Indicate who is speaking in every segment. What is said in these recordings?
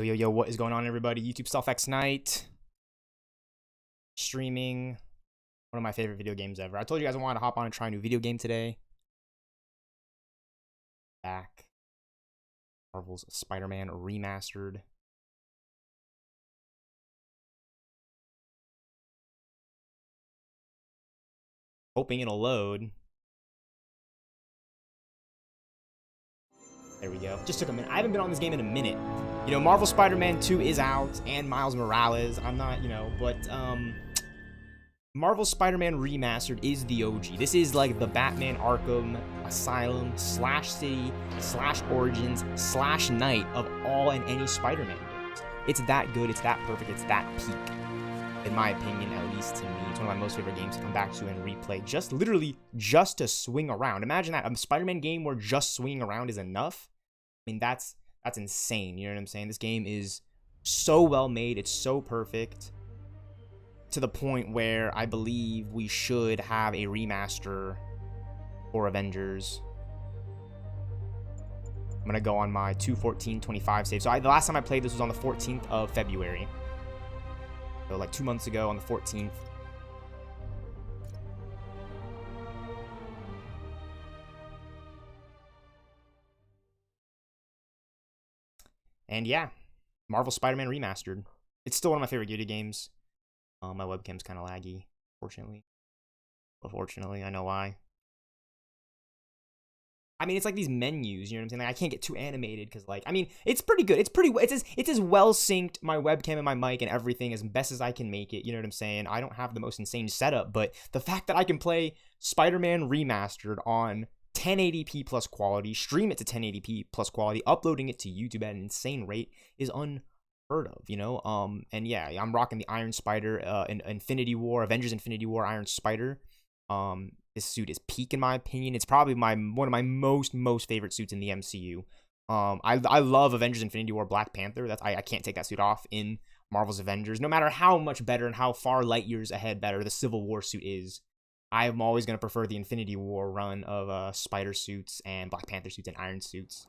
Speaker 1: Yo, what is going on, everybody? YouTube stealthxknight. Streaming. One of my favorite video games ever. I told you guys I wanted to hop on and try a new video game today. Back. Marvel's Spider-Man Remastered. Hoping it'll load. There we go. Just took a minute. I haven't been on this game in a minute. You know, Marvel Spider-Man 2 is out, and Miles Morales. I'm not, but, Marvel Spider-Man Remastered is the OG. This is like the Batman Arkham Asylum / City / Origins / Night of all and any Spider-Man games. It's that good, it's that perfect, it's that peak. In my opinion, at least to me, it's one of my most favorite games to come back to and replay. Just literally just to swing around. Imagine that, a Spider-Man game where just swinging around is enough. I mean, that's insane. You know what I'm saying? This game is so well made. It's so perfect to the point where I believe we should have a remaster for Avengers. I'm gonna go on my 2/14/25 save. So the last time I played this was on the 14th of February. So like 2 months ago on the 14th. And yeah, Marvel Spider-Man Remastered. It's still one of my favorite video games. My webcam's kind of laggy, fortunately. But fortunately, I know why. I mean, it's like these menus, you know what I'm saying? Like, I can't get too animated because, like, I mean, it's pretty good. It's as well synced, my webcam and my mic and everything, as best as I can make it. You know what I'm saying? I don't have the most insane setup, but the fact that I can play Spider-Man Remastered on 1080p plus quality, stream it to 1080p plus quality, uploading it to YouTube at an insane rate is unheard of, you know? And yeah, I'm rocking the Iron Spider, Infinity War, Avengers Infinity War Iron Spider. This suit is peak in my opinion. It's probably one of my most favorite suits in the MCU. I love Avengers Infinity War Black Panther. I can't take that suit off in Marvel's Avengers. No matter how much better and how far light years ahead better the Civil War suit is, I'm always going to prefer the Infinity War run of Spider suits and Black Panther suits and Iron suits.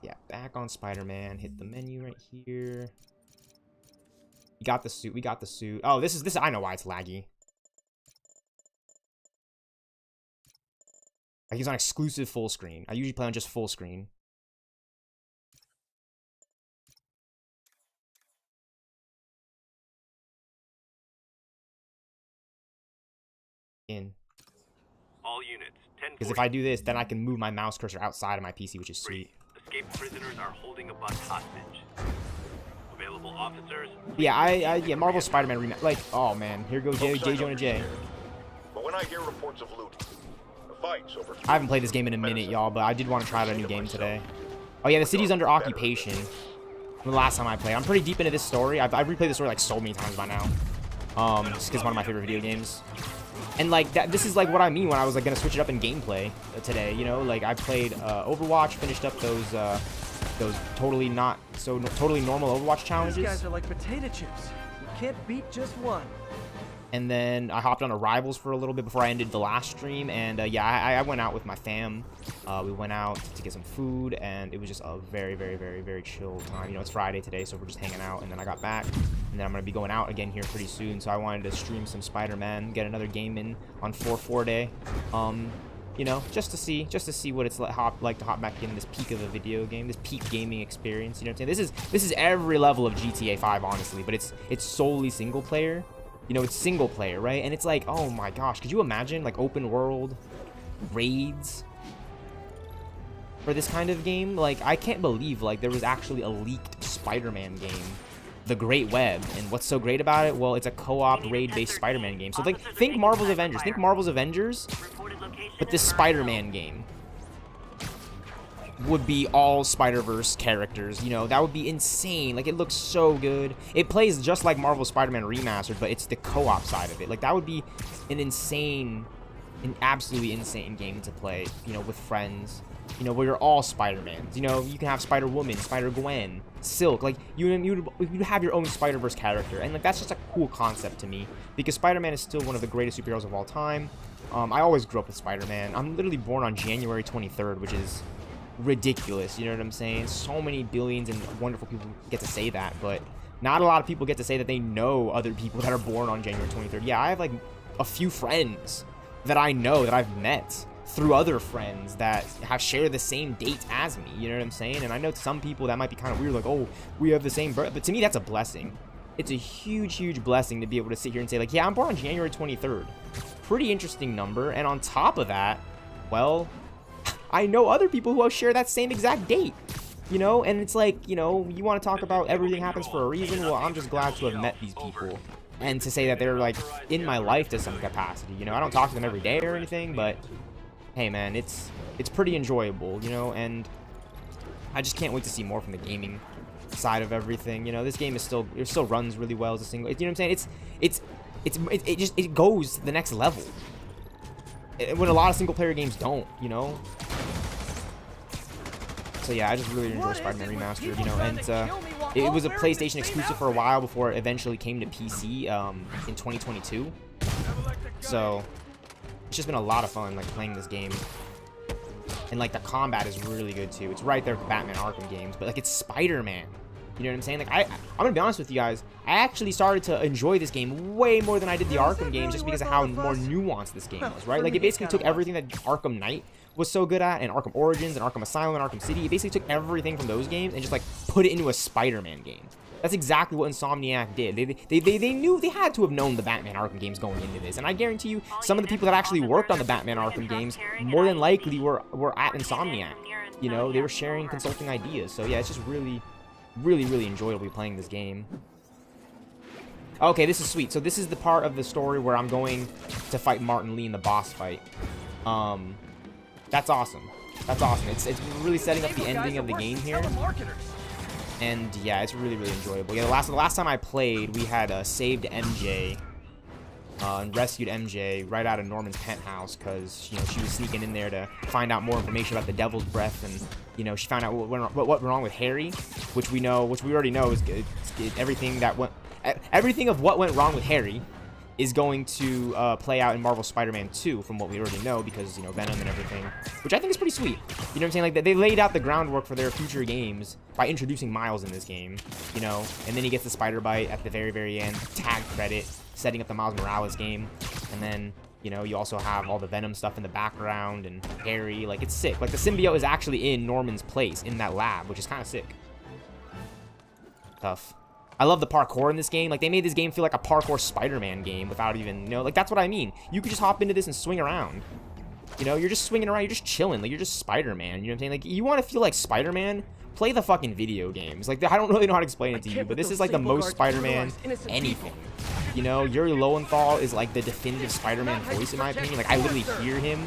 Speaker 1: Yeah, back on Spider-Man. Hit the menu right here. We got the suit. We got the suit. Oh, this. I know why it's laggy. Like, he's on exclusive full screen. I usually play on just full screen. In.
Speaker 2: All units, 10.
Speaker 1: Because if I do this, then I can move my mouse cursor outside of my PC, which is sweet.
Speaker 2: Escaped prisoners are holding a bus hostage. Available officers.
Speaker 1: Yeah, yeah, Marvel Spider-Man remake. Like, oh man, here goes J. Jonah J.
Speaker 3: But when I hear reports of looting, fights over.
Speaker 1: I haven't played this game in a minute, y'all, but I did want to try out a new game today. Oh yeah, the city's under occupation. From the last time I played, I'm pretty deep into this story. I've replayed this story like so many times by now. Just because it's one of my favorite video games. And like this is like what I mean when I was like gonna switch it up in gameplay today. You know, like I played Overwatch, finished up those totally normal Overwatch challenges.
Speaker 4: These guys are like potato chips. You can't beat just one.
Speaker 1: And then I hopped on a Rivals for a little bit before I ended the last stream. And yeah, I went out with my fam. We went out to get some food, and it was just a very chill time. You know, it's Friday today, so we're just hanging out. And then I got back, and then I'm gonna be going out again here pretty soon. So I wanted to stream some Spider-Man, get another game in on 4/4 day. You know, just to see what it's like to hop back in this peak of a video game, this peak gaming experience. You know what I'm saying? This is every level of GTA 5, honestly, but it's solely single player. You know, it's single player, right? And it's like, oh my gosh, could you imagine like open world raids for this kind of game? Like, I can't believe like there was actually a leaked Spider-Man game, The Great Web. And what's so great about it? Well, it's a co-op raid-based Spider-Man game. So like, think Marvel's Avengers. Think Marvel's Avengers, but this Spider-Man game would be all Spider-Verse characters. You know, that would be insane. Like, it looks so good. It plays just like Marvel Spider-Man Remastered, but it's the co-op side of it. Like, that would be an absolutely insane game to play, you know, with friends. You know, where you're all Spider-Mans. You know, you can have Spider-Woman, Spider-Gwen, Silk. Like, you have your own Spider-Verse character. And, like, that's just a cool concept to me. Because Spider-Man is still one of the greatest superheroes of all time. I always grew up with Spider-Man. I'm literally born on January 23rd, which is ridiculous. You know what I'm saying? So many billions and wonderful people get to say that, but not a lot of people get to say that they know other people that are born on January 23rd. Yeah, I have like a few friends that I know that I've met through other friends that have shared the same date as me. You know what I'm saying? And I know to some people that might be kind of weird, like, oh, we have the same birth. But to me, that's a blessing. It's a huge, huge blessing to be able to sit here and say, like, yeah, I'm born on January 23rd. Pretty interesting number. And on top of that, well, I know other people who share that same exact date. You know, and it's like, you know, you want to talk about everything happens for a reason. Well, I'm just glad to have met these people and to say that they're like in my life to some capacity. You know, I don't talk to them every day or anything, but hey, man, it's pretty enjoyable, you know, and I just can't wait to see more from the gaming side of everything. You know, this game is still runs really well as a single. You know what I'm saying? It goes to the next level when a lot of single player games don't. You know. So yeah, I just really enjoy Spider-Man Remastered, you know, and it was a PlayStation exclusive for a while before it eventually came to PC in 2022. So it's just been a lot of fun, like, playing this game. And like the combat is really good too. It's right there with the Batman Arkham games, but like it's Spider-Man. You know what I'm saying? Like I'm gonna be honest with you guys, I actually started to enjoy this game way more than I did the Arkham games just because of how more nuanced this game was, right? Like it basically took everything that Arkham Knight was so good at, and Arkham Origins and Arkham Asylum and Arkham City. It basically took everything from those games and just like put it into a Spider-Man game. That's exactly what Insomniac did. They knew, they had to have known the Batman Arkham games going into this. And I guarantee you, some of the people that actually worked on the Batman Arkham games more than likely were at Insomniac. You know, they were sharing consulting ideas. So yeah, it's just really, really, really enjoyable playing this game. Okay, this is sweet. So this is the part of the story where I'm going to fight Martin Lee in the boss fight. That's awesome. That's awesome. It's really setting up the ending of the game here. And yeah, it's really, really enjoyable. Yeah, the last time I played, we had saved MJ and rescued MJ right out of Norman's penthouse because, you know, she was sneaking in there to find out more information about the Devil's Breath, and, you know, she found out what went wrong with Harry, which we already know is good. Everything of what went wrong with Harry is going to play out in Marvel Spider-Man 2 from what we already know because, you know, Venom and everything, which I think is pretty sweet. You know what I'm saying? Like, they laid out the groundwork for their future games by introducing Miles in this game, you know, and then he gets the spider bite at the very, very end, tag credit, setting up the Miles Morales game, and then, you know, you also have all the Venom stuff in the background and Harry. Like, it's sick. Like, the symbiote is actually in Norman's place in that lab, which is kind of sick. Tough. I love the parkour in this game. Like, they made this game feel like a parkour Spider-Man game without even, you know, like, that's what I mean. You could just hop into this and swing around. You know, you're just swinging around, you're just chilling, like, you're just Spider-Man, you know what I'm saying? Like, you want to feel like Spider-Man? Play the fucking video games. Like, I don't really know how to explain it to you, but this is, like, the most Spider-Man anything. You know, Yuri Lowenthal is, like, the definitive Spider-Man voice, in my opinion. Like, I literally hear him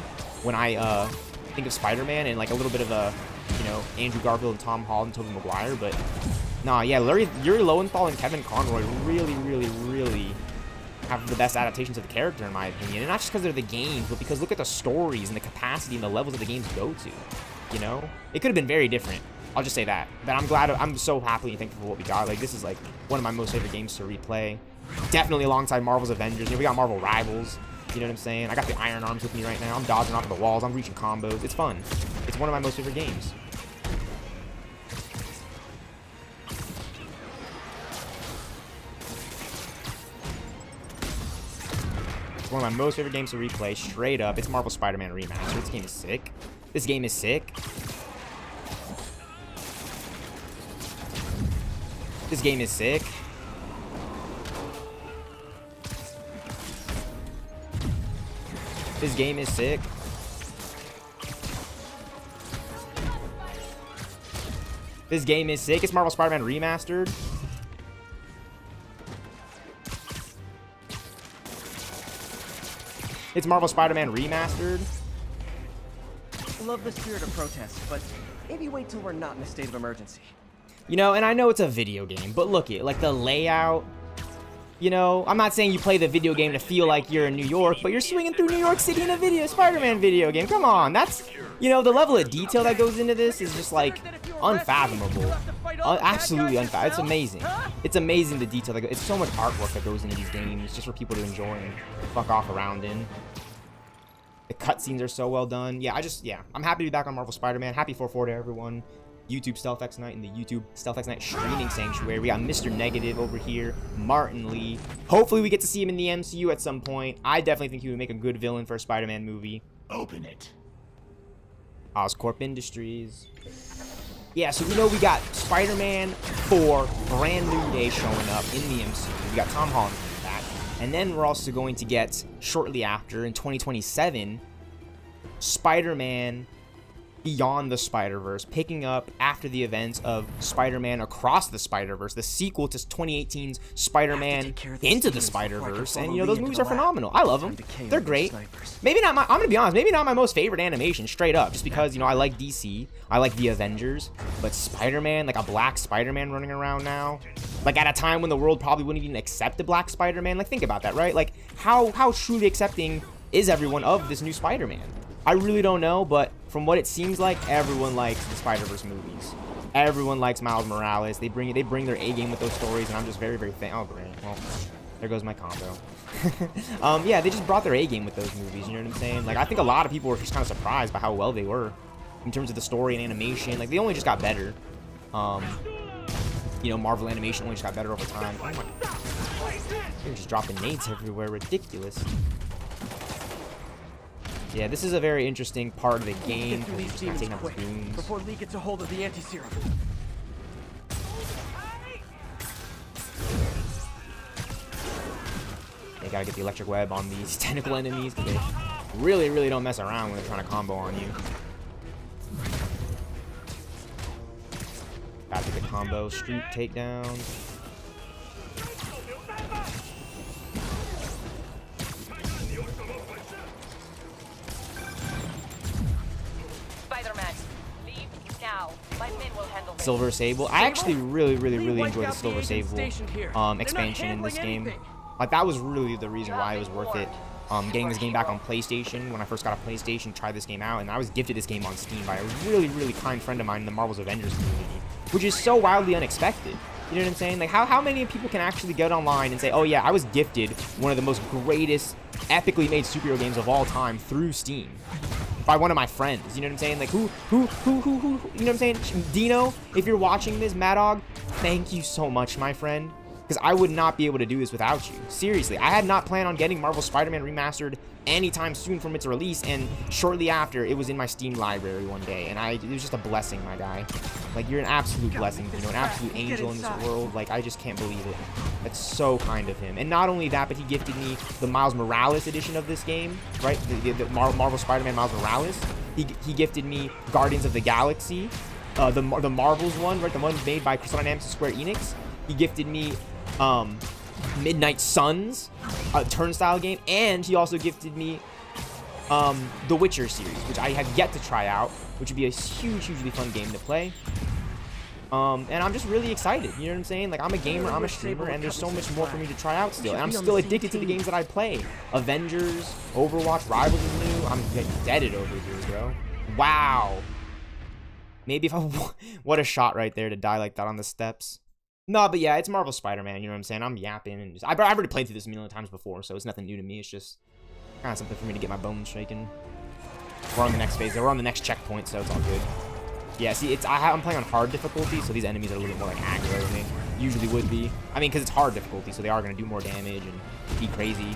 Speaker 1: when I, think of Spider-Man, and, like, a little bit of a, you know, Andrew Garfield and Tom Holland and Tobey Maguire, but nah, yeah, Yuri Lowenthal and Kevin Conroy really, really, really have the best adaptations of the character, in my opinion. And not just because they're the games, but because look at the stories and the capacity and the levels that the games go to. You know? It could have been very different. I'll just say that. But I'm so happy and thankful for what we got. Like, this is, like, one of my most favorite games to replay. Definitely alongside Marvel's Avengers. You know, we got Marvel Rivals. You know what I'm saying? I got the Iron Arms with me right now. I'm dodging off the walls. I'm reaching combos. It's fun. It's one of my most favorite games. One of my most favorite games to replay, straight up. It's Marvel Spider-Man Remastered. This game is sick. This game is sick. This game is sick. This game is sick. This game is sick. It's Marvel Spider-Man Remastered. It's Marvel Spider-Man Remastered.
Speaker 4: Love the spirit of protest, but maybe wait till we're not in a state of emergency.
Speaker 1: You know, and I know it's a video game, but look it, like the layout. You know, I'm not saying you play the video game to feel like you're in New York, but you're swinging through New York City in a Spider-Man video game. Come on, that's, you know, the level of detail that goes into this is just like unfathomable. Absolutely unfathomable. It's amazing. It's amazing the detail. It's so much artwork that goes into these games just for people to enjoy and fuck off around in. The cutscenes are so well done. Yeah, I'm happy to be back on Marvel Spider-Man. Happy 4/4 to everyone. YouTube stealthxknight and the YouTube stealthxknight streaming sanctuary. We got Mr. Negative over here, Martin Lee. Hopefully we get to see him in the MCU at some point. I definitely think he would make a good villain for a Spider-Man movie.
Speaker 5: Open it.
Speaker 1: Oscorp Industries. Yeah, so we know we got Spider-Man 4 brand new day showing up in the MCU. We got Tom Holland coming back. And then we're also going to get, shortly after, in 2027, Spider-Man Beyond the Spider-Verse, picking up after the events of Spider-Man Across the Spider-Verse, the sequel to 2018's Spider-Man Into the Spider-Verse. And, you know, those movies are phenomenal. I love them. They're great. Maybe not I'm going to be honest, maybe not my most favorite animation, straight up, just because, you know, I like DC. I like the Avengers. But Spider-Man, like a black Spider-Man running around now, like at a time when the world probably wouldn't even accept a black Spider-Man. Like, think about that, right? Like, how truly accepting is everyone of this new Spider-Man? I really don't know, but from what it seems like, everyone likes the Spider-Verse movies. Everyone likes Miles Morales. They bring their A game with those stories, and I'm just very, very thankful. Oh, great. Well, there goes my combo. Yeah, they just brought their A game with those movies, you know what I'm saying? Like, I think a lot of people were just kind of surprised by how well they were in terms of the story and animation. Like, they only just got better. You know, Marvel animation only just got better over time. Oh my, they're just dropping nades everywhere. Ridiculous. Yeah, this is a very interesting part of the game.
Speaker 4: Get through these demons quick before Lee gets a hold of the anti-serum.
Speaker 1: They gotta get the electric web on these tentacle enemies, because they really, really don't mess around when they're trying to combo on you. Gotta get the combo street takedown. Silver Sable. I actually really enjoyed the Silver Sable expansion in this game. Like, that was really the reason why it was worth it. Getting this game back on PlayStation, when I first got a PlayStation, tried this game out, and I was gifted this game on Steam by a really kind friend of mine in the Marvel's Avengers community, which is so wildly unexpected. You know what I'm saying? Like, how many people can actually get online and say, oh yeah, I was gifted one of the most greatest, epically made superhero games of all time through Steam by one of my friends? You know what I'm saying? Like, who, you know what I'm saying? Dino, if you're watching this, Madog, thank you so much, my friend, because I would not be able to do this without you. Seriously, I had not planned on getting Marvel Spider-Man Remastered anytime soon from its release, and shortly after, it was in my Steam library one day, and it was just a blessing, my guy. Like, you're an absolute blessing, you know, an absolute angel in this world. Like, I just can't believe it. That's so kind of him. And not only that, but he gifted me the Miles Morales edition of this game, right? The Marvel Spider-Man Miles Morales. He gifted me Guardians of the Galaxy, the Marvels one, right? The one made by Crystal Dynamics and Square Enix. He gifted me Midnight Suns, a Turnstile game, and he also gifted me the Witcher series, which I have yet to try out, which would be a hugely fun game to play. And I'm just really excited, you know what I'm saying? Like, I'm a gamer, I'm a streamer, and there's so much more for me to try out still. And I'm still addicted to the games that I play. Avengers, Overwatch, Rivals is new. I'm deaded over here, bro. Wow. Maybe if I... What a shot right there to die like that on the steps. No, but yeah, it's Marvel Spider-Man, you know what I'm saying? I'm yapping, and I've already played through this a million times before, so it's nothing new to me. It's just kind of something for me to get my bones shaking. We're on the next phase. We're on the next checkpoint, so it's all good. Yeah, see, I'm playing on hard difficulty, so these enemies are a little bit more like aggro than they usually would be. I mean, because it's hard difficulty, so they are going to do more damage and be crazy.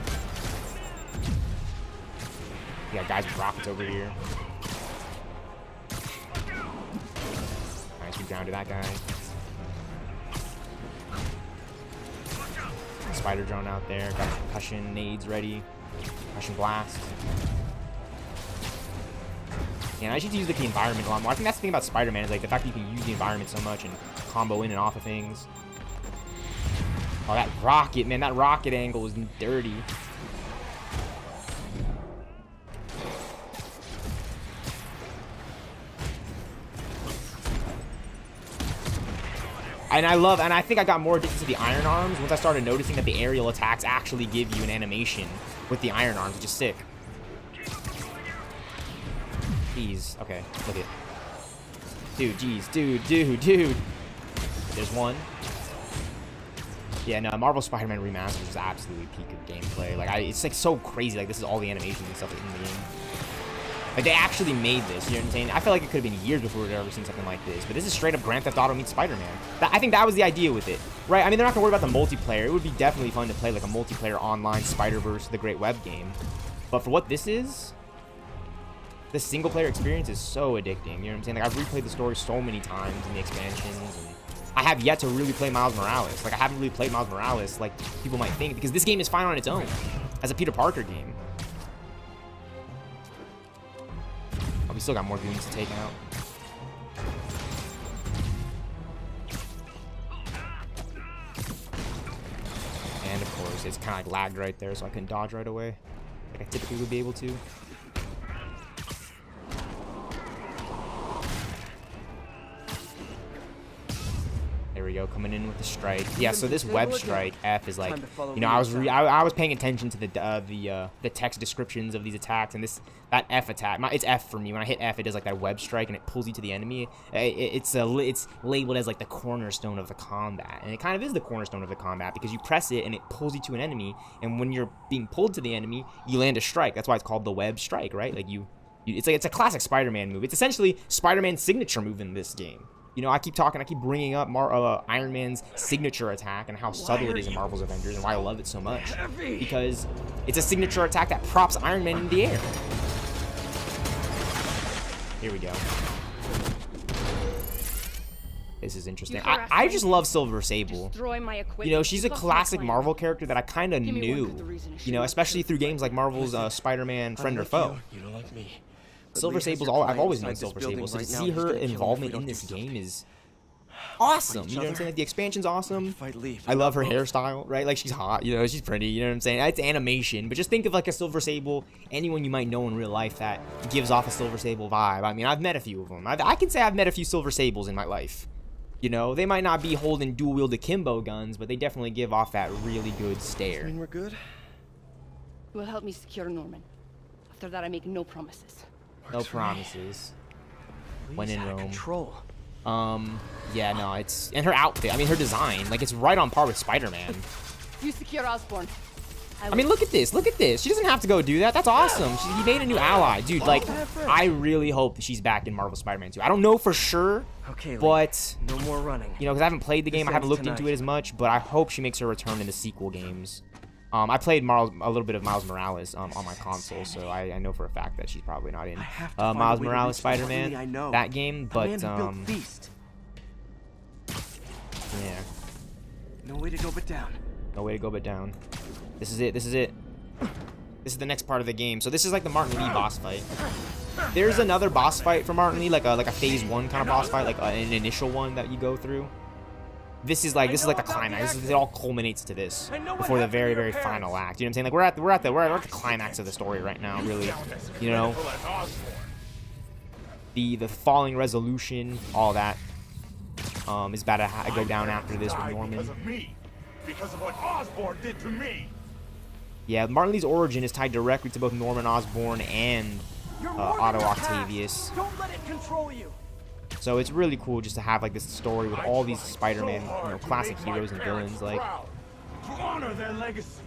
Speaker 1: We got guys with rockets over here. Nice, we grounded that guy. Spider drone out there. Got concussion nades ready. Concussion blast. Yeah, I should use like the environment a lot more. I think that's the thing about Spider-Man, is like the fact that you can use the environment so much and combo in and off of things. Oh, that rocket, man, that rocket angle is dirty. And I think I got more addicted to the iron arms once I started noticing that the aerial attacks actually give you an animation with the iron arms, which is sick. Jeez, okay, look at it. Dude, jeez, dude. There's one. Yeah, no, Marvel Spider-Man Remastered is absolutely peak of gameplay. Like, it's like so crazy. Like, this is all the animations and stuff in the game. Like, they actually made this, you know what I'm saying? I feel like it could have been years before we'd ever seen something like this, but this is straight up Grand Theft Auto meets Spider-Man. I think that was the idea with it, right? I mean, they're not gonna worry about the multiplayer. It would be definitely fun to play like a multiplayer online Spider-Verse, the Great Web game. But for what this is, the single-player experience is so addicting, you know what I'm saying? Like, I've replayed the story so many times in the expansions, and I have yet to really play Miles Morales. Like, I haven't really played Miles Morales like people might think, because this game is fine on its own as a Peter Parker game. Oh, we still got more goons to take out. And of course, it's kind of like lagged right there, so I couldn't dodge right away like I typically would be able to. There we go, coming in with the strike. Yeah, so this web strike F is like, you know, I was paying attention to the text descriptions of these attacks, and that F attack, it's F for me. When I hit F, it does like that web strike, and it pulls you to the enemy. It's labeled as like the cornerstone of the combat, and it kind of is the cornerstone of the combat because you press it and it pulls you to an enemy, and when you're being pulled to the enemy, you land a strike. That's why it's called the web strike, right? Like it's a classic Spider-Man move. It's essentially Spider-Man's signature move in this game. You know, I keep bringing up Iron Man's signature attack and how subtle it is in Marvel's Avengers and why I love it so much. Because it's a signature attack that props Iron Man in the air. Here we go. This is interesting. I just love Silver Sable. You know, she's a classic Marvel character that I kind of knew. You know, especially through games like Marvel's Spider-Man Friend or Foe.
Speaker 3: You don't like me.
Speaker 1: Silver Sable's I've always known Silver Sable, so to see her involvement in this game is awesome. You know what I'm saying? Like, the expansion's awesome. I love her hairstyle, right? Like, she's hot, you know, she's pretty, you know what I'm saying? It's animation, but just think of like a Silver Sable, anyone you might know in real life that gives off a Silver Sable vibe. I mean, I've met a few of them. I can say I've met a few Silver Sables in my life. You know, they might not be holding dual-wield akimbo guns, but they definitely give off that really good stare.
Speaker 4: I mean, we're good?
Speaker 5: You will help me secure Norman. After that, I make no promises.
Speaker 1: No promises. When in Rome.
Speaker 4: Control.
Speaker 1: Yeah, no, it's... And her outfit, I mean, her design, like, it's right on par with Spider-Man.
Speaker 5: You secure Osborn.
Speaker 1: I mean, look at this, look at this. She doesn't have to go do that. That's awesome. He made a new ally. Dude, like, I really hope that she's back in Marvel Spider-Man 2. I don't know for sure, but...
Speaker 4: No more running.
Speaker 1: You know, because I haven't played the game, I haven't looked into it as much, but I hope she makes her return in the sequel games. I played a little bit of Miles Morales on my console, so I know for a fact that she's probably not in Miles Morales Spider-Man, that game, but, yeah.
Speaker 4: No way to go but down.
Speaker 1: No way to go but down. This is it, this is it. This is the next part of the game. So this is like the Martin Lee boss fight. There's another boss fight for Martin Lee, like a phase 1 kind of boss fight, like an initial one that you go through. This is like the climax. It all culminates to this before the very, very final act. You know what I'm saying? Like we're at the climax of the story right now, really. You know, the falling resolution, all that is about to go down after this with Norman.
Speaker 3: Because of what Osborn did to me.
Speaker 1: Yeah, Martin Lee's origin is tied directly to both Norman Osborn and Otto Octavius.
Speaker 4: Don't let it control you.
Speaker 1: So it's really cool just to have like this story with all these Spider-Man, you know, classic heroes and villains, like.
Speaker 3: To honor their legacy.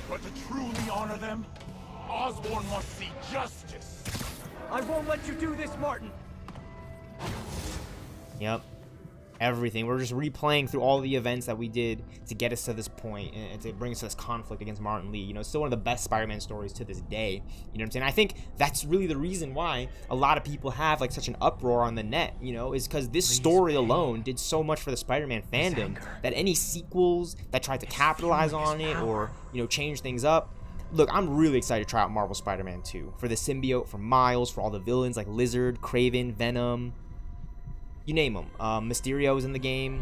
Speaker 3: But to truly honor them, Osborn must see justice.
Speaker 4: I won't let you do this, Martin.
Speaker 1: Yep. Everything. We're just replaying through all the events that we did to get us to this point and to bring us to this conflict against Martin Lee. You know, it's still one of the best Spider-Man stories to this day. You know what I'm saying? I think that's really the reason why a lot of people have like such an uproar on the net, you know, is because this story alone did so much for the Spider-Man fandom that any sequels that tried to capitalize on it or, you know, change things up. Look, I'm really excited to try out Marvel Spider-Man 2 for the symbiote, for Miles, for all the villains like Lizard, Kraven, Venom. You name them. Mysterio's in the game,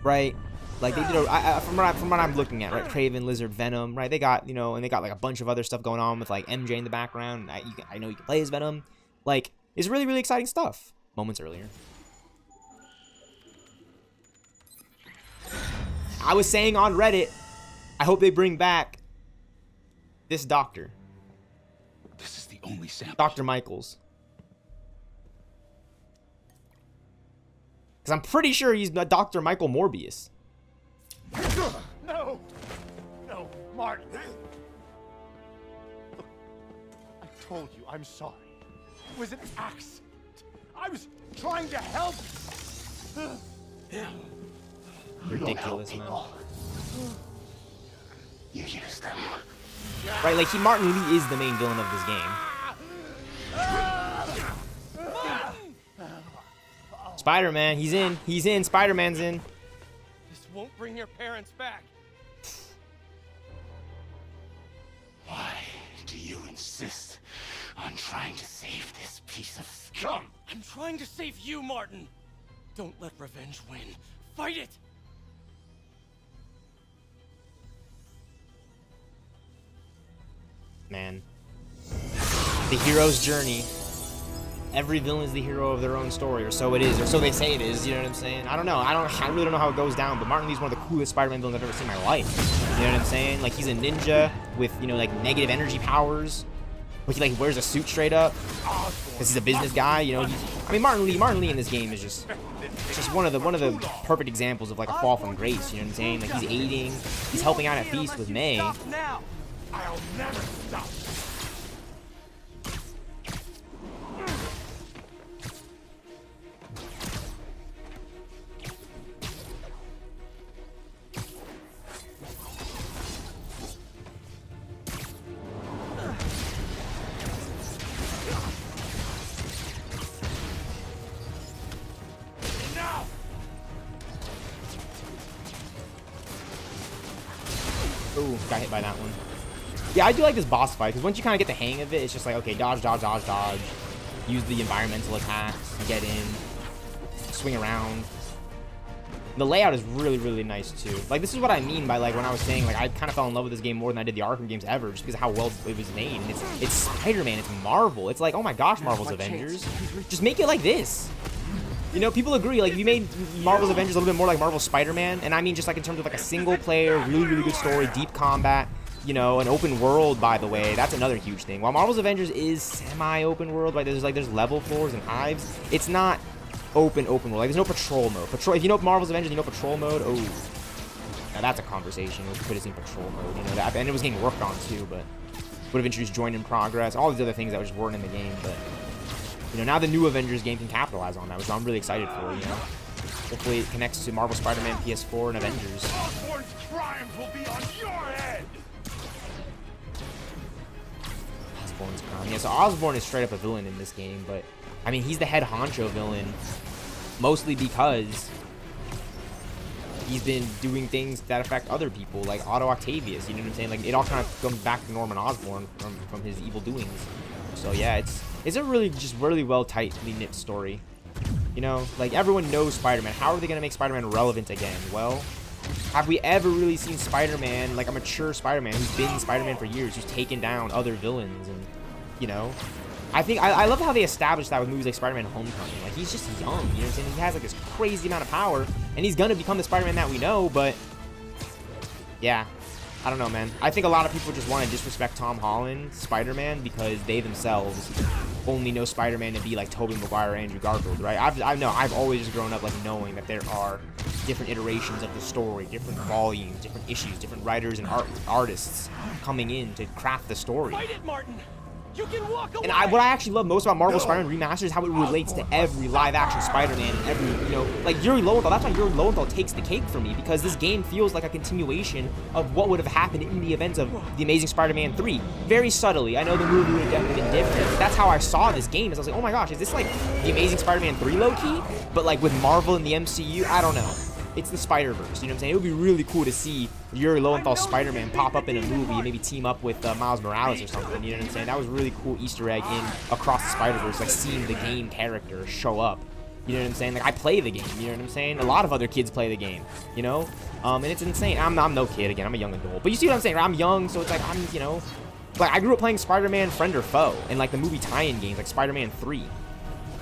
Speaker 1: right? Like they did from what I'm looking at, right? Kraven, Lizard, Venom, right? They got, you know, and they got like a bunch of other stuff going on with like MJ in the background. I know you can play as Venom. Like, it's really, really exciting stuff. Moments earlier, I was saying on Reddit, I hope they bring back this doctor.
Speaker 3: This is the only sample.
Speaker 1: Dr. Michaels. Because I'm pretty sure he's Dr. Michael Morbius.
Speaker 3: No! No, Martin! Look, I told you I'm sorry. It was an accident. I was trying to help.
Speaker 1: Ridiculous, man.
Speaker 3: You use them.
Speaker 1: Right, like Martin Lee is the main villain of this game. Spider-Man, he's in. He's in. Spider-Man's in.
Speaker 3: This won't bring your parents back.
Speaker 6: Why do you insist on trying to save this piece of scum?
Speaker 3: I'm trying to save you, Martin. Don't let revenge win. Fight it!
Speaker 1: Man. The hero's journey. Every villain is the hero of their own story, or so it is, or so they say it is, you know what I'm saying? I don't know. I really don't know how it goes down, but Martin Lee's one of the coolest Spider-Man villains I've ever seen in my life. You know what I'm saying? Like, he's a ninja with, you know, like, negative energy powers. But he, like, wears a suit straight up. Because he's a business guy, you know? I mean, Martin Lee in this game is just one of the perfect examples of, like, a fall from grace, you know what I'm saying? Like, he's aiding, he's helping out at Feast with May.
Speaker 3: Now. I'll never stop.
Speaker 1: Ooh, got hit by that one. Yeah, I do like this boss fight, because once you kind of get the hang of it, it's just like, okay, dodge, dodge, dodge, dodge. Use the environmental attacks, get in, swing around. The layout is really, really nice, too. Like, this is what I mean by, like, when I was saying, like, I kind of fell in love with this game more than I did the Arkham games ever, just because of how well it was made. And it's Spider-Man, it's Marvel. It's like, oh my gosh, Marvel's Avengers. Just make it like this. You know, people agree, like, if you made Marvel's Avengers a little bit more like Marvel's Spider-Man, and I mean just, like, in terms of, like, a single-player, really, really good story, deep combat, you know, an open world, by the way, that's another huge thing. While Marvel's Avengers is semi-open world, like, there's level floors and hives, it's not open world. Like, there's no patrol mode. If you know Marvel's Avengers, you know patrol mode, oh. Now, that's a conversation. We could have seen patrol mode, you know, that, and it was getting worked on, too, but would have introduced join in progress, all these other things that just weren't in the game, but... You know, now the new Avengers game can capitalize on that, which I'm really excited for, you know. Hopefully it connects to Marvel Spider-Man, PS4, and Avengers.
Speaker 3: Osborn's crimes will be on your head!
Speaker 1: Osborn's crime. Yeah, so Osborn is straight up a villain in this game, but, I mean, he's the head honcho villain, mostly because he's been doing things that affect other people, like Otto Octavius, you know what I'm saying? Like, it all kind of comes back to Norman Osborn from his evil doings. So, yeah, it's a really, just really well tightly knit story. You know, like, everyone knows Spider-Man. How are they going to make Spider-Man relevant again? Well, have we ever really seen Spider-Man, like a mature Spider-Man who's been Spider-Man for years, who's taken down other villains? And, you know, I think, I love how they established that with movies like Spider-Man Homecoming. Like, he's just young, you know what I'm saying? He has, like, this crazy amount of power, and he's going to become the Spider-Man that we know, but, yeah. I don't know, man. I think a lot of people just want to disrespect Tom Holland, Spider-Man, because they themselves only know Spider-Man to be like Tobey Maguire or Andrew Garfield, right? I've always just grown up like knowing that there are different iterations of the story, different volumes, different issues, different writers and artists coming in to craft the story.
Speaker 3: Fight it, Martin! You can walk away!
Speaker 1: And what I actually love most about Marvel Spider-Man Remastered is how it relates to every live-action Spider-Man and every, you know, like Yuri Lowenthal. That's why Yuri Lowenthal takes the cake for me, because this game feels like a continuation of what would have happened in the events of The Amazing Spider-Man 3. Very subtly. I know the movie would have definitely been different, but that's how I saw this game. Is I was like, oh my gosh, is this like The Amazing Spider-Man 3 low-key? But like with Marvel and the MCU? I don't know. It's the Spider-Verse, you know what I'm saying? It would be really cool to see Yuri Lowenthal Spider-Man pop up in a movie and maybe team up with Miles Morales or something, you know what I'm saying? That was a really cool Easter egg in Across the Spider-Verse, like seeing the game character show up, you know what I'm saying? Like, I play the game, you know what I'm saying? A lot of other kids play the game, you know? And it's insane. I'm no kid, again, I'm a young adult. But you see what I'm saying? I'm young, so it's like, you know, like, I grew up playing Spider-Man Friend or Foe, and like the movie tie-in games, like Spider-Man 3.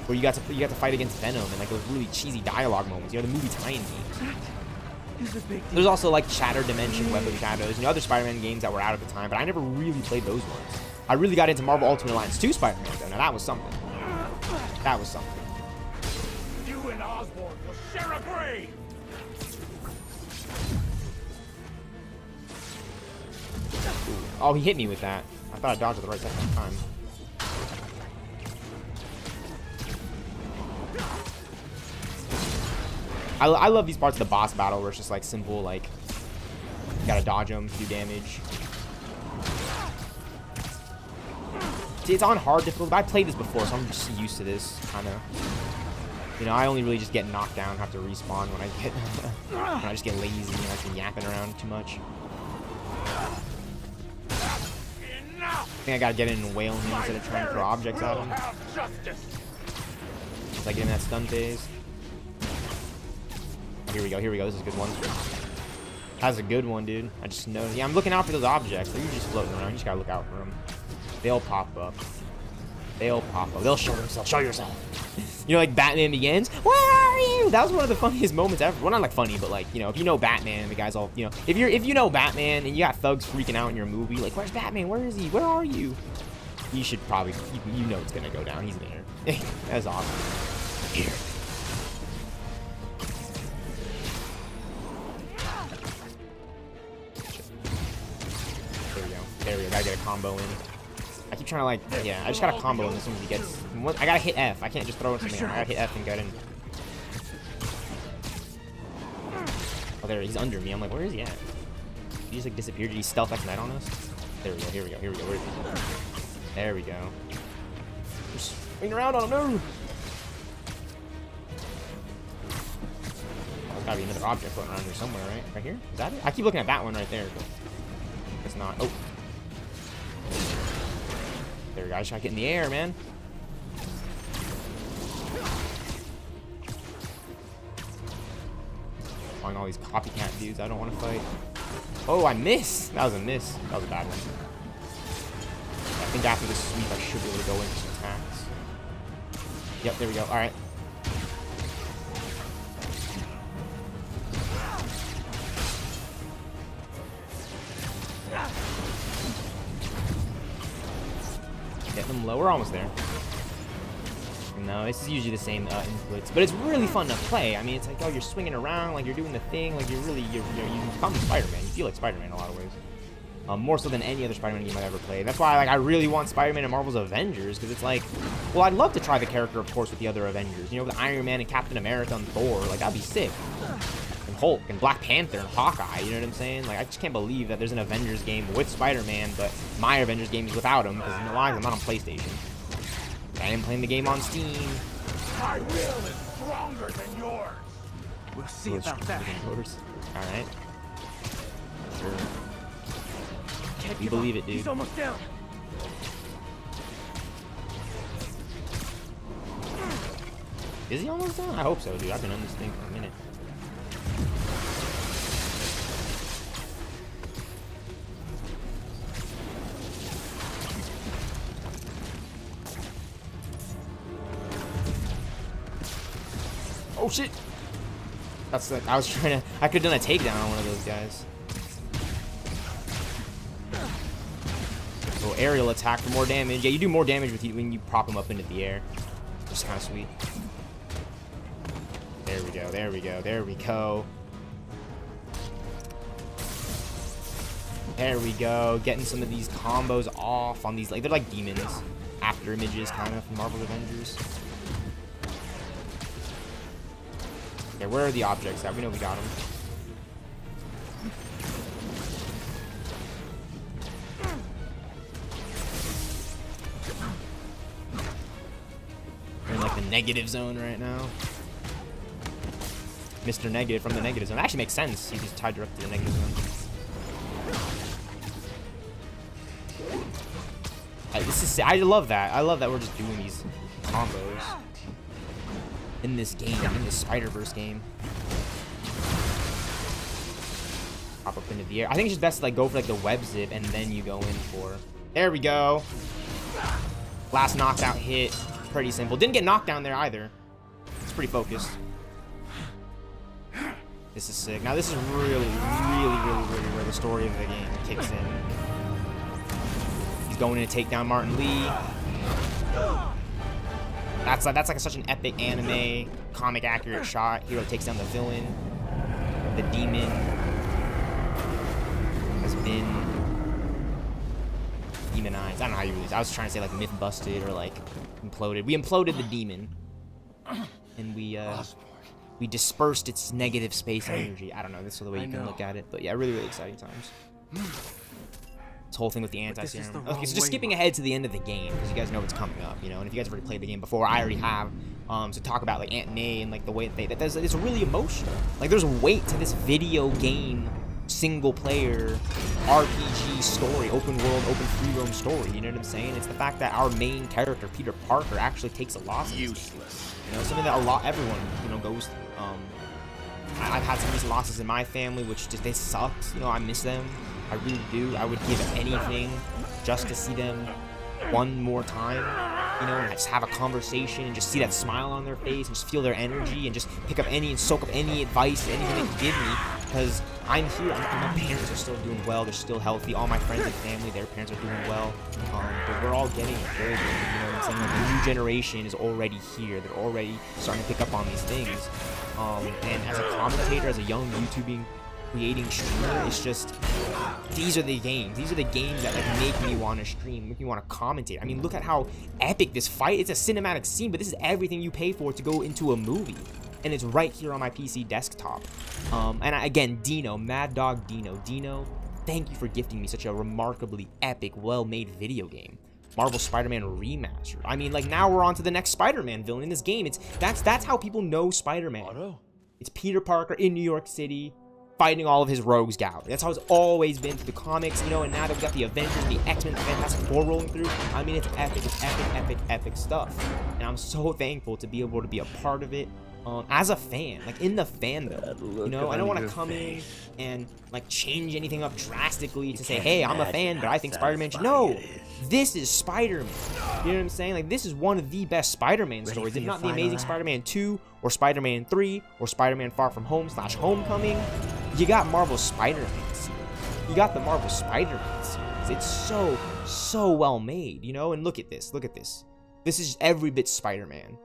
Speaker 1: Where you got to fight against Venom and like those really cheesy dialogue moments, you know, the movie tie-in games. There's also like Shattered Dimension, Web of Shadows, and other Spider-Man games that were out at the time, but I never really played those ones. I really got into Marvel Ultimate Alliance 2 Spider-Man though. Now that was something. That was something.
Speaker 3: You and I Osborn will share a grave!
Speaker 1: Oh, he hit me with that. I thought I dodged at the right second time. I love these parts of the boss battle where it's just like simple, like you gotta dodge them, do damage. See, it's on hard difficulty, but I played this before, so I'm just used to this kind of. You know, I only really just get knocked down, have to respawn when I get when I just get lazy and I've been yapping around too much. I think I gotta get in and wail him instead of trying to throw objects at him. Just like in that stun phase. Here we go, here we go. This is a good one. That's a good one, dude. I just know. Yeah, I'm looking out for those objects. They're just floating around. You just gotta look out for them. They'll pop up. They'll pop up. They'll show themselves. Show yourself. You know, like Batman Begins. Where are you? That was one of the funniest moments ever. Well, not like funny, but like, you know, if you know Batman, the guy's all, you know, if you know Batman and you got thugs freaking out in your movie, like, where's Batman? Where is he? Where are you? You should probably, you know, it's gonna go down. He's there. That's awesome. Here. There we go. Gotta get a combo in. I keep trying to like, yeah, I just gotta combo in as soon as he gets. I gotta hit F. I can't just throw in something. I gotta hit F and get in. Oh, there, he's under me. I'm like, where is he at? He just like disappeared. Did he stealthxknight on us? There we go. Here we go. Here we go. Where is he? There we go. Just swing around on him. No. There's gotta be another object floating around here somewhere, right? Right here? Is that it? I keep looking at that one right there, but it's not. Oh. There we go. I just gotta get in the air, man. Find all these copycat dudes I don't want to fight. Oh, I missed. That was a miss. That was a bad one. I think after this sweep, I should be able to go in for some attacks. Yep, there we go. All right. Get them low. We're almost there. No, this is usually the same inputs, but it's really fun to play. I mean, it's like, oh, you're swinging around, like you're doing the thing, like you become Spider-Man. You feel like Spider-Man in a lot of ways. More so than any other Spider-Man game I've ever played. That's why, like, I really want Spider-Man in Marvel's Avengers, because it's like, well, I'd love to try the character, of course, with the other Avengers. You know, with Iron Man and Captain America and Thor, like, that'd be sick. And Hulk and Black Panther and Hawkeye, you know what I'm saying? Like, I just can't believe that there's an Avengers game with Spider-Man, but my Avengers game is without him, because, you know why? I'm not on PlayStation. I am playing the game on Steam.
Speaker 3: My will is stronger than yours.
Speaker 4: We'll see about that.
Speaker 1: Alright. Sure. We believe it, dude.
Speaker 4: He's almost down.
Speaker 1: Is he almost done? I hope so, dude. I've been on this thing for a minute. Oh shit! That's like, I was trying to. I could have done a takedown on one of those guys. So aerial attack for more damage. Yeah, you do more damage with you when you prop them up into the air. Which is kind of sweet. There we go. There we go. There we go. There we go. Getting some of these combos off on these, like, they're like demons. After images, kind of, from Marvel's Avengers. Okay, where are the objects at? We know we got them. We're in like the negative zone right now. Mr. Negative from the negative zone. It actually makes sense. You just tied direct to the negative zone. I love that. I love that we're just doing these combos in this game, in this Spider-Verse game. Pop up into the air. I think it's just best to like go for like the web zip and then you go in for. There we go. Last knockout hit. Pretty simple. Didn't get knocked down there either. It's pretty focused. This is sick. Now this is really where the story of the game kicks in. He's going in to take down Martin Lee. That's like such an epic anime, comic accurate shot. Hero takes down the villain. The demon has been demonized. I don't know how you release. I was trying to say like myth busted or like imploded. We imploded the demon, and we dispersed its negative space energy. I don't know. This is the way you can look at it, but yeah, really, really exciting times. This whole thing with the anti-serum. Okay, so just skipping ahead to the end of the game, because you guys know what's coming up, you know, and if you guys have already played the game before, I already have, to talk about, like, Aunt May and, like, the way that it's really emotional. Like, there's weight to this video game, single-player, RPG story, open-world, open free-roam story, you know what I'm saying? It's the fact that our main character, Peter Parker, actually takes a loss. Useless. You know, something that everyone, you know, goes through. I've had some of these losses in my family, which just, they suck. You know, I miss them. I really do. I would give anything just to see them one more time, you know, and just have a conversation and just see that smile on their face and just feel their energy and just pick up any and soak up any advice, anything they can give me, because I'm here. My parents are still doing well. They're still healthy. All my friends and family, their parents are doing well. But we're all getting older, you know what I'm saying? Like, the new generation is already here. They're already starting to pick up on these things. And as a commentator, as a young YouTubing creating streamer, it's just, these are the games that like make me want to stream, make me want to commentate. I mean, look at how epic this fight. It's a cinematic scene, but this is everything you pay for to go into a movie, and it's right here on my PC desktop. Again, Dino, Mad Dog Dino, thank you for gifting me such a remarkably epic, well-made video game. Marvel Spider-Man Remastered. I mean, like, now we're on to the next Spider-Man villain in this game. That's how people know Spider-Man. It's Peter Parker in New York City, fighting all of his rogues gallery. That's how it's always been through the comics, you know, and now that we got the Avengers, the X-Men, the Fantastic Four rolling through, I mean, it's epic. It's epic stuff. And I'm so thankful to be able to be a part of it. As a fan, like in the fandom, you know, I don't want to come in and like change anything up drastically to say, hey, I'm a fan, but I think Spider-Man should. No, this is Spider-Man. You know what I'm saying? Like, this is one of the best Spider-Man stories, if not the Amazing Spider-Man 2 or Spider-Man 3 or Spider-Man Far From Home / Homecoming. You got Marvel Spider-Man series. You got the Marvel Spider-Man series. It's so well made, you know. And look at this. This is every bit Spider-Man.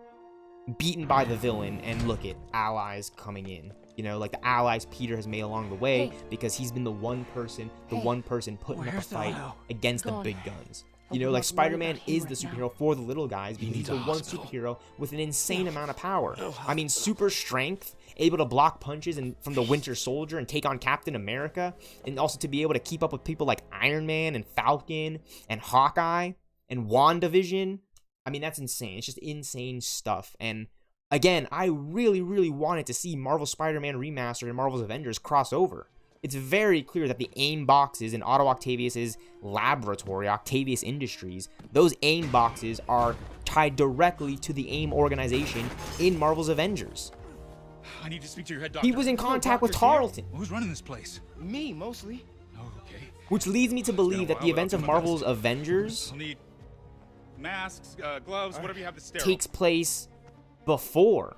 Speaker 1: Beaten by the villain, and look at allies coming in, you know, like the allies Peter has made along the way, because he's been the one person putting up a fight against the big guns. You know, like, Spider-Man is the superhero for the little guys, because he's the one superhero with an insane amount of power. I mean, super strength, able to block punches and from the Winter Soldier and take on Captain America, and also to be able to keep up with people like Iron Man and Falcon and Hawkeye and WandaVision. I mean, that's insane. It's just insane stuff. And again, I really wanted to see Marvel Spider-Man Remastered and Marvel's Avengers cross over. It's very clear that the AIM boxes in Otto Octavius's laboratory, Octavius Industries, those AIM boxes are tied directly to the AIM organization in Marvel's Avengers.
Speaker 7: I need to speak to your head doctor.
Speaker 1: He was in contact with Tarleton.
Speaker 7: Who's running this place?
Speaker 3: Me, mostly.
Speaker 7: Oh, okay.
Speaker 1: Which leads me to believe that the events of Marvel's Avengers
Speaker 7: I'll need masks, gloves, whatever you have to sterile.
Speaker 1: takes place before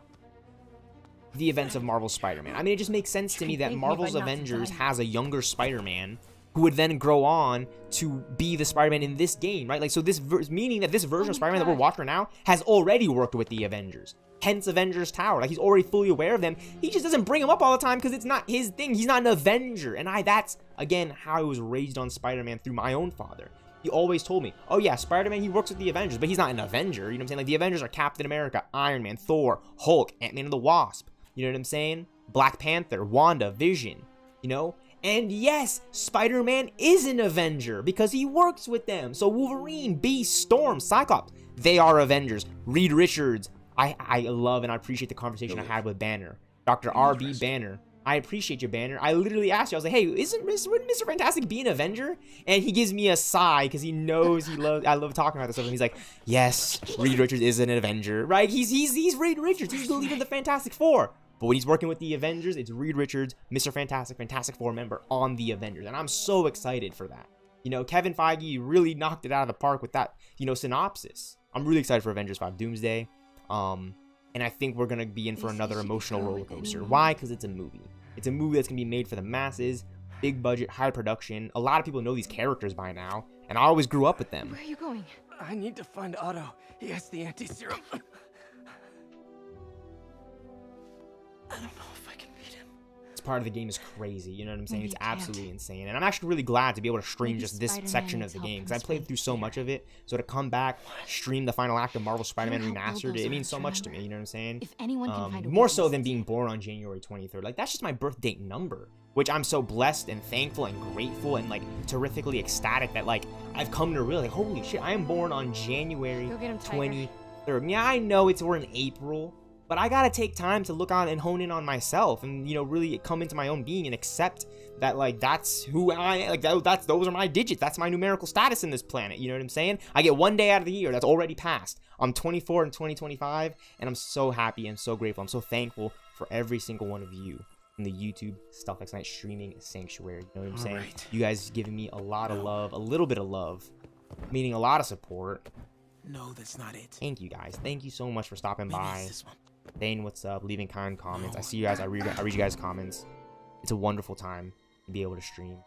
Speaker 1: the events of Marvel's Spider-Man. I mean, it just makes sense to me that Marvel's Avengers has a younger Spider-Man who would then grow on to be the Spider-Man in this game, right? Like, so this meaning that this version of Spider-Man that we're watching right now has already worked with the Avengers. Hence Avengers Tower. Like, he's already fully aware of them. He just doesn't bring them up all the time because it's not his thing. He's not an Avenger. And that's, again, how I was raised on Spider-Man through my own father. He always told me, oh yeah, Spider-Man, he works with the Avengers, but he's not an Avenger. You know what I'm saying? Like, the Avengers are Captain America, Iron Man, Thor, Hulk, Ant-Man and the Wasp. You know what I'm saying? Black Panther, Wanda, Vision, you know? And yes, Spider-Man is an Avenger because he works with them. So Wolverine, Beast, Storm, Cyclops, they are Avengers. Reed Richards, I love and I appreciate the conversation I had with Banner. Dr. R.B. Banner. I appreciate you, Banner. I literally asked you, I was like, hey, wouldn't Mr. Fantastic be an Avenger? And he gives me a sigh because he knows I love talking about this stuff. And he's like, yes, Reed Richards is an Avenger, right? He's Reed Richards. He's the leader of the Fantastic Four. But when he's working with the Avengers, it's Reed Richards, Mr. Fantastic Four member on the Avengers. And I'm so excited for that. You know, Kevin Feige really knocked it out of the park with that, you know, synopsis. I'm really excited for Avengers 5 Doomsday. And I think we're going to be in for another emotional roller coaster. Why? Because it's a movie. It's a movie that's going to be made for the masses, big budget, high production. A lot of people know these characters by now, and I always grew up with them.
Speaker 5: Where are you going?
Speaker 3: I need to find Otto. He has the anti-serum.
Speaker 4: don't know if I can beat him.
Speaker 1: This part of the game is crazy, you know what I'm saying?
Speaker 8: Maybe
Speaker 1: It's
Speaker 8: you can't.
Speaker 1: absolutely insane. And I'm actually really glad to be able to stream
Speaker 8: Maybe
Speaker 1: just this
Speaker 8: Spider-Man
Speaker 1: section of
Speaker 8: needs
Speaker 1: the
Speaker 8: help
Speaker 1: game,
Speaker 8: from
Speaker 1: because I played
Speaker 8: space
Speaker 1: through so
Speaker 8: here.
Speaker 1: much of it. So to come back, stream the final act of Marvel Spider-Man
Speaker 8: Can you help
Speaker 1: Remastered,
Speaker 8: build
Speaker 1: it means
Speaker 8: those
Speaker 1: so much to
Speaker 8: around?
Speaker 1: me, you know what I'm saying?
Speaker 8: If anyone can find a
Speaker 1: More so
Speaker 8: witness
Speaker 1: than
Speaker 8: to
Speaker 1: being
Speaker 8: it.
Speaker 1: born on January 23rd. Like, that's just my birth date number, which I'm so blessed and thankful and grateful and, like, terrifically ecstatic that, like, I've come to realize, like, holy shit, I am born on January
Speaker 5: Go get him, Tiger.
Speaker 1: 23rd. Yeah, I know we're in April, but I gotta take time to look on and hone in on myself and, you know, really come into my own being and accept that, like, that's who I am. Like, those are my digits. That's my numerical status in this planet. You know what I'm saying? I get one day out of the year that's already passed. I'm 24 in 2025, and I'm so happy and so grateful. I'm so thankful for every single one of you in the YouTube stealthxknight streaming sanctuary. You know what I'm saying?
Speaker 4: Alright.
Speaker 1: You guys giving me a lot of love, a little bit of love, meaning a lot of support.
Speaker 4: No, that's not it.
Speaker 1: Thank you guys. Thank you so much for stopping
Speaker 4: Maybe
Speaker 1: by,
Speaker 4: it's this one.
Speaker 1: saying what's up, leaving kind comments. I
Speaker 4: No.
Speaker 1: see you guys. I read you guys' comments. It's a wonderful time to be able to stream,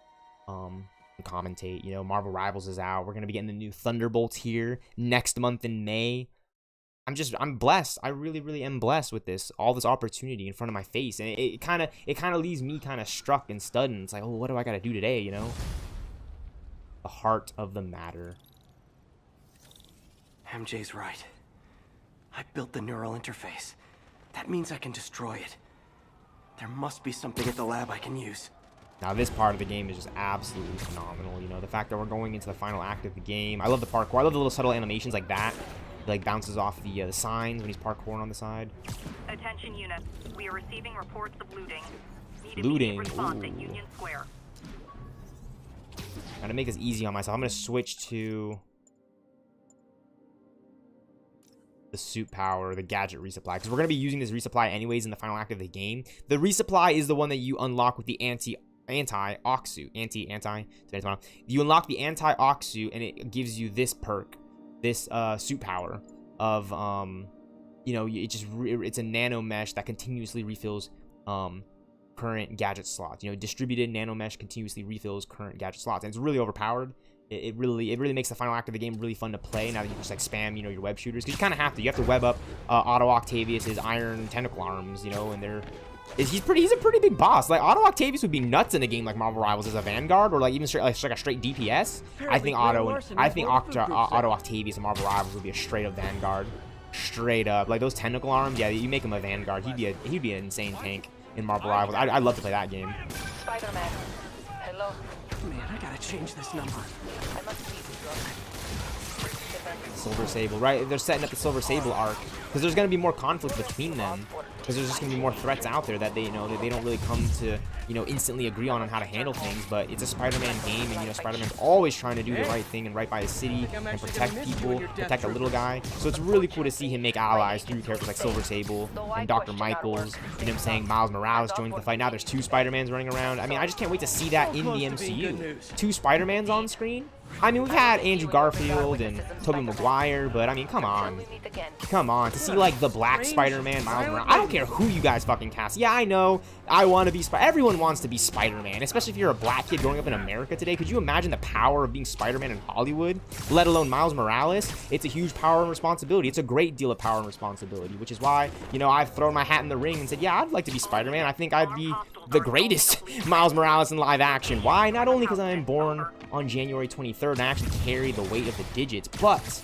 Speaker 1: and commentate. You know, Marvel Rivals is out. We're gonna be getting the new Thunderbolts here next month in May. I'm blessed. I really am blessed with all this opportunity in front of my face, and it kind of leaves me kind of struck and stunned. It's like, oh, what do I gotta do today? You know, the heart of the matter.
Speaker 4: MJ's right. I built the neural interface. That means I can destroy it. There must be something at the lab I can use.
Speaker 1: Now, this part of the game is just absolutely phenomenal. You know, the fact that we're going into the final act of the game. I love the parkour. I love the little subtle animations like that. He, like, bounces off the signs when he's parkouring on the side.
Speaker 9: Attention units. We are receiving reports of looting. Need
Speaker 1: Looting,
Speaker 9: immediate response at
Speaker 1: ooh.
Speaker 9: Union Square.
Speaker 1: Now, to make this easy on myself, I'm going to switch to the suit power, the gadget resupply, because we're going to be using this resupply anyways in the final act of the game. The resupply is the one that you unlock with the anti-ox suit. You unlock the anti-ox suit, and it gives you this perk, this suit power of, you know, it's a nano mesh that continuously refills current gadget slots. You know, distributed nano mesh continuously refills current gadget slots, and it's really overpowered. It really makes the final act of the game really fun to play now that you just, like, spam, you know, your web shooters, because you kind of have to. You have to web up Otto Octavius's iron tentacle arms, you know, and he's a pretty big boss. Like, Otto Octavius would be nuts in a game like Marvel Rivals as a Vanguard, or like even straight, like a straight DPS. I think Otto Octavius in Marvel Rivals would be a straight up Vanguard, straight up. Like, those tentacle arms, yeah, you make him a Vanguard. He'd be an insane tank in Marvel Rivals. I'd love to play that game.
Speaker 9: Spider-Man. Hello.
Speaker 4: Man, I gotta change this number.
Speaker 9: I must leave you.
Speaker 1: Silver Sable, right? They're setting up the Silver Sable arc because there's going to be more conflict between them, because there's just going to be more threats out there that they, you know, that they don't really come to, you know, instantly agree on how to handle things. But it's a Spider-Man game, and, you know, Spider-Man's always trying to do the right thing and right by his city and protect people, protect a little guy. So it's really cool to see him make allies through characters like Silver Sable and Dr. Michaels. You know what I'm saying? Miles Morales joins the fight. Now there's 2 Spider-Mans running around. I mean, I just can't wait to see that in the MCU. 2 Spider-Mans on screen. I mean, we've had Andrew Garfield and Tobey Maguire, but I mean, come on. Come on. To see, like, the Black Spider-Man, Miles Morales. I don't care who you guys fucking cast. Yeah, I know. I want to be everyone wants to be Spider-Man, especially if you're a black kid growing up in America today. Could you imagine the power of being Spider-Man in Hollywood, let alone Miles Morales? It's a huge power and responsibility. It's a great deal of power and responsibility, which is why, you know, I've thrown my hat in the ring and said, yeah, I'd like to be Spider-Man. I think I'd be the greatest Miles Morales in live action. Why? Not only because I'm born on January 23rd and I actually carry the weight of the digits, but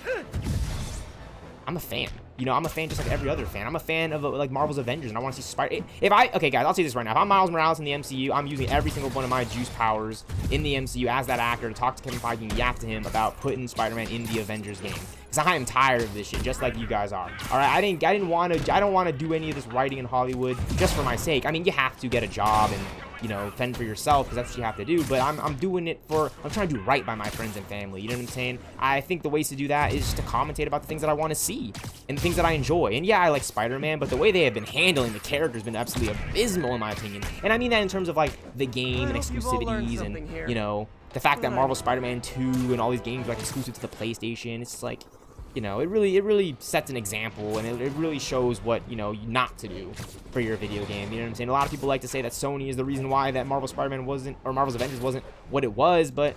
Speaker 1: I'm a fan. You know, I'm a fan just like every other fan. I'm a fan of, like, Marvel's Avengers, and I want to see okay, guys, I'll say this right now. If I'm Miles Morales in the MCU, I'm using every single one of my juice powers in the MCU as that actor to talk to Kevin Feige and yap to him about putting Spider-Man in the Avengers game. Because I am tired of this shit, just like you guys are. All right, I don't want to do any of this writing in Hollywood just for my sake. I mean, you have to get a job and, you know, fend for yourself, because that's what you have to do. But I'm doing it I'm trying to do right by my friends and family. You know what I'm saying? I think the ways to do that is just to commentate about the things that I want to see and the things that I enjoy. And yeah, I like Spider-Man, but the way they have been handling the character has been absolutely abysmal in my opinion. And I mean that in terms of, like, the game and exclusivities and, you know, the fact that Marvel Spider-Man 2 and all these games are, like, exclusive to the PlayStation. It's like, you know, it really sets an example, and it really shows what, you know, not to do for your video game. You know what I'm saying? A lot of people like to say that Sony is the reason why that Marvel Spider-Man wasn't, or Marvel's Avengers wasn't what it was, but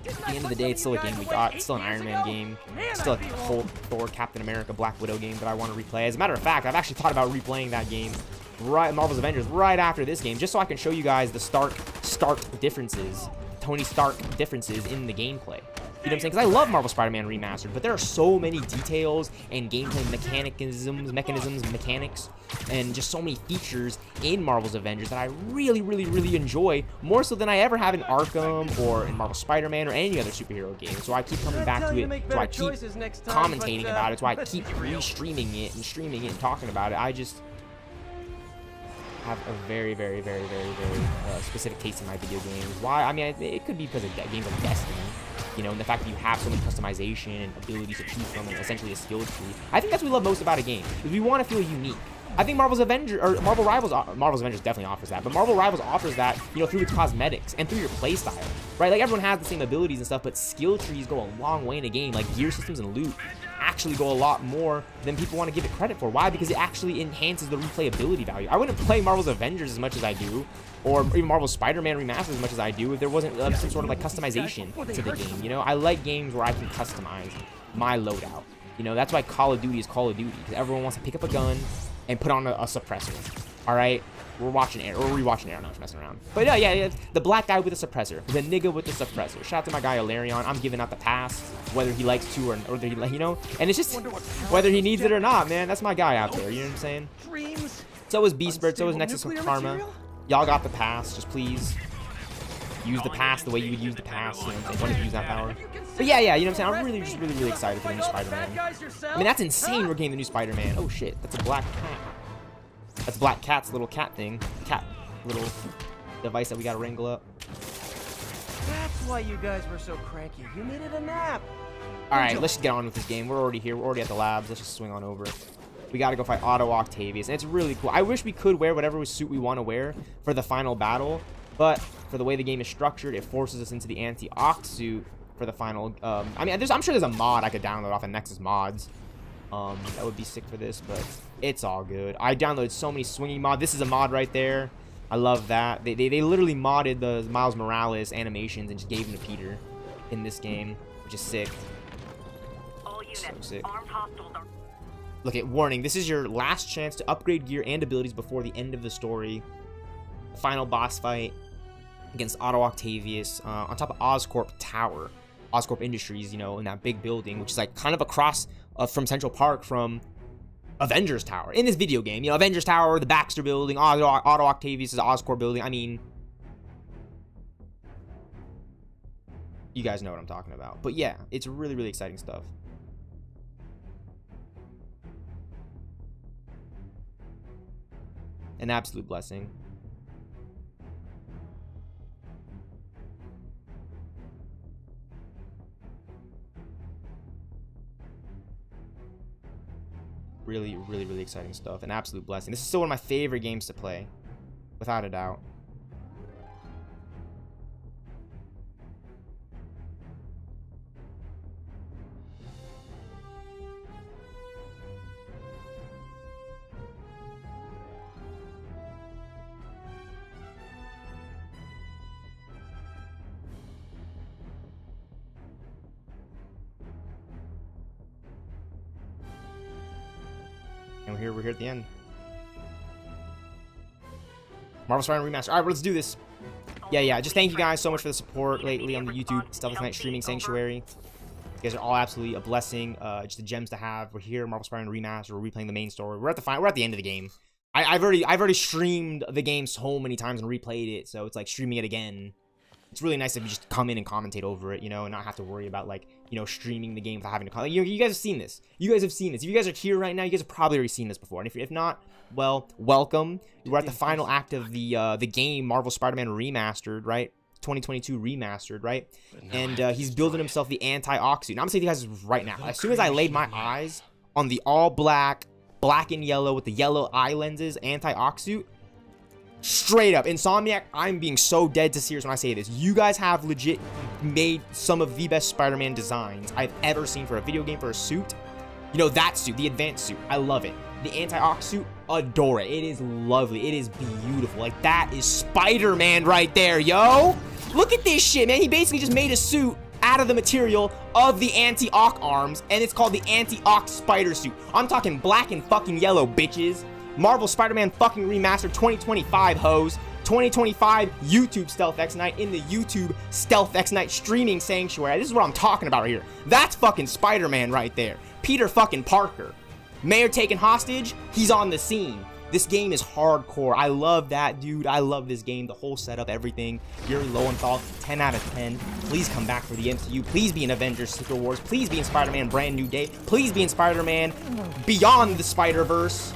Speaker 1: at the end of the day, it's still a game we got. It's still an Iron Man game. It's still a Hulk, Thor, Captain America, Black Widow game that I want to replay. As a matter of fact, I've actually thought about replaying that game Marvel's Avengers right after this game, just so I can show you guys the Stark differences, Tony Stark differences in the gameplay. You know what I'm saying? Because I love Marvel Spider-Man Remastered, but there are so many details and gameplay mechanics, and just so many features in Marvel's Avengers that I really, really, really enjoy, more so than I ever have in Arkham or in Marvel Spider-Man or any other superhero game. So I keep coming back to it, so I keep commentating about it, so I keep re-streaming it and streaming it and talking about it. I just have a very, very, very, very, very specific taste in my video games. Why? I mean, it could be because of games like Destiny. You know, and the fact that you have so much customization and abilities to choose from, and essentially a skill tree. I think that's what we love most about a game, is we want to feel unique. I think Marvel Rivals definitely offers that, but Marvel Rivals offers that, you know, through its cosmetics and through your playstyle, right? Like, everyone has the same abilities and stuff, but skill trees go a long way in a game. Like, gear systems and loot actually go a lot more than people want to give it credit for. Why? Because it actually enhances the replayability value. I wouldn't play Marvel's Avengers as much as I do, or even Marvel's Spider-Man Remastered as much as I do, if there wasn't some sort of like customization to the game. You know, I like games where I can customize my loadout. You know, that's why Call of Duty is Call of Duty, because everyone wants to pick up a gun and put on a suppressor. All right, we're watching Air, or rewatching Air. I'm not messing around. But yeah, the black guy with the suppressor, the nigga with the suppressor. Shout out to my guy Alarion. I'm giving out the pass, whether he likes to or whether he, you know. And it's just whether he needs it or not, man. That's my guy out there. You know what I'm saying? So is Beastbird. So is NeXus with Karma. Y'all got the pass. Just please use the pass the way you would use the pass. You know what I'm saying? When you use that power. But yeah, you know what I'm saying? I'm really excited for the new Spider-Man. I mean, that's insane. We're getting the new Spider-Man. Oh shit, that's a black cat. That's Black Cat's little cat thing. Cat little device that we gotta wrangle up.
Speaker 4: That's why you guys were so cranky. You needed a nap.
Speaker 1: Alright, let's just get on with this game. We're already here. We're already at the labs. Let's just swing on over. We gotta go fight Otto Octavius. And it's really cool. I wish we could wear whatever suit we want to wear for the final battle. But for the way the game is structured, it forces us into the anti-Oct suit for the final. I mean, I'm sure there's a mod I could download off of NeXus mods. That would be sick for this, but it's all good. I downloaded so many swinging mods. This is a mod right there. I love that. They literally modded the Miles Morales animations and just gave them to Peter in this game, which is sick.
Speaker 9: All units,
Speaker 1: So sick.
Speaker 9: armed hostiles are...
Speaker 1: Look at warning. This is your last chance to upgrade gear and abilities before the end of the story. Final boss fight against Otto Octavius on top of Oscorp Tower. Oscorp Industries, you know, in that big building, which is like kind of across from Central Park from Avengers Tower. In this video game, you know, Avengers Tower, the Baxter Building, Otto Octavius' Oscorp Building. I mean, you guys know what I'm talking about. But yeah, it's really, really exciting stuff. An absolute blessing. Really, really, really exciting stuff. An absolute blessing. This is still one of my favorite games to play, without a doubt. And we're here at the end. Marvel Spider-Man Remastered. All right, let's do this. Yeah. Just thank you guys so much for the support lately on the YouTube stealthxknight streaming sanctuary. You guys are all absolutely a blessing. Just the gems to have. We're here, Marvel Spider-Man Remastered. We're replaying the main story. We're at the end of the game. I've already streamed the game so many times and replayed it, so it's like streaming it again. It's really nice if you just come in and commentate over it, you know, and not have to worry about, like, you know, streaming the game without having to comment. You guys have seen this. You guys have seen this. If you guys are here right now, you guys have probably already seen this before. And if not, well, welcome. We're at the final act of the game, Marvel Spider-Man Remastered, right? 2022 Remastered, right? And he's building himself the anti-Oct suit. And I'm gonna say to you guys right now, as soon as I laid my eyes on the all-black, black and yellow with the yellow eye lenses anti-Oct suit, straight up, Insomniac, I'm being so dead to serious when I say this. You guys have legit made some of the best Spider-Man designs I've ever seen for a video game, for a suit. You know, that suit, the advanced suit, I love it. The anti-Oct suit, adore it. It is lovely. It is beautiful. Like, that is Spider-Man right there, yo. Look at this shit, man. He basically just made a suit out of the material of the anti-Oct arms, and it's called the anti-Oct spider suit. I'm talking black and fucking yellow, bitches. Marvel Spider-Man fucking Remastered 2025, hoes. 2025 YouTube stealthxknight in the YouTube stealthxknight streaming sanctuary. This is what I'm talking about right here. That's fucking Spider-Man right there. Peter fucking Parker. Mayor taken hostage, he's on the scene. This game is hardcore. I love that, dude. I love this game. The whole setup, everything. Yuri Lowenthal, 10 out of 10. Please come back for the MCU. Please be in Avengers Secret Wars. Please be in Spider-Man Brand New Day. Please be in Spider-Man Beyond the Spider-Verse.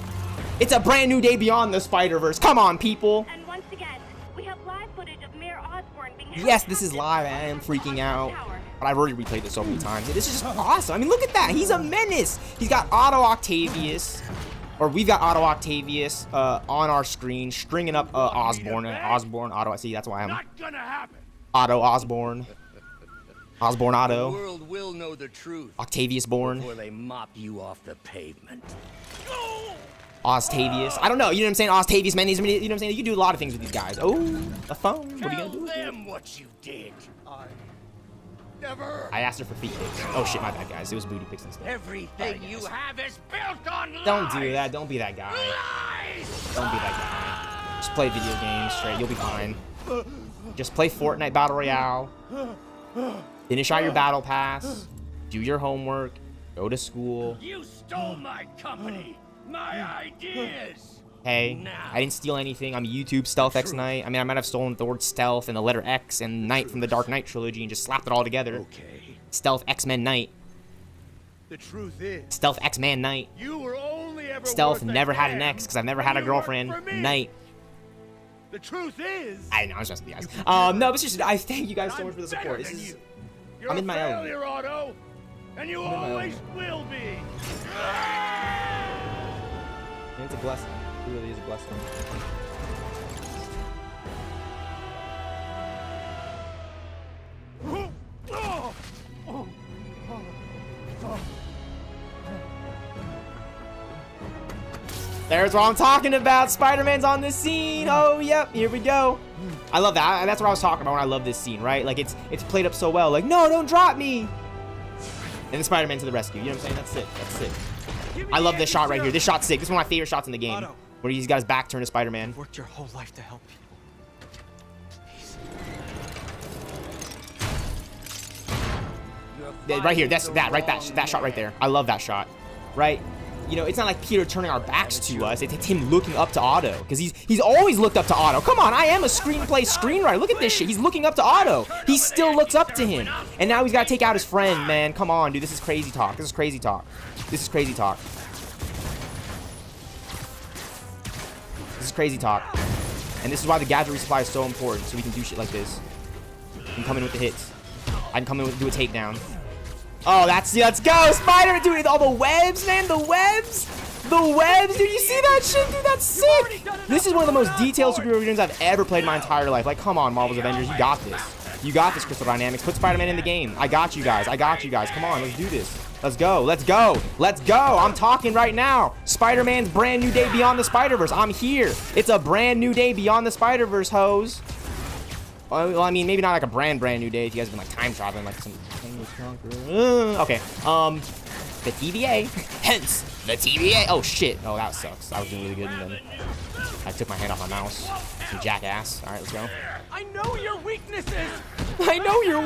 Speaker 1: It's a brand new day beyond the Spider-Verse. Come on, people.
Speaker 9: And once again, we have live footage of Mayor Osborn being
Speaker 1: Yes, this is live. I am freaking out. But I've already replayed this so many times. This is just awesome. I mean, look at that. He's a menace. He's got Otto Octavius. Or we've got Otto Octavius on our screen, stringing up Osborn. Osborn, Otto. See, that's why I'm
Speaker 3: Not gonna happen.
Speaker 1: Otto Osborn. Osborn Otto.
Speaker 8: The world will know the truth
Speaker 1: Octavius Born.
Speaker 8: before they mop you off the pavement.
Speaker 1: Ostavius. I don't know. You know what I'm saying? Ostavius, man. You know what I'm saying? You can do a lot of things with these guys. Oh, a phone. What are you gonna do?
Speaker 8: Tell them what you did.
Speaker 3: Never.
Speaker 1: I asked her for feet pics. Oh shit, my bad, guys. It was booty pics instead.
Speaker 8: Everything you have is built on lies.
Speaker 1: Don't do that. Don't be that guy.
Speaker 8: Lies.
Speaker 1: Don't be that guy. Just play video games straight. You'll be fine. Just play Fortnite Battle Royale. Finish out your battle pass. Do your homework. Go to school.
Speaker 8: You stole my company, my ideas.
Speaker 1: Hey, I didn't steal anything. I'm YouTube stealthxknight. I mean, I might have stolen the word stealth and the letter X and Knight from the Dark Knight trilogy and just slapped it all together.
Speaker 8: Okay.
Speaker 1: Stealth X-Men Knight.
Speaker 3: The truth is,
Speaker 1: Stealth X-Man Knight.
Speaker 3: you were only ever
Speaker 1: Stealth
Speaker 3: worth a
Speaker 1: never had an
Speaker 3: damn
Speaker 1: X because I've never had a
Speaker 3: when you worked
Speaker 1: girlfriend.
Speaker 3: for me.
Speaker 1: Knight.
Speaker 3: The truth is,
Speaker 1: I know, I was just with you guys. No, it's just I thank you guys so much for the support. This is
Speaker 3: You're
Speaker 1: I'm in
Speaker 3: a
Speaker 1: my own.
Speaker 3: failure, Otto, and you
Speaker 1: I'm in my
Speaker 3: always
Speaker 1: own.
Speaker 3: will be.
Speaker 1: It's a blessing. It really is a blessing. There's what I'm talking about. Spider-Man's on the scene. Oh, yep. Here we go. I love that. That's what I was talking about when I love this scene, right? Like, it's played up so well. Like, no, don't drop me. And the Spider-Man to the rescue. You know what I'm saying? That's sick. That's sick. I love this shot right here. This shot's sick. This is one of my favorite shots in the game. Where he's got his back turned to Spider-Man.
Speaker 4: Worked your whole life to help people.
Speaker 1: Right here. That shot right there. I love that shot. Right? You know, it's not like Peter turning our backs to us. It's him looking up to Otto. Because he's always looked up to Otto. Come on, I am a screenplay screenwriter. Look at this shit. He's looking up to Otto. He still looks up to him. And now he's got to take out his friend, man. Come on, dude. This is crazy talk. This is crazy talk. This is crazy talk. This is crazy talk. And this is why the gadget resupply is so important. So we can do shit like this. I can come in with the hits. I can come in and do a takedown. Oh, let's go, Spider-Man, dude, all the webs, man, the webs, dude, you see that shit, dude, that's sick. This is one of the most detailed superhero games I've ever played in my entire life. Like, come on, Marvel's Avengers, you got this. You got this, Crystal Dynamics. Put Spider-Man in the game. I got you guys. Come on, let's do this. Let's go. I'm talking right now. Spider-Man's brand new day beyond the Spider-Verse. I'm here. It's a brand new day beyond the Spider-Verse, hoes. Well, I mean, maybe not like a brand new day if you guys have been like time traveling, like some. Okay. The TVA. Hence the TVA. Oh shit. Oh, that sucks. I was doing really good, and then I took my hand off my mouse. Some jackass. All right, let's go.
Speaker 3: I know your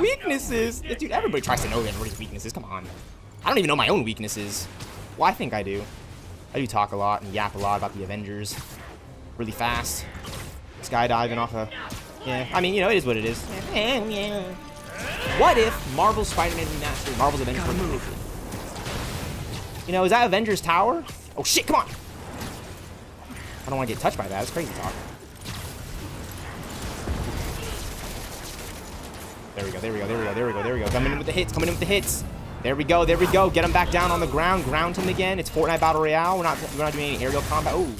Speaker 3: weaknesses.
Speaker 1: Dude, everybody tries to know everybody's weaknesses. Come on. I don't even know my own weaknesses. Well, I think I do. I do talk a lot and yap a lot about the Avengers. Really fast. Skydiving off a. Yeah, I mean, you know, it is what it is. What if Marvel's Spider-Man Remastered, Marvel's Avengers were You know, is that Avengers Tower? Oh shit, come on! I don't want to get touched by that. It's crazy talk. There we go. Coming in with the hits. There we go. Get him back down on the ground. Ground him again. It's Fortnite Battle Royale. We're not doing any aerial combat. Ooh.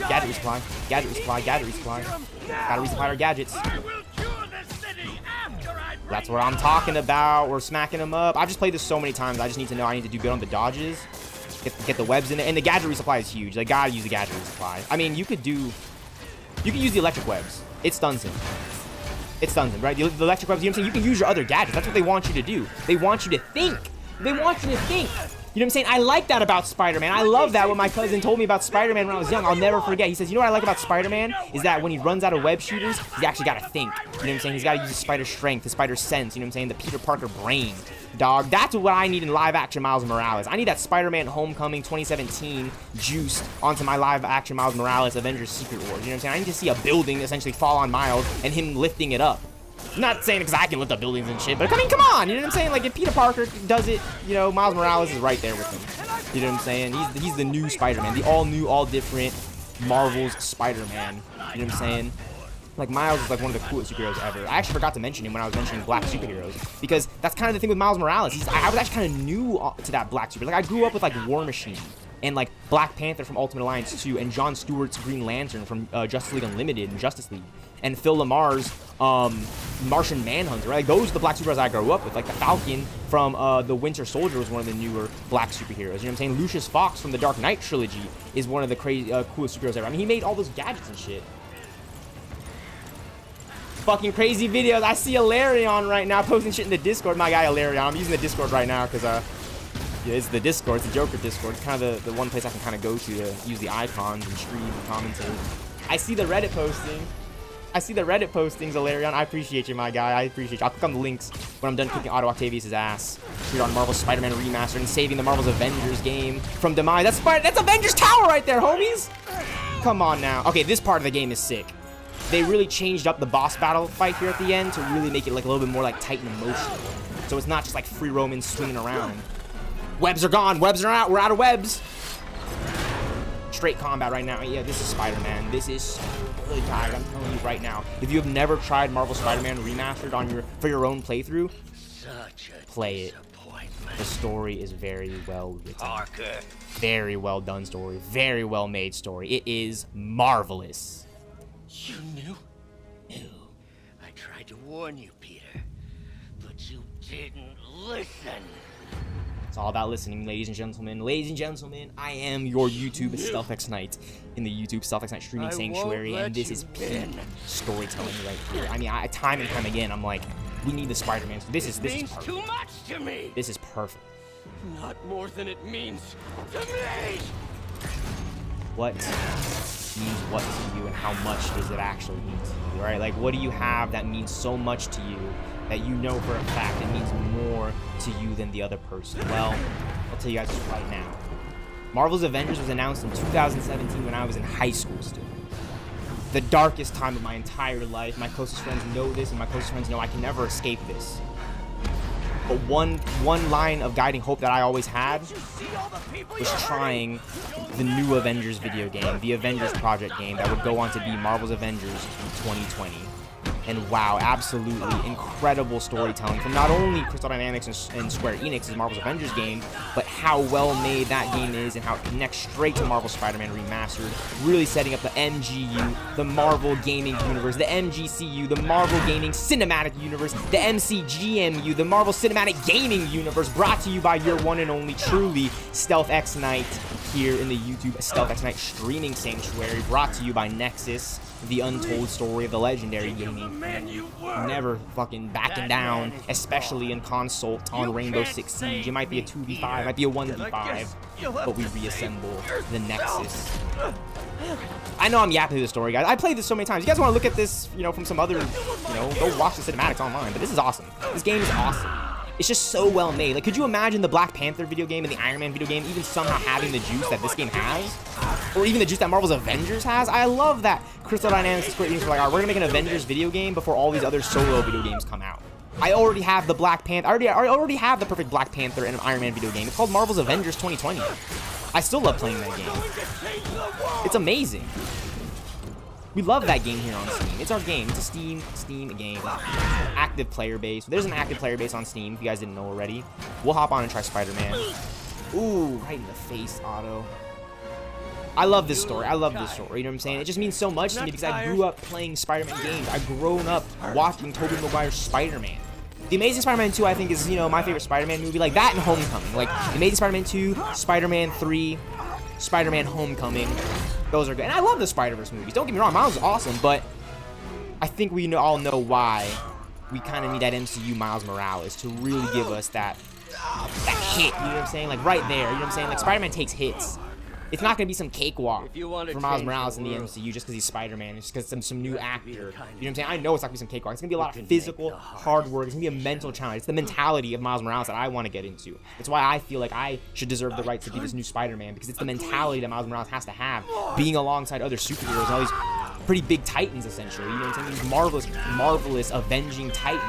Speaker 1: Gadget resupply. Gotta resupply our gadgets. That's what I'm talking about. We're smacking them up. I've just played this so many times. I just need to know I need to do good on the dodges. Get the webs in it. And the gadget resupply is huge. Like, gotta use the gadget resupply. I mean, you can use the electric webs. It stuns him. Right? The electric webs, you know what I'm saying? You can use your other gadgets. That's what they want you to do. They want you to think. You know what I'm saying? I like that about Spider-Man. I love that when my cousin told me about Spider-Man when I was young. I'll never forget. He says, you know what I like about Spider-Man? Is that when he runs out of web shooters, he's actually got to think. You know what I'm saying? He's got to use his spider strength, his spider sense. You know what I'm saying? The Peter Parker brain. Dog, that's what I need in live-action Miles Morales. I need that Spider-Man Homecoming 2017 juiced onto my live-action Miles Morales Avengers Secret Wars. You know what I'm saying? I need to see a building essentially fall on Miles and him lifting it up. I'm not saying because I can lift up buildings and shit, but I mean, come on, you know what I'm saying? Like, if Peter Parker does it, you know, Miles Morales is right there with him. You know what I'm saying? He's the new Spider-Man, the all-new, all-different Marvel's Spider-Man. You know what I'm saying? Like, Miles is like one of the coolest superheroes ever. I actually forgot to mention him when I was mentioning black superheroes, because that's kind of the thing with Miles Morales. I was actually kind of new to that black super. Like, I grew up with like War Machine and like Black Panther from Ultimate Alliance 2 and Jon Stewart's Green Lantern from Justice League Unlimited and Justice League, and Phil Lamar's Martian Manhunter. Right? Like, those are the black superheroes I grew up with. Like the Falcon from the Winter Soldier was one of the newer black superheroes. You know what I'm saying? Lucius Fox from the Dark Knight trilogy is one of the crazy coolest superheroes ever. I mean, he made all those gadgets and shit. Fucking crazy videos. I see Alarion right now posting shit in the Discord. My guy Alarion. I'm using the Discord right now because yeah, it's the Discord. It's the Joker Discord. It's kind of the one place I can kind of go to use the icons and stream and commentate. I see the Reddit posting. I see the Reddit postings, Alarion. I appreciate you, my guy. I appreciate you. I'll click on the links when I'm done kicking Otto Octavius' ass. Here on Marvel's Spider-Man Remastered and saving the Marvel's Avengers game from demise. That's Avengers Tower right there, homies. Come on now. Okay, this part of the game is sick. They really changed up the boss battle fight here at the end to really make it like a little bit more like tight and emotional. So it's not just like free roaming, swinging around. Webs are gone. Webs are out. We're out of webs. Straight combat right now. Yeah, this is Spider-Man. This is so good, guys. I'm telling you right now. If you have never tried Marvel Spider-Man Remastered for your own playthrough, play it. The story is very well written. Parker. Very well done story. Very well made story. It is marvelous.
Speaker 8: You knew? I tried to warn you, Peter, but you didn't listen.
Speaker 1: It's all about listening, ladies and gentlemen. Ladies and gentlemen, I am your YouTube stealthxknight in the YouTube stealthxknight streaming sanctuary, and this is peak storytelling right here. I mean, time and time again, I'm like, we need the Spider-Man. This is perfect.
Speaker 8: Too much to me.
Speaker 1: This is perfect.
Speaker 8: Not more than it means to me.
Speaker 1: What means what to you, and how much does it actually mean to you, right? Like, what do you have that means so much to you that you know for a fact it means more to you than the other person? Well, I'll tell you guys right now. Marvel's Avengers was announced in 2017 when I was in high school still. The darkest time of my entire life. My closest friends know this, and my closest friends know I can never escape this. But one line of guiding hope that I always had was trying the new Avengers video game, the Avengers Project game that would go on to be Marvel's Avengers in 2020. And wow, absolutely incredible storytelling from not only Crystal Dynamics and Square Enix's Marvel's Avengers game, but how well made that game is and how it connects straight to Marvel Spider-Man Remastered, really setting up the MGU, the Marvel Gaming Universe, the MGCU, the Marvel Gaming Cinematic Universe, the MCGMU, the Marvel Cinematic Gaming Universe, brought to you by your one and only truly stealthxknight here in the YouTube stealthxknight streaming sanctuary, brought to you by NeXus, the untold story of the legendary gaming. Never fucking backing down, especially in consult on Rainbow Six Siege. It might be a 2v5, might be a 1v5, but we reassemble the Nexus. I know I'm yapping through the story, guys. I played this so many times. You guys want to look at this, you know, from some other, you know, go watch the cinematics online. But this is awesome. This game is awesome. It's just so well made. Like, could you imagine the Black Panther video game and the Iron Man video game even somehow having the juice that this game has? Or even the juice that Marvel's Avengers has? I love that Crystal Dynamics and Square Enix were like, all right, we're gonna make an Avengers video game before all these other solo video games come out. I already have the Black Panther. I already have the perfect Black Panther and an Iron Man video game. It's called Marvel's Avengers 2020. I still love playing that game. It's amazing. We love that game here on Steam. It's our game. It's a Steam game. Active player base. There's an active player base on Steam, if you guys didn't know already. We'll hop on and try Spider-Man. Ooh, right in the face, Otto. I love this story. I love this story. You know what I'm saying? It just means so much to me because I grew up playing Spider-Man games. I've grown up watching Tobey Maguire's Spider-Man. The Amazing Spider-Man 2, I think, is, you know, my favorite Spider-Man movie. Like that and Homecoming. Like Amazing Spider-Man 2, Spider-Man 3, Spider-Man Homecoming. Those are good. And I love the Spider-Verse movies. Don't get me wrong, Miles is awesome, but I think we all know why we kind of need that MCU Miles Morales to really give us that that hit, you know what I'm saying? Like right there, you know what I'm saying? Like Spider-Man takes hits. It's not gonna be some cakewalk for Miles Morales in the MCU just because he's Spider-Man. It's just because some new actor. You know what I'm saying? I know it's not gonna be some cakewalk. It's gonna be a lot of physical, hard work. It's gonna be a mental challenge. It's the mentality of Miles Morales that I want to get into. It's why I feel like I should deserve the right to be this new Spider-Man, because it's the mentality that Miles Morales has to have, being alongside other superheroes and all these pretty big titans, essentially. You know what I'm saying? These marvelous avenging titans.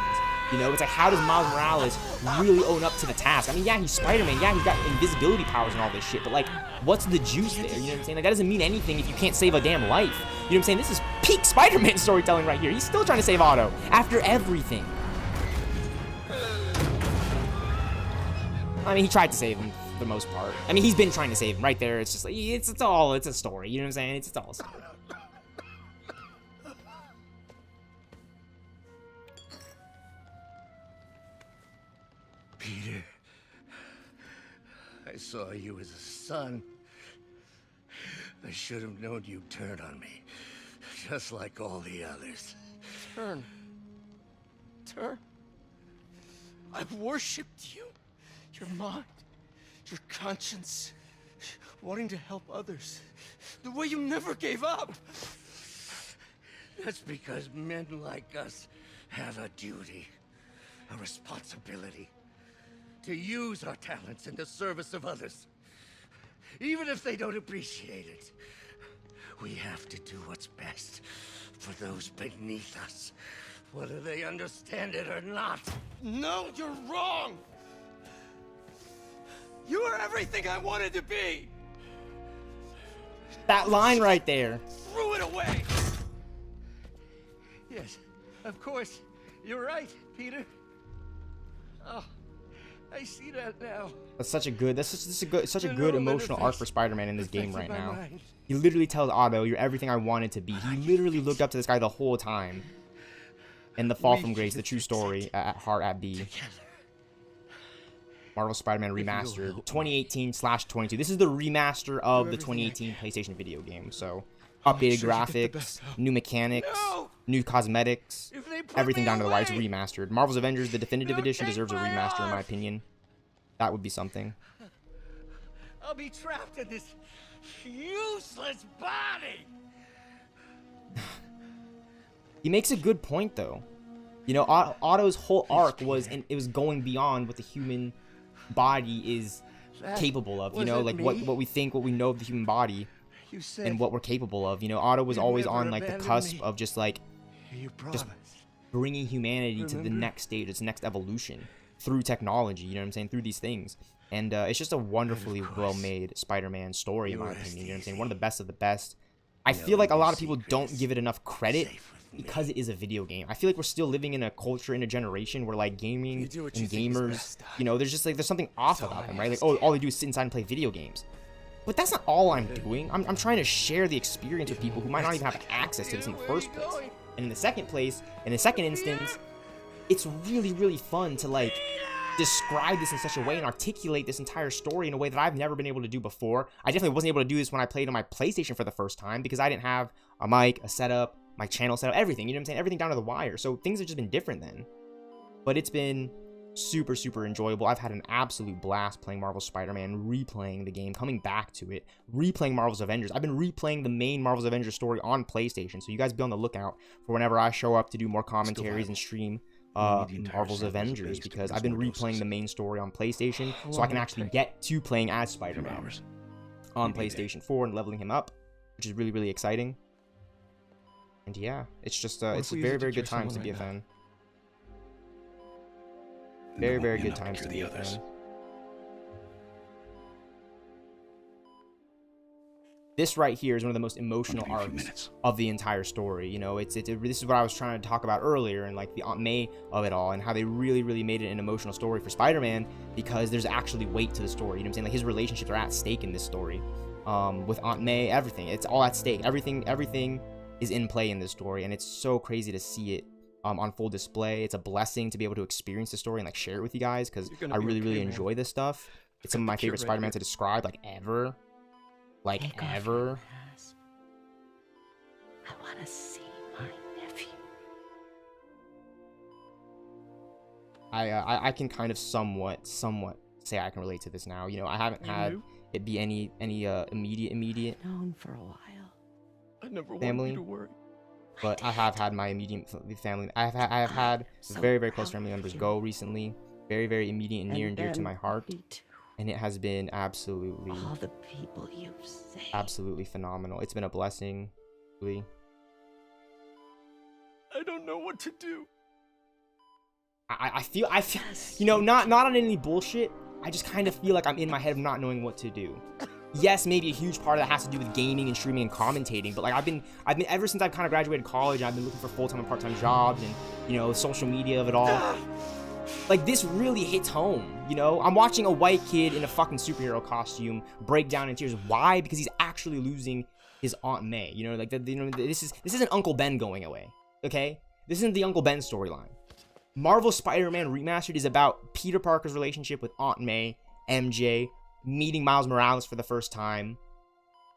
Speaker 1: You know, it's like, how does Miles Morales really own up to the task? I mean, yeah, he's Spider-Man. Yeah, he's got invisibility powers and all this shit. But, like, what's the juice there? You know what I'm saying? Like, that doesn't mean anything if you can't save a damn life. You know what I'm saying? This is peak Spider-Man storytelling right here. He's still trying to save Otto after everything. I mean, he tried to save him for the most part. I mean, he's been trying to save him right there. It's just like, it's a story. You know what I'm saying? It's all a story.
Speaker 8: Peter, I saw you as a son. I should have known you'd turn on me, just like all the others.
Speaker 3: Turn. I've worshipped you. Your mind, your conscience, wanting to help others. The way you never gave up.
Speaker 8: That's because men like us have a duty, a responsibility. To use our talents in the service of others. Even if they don't appreciate it. We have to do what's best for those beneath us, whether they understand it or not.
Speaker 3: No, you're wrong. You are everything I wanted to be.
Speaker 1: That line right there.
Speaker 3: Threw it away.
Speaker 8: Yes, of course. You're right, Peter. Oh. I see that now.
Speaker 1: That's such a good emotional arc for Spider-Man in this game right now. He literally tells Otto, "You're everything I wanted to be." He literally looked up to this guy the whole time. And The Fall from Grace, the true story at heart at B. Marvel Spider-Man Remastered, 2018/22. This is the remaster of the 2018 PlayStation video game. So, updated graphics, new mechanics, new cosmetics, everything down to the wire. It's remastered. Marvel's Avengers, the definitive edition, deserves a remaster, in my opinion. That would be something.
Speaker 8: I'll be trapped in this useless body.
Speaker 1: He makes a good point, though. You know, Otto's whole arc was going beyond what the human body is capable of. You know, like what we think, what we know of the human body, and what we're capable of. You know, Otto was always on like the cusp of just bringing humanity to the next stage, its next evolution through technology. You know what I'm saying? Through these things. And it's just a wonderfully well-made Spider-Man story, in my opinion. You know what I'm saying? One of the best of the best. I feel like a lot of people don't give it enough credit because it is a video game. I feel like we're still living in a culture, in a generation where like gaming and gamers, you know, there's something off about them, right? Like, oh, all they do is sit inside and play video games. But that's not all I'm doing. I'm trying to share the experience with people who might not even have access to this in the first place. And in the second instance, it's really, really fun to like describe this in such a way and articulate this entire story in a way that I've never been able to do before. I definitely wasn't able to do this when I played on my PlayStation for the first time because I didn't have a mic, a setup, my channel setup, everything. You know what I'm saying? Everything down to the wire. So things have just been different then. But it's been super, super enjoyable. I've had an absolute blast playing Marvel's Spider-Man, replaying the game, coming back to it, replaying Marvel's Avengers. I've been replaying the main Marvel's Avengers story on PlayStation. So you guys be on the lookout for whenever I show up to do more commentaries and stream Marvel's Avengers, because I've been replaying the main story on PlayStation so I can actually get to playing as Spider-Man on PlayStation 4 and leveling him up, which is really, really exciting. And yeah, it's just it's a very, very good times to be a fan. Very, very good times to be a fan. This right here is one of the most emotional arcs of the entire story. You know, this is what I was trying to talk about earlier, and like the Aunt May of it all, and how they really, really made it an emotional story for Spider-Man because there's actually weight to the story. You know what I'm saying? Like his relationships are at stake in this story. With Aunt May, everything, it's all at stake. Everything is in play in this story, and it's so crazy to see it on full display. It's a blessing to be able to experience the story and like share it with you guys, because I really, really enjoy this stuff. It's some of my favorite Spider-Man to describe, like ever. Like ever.
Speaker 5: I want to see my nephew.
Speaker 1: I can kind of somewhat say I can relate to this now. You know, I haven't had it be any immediate
Speaker 5: Known for a while.
Speaker 3: I never
Speaker 1: family.
Speaker 3: wanted you to worry.
Speaker 1: But I have had my immediate family. I have had very, very close family members go recently. Very, very immediate and near and dear to my heart. And it has been absolutely,
Speaker 5: all the people you've saved.
Speaker 1: absolutely phenomenal. It's been a blessing. Really.
Speaker 3: I don't know what to do.
Speaker 1: I feel, you know, not on any bullshit. I just kind of feel like I'm in my head of not knowing what to do. Yes, maybe a huge part of that has to do with gaming and streaming and commentating, but like I've been ever since I've kind of graduated college, I've been looking for full-time and part-time jobs and, you know, social media of it all. Like, this really hits home, you know? I'm watching a white kid in a fucking superhero costume break down in tears. Why? Because he's actually losing his Aunt May. You know, like, this isn't Uncle Ben going away, okay? This isn't the Uncle Ben storyline. Marvel Spider-Man Remastered is about Peter Parker's relationship with Aunt May, MJ, meeting Miles Morales for the first time,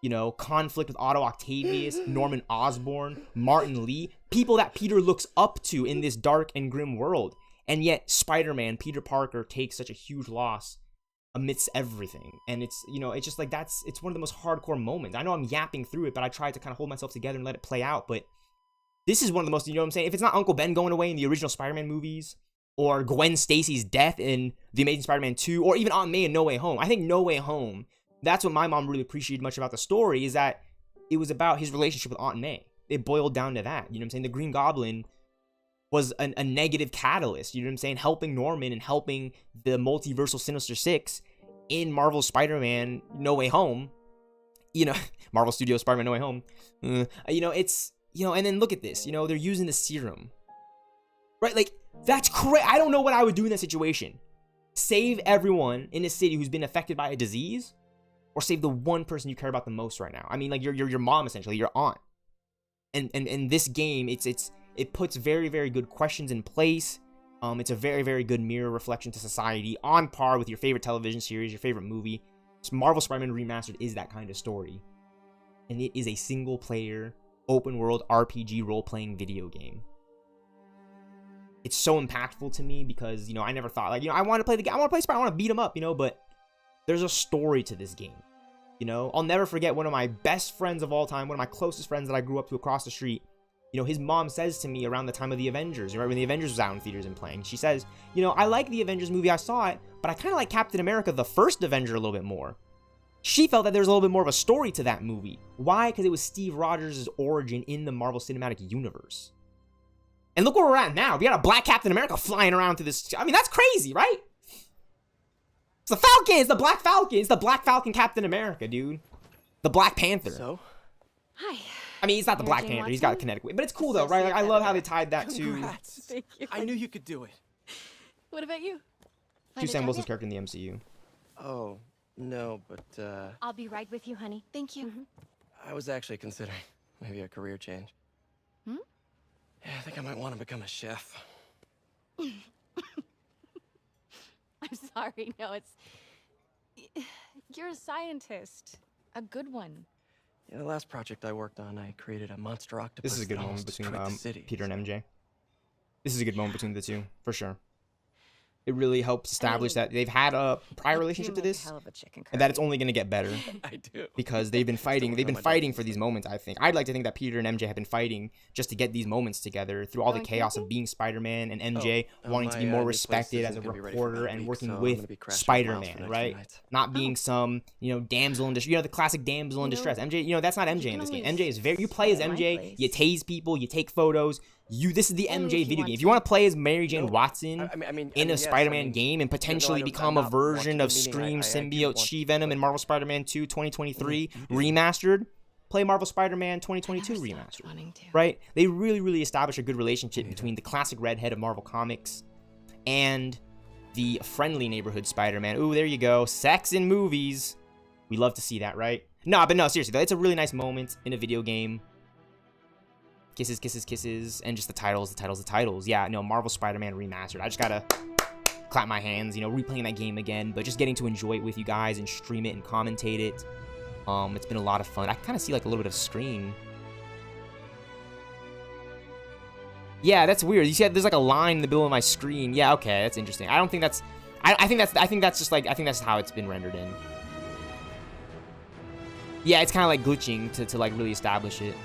Speaker 1: you know, conflict with Otto Octavius, Norman Osborn, Martin Lee, people that Peter looks up to in this dark and grim world. And yet, Spider-Man, Peter Parker, takes such a huge loss amidst everything. And it's, you know, it's just like, it's one of the most hardcore moments. I know I'm yapping through it, but I tried to kind of hold myself together and let it play out. But this is one of the most, you know what I'm saying? If it's not Uncle Ben going away in the original Spider-Man movies, or Gwen Stacy's death in The Amazing Spider-Man 2, or even Aunt May in No Way Home, I think No Way Home, that's what my mom really appreciated much about the story, is that it was about his relationship with Aunt May. It boiled down to that, you know what I'm saying? The Green Goblin was a negative catalyst, you know what I'm saying? Helping Norman and helping the multiversal Sinister Six in Marvel's Spider-Man No Way Home, you know, Marvel Studios Spider-Man No Way Home, you know, it's, you know, and then look at this, you know, they're using the serum, right? Like, that's crazy. I don't know what I would do in that situation. Save everyone in a city who's been affected by a disease, or save the one person you care about the most right now. I mean, like, your mom, essentially, your aunt. And this game, it puts very, very good questions in place. It's a very, very good mirror reflection to society, on par with your favorite television series, your favorite movie. Marvel Spider-Man Remastered is that kind of story. And it is a single-player, open-world RPG role-playing video game. It's so impactful to me because, you know, I never thought, like, you know, I want to play the game. I want to play Spider-Man. I want to beat him up, you know, but there's a story to this game. You know, I'll never forget one of my best friends of all time, one of my closest friends that I grew up to across the street. You know, his mom says to me around the time of the Avengers, right when the Avengers was out in theaters and playing, she says, you know, I like the Avengers movie, I saw it, but I kind of like Captain America, the first Avenger, a little bit more. She felt that there was a little bit more of a story to that movie. Why? Because it was Steve Rogers' origin in the Marvel Cinematic Universe. And look where we're at now. We got a black Captain America flying around to this. I mean, that's crazy, right? It's the Falcon. It's the Black Falcon. It's the Black Falcon Captain America, dude. The Black Panther.
Speaker 3: So?
Speaker 5: Hi.
Speaker 1: I mean, he's not the Black
Speaker 5: Jane
Speaker 1: Panther. He's got a kinetic weight. But it's cool, though, right? Like, I love how they tied that
Speaker 3: Congrats.
Speaker 5: Thank you.
Speaker 3: I knew you could do it.
Speaker 5: What about you?
Speaker 1: to Sam Wilson's character in the MCU.
Speaker 4: Oh, no, but,
Speaker 9: I'll be right with you, honey. Thank you.
Speaker 4: I was actually considering maybe a career change.
Speaker 5: Hmm?
Speaker 4: Yeah, I think I might want to become a chef.
Speaker 5: I'm sorry. No, it's... You're a scientist. A good one.
Speaker 4: Yeah, the last project I worked on, I created a monster octopus.
Speaker 1: This is a good
Speaker 4: that
Speaker 1: moment
Speaker 4: almost
Speaker 1: between
Speaker 4: destroyed the city.
Speaker 1: Peter and MJ. This is a good moment between the two, for sure. It really helps establish that they've had a prior relationship to this, and that it's only going to get better.
Speaker 4: I do.
Speaker 1: Because they've been fighting. They've been fighting for these moments, I think. I'd like to think that Peter and MJ have been fighting just to get these moments together through all the chaos of being Spider-Man and MJ wanting to be more respected as a reporter and working with Spider-Man, right? Not being some, you know, damsel in distress. You know, the classic damsel in distress. MJ, you know, that's not MJ in this game. MJ is very, you play as MJ, you tase people, you take photos. This is the MJ video game. If you want to play as Mary Jane Watson in a Spider-Man game and potentially become a version of Scream symbiote She-Venom in Marvel Spider-Man 2 2023 remastered, play Marvel Spider-Man 2022 remastered. Right? They really, really establish a good relationship between the classic redhead of Marvel Comics and the friendly neighborhood Spider-Man. Ooh, there you go. Sex in movies. We love to see that, right? No, but no, seriously, though, it's a really nice moment in a video game. Kisses, kisses, kisses, and just the titles. Yeah, no, Marvel Spider-Man Remastered. I just gotta clap my hands, you know, replaying that game again, but just getting to enjoy it with you guys and stream it and commentate it. It's been a lot of fun. I kind of see like a little bit of screen. Yeah, that's weird. You see, there's like a line in the middle of my screen. Yeah, okay, that's interesting. I don't think that's. I think that's just like, I think that's how it's been rendered in. Yeah, it's kind of like glitching to like really establish it.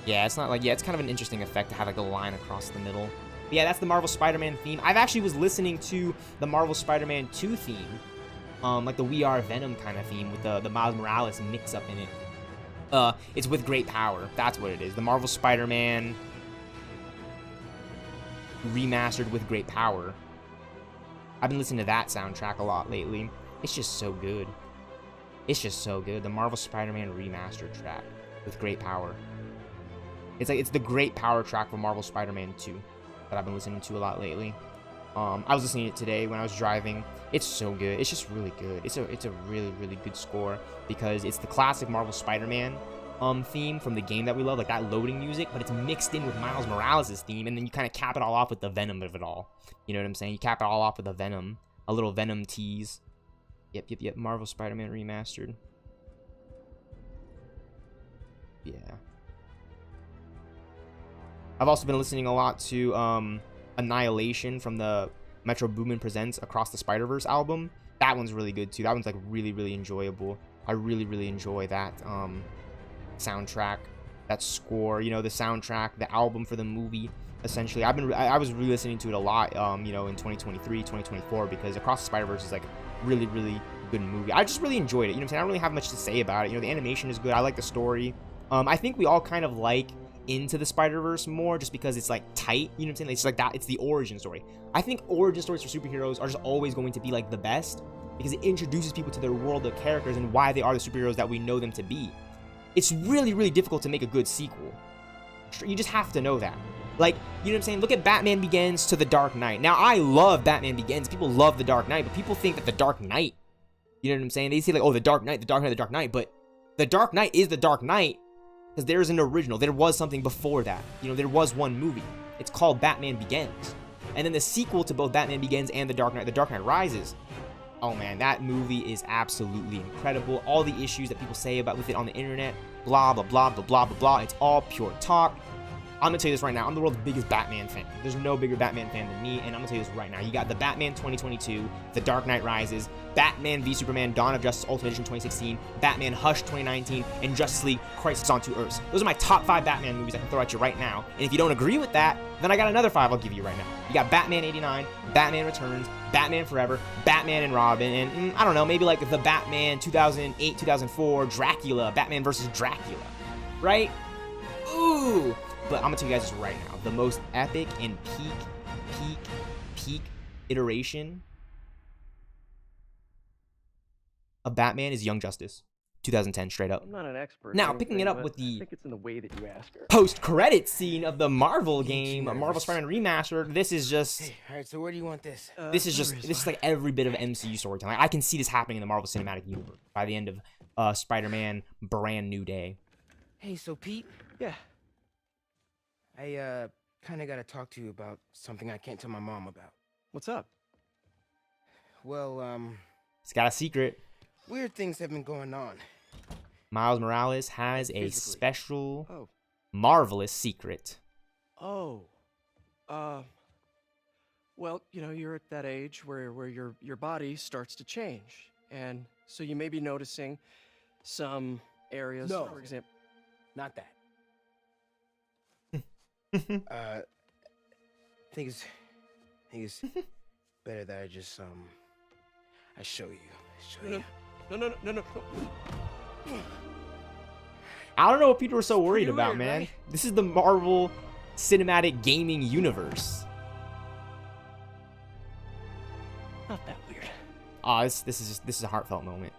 Speaker 1: Yeah, it's not like, yeah, it's kind of an interesting effect to have like a line across the middle. But yeah, that's the Marvel Spider-Man theme. I've actually was listening to the Marvel Spider-Man 2 theme. Like the We Are Venom kind of theme with the Miles Morales mix up in it. It's with great power. That's what it is. The Marvel Spider-Man remastered with great power. I've been listening to that soundtrack a lot lately. It's just so good. It's just so good. The Marvel Spider-Man remastered track with great power. It's like, it's the great power track for Marvel Spider-Man 2 that I've been listening to a lot lately. I was listening to it today when I was driving. It's so good. It's just really good. It's a really, really good score because it's the classic Marvel Spider-Man theme from the game that we love, like that loading music, but it's mixed in with Miles Morales' theme, and then you kind of cap it all off with the Venom of it all. You know what I'm saying? You cap it all off with a Venom, a little Venom tease. Yep. Marvel Spider-Man remastered. Yeah. I've also been listening a lot to Annihilation from the Metro Boomin Presents Across the Spider-Verse album. That one's really good too. That one's like really, really enjoyable. I really, really enjoy that soundtrack, that score, you know, the soundtrack, the album for the movie. Essentially, I was re-listening to it a lot, you know, in 2023, 2024, because Across the Spider-Verse is like really, really good movie. I just really enjoyed it. You know what I'm saying? I don't really have much to say about it. You know, the animation is good. I like the story. I think we all kind of like Into the Spider-Verse more just because it's like tight. You know what I'm saying? It's like that. It's the origin story. I think origin stories for superheroes are just always going to be like the best because it introduces people to their world of characters and why they are the superheroes that we know them to be. It's really, really difficult to make a good sequel. You just have to know that. Like, you know what I'm saying? Look at Batman Begins to The Dark Knight. Now, I love Batman Begins. People love The Dark Knight, but people think that The Dark Knight, you know what I'm saying? They say like, oh, The Dark Knight, The Dark Knight, The Dark Knight. But The Dark Knight is The Dark Knight because there's an original. There was something before that. You know, there was one movie. It's called Batman Begins. And then the sequel to both Batman Begins and The Dark Knight Rises. Oh man, that movie is absolutely incredible. All the issues that people say about with it on the internet, blah, blah, blah, blah, blah, blah, blah. It's all pure talk. I'm gonna tell you this right now. I'm the world's biggest Batman fan. There's no bigger Batman fan than me, and I'm gonna tell you this right now. You got the Batman 2022, The Dark Knight Rises, Batman v Superman, Dawn of Justice Ultimate Edition 2016, Batman Hush 2019, and Justice League Crisis on Two Earths. Those are my top 5 Batman movies I can throw at you right now. And if you don't agree with that, then I got another 5 I'll give you right now. You got Batman 89, Batman Returns, Batman Forever, Batman and Robin, and I don't know, maybe like the Batman 2008, 2004, Dracula, Batman versus Dracula, right? Ooh! But I'm gonna tell you guys this right now. The most epic and peak iteration of Batman is Young Justice. 2010, straight up.
Speaker 4: I'm not an expert.
Speaker 1: Now, picking it up with the
Speaker 4: I think it's in the way that you ask her.
Speaker 1: post-credit scene of the Marvel game, Marvel Spider-Man Remastered, this is just...
Speaker 10: Hey, alright, so where do you want this?
Speaker 1: This is like every bit of MCU storytelling. I can see this happening in the Marvel Cinematic Universe by the end of Spider-Man Brand New Day.
Speaker 10: Hey, so Pete?
Speaker 4: Yeah.
Speaker 10: I, kinda gotta talk to you about something I can't tell my mom about.
Speaker 4: What's up?
Speaker 10: Well,
Speaker 1: It's got a secret.
Speaker 10: weird things have been going on.
Speaker 1: Miles Morales has a
Speaker 10: Physically.
Speaker 1: special,
Speaker 4: Oh.
Speaker 1: marvelous secret.
Speaker 4: Oh. Well, you know, you're at that age where your body starts to change. And so you may be noticing some areas,
Speaker 10: No.
Speaker 4: for example.
Speaker 10: Not that. think it's better that I just, I show you.
Speaker 4: No.
Speaker 1: I don't know what people are so worried
Speaker 10: Pretty
Speaker 1: about,
Speaker 10: weird,
Speaker 1: man.
Speaker 10: right?
Speaker 1: This is the Marvel Cinematic Gaming Universe.
Speaker 4: Not that weird.
Speaker 1: This is a heartfelt moment.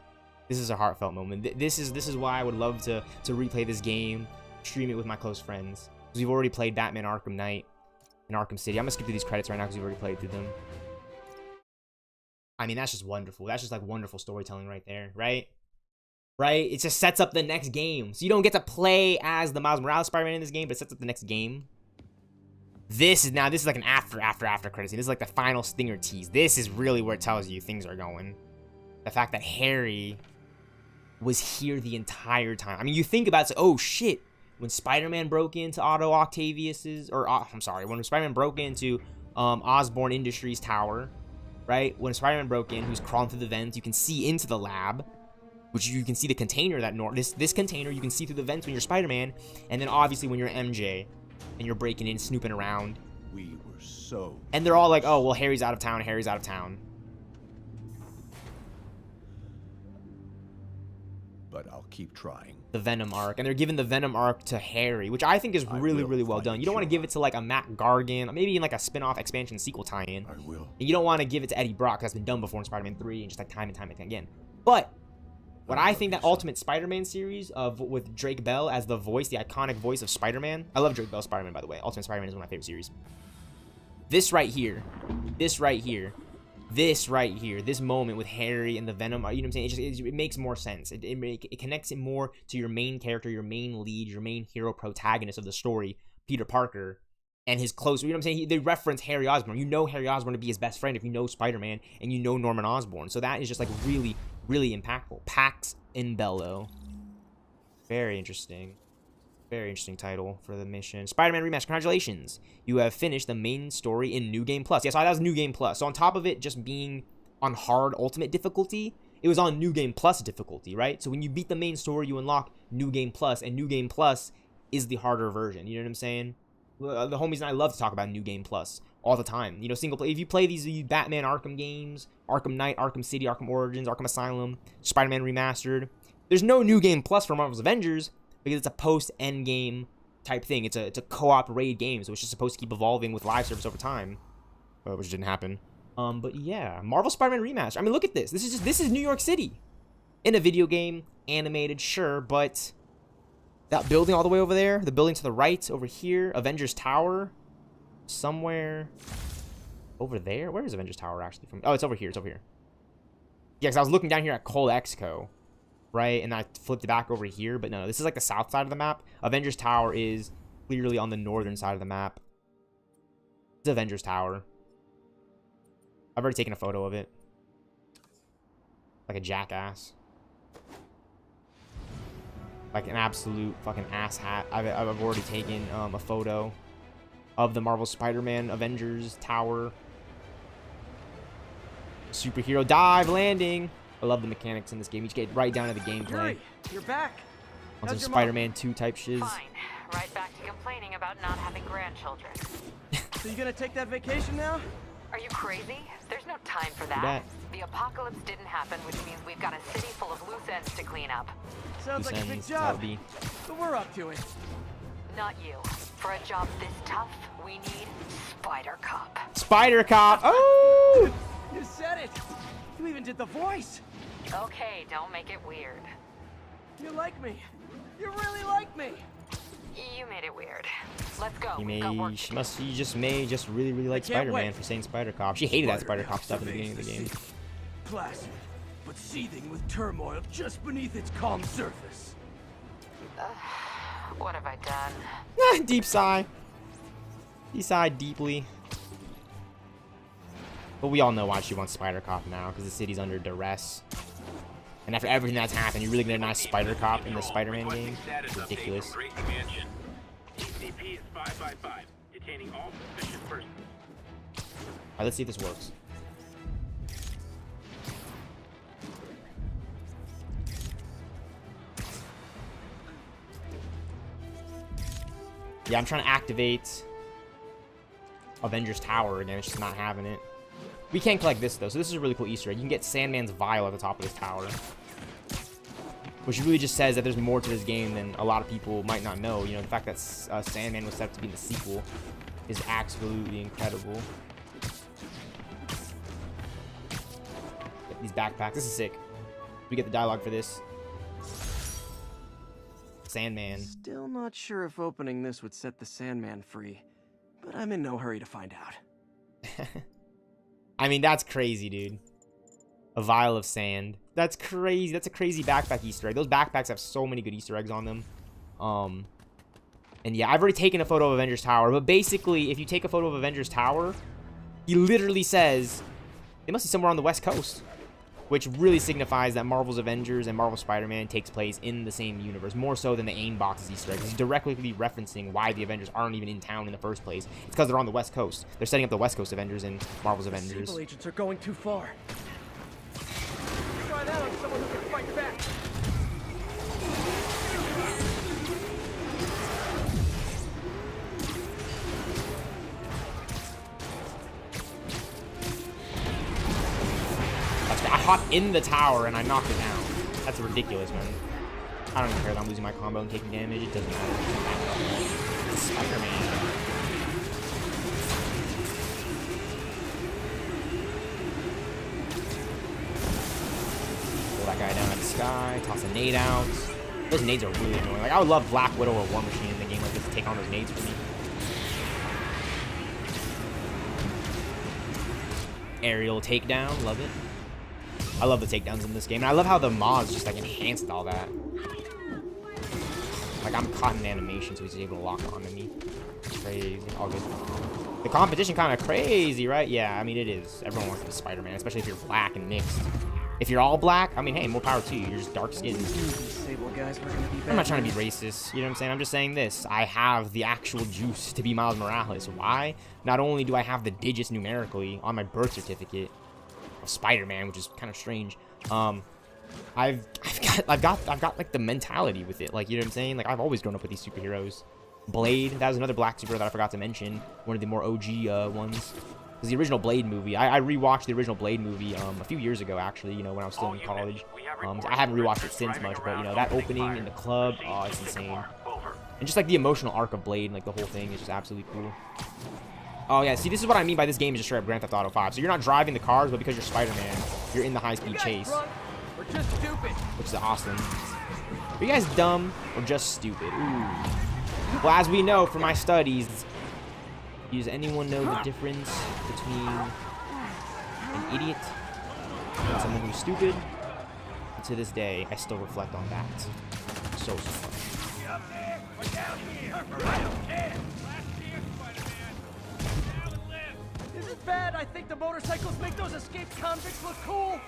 Speaker 1: This is a heartfelt moment. This is why I would love to replay this game, stream it with my close friends. Because we've already played Batman Arkham Knight and Arkham City. I'm gonna skip through these credits right now because we've already played through them. I mean, that's just wonderful. That's just like wonderful storytelling right there, right? Right? It just sets up the next game. So you don't get to play as the Miles Morales Spider-Man in this game, but it sets up the next game. This is like an after credit scene. This is like the final stinger tease. This is really where it tells you things are going. The fact that Harry was here the entire time. I mean, you think about it, it's like, oh shit, when Spider-Man broke into Otto Octavius's, or I'm sorry, when Spider-Man broke into Osborn Industries tower, right? When Spider-Man broke in, he was crawling through the vents. You can see into the lab, which you can see the container that this container you can see through the vents when you're Spider-Man, and then obviously when you're MJ and you're breaking in, snooping around.
Speaker 8: We were so.
Speaker 1: And they're all like, "Oh, well, Harry's out of town. Harry's out of town."
Speaker 8: But I'll keep trying.
Speaker 1: The Venom arc, and they're giving the Venom arc to Harry, which I think is really, really well done. You don't want to give it to like a Matt Gargan, maybe in like a spin-off expansion sequel tie-in.
Speaker 8: I will.
Speaker 1: And you don't want to give it to Eddie Brock, because that's been done before in Spider-Man 3 and just like time and time again. But what I think that Ultimate Spider-Man series with Drake Bell as the voice, the iconic voice of Spider-Man. I love Drake Bell's Spider-Man, by the way. Ultimate Spider-Man is one of my favorite series. This right here, this moment with Harry and the Venom, you know what I'm saying? It makes more sense. It connects it more to your main character, your main lead, your main hero protagonist of the story, Peter Parker, and his close, you know what I'm saying? They reference Harry Osborn. You know Harry Osborn to be his best friend if you know Spider-Man and you know Norman Osborn. So that is just like really, really impactful. Pax in Bello. Very interesting. Very interesting title for the mission. Spider-Man Remastered. Congratulations. You have finished the main story in New Game Plus. Yes, that was New Game Plus. So on top of it just being on hard ultimate difficulty, it was on New Game Plus difficulty, right? So when you beat the main story, you unlock New Game Plus, and New Game Plus is the harder version. You know what I'm saying? The homies and I love to talk about New Game Plus all the time. You know, single play. If you play these Batman Arkham games, Arkham Knight, Arkham City, Arkham Origins, Arkham Asylum, Spider-Man Remastered, there's no New Game Plus for Marvel's Avengers, because it's a post-endgame type thing. It's a co-op raid game, so it's just supposed to keep evolving with live service over time, which didn't happen. But yeah, Marvel Spider-Man Remastered. I mean, look at this. This is New York City in a video game, animated, sure, but that building all the way over there, the building to the right over here, Avengers Tower, somewhere over there. Where is Avengers Tower actually from? Oh, it's over here. It's over here. Yeah, because I was looking down here at Cole Exco, right? And I flipped it back over here, but no, this is like the south side of the map. Avengers Tower is clearly on the northern side of the map. It's Avengers Tower. I've already taken a photo of it. Like a jackass. Like an absolute fucking asshat. I've already taken a photo of the Marvel Spider-Man Avengers Tower. Superhero dive landing. I love the mechanics in this game. You just get right down to the gameplay.
Speaker 4: Yuri, you're back.
Speaker 1: On some Spider-Man 2 type shiz.
Speaker 9: Fine. Right back to complaining about not having grandchildren.
Speaker 4: So you gonna take that vacation now?
Speaker 9: Are you crazy? There's no time for that. The apocalypse didn't happen, which means we've got a city full of loose ends to clean up.
Speaker 4: Sounds like a big job. But we're up to it.
Speaker 9: Not you. For a job this tough, we need Spider Cop.
Speaker 1: Spider Cop! Oh!
Speaker 4: You said it. You even did the voice.
Speaker 9: Okay, don't make it weird.
Speaker 4: You like me. You really like me.
Speaker 9: You made it weird. Let's go.
Speaker 1: She just really like Spider-Man for saying Spider Cop. She hated that Spider Cop stuff in the beginning of the game.
Speaker 8: Placid, but seething with turmoil just beneath its calm surface.
Speaker 9: What have I done?
Speaker 1: Deep sigh. He sighed deeply. But we all know why she wants Spider Cop now, because the city's under duress. And after everything that's happened, you really get a nice Spider Cop in the Spider-Man game? It's ridiculous.
Speaker 2: ECP is 555, detaining all suspicious persons.
Speaker 1: Alright, let's see if this works. Yeah, I'm trying to activate Avengers Tower again. It's just not having it. We can't collect this, though, so this is a really cool Easter egg. You can get Sandman's vial at the top of this tower. Which really just says that there's more to this game than a lot of people might not know. You know, the fact that Sandman was set up to be in the sequel is absolutely incredible. Get these backpacks. This is sick. We get the dialogue for this. Sandman.
Speaker 4: Still not sure if opening this would set the Sandman free, but I'm in no hurry to find out.
Speaker 1: I mean, that's crazy, dude. A vial of sand. That's crazy. That's a crazy backpack Easter egg. Those backpacks have so many good Easter eggs on them. And yeah, I've already taken a photo of Avengers Tower. But basically, if you take a photo of Avengers Tower, he literally says, they must be somewhere on the West Coast. which really signifies that Marvel's Avengers and Marvel Spider-Man takes place in the same universe, more so than the AIM box's Easter eggs. It's directly referencing why the Avengers aren't even in town in the first place. It's because they're on the West Coast. They're setting up the West Coast Avengers and Marvel's Avengers.
Speaker 4: Sable agents are going too far.
Speaker 3: Try that on someone who can fight back.
Speaker 1: I hopped in the tower and I knocked it down. That's ridiculous, man. I don't even care that I'm losing my combo and taking damage. It doesn't matter. It's Spider-Man. Pull that guy down at the sky. Toss a nade out. Those nades are really annoying. Like, I would love Black Widow or War Machine in the game like this to take on those nades for me. Aerial takedown. Love it. I love the takedowns in this game. And I love how the mods just, like, enhanced all that. Like, I'm caught in animation, so he's able to lock onto me. Crazy. All good. The competition kind of crazy, right? Yeah, I mean, it is. Everyone wants to be Spider-Man, especially if you're black and mixed. If you're all black, I mean, hey, more power to you. You're just dark-skinned. I'm not trying to be racist. You know what I'm saying? I'm just saying this. I have the actual juice to be Miles Morales. Why? Not only do I have the digits numerically on my birth certificate, Spider-Man, which is kind of strange. I've got like the mentality with it. Like, you know what I'm saying? Like, I've always grown up with these superheroes. Blade, that was another black superhero that I forgot to mention. One of the more OG ones. Because the original Blade movie, I rewatched the original Blade movie a few years ago, actually, you know, when I was still in college. I haven't rewatched it since much, but, you know, that opening in the club, oh, it's insane. And just like the emotional arc of Blade, like the whole thing is just absolutely cool. Oh, yeah, see, this is what I mean by this game is just straight up Grand Theft Auto 5. So you're not driving the cars, but because you're Spider-Man, you're in the high-speed chase.
Speaker 3: We're just stupid.
Speaker 1: Which is awesome. Are you guys dumb or just stupid? Ooh. Well, as we know from my studies, does anyone know the difference between an idiot and someone who's stupid? And to this day, I still reflect on that. So fun.
Speaker 3: Is it bad? I think the motorcycles make those escaped convicts look cool.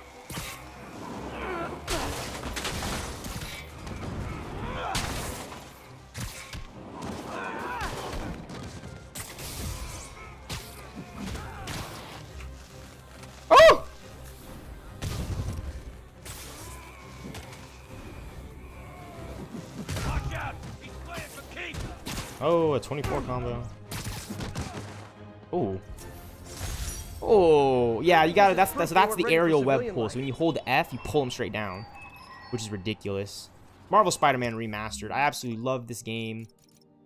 Speaker 1: Oh! Oh, a 24 combo. Oh. Oh, yeah, you got it. That's the aerial web pull. So when you hold F, you pull them straight down, which is ridiculous. Marvel Spider-Man Remastered. I absolutely love this game.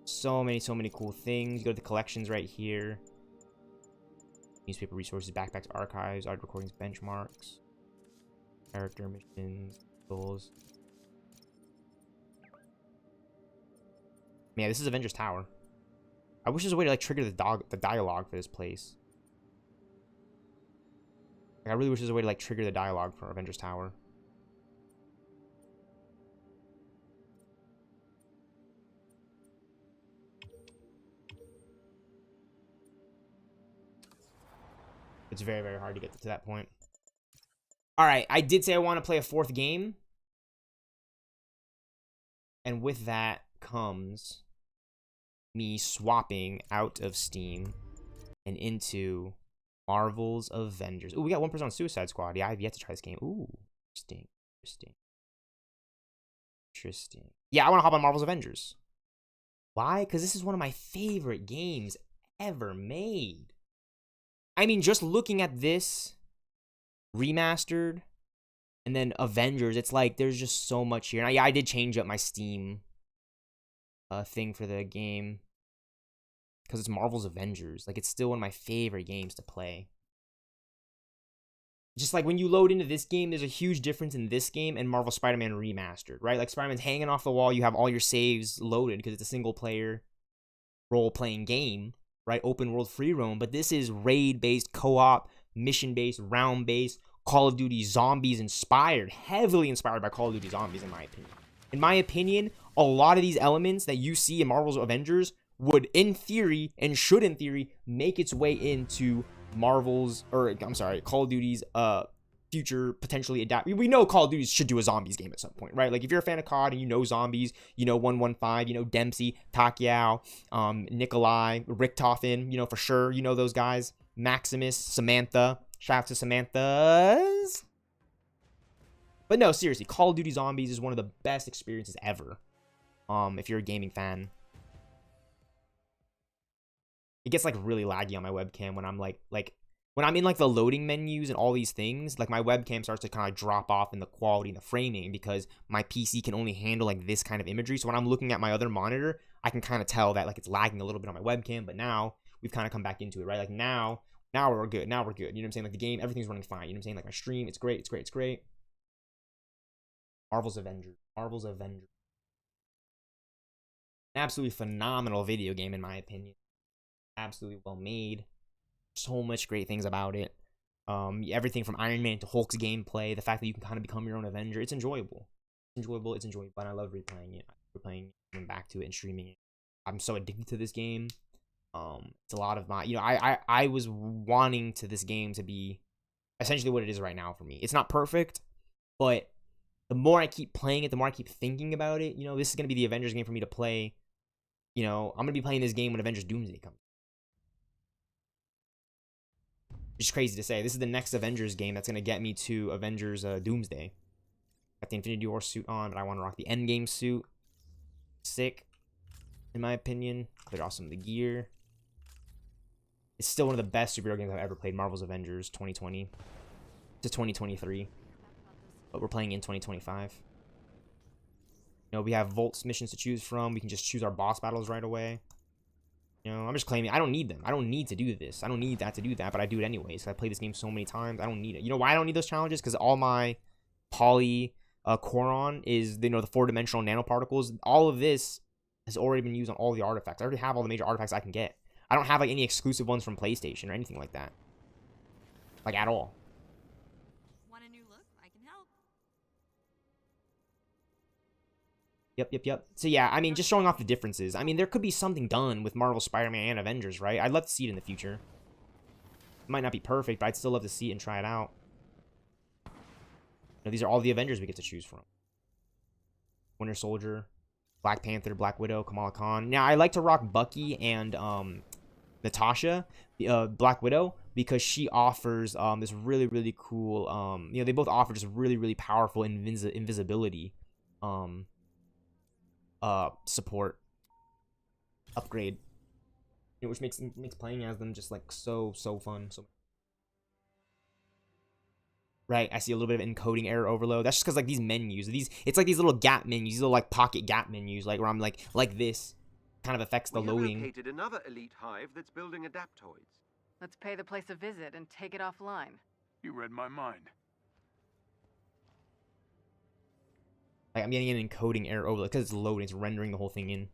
Speaker 1: So many cool things. You go to the collections right here. Newspaper resources, backpacks, archives, art recordings, benchmarks, character missions, goals. Man, this is Avengers Tower. I wish there's a way to like trigger the dialogue for this place. Like, I really wish there's a way to like trigger the dialogue for Avengers Tower. It's very hard to get to that point. All right, I did say I want to play a fourth game. And with that comes me swapping out of Steam and into Marvel's Avengers. Ooh, we got one person on Suicide Squad. Yeah, I've yet to try this game. Ooh, interesting. Yeah, I want to hop on Marvel's Avengers. Why? Because this is one of my favorite games ever made. I mean, just looking at this remastered and then Avengers, it's like there's just so much here. And I did change up my Steam thing for the game because it's Marvel's Avengers. Like, it's still one of my favorite games to play. Just like when you load into this game, there's a huge difference in this game and Marvel Spider-Man Remastered, right? Like, Spider-Man's hanging off the wall. You have all your saves loaded because it's a single-player role-playing game, right? Open world free roam. But this is raid-based, co-op, mission-based, round-based, Call of Duty Zombies inspired, heavily inspired by Call of Duty Zombies, in my opinion. In my opinion, a lot of these elements that you see in Marvel's Avengers would, in theory, and should, in theory, make its way into Call of Duty's future potentially adapt. We know Call of Duty should do a zombies game at some point, right? Like if you're a fan of COD and you know zombies, you know 115, you know Dempsey, Takiao, Nikolai, Richtofen, you know for sure, you know those guys, Maximus, Samantha. Shout out to Samantha's. But no, seriously, Call of Duty Zombies is one of the best experiences ever. If you're a gaming fan. It gets like really laggy on my webcam when I'm like when I'm in like the loading menus and all these things, like my webcam starts to kind of drop off in the quality and the framing because my PC can only handle like this kind of imagery. So when I'm looking at my other monitor, I can kind of tell that like it's lagging a little bit on my webcam, but now we've kind of come back into it, right? Like now we're good. Now we're good. You know what I'm saying? Like the game, everything's running fine. You know what I'm saying? Like my stream, it's great. It's great. It's great. Marvel's Avengers. Marvel's Avengers. An absolutely phenomenal video game in my opinion. Absolutely well made. So much great things about it. Everything from Iron Man to Hulk's gameplay, the fact that you can kind of become your own Avenger, it's enjoyable. It's enjoyable, and I love replaying it. Coming back to it and streaming it. I'm so addicted to this game. It's a lot of my, I was wanting to this game to be essentially what it is right now for me. It's not perfect, but the more I keep playing it, the more I keep thinking about it. This is gonna be the Avengers game for me to play. I'm gonna be playing this game when Avengers Doomsday comes. Which is crazy to say. This is the next Avengers game that's going to get me to Avengers Doomsday. Got the Infinity War suit on, but I want to rock the Endgame suit. Sick, in my opinion. Clear off some of the gear. It's still one of the best superhero games I've ever played. Marvel's Avengers 2020 to 2023. But we're playing in 2025. We have Volt's missions to choose from. We can just choose our boss battles right away. I'm just claiming I don't need them. I don't need to do this. I don't need that to do that, but I do it anyways. I play this game so many times. I don't need it. You know why I don't need those challenges? Because all my poly Coron is, the 4-dimensional nanoparticles. All of this has already been used on all the artifacts. I already have all the major artifacts I can get. I don't have like any exclusive ones from PlayStation or anything like that. Like at all.
Speaker 5: Want a new look? I can help.
Speaker 1: Yep. So yeah, I mean, just showing off the differences. I mean, there could be something done with Marvel, Spider-Man, and Avengers, right? I'd love to see it in the future. It might not be perfect, but I'd still love to see it and try it out. These are all the Avengers we get to choose from. Winter Soldier, Black Panther, Black Widow, Kamala Khan. Now, I like to rock Bucky and Natasha, Black Widow, because she offers this really, really cool... they both offer just really, really powerful invisibility. Support upgrade, which makes playing as them just like so fun. Right, I see a little bit of encoding error overload. That's just because like these menus, it's like these little gap menus, these little like pocket gap menus, like where I'm like this kind of affects the loading.
Speaker 11: We have located another elite hive that's building adaptoids.
Speaker 9: Let's pay the place a visit and take it offline.
Speaker 6: You read my mind.
Speaker 1: Like I'm getting an encoding error overload because it's loading, it's rendering the whole thing in.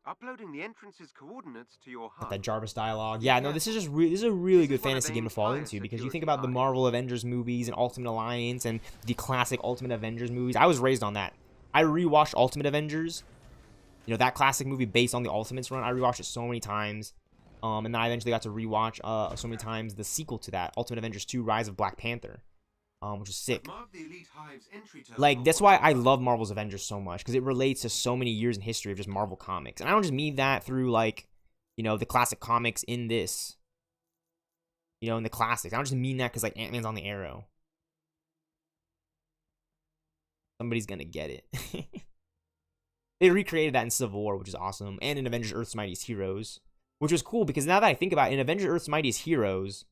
Speaker 11: Uploading the entrance's coordinates to your HUD.
Speaker 1: That Jarvis dialogue. Yeah, no, this is just this is a really good fantasy game to fall into because you think about the Marvel Avengers movies and Ultimate Alliance and the classic Ultimate Avengers movies. I was raised on that. I rewatched Ultimate Avengers. That classic movie based on the Ultimates run. I rewatched it so many times. And then I eventually got to rewatch so many times the sequel to that, Ultimate Avengers 2: Rise of Black Panther, which is sick. Like, that's why I love Marvel's Avengers so much, because it relates to so many years in history of just Marvel comics. And I don't just mean that through, like, the classic comics in this, in the classics. I don't just mean that because, like, Ant-Man's on the Arrow. Somebody's gonna get it. They recreated that in Civil War, which is awesome, and in Avengers Earth's Mightiest Heroes. Which was cool, because now that I think about it, in Avengers Earth's Mightiest Heroes,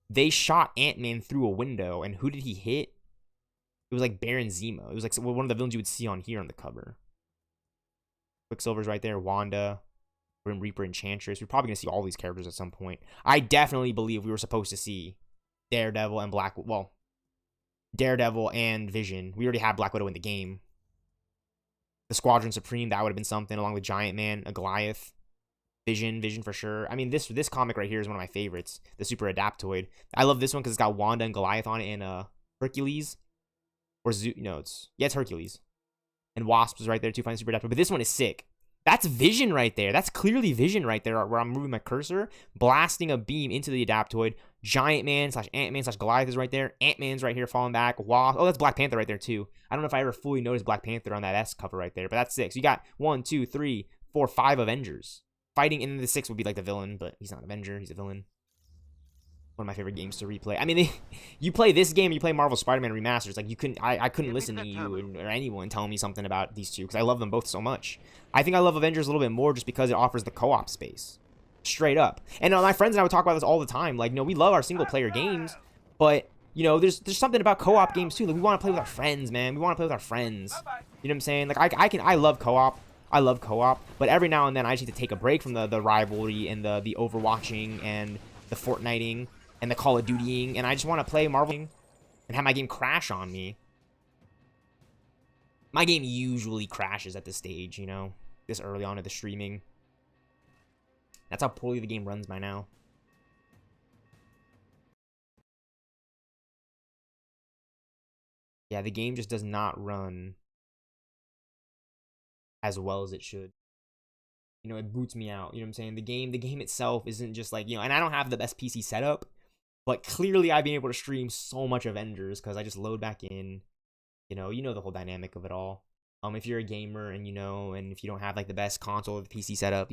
Speaker 1: they shot Ant-Man through a window, and who did he hit? It was like Baron Zemo. It was like one of the villains you would see on here on the cover. Quicksilver's right there, Wanda, Grim Reaper, Enchantress. We're probably going to see all these characters at some point. I definitely believe we were supposed to see Daredevil and Vision. We already had Black Widow in the game. The Squadron Supreme, that would have been something, along with Giant Man, a Goliath, Vision for sure. I mean, this comic right here is one of my favorites, the Super Adaptoid. I love this one because it's got Wanda and Goliath on it, and Hercules, or it's Hercules, and Wasp is right there too, finding Super Adaptoid. But this one is sick. That's vision right there. That's clearly vision right there where I'm moving my cursor, blasting a beam into the Adaptoid. Giant Man / Ant-Man / Goliath is right there. Ant-Man's right here falling back. Wasp. Oh, that's Black Panther right there too. I don't know if I ever fully noticed Black Panther on that S cover right there, but that's 6. You got 1, 2, 3, 4, 5 Avengers. Fighting, and the 6 would be like the villain, but he's not an Avenger. He's a villain. One of my favorite games to replay. I mean, you play this game, you play Marvel Spider-Man Remasters. Like, you couldn't, I couldn't listen to you or anyone telling me something about these two because I love them both so much. I think I love Avengers a little bit more just because it offers the co-op space. Straight up. And my friends and I would talk about this all the time. Like, we love our single-player games, but, there's something about co-op games, too. Like, we want to play with our friends, man. We want to play with our friends. You know what I'm saying? Like, I love co-op. I love co-op, but every now and then I just need to take a break from the rivalry and the Overwatching and the Fortniting and the Call of Dutying, and I just want to play Marvel and have my game crash on me. My game usually crashes at this stage, this early on in the streaming. That's how poorly the game runs by now. Yeah, the game just does not run as well as it should. It boots me out. You know what I'm saying? The game itself isn't just like, and I don't have the best PC setup, but clearly I've been able to stream so much Avengers because I just load back in. You know the whole dynamic of it all. If you're a gamer and and if you don't have like the best console or the PC setup,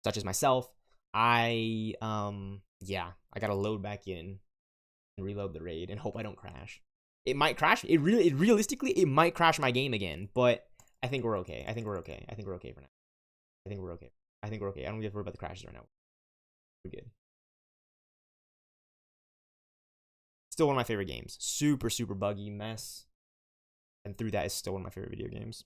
Speaker 1: such as myself, I gotta load back in and reload the raid and hope I don't crash. It might crash. Realistically, it might crash my game again, but I think we're okay. I think we're okay for now. I think we're okay. I don't have to worry about the crashes right now. We're good. Still one of my favorite games. Super, super buggy mess. And through that is still one of my favorite video games.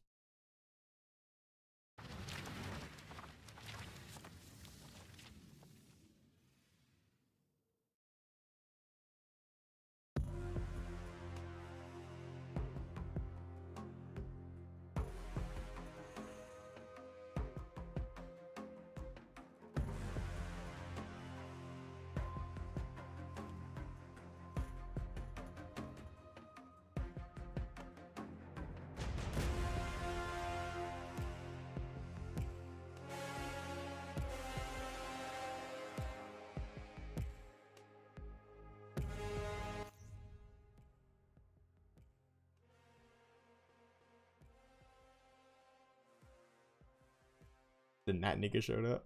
Speaker 1: Then that nigga showed up.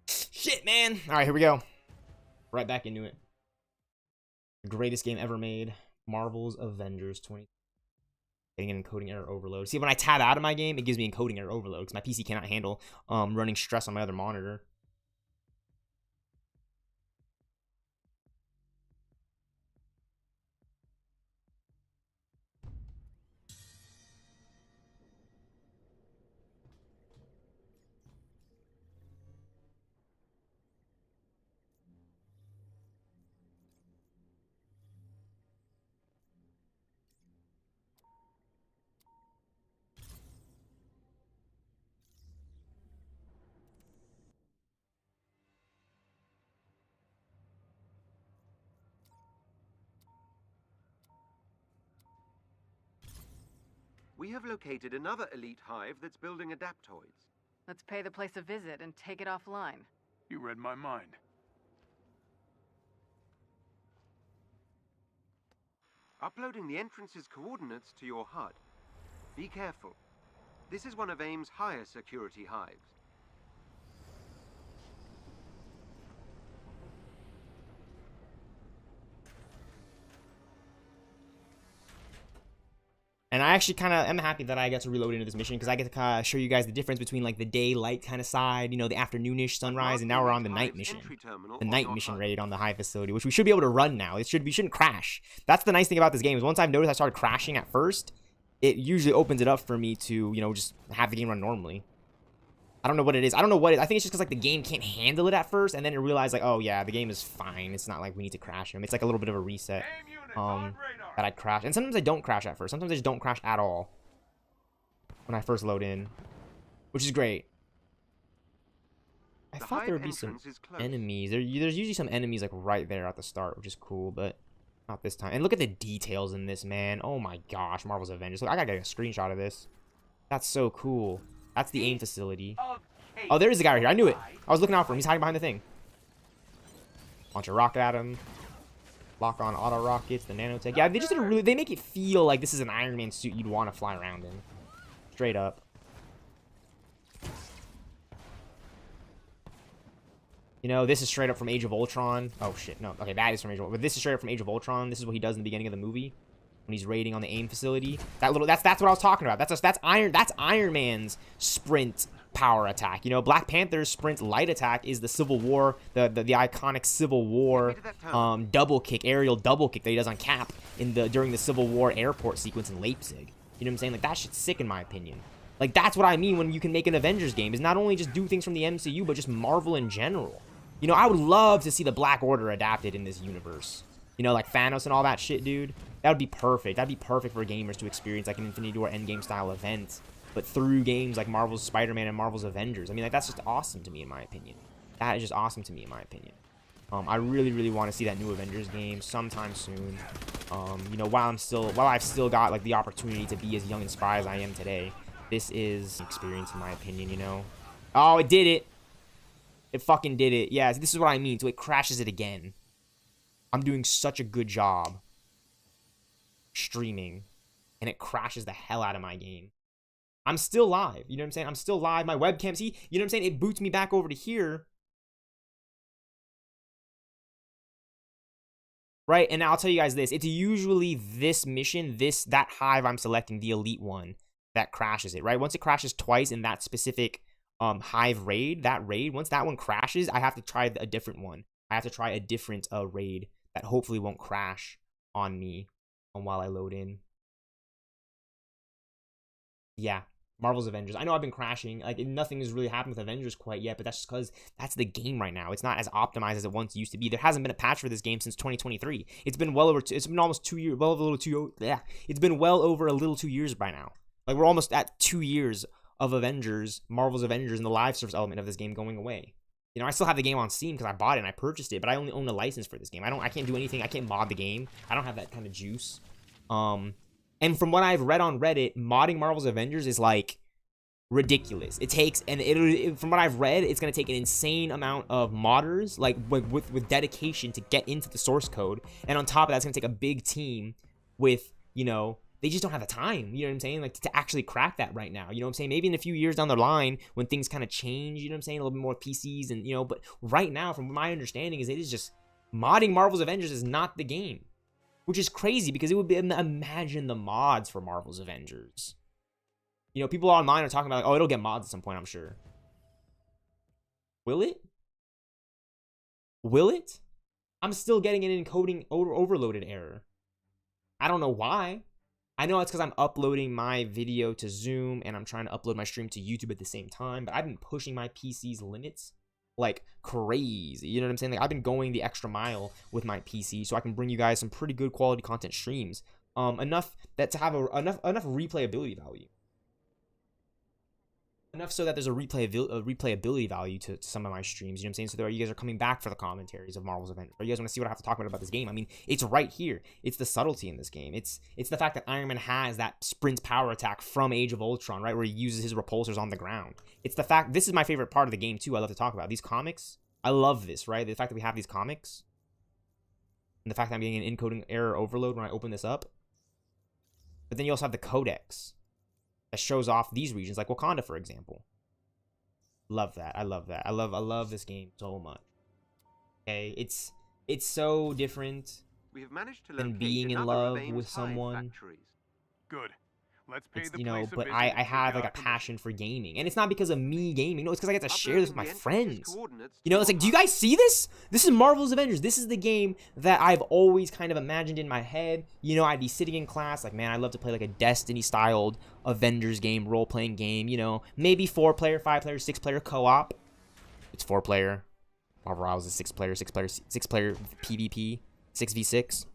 Speaker 1: Shit, man. All right, here we go. Right back into it. The greatest game ever made. Marvel's Avengers 20. Getting an encoding error overload. See, when I tab out of my game, it gives me encoding error overload because my PC cannot handle running stress on my other monitor.
Speaker 11: We have located another elite hive that's building adaptoids.
Speaker 9: Let's pay the place a visit and take it offline.
Speaker 6: You read my mind.
Speaker 11: Uploading the entrance's coordinates to your HUD. Be careful. This is one of AIM's higher security hives.
Speaker 1: And I actually kind of am happy that I got to reload into this mission because I get to kind of show you guys the difference between like the daylight kind of side, the afternoonish sunrise, and now we're on the night mission. The night mission raid on the HIVE facility, which we should be able to run now. We shouldn't crash. That's the nice thing about this game is once I've noticed I started crashing at first, it usually opens it up for me to, just have the game run normally. I don't know what it is. I think it's just because like the game can't handle it at first, and then it realized like, oh yeah, the game is fine. It's not like we need to crash him. It's like a little bit of a reset. That I'd crash. And sometimes I don't crash at first. Sometimes I just don't crash at all when I first load in, which is great. I
Speaker 11: The
Speaker 1: thought
Speaker 11: hive
Speaker 1: there would be some
Speaker 11: entrance is closed.
Speaker 1: enemies. There's usually some enemies like right there at the start, which is cool, but not this time. And look at the details in this, man. Oh my gosh, Marvel's Avengers. Look, I gotta get a screenshot of this. That's so cool. That's the AIM facility. Oh, there is a guy right here. I knew it. I was looking out for him. He's hiding behind the thing. Launch a rocket at him. Lock on auto rockets, the nanotech. Yeah, they just did a really. They make it feel like this is an Iron Man suit you'd want to fly around in. Straight up. You know, this is straight up from Age of Ultron. Oh shit, no. Okay, that is from Age of Ultron. But this is straight up from Age of Ultron. This is what he does in the beginning of the movie when he's raiding on the AIM facility. That's what I was talking about. That's Iron Man's sprint power attack. You know, Black Panther's sprint light attack is the Civil War, the iconic Civil War double kick, aerial double kick that he does on Cap during the Civil War airport sequence in Leipzig. You know what I'm saying? Like, that shit's sick in my opinion. Like, that's what I mean when you can make an Avengers game, is not only just do things from the MCU, but just Marvel in general. You know, I would love to see the Black Order adapted in this universe. You know, like Thanos and all that shit, dude. That would be perfect. That'd be perfect for gamers to experience, like an Infinity War Endgame style event, but through games like Marvel's Spider-Man and Marvel's Avengers. I mean, like, that's just awesome to me, in my opinion. That is just awesome to me, in my opinion. I really, really want to see that new Avengers game sometime soon. You know, while I've still got like the opportunity to be as young and spry as I am today, this is an experience, in my opinion. You know. Oh, it did it. It fucking did it. Yeah, this is what I mean. So it crashes it again. I'm doing such a good job streaming, and it crashes the hell out of my game. I'm still live. You know what I'm saying? I'm still live. My webcam, see? You know what I'm saying? It boots me back over to here. Right? And I'll tell you guys this. It's usually this mission, that hive I'm selecting, the elite one, that crashes it, right? Once it crashes twice in that specific hive raid, once that one crashes, I have to try a different one. I have to try a different raid that hopefully won't crash on me while I load in. Yeah, Marvel's Avengers. I know I've been crashing. Like, nothing has really happened with Avengers quite yet, but that's just because that's the game right now. It's not as optimized as it once used to be. There hasn't been a patch for this game since 2023. It's been it's been almost 2 years. It's been well over a little 2 years by now. Like, we're almost at 2 years of Avengers, Marvel's Avengers, and the live service element of this game going away. You know, I still have the game on Steam because I bought it and I purchased it, but I only own a license for this game. I can't do anything. I can't mod the game. I don't have that kind of juice. And from what I've read on Reddit, modding Marvel's Avengers is like ridiculous. It takes, and from what I've read, it's gonna take an insane amount of modders, like with dedication to get into the source code. And on top of that, it's gonna take a big team with, you know, they just don't have the time, you know what I'm saying? Like, to actually crack that right now, you know what I'm saying? Maybe in a few years down the line when things kind of change, you know what I'm saying? A little bit more PCs and, you know, but right now, from my understanding, is it is just modding Marvel's Avengers is not the game, which is crazy because it would be, imagine the mods for Marvel's Avengers. You know, people online are talking about, like, oh, it'll get mods at some point, I'm sure. Will it? Will it? I'm still getting an encoding overloaded error. I don't know why. I know it's because I'm uploading my video to Zoom and I'm trying to upload my stream to YouTube at the same time, but I've been pushing my PC's limits like crazy. You know what I'm saying? Like, I've been going the extra mile with my PC so I can bring you guys some pretty good quality content streams. Enough that to have enough replayability value. Enough so that there's a replayability value to some of my streams, you know what I'm saying? So there, you guys are coming back for the commentaries of Marvel's Avengers. Or you guys want to see what I have to talk about this game? I mean, it's right here. It's the subtlety in this game. It's the fact that Iron Man has that sprint power attack from Age of Ultron, right, where he uses his repulsors on the ground. It's the fact, this is my favorite part of the game too. I love to talk about these comics. I love this, right? The fact that we have these comics, and the fact that I'm getting an encoding error overload when I open this up. But then you also have the codex that shows off these regions, like Wakanda, for example. Love that. I love that. I love this game so much. Okay, it's so different
Speaker 11: We have managed to
Speaker 1: than
Speaker 11: locate
Speaker 1: being in
Speaker 11: another
Speaker 1: love
Speaker 11: of AIM's
Speaker 1: with
Speaker 11: hive
Speaker 1: someone.
Speaker 11: factories.
Speaker 7: Good. Let's pay the
Speaker 1: You know,
Speaker 7: place a
Speaker 1: but
Speaker 7: visit
Speaker 1: I
Speaker 7: and
Speaker 1: have
Speaker 7: take
Speaker 1: like a
Speaker 7: out permission.
Speaker 1: passion for gaming, and it's not because of me gaming. No, it's because I get to share this with my
Speaker 11: Uploading the
Speaker 1: friends.
Speaker 11: entrance's coordinates
Speaker 1: You know,
Speaker 11: to
Speaker 1: it's
Speaker 11: your
Speaker 1: like, do you
Speaker 11: HUD.
Speaker 1: guys see this? This is Marvel's Avengers. This is the game that I've always kind of imagined in my head. You know, I'd be sitting in class like, man, I'd love to play like a Destiny-styled Avengers game, role-playing game. You know, maybe 4-player, 5-player, 6-player co-op. It's 4-player. Marvel Rivals is 6-player PvP, 6v6.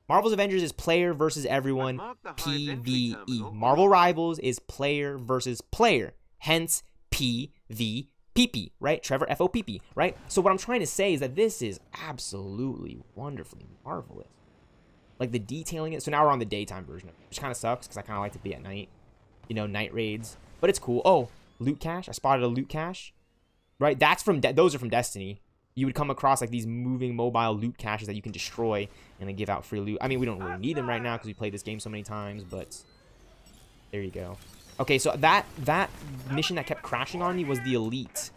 Speaker 1: Marvel's Avengers is player versus everyone,
Speaker 11: Mark the Hive's entry
Speaker 1: PvE.
Speaker 11: terminal on
Speaker 1: Marvel
Speaker 11: your-
Speaker 1: Rivals is player versus player, hence PvP. PP, right? Trevor FOPP, right? So what I'm trying to say is that this is absolutely wonderfully marvelous. Like the detailing it. So now we're on the daytime version of it, which kind of sucks because I kind of like to be at night. You know, night raids. But it's cool. Oh, loot cache. I spotted a loot cache. Right? That's from, those are from Destiny. You would come across like these moving mobile loot caches that you can destroy and then give out free loot. I mean, we don't really need them right now because we played this game so many times, but there you go. Okay, so that mission that kept crashing on me was the elite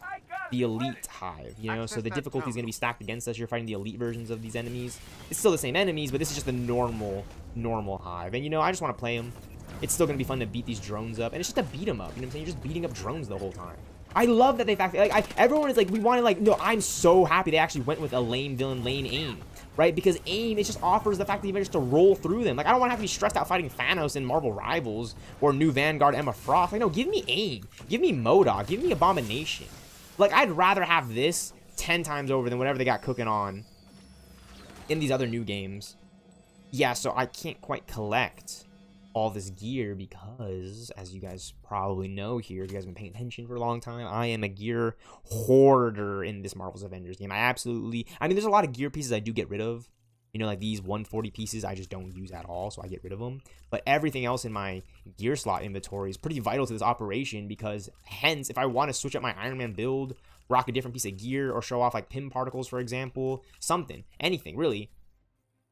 Speaker 1: hive, you know, so the difficulty is going to be stacked against us. You're fighting the elite versions of these enemies. It's still the same enemies, but this is just the normal hive. And, you know, I just want to play them. It's still going to be fun to beat these drones up, and it's just to beat them up, you know what I'm saying? You're just beating up drones the whole time. I love that they everyone is like, we want to like, no, I'm so happy they actually went with a lame villain, lane aim, right? Because aim, it just offers the fact that you just to roll through them. Like, I don't want to have to be stressed out fighting Thanos in Marvel Rivals or New Vanguard Emma Frost. Like, no, give me aim, give me MODOK, give me Abomination. Like, I'd rather have this 10 times over than whatever they got cooking on in these other new games. Yeah, so I can't quite collect all this gear because, as you guys probably know here, if you guys have been paying attention for a long time, I am a gear hoarder in this Marvel's Avengers game. I mean, there's a lot of gear pieces I do get rid of. You know, like these 140 pieces I just don't use at all, so I get rid of them. But everything else in my gear slot inventory is pretty vital to this operation because, hence, if I want to switch up my Iron Man build, rock a different piece of gear, or show off like PIM particles, for example, something, anything, really,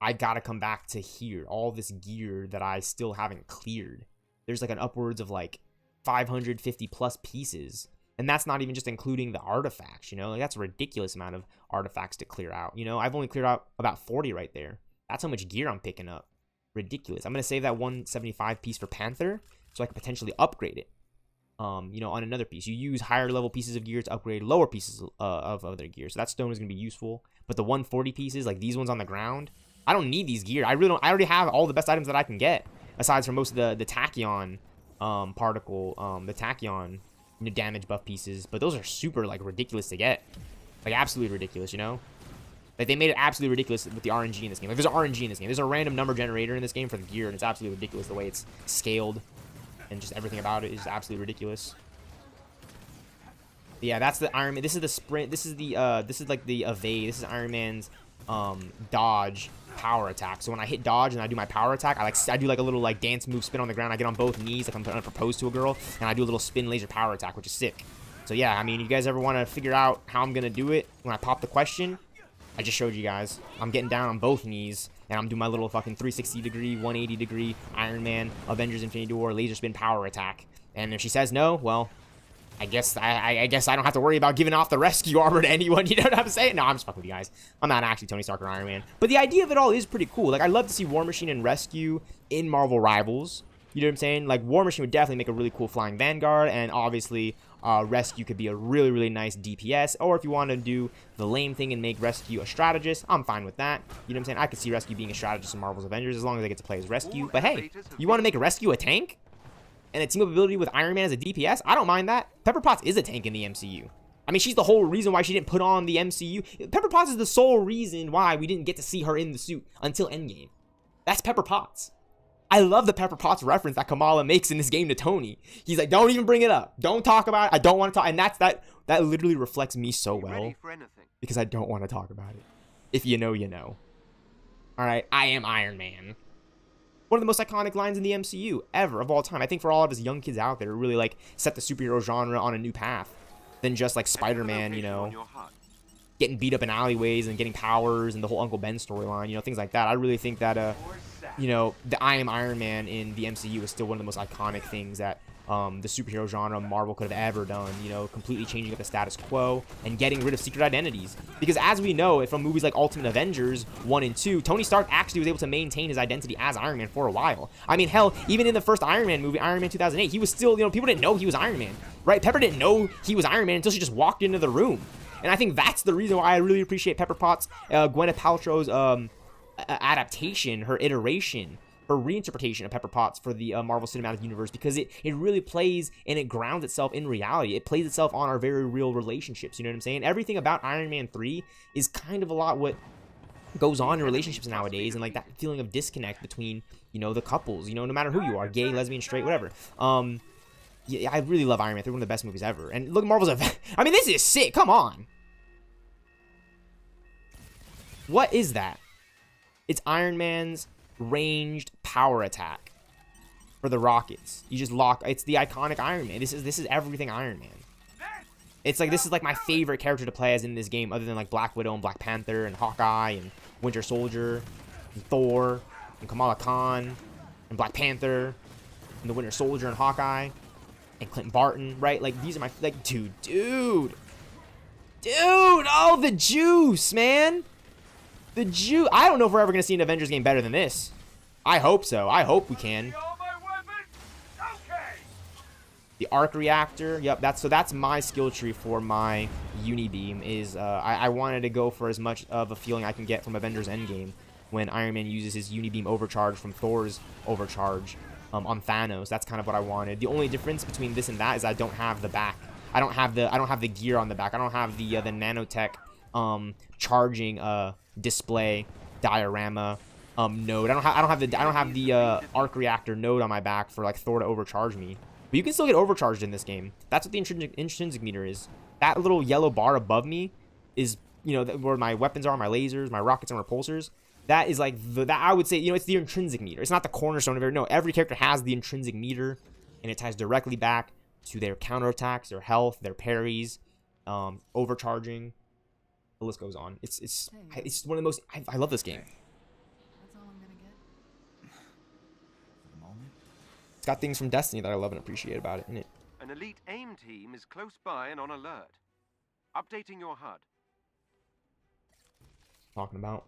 Speaker 1: I gotta come back to here. All this gear that I still haven't cleared. There's like an upwards of like 550 plus pieces. And that's not even just including the artifacts, you know? Like, that's a ridiculous amount of artifacts to clear out. You know, I've only cleared out about 40 right there. That's how much gear I'm picking up. Ridiculous. I'm gonna save that 175 piece for Panther so I can potentially upgrade it. You know, on another piece. You use higher level pieces of gear to upgrade lower pieces of other gear. So that stone is gonna be useful. But the 140 pieces, like these ones on the ground, I don't need these gear. I really don't. I already have all the best items that I can get, aside from most of the tachyon particle, the tachyon, you know, damage buff pieces. But those are super like ridiculous to get, like absolutely ridiculous. You know, like they made it absolutely ridiculous with the RNG in this game. Like there's an RNG in this game. There's a random number generator in this game for the gear, and it's absolutely ridiculous the way it's scaled, and just everything about it is absolutely ridiculous. But yeah, that's the Iron Man. This is the sprint. This is the this is like the evade. This is Iron Man's dodge power attack. So when I hit dodge and I do my power attack, I do like a little like dance move spin on the ground. I get on both knees like I'm trying to propose to a girl, and I do a little spin laser power attack, which is sick. So yeah, I mean, you guys ever want to figure out how I'm gonna do it when I pop the question? I just showed you guys. I'm getting down on both knees, and I'm doing my little fucking 360 degree, 180 degree Iron Man Avengers Infinity War laser spin power attack. And if she says no, well, I guess I don't have to worry about giving off the rescue armor to anyone. You know what I'm saying? No, I'm just fucking with you guys. I'm not actually Tony Stark or Iron Man. But the idea of it all is pretty cool. Like, I love to see War Machine and Rescue in Marvel Rivals. You know what I'm saying? Like, War Machine would definitely make a really cool flying Vanguard. And obviously, Rescue could be a really, really nice DPS. Or if you want to do the lame thing and make Rescue a strategist, I'm fine with that. You know what I'm saying? I could see Rescue being a strategist in Marvel's Avengers as long as I get to play as Rescue. But hey, you want to make Rescue a tank? And a team up ability with Iron Man as a DPS? I don't mind that. Pepper Potts is a tank in the MCU. I mean, she's the whole reason why she didn't put on the MCU. Pepper Potts is the sole reason why we didn't get to see her in the suit until Endgame. That's Pepper Potts. I love the Pepper Potts reference that Kamala makes in this game to Tony. He's like, don't even bring it up. Don't talk about it. I don't want to talk. And that literally reflects me so well. Because I don't want to talk about it. If you know, you know. Alright, I am Iron Man. One of the most iconic lines in the MCU ever of all time. I think for all of us young kids out there to really like set the superhero genre on a new path than just like Spider-Man, you know, getting beat up in alleyways and getting powers and the whole Uncle Ben storyline, you know, things like that. I really think that, you know, the I am Iron Man in the MCU is still one of the most iconic things that the superhero genre Marvel could have ever done, you know, completely changing up the status quo and getting rid of secret identities. Because as we know from movies like Ultimate Avengers 1 and 2, Tony Stark actually was able to maintain his identity as Iron Man for a while. I mean, hell, even in the first Iron Man movie, Iron Man 2008, he was still, you know, people didn't know he was Iron Man, right? Pepper didn't know he was Iron Man until she just walked into the room. And I think that's the reason why I really appreciate Pepper Potts, Gwyneth Paltrow's adaptation, her iteration, her reinterpretation of Pepper Potts for the Marvel Cinematic Universe, because it really plays and it grounds itself in reality. It plays itself on our very real relationships, you know what I'm saying? Everything about Iron Man 3 is kind of a lot what goes on in relationships nowadays, and like that feeling of disconnect between, you know, the couples, you know, no matter who you are, gay, lesbian, straight, whatever. Yeah, I really love Iron Man 3, one of the best movies ever. And look, Marvel's I mean, this is sick. Come on. What is that? It's Iron Man's ranged power attack for the rockets. You just lock. It's the iconic Iron Man. This is everything Iron Man. It's like, this is like my favorite character to play as in this game, other than like Black Widow and Black Panther and Hawkeye and Winter Soldier and Thor and Kamala Khan and Black Panther and the Winter Soldier and Hawkeye and Clinton Barton, right? Like, these are my, like, dude, oh, the juice, man. The juice. I don't know if we're ever going to see an Avengers game better than this. I hope so. I hope we can. The arc reactor. Yep, that's my skill tree for my Unibeam. Is I wanted to go for as much of a feeling I can get from Avengers Endgame when Iron Man uses his Unibeam overcharge from Thor's overcharge on Thanos. That's kind of what I wanted. The only difference between this and that is I don't have the back. I don't have the gear on the back. I don't have the nanotech charging display diorama node. I don't have the arc reactor node on my back for like Thor to overcharge me. But you can still get overcharged in this game. That's what the intrinsic meter is. That little yellow bar above me is, you know, where my weapons are, my lasers, my rockets and repulsors. That is like that I would say, you know, it's the intrinsic meter. It's not the cornerstone of it. No, every character has the intrinsic meter, and it ties directly back to their counterattacks, their health, their parries, overcharging. The list goes on. It's one of the most. I love this game.
Speaker 5: That's all I'm gonna get.
Speaker 6: For the moment.
Speaker 1: It's got things from Destiny that I love and appreciate about it, innit?
Speaker 11: An elite AIM team is close by and on alert. Updating your HUD.
Speaker 1: Talking about.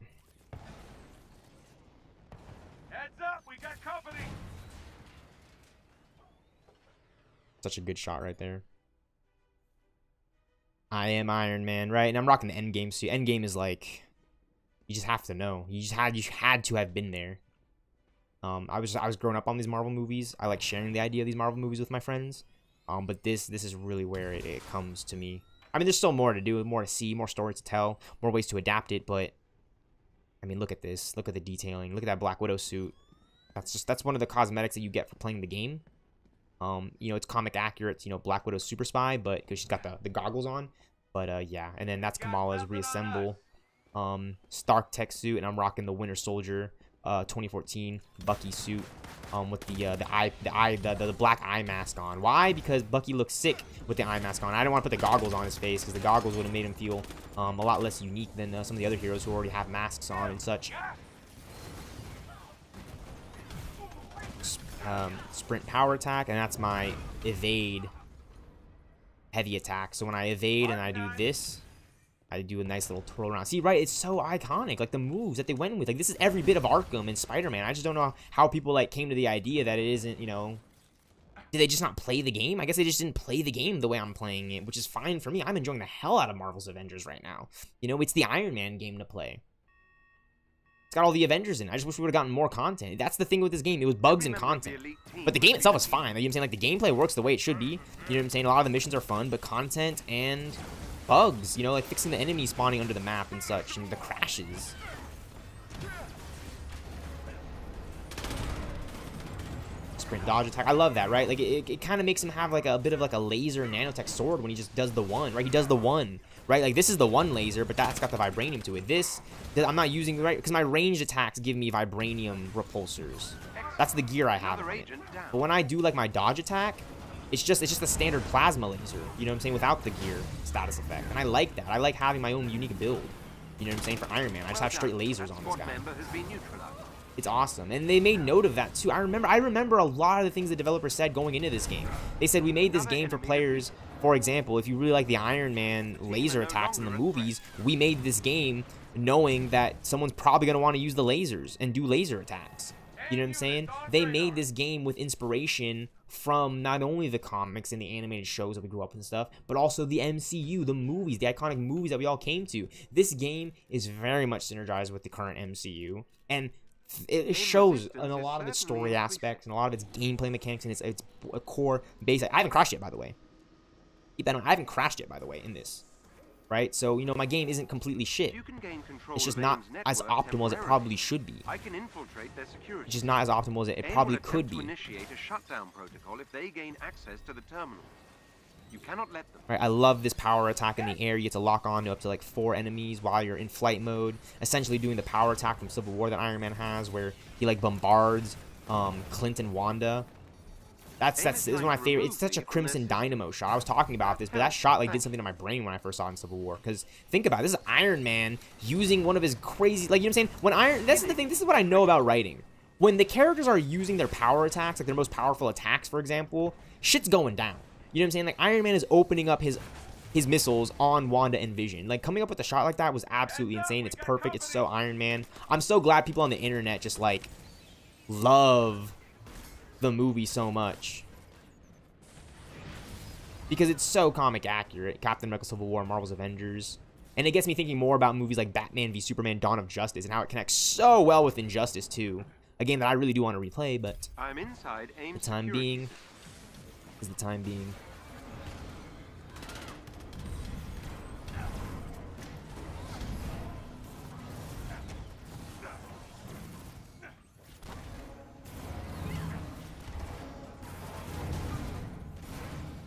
Speaker 7: Heads up, we got company.
Speaker 1: Such a good shot right there. I am Iron Man, right? And I'm rocking the Endgame suit. Endgame is like, you just have to know. You had to have been there. I was growing up on these Marvel movies. I like sharing the idea of these Marvel movies with my friends. But this is really where it comes to me. I mean, there's still more to do, more to see, more stories to tell, more ways to adapt it. But I mean, look at this. Look at the detailing. Look at that Black Widow suit. That's one of the cosmetics that you get for playing the game. You know, it's comic accurate. It's, you know, Black Widow's super spy, but because she's got the goggles on. But yeah, and then that's Kamala's reassemble Stark tech suit, and I'm rocking the Winter Soldier 2014 Bucky suit with the black eye mask on. Why? Because Bucky looks sick with the eye mask on. I didn't want to put the goggles on his face because the goggles would have made him feel a lot less unique than some of the other heroes who already have masks on and such. Sprint power attack, and that's my evade heavy attack. So when I evade and I do this, I do a nice little twirl around. See, right? It's so iconic. Like the moves that they went with. Like this is every bit of Arkham and Spider-Man. I just don't know how people like came to the idea that it isn't, you know. Did they just not play the game? I guess they just didn't play the game the way I'm playing it, which is fine for me. I'm enjoying the hell out of Marvel's Avengers right now. You know, it's the Iron Man game to play. It's got all the Avengers in it. I just wish we would have gotten more content. That's the thing with this game. It was bugs and content. But the game itself is fine. Like, you know what I'm saying? Like, the gameplay works the way it should be. You know what I'm saying? A lot of the missions are fun, but content and bugs. You know, like fixing the enemies spawning under the map and such, and the crashes. Sprint dodge attack. I love that, right? Like, it kind of makes him have, like, a bit of, like, a laser nanotech sword when he just does the one, right? He does the one. Right, like this is the one laser, but that's got the vibranium to it. This I'm not using, right, because my ranged attacks give me vibranium repulsors. That's the gear I have. But when I do like my dodge attack, it's just a standard plasma laser. You know what I'm saying? Without the gear status effect, and I like that. I like having my own unique build. You know what I'm saying? For Iron Man, I just have straight lasers on this guy. It's awesome, and they made note of that too. I remember a lot of the things the developers said going into this game. They said we made this game for players. For example, if you really like the Iron Man laser attacks in the movies, we made this game knowing that someone's probably going to want to use the lasers and do laser attacks. You know what I'm saying? They made this game with inspiration from not only the comics and the animated shows that we grew up and stuff, but also the MCU, the movies, the iconic movies that we all came to. This game is very much synergized with the current MCU, and it shows in a lot of its story aspects and a lot of its gameplay mechanics and its core base. I haven't crashed yet, by the way. Keep that on. I haven't crashed yet, by the way, in this. right? So, you know, my game isn't completely shit.
Speaker 11: You can gain control
Speaker 1: It's just
Speaker 11: of
Speaker 1: not
Speaker 11: AIM's
Speaker 1: as
Speaker 11: network
Speaker 1: optimal as it
Speaker 11: temporarily.
Speaker 1: probably should be.
Speaker 11: I can infiltrate their security.
Speaker 1: It's just not as optimal as it
Speaker 11: AIM
Speaker 1: probably
Speaker 11: will
Speaker 1: could
Speaker 11: attempt to
Speaker 1: be.
Speaker 11: initiate a shutdown protocol if they gain access to the terminal. You cannot let them.
Speaker 1: Right, I love this power attack in the air. You get to lock on to up to like 4 enemies while you're in flight mode. Essentially doing the power attack from Civil War that Iron Man has, where he like bombards Clint and Wanda. This is one of my favorite. It's such a Crimson Dynamo shot. I was talking about this, but that shot like did something to my brain when I first saw it in Civil War. Because think about it, this is Iron Man using one of his crazy, like, you know what I'm saying? This is the thing. This is what I know about writing. When the characters are using their power attacks, like their most powerful attacks, for example, shit's going down. You know what I'm saying? Like, Iron Man is opening up his missiles on Wanda and Vision. Like, coming up with a shot like that was absolutely insane. It's perfect. It's so Iron Man. I'm so glad people on the internet just, like, love the movie so much. Because it's so comic accurate. Captain America Civil War, Marvel's Avengers. And it gets me thinking more about movies like Batman v Superman, Dawn of Justice, and how it connects so well with Injustice, too. A game that I really do want to replay, but
Speaker 11: I'm inside AIM
Speaker 1: the time being is the time being.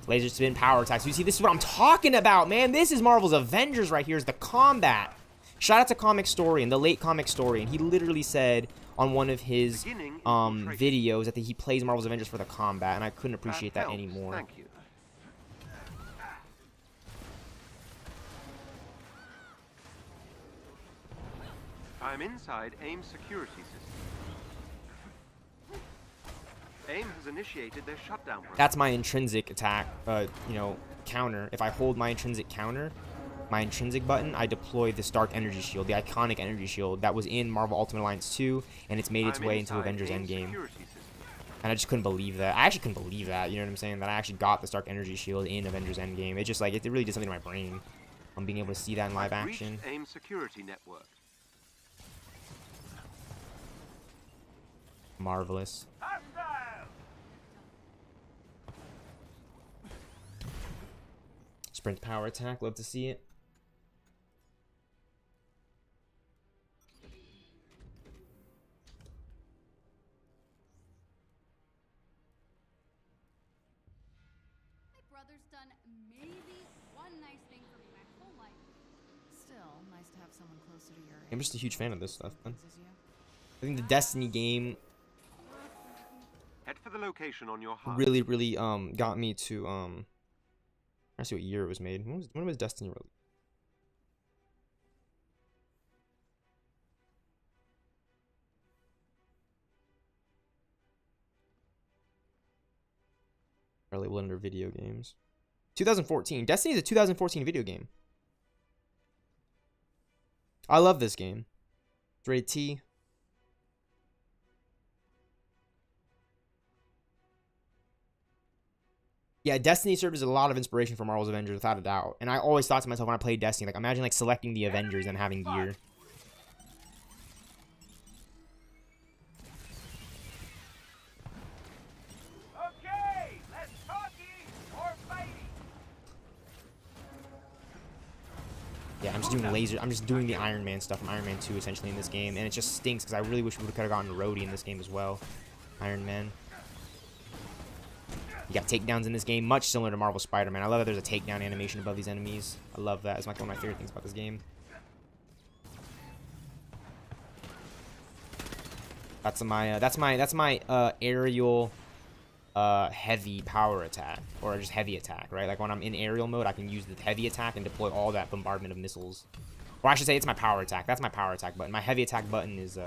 Speaker 1: Laser spin power attacks. You see, this is what I'm talking about, man. This is Marvel's Avengers right here, is the combat. Shout out to Comic Story and the late Comic Story, and he literally said on one of his videos that he plays Marvel's Avengers for the combat, and I couldn't appreciate that anymore.
Speaker 11: Thank you. I'm inside AIM security system. AIM has initiated their shutdown program.
Speaker 1: That's my intrinsic attack, you know, counter. If I hold my intrinsic counter, my intrinsic button, I deploy the Stark Energy Shield, the iconic Energy Shield that was in Marvel Ultimate Alliance 2, and it's made its way into Avengers Endgame. And I just couldn't believe that. I actually couldn't believe that, you know what I'm saying? That I actually got the Stark Energy Shield in Avengers Endgame. It just, like, it really did something to my brain. I'm being able to see that in live action.
Speaker 11: AIM security network.
Speaker 1: Marvelous. Sprint power attack, love to see it.
Speaker 12: My brother's done maybe one nice thing for me my whole life. Still, nice to have someone closer to your age.
Speaker 1: I'm just a huge fan of this stuff, man. I think the Destiny game
Speaker 11: Head for the location on your HUD.
Speaker 1: really got me to I see what year it was made. When was Destiny released? Early Blender video games. 2014. Destiny is a 2014 video game. I love this game. It's rated T. Yeah, Destiny served as a lot of inspiration for Marvel's Avengers, without a doubt. And I always thought to myself when I played Destiny, like, imagine, like, selecting the Avengers and having gear.
Speaker 6: Okay, let's talkie or fighting.
Speaker 1: Yeah, I'm just doing laser. I'm just doing the Iron Man stuff from Iron Man 2 essentially in this game, and it just stinks because I really wish we could have gotten Rhodey in this game as well. Iron Man. You got takedowns in this game, much similar to Marvel Spider-Man. I love that there's a takedown animation above these enemies. I love that. It's like one of my favorite things about this game. That's my aerial heavy power attack, or just heavy attack, right? Like when I'm in aerial mode, I can use the heavy attack and deploy all that bombardment of missiles. Or I should say it's my power attack. That's my power attack button. My heavy attack button is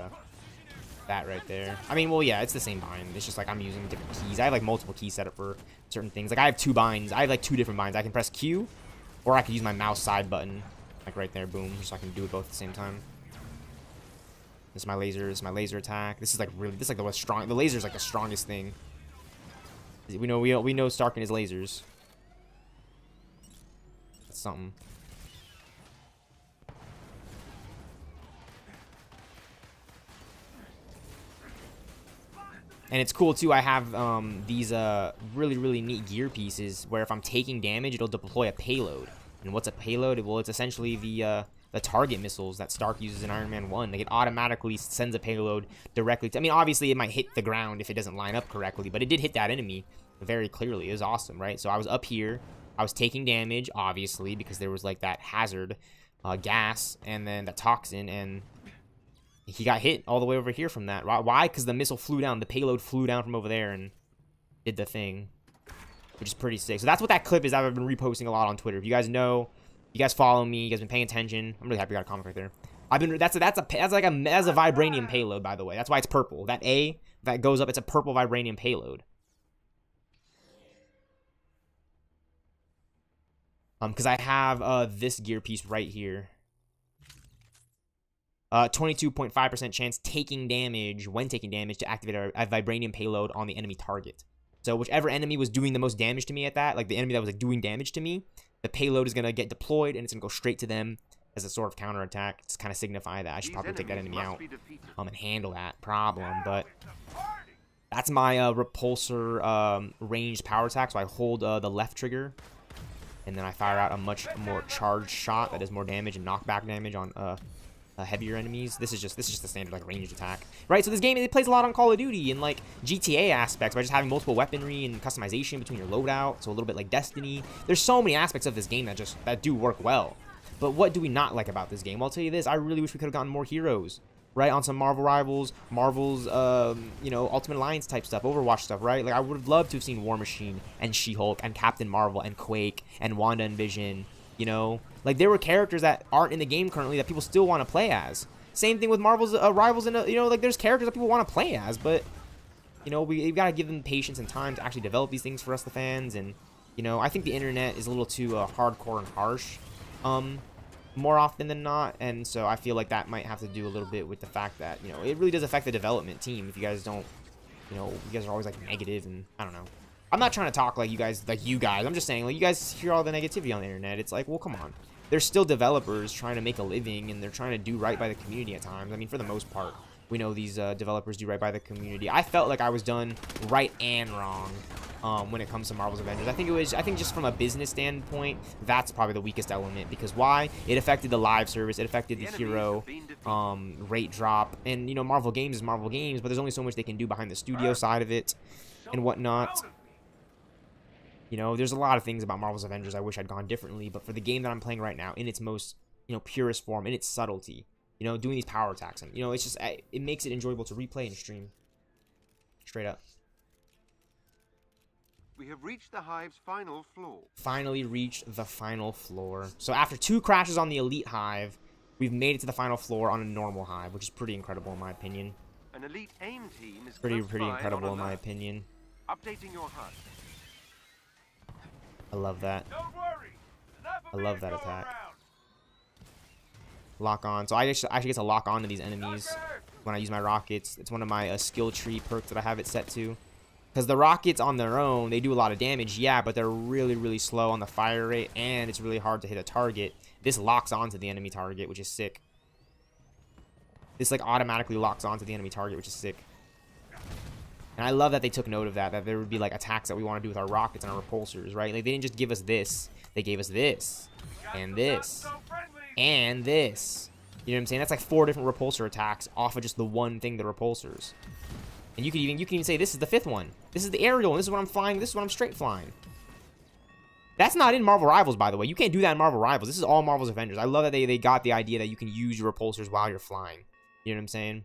Speaker 1: that right there. I mean, well, yeah, it's the same bind. It's just like I'm using different keys. I have like multiple keys set up for certain things. Like I have 2 binds. I have like 2 different binds. I can press Q, or I could use my mouse side button, like right there, boom, just so I can do it both at the same time. This is my laser. This is my laser attack. This is like really, this is like the most strong. The laser is like the strongest thing. We know Stark and his lasers. That's something. And it's cool too, I have these really neat gear pieces where if I'm taking damage, it'll deploy a payload. And what's a payload? Well, it's essentially the target missiles that Stark uses in Iron Man 1. Like, it automatically sends a payload directly to... I mean, obviously, it might hit the ground if it doesn't line up correctly, but it did hit that enemy very clearly. It was awesome, right? So I was up here. I was taking damage, obviously, because there was, like, that hazard gas and then the toxin, and he got hit all the way over here from that. Why? Because the missile flew down. The payload flew down from over there and did the thing, which is pretty sick. So that's what that clip is. I've been reposting a lot on Twitter. If you guys know... You guys follow me. You guys been paying attention. I'm really happy I got a comment right there. That's a vibranium payload, by the way. That's why it's purple. That A that goes up, it's a purple vibranium payload. Because I have this gear piece right here. 22.5% chance taking damage when taking damage to activate a vibranium payload on the enemy target. So whichever enemy was doing the most damage to me at that, like the enemy that was like doing damage to me, the payload is going to get deployed, and it's going to go straight to them as a sort of counterattack. Just kind of signify that I should probably take that enemy out and handle that problem. But that's my repulsor ranged power attack. So I hold the left trigger, and then I fire out a much more charged shot that does more damage and knockback damage on heavier enemies. This is just the standard like ranged attack, right? So this game, it plays a lot on Call of Duty and like GTA aspects by just having multiple weaponry and customization between your loadout. So a little bit like Destiny. There's so many aspects of this game that do work well. But what do we not like about this game? Well, I'll tell you this: I really wish we could have gotten more heroes, right? On some Marvel Rivals, Marvel's you know, Ultimate Alliance type stuff, Overwatch stuff, right? Like I would have loved to have seen War Machine and She-Hulk and Captain Marvel and Quake and Wanda and Vision. You know, like there were characters that aren't in the game currently that people still want to play as. Same thing with Marvel's Rivals, and you know, like there's characters that people want to play as, but you know, we've got to give them patience and time to actually develop these things for us, the fans. And you know, I think the internet is a little too hardcore and harsh, more often than not, and so I feel like that might have to do a little bit with the fact that, you know, it really does affect the development team if you guys don't, you know, you guys are always like negative, and I don't know. I'm not trying to talk like you guys. I'm just saying, like, you guys hear all the negativity on the internet. It's like, well, come on. There's still developers trying to make a living, and they're trying to do right by the community at times. I mean, for the most part, we know these developers do right by the community. I felt like I was done right and wrong when it comes to Marvel's Avengers. I think just from a business standpoint, that's probably the weakest element. Because why? It affected the live service. It affected the hero rate drop. And, you know, Marvel Games is Marvel Games, but there's only so much they can do behind the studio side of it and whatnot. You know, there's a lot of things about Marvel's Avengers I wish I'd gone differently, but for the game that I'm playing right now, in its most, you know, purest form, in its subtlety, you know, doing these power attacks, and, you know, it's just, it makes it enjoyable to replay and stream. Straight up.
Speaker 11: We have reached the Hive's final floor.
Speaker 1: Finally reached the final floor. So after 2 crashes on the Elite Hive, we've made it to the final floor on a normal Hive, which is pretty incredible in my opinion.
Speaker 11: An elite aim team is
Speaker 1: pretty incredible in my opinion.
Speaker 11: Updating your HUD.
Speaker 1: I love that. I love that attack. Lock on. So I actually get to lock on to these enemies when I use my rockets. It's one of my skill tree perks that I have it set to. Because the rockets on their own, they do a lot of damage, yeah, but they're really, really slow on the fire rate, and it's really hard to hit a target. This locks onto the enemy target, which is sick. This, like, automatically locks onto the enemy target, which is sick. And I love that they took note of that there would be, like, attacks that we want to do with our rockets and our repulsors, right? Like, they didn't just give us this. They gave us this, and this, and this. You know what I'm saying? That's, like, 4 different repulsor attacks off of just the one thing, the repulsors. And you can even say this is the 5th one. This is the aerial, and this is what I'm flying. This is what I'm straight flying. That's not in Marvel Rivals, by the way. You can't do that in Marvel Rivals. This is all Marvel's Avengers. I love that they got the idea that you can use your repulsors while you're flying. You know what I'm saying?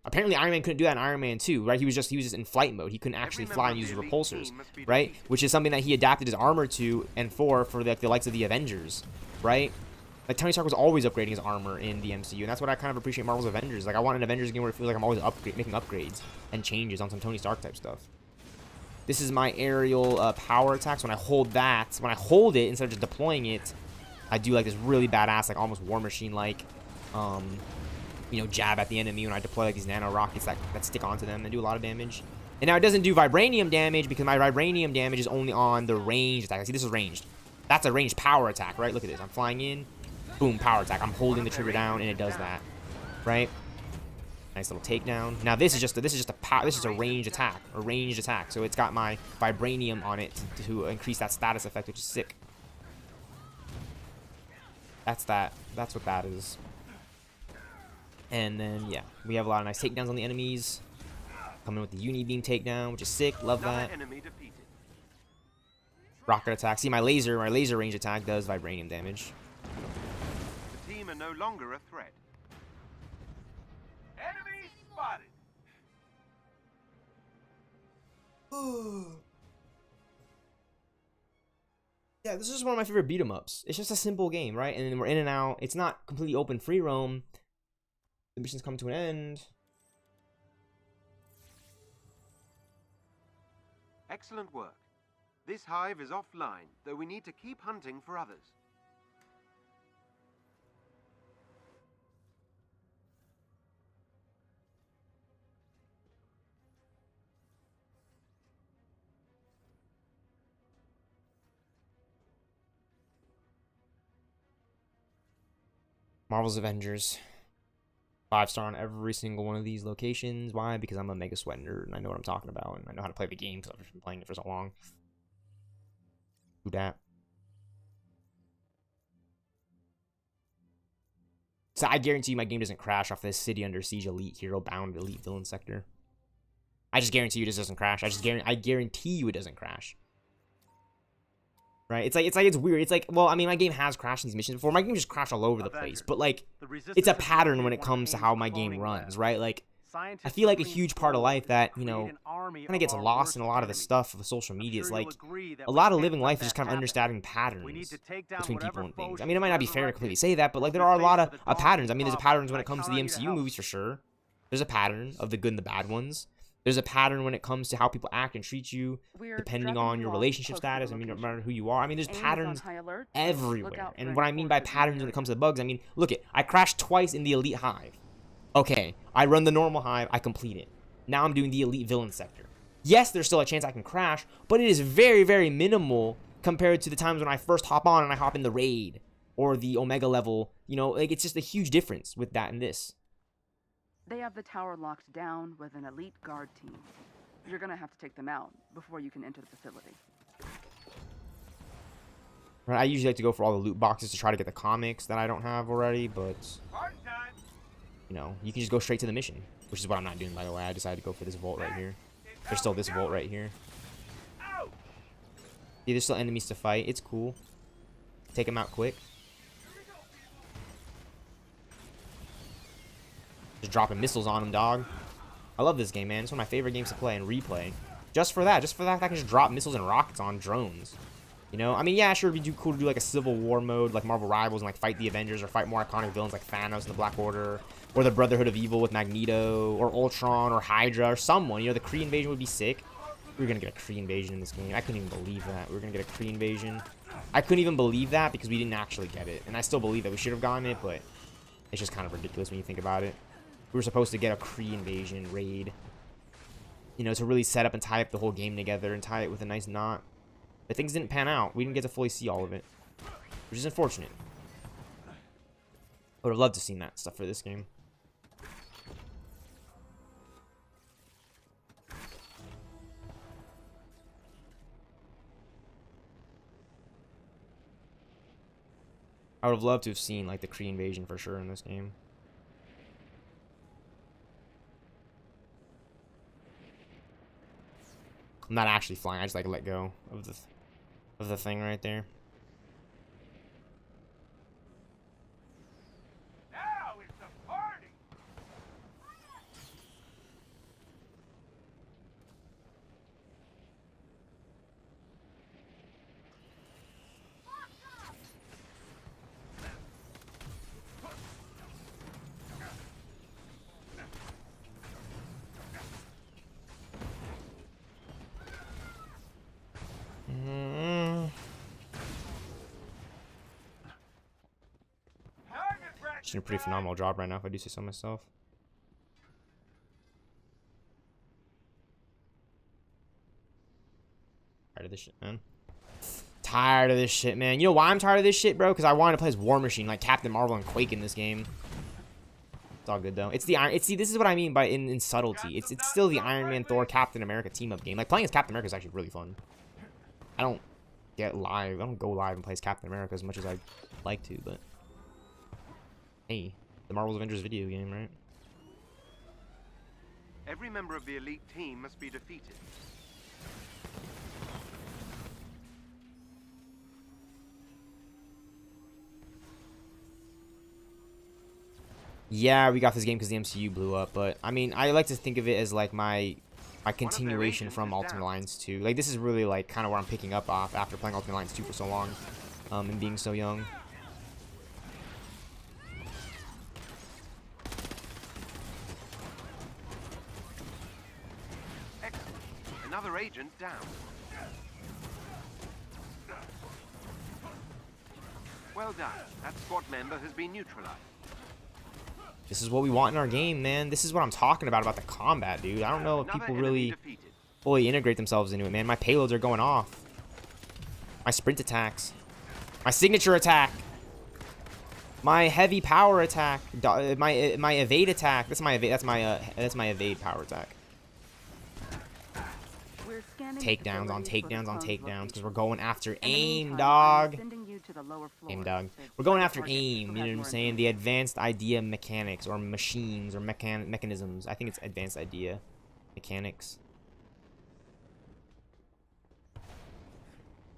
Speaker 1: Apparently, Iron Man couldn't do that in Iron Man 2, right? He was just in flight mode. He couldn't actually fly and use his repulsors, right? Which is something that he adapted his armor to and for like the likes of the Avengers, right? Like, Tony Stark was always upgrading his armor in the MCU, and that's what I kind of appreciate Marvel's Avengers. Like, I want an Avengers game where it feels like I'm always making upgrades and changes on some Tony Stark type stuff. This is my aerial power attacks. When I hold that, when I hold it, instead of just deploying it, I do, like, this really badass, like, almost War Machine-like, you know, jab at the enemy when I deploy, like, these nano rockets that stick onto them and do a lot of damage. And now it doesn't do vibranium damage because my vibranium damage is only on the ranged attack. See, this is ranged. That's a ranged power attack, right? Look at this. I'm flying in. Boom, power attack. I'm holding the trigger down, and it does that, right? Nice little takedown. Now this is just a ranged attack, So it's got my vibranium on it to increase that status effect, which is sick. That's what that is. And then yeah, we have a lot of nice takedowns on the enemies. Coming with the Unibeam takedown, which is sick. Love that. Rocket attack. See my laser range attack does vibranium damage.
Speaker 11: The team are no longer a threat. Enemy spotted.
Speaker 1: Yeah, this is one of my favorite beat 'em ups. It's just a simple game, right? And then we're in and out. It's not completely open free roam. The missions come to an end.
Speaker 11: Excellent work. This hive is offline, though we need to keep hunting for others.
Speaker 1: Marvel's Avengers. 5-star on every single one of these locations. Why? Because I'm a mega sweat nerd and I know what I'm talking about and I know how to play the game because I've been playing it for so long. Do that. So I guarantee you my game doesn't crash off this city under siege elite hero bound elite villain sector. I just guarantee you it just doesn't crash. I guarantee you it doesn't crash. Right? It's weird. It's like, well, I mean, my game has crashed in these missions before. My game just crashed all over the place. But like, it's a pattern when it comes to how my game runs, right? Like, I feel like a huge part of life that, you know, kind of gets lost in a lot of the stuff of social media is like, a lot of living life is just kind of understanding patterns between people and things. I mean, it might not be fair to completely say that, but like, there are a lot of patterns. I mean, there's patterns when it comes to the MCU movies for sure. There's a pattern of the good and the bad ones. There's a pattern when it comes to how people act and treat you, depending on your relationship status. I mean, no matter who you are. I mean, there's patterns everywhere. And what I mean by patterns when it comes to bugs, I mean, look it. I crashed twice in the Elite Hive. Okay, I run the normal Hive, I complete it. Now I'm doing the Elite Villain sector. Yes, there's still a chance I can crash, but it is very, very minimal compared to the times when I first hop on and I hop in the raid or the Omega level. You know, like, it's just a huge difference with that and this.
Speaker 13: They have the tower locked down with an elite guard team. You're gonna have to take them out before you can enter the facility.
Speaker 1: Right, I usually like to go for all the loot boxes to try to get the comics that I don't have already, but you know, you can just go straight to the mission, which is what I'm not doing, by the way. I decided to go for this vault right here. There's still this vault right here. Yeah, there's still enemies to fight. It's cool. Take them out quick. Just dropping missiles on them, dog. I love this game, man. It's one of my favorite games to play and replay. Just for that I can just drop missiles and rockets on drones. You know, I mean, yeah, sure, it'd be cool to do like a Civil War mode, like Marvel Rivals, and like fight the Avengers or fight more iconic villains like Thanos and the Black Order, or the Brotherhood of Evil with Magneto, or Ultron, or Hydra, or someone. You know, the Kree invasion would be sick. We were gonna get a Kree invasion in this game. I couldn't even believe that. We were gonna get a Kree invasion. I couldn't even believe that because we didn't actually get it, and I still believe that we should have gotten it, but it's just kind of ridiculous when you think about it. We were supposed to get a Kree invasion raid, you know, to really set up and tie up the whole game together and tie it with a nice knot. But things didn't pan out. We didn't get to fully see all of it, which is unfortunate. I would have loved to have seen that stuff for this game. I would have loved to have seen like the Kree invasion for sure in this game. I'm not actually flying. I just like let go of the thing right there.
Speaker 6: Now it's a party.
Speaker 1: She's doing a pretty phenomenal job right now, if I do say so myself. Tired of this shit, man. Tired of this shit, man. You know why I'm tired of this shit, bro? Because I wanted to play as War Machine, like Captain Marvel and Quake in this game. It's all good though. It's the Iron. It's see, this is what I mean by in subtlety. It's still the Iron Man, Thor, Captain America team up game. Like playing as Captain America is actually really fun. I don't go live and play as Captain America as much as I'd like to, but hey, the Marvel's Avengers video game, right?
Speaker 11: Every member of the elite team must be defeated.
Speaker 1: Yeah, we got this game because the MCU blew up, but I mean, I like to think of it as like my continuation from Ultimate Alliance 2. Like this is really like kind of where I'm picking up off after playing Ultimate Alliance 2 for so long, and being so young.
Speaker 11: Excellent. Another agent down. Well done. That squad member has been neutralized.
Speaker 1: This is what we want in our game, man. This is what I'm talking about the combat, dude. I don't know if people really fully integrate themselves into it, man. My payloads are going off. My sprint attacks. My signature attack. My heavy power attack. My evade attack. That's my evade power attack. Takedowns on takedowns on takedowns because we're going after aim, dog. Aim, dog. We're going after aim, you know what I'm saying? The advanced idea mechanics or machines or mechanisms. I think it's advanced idea mechanics.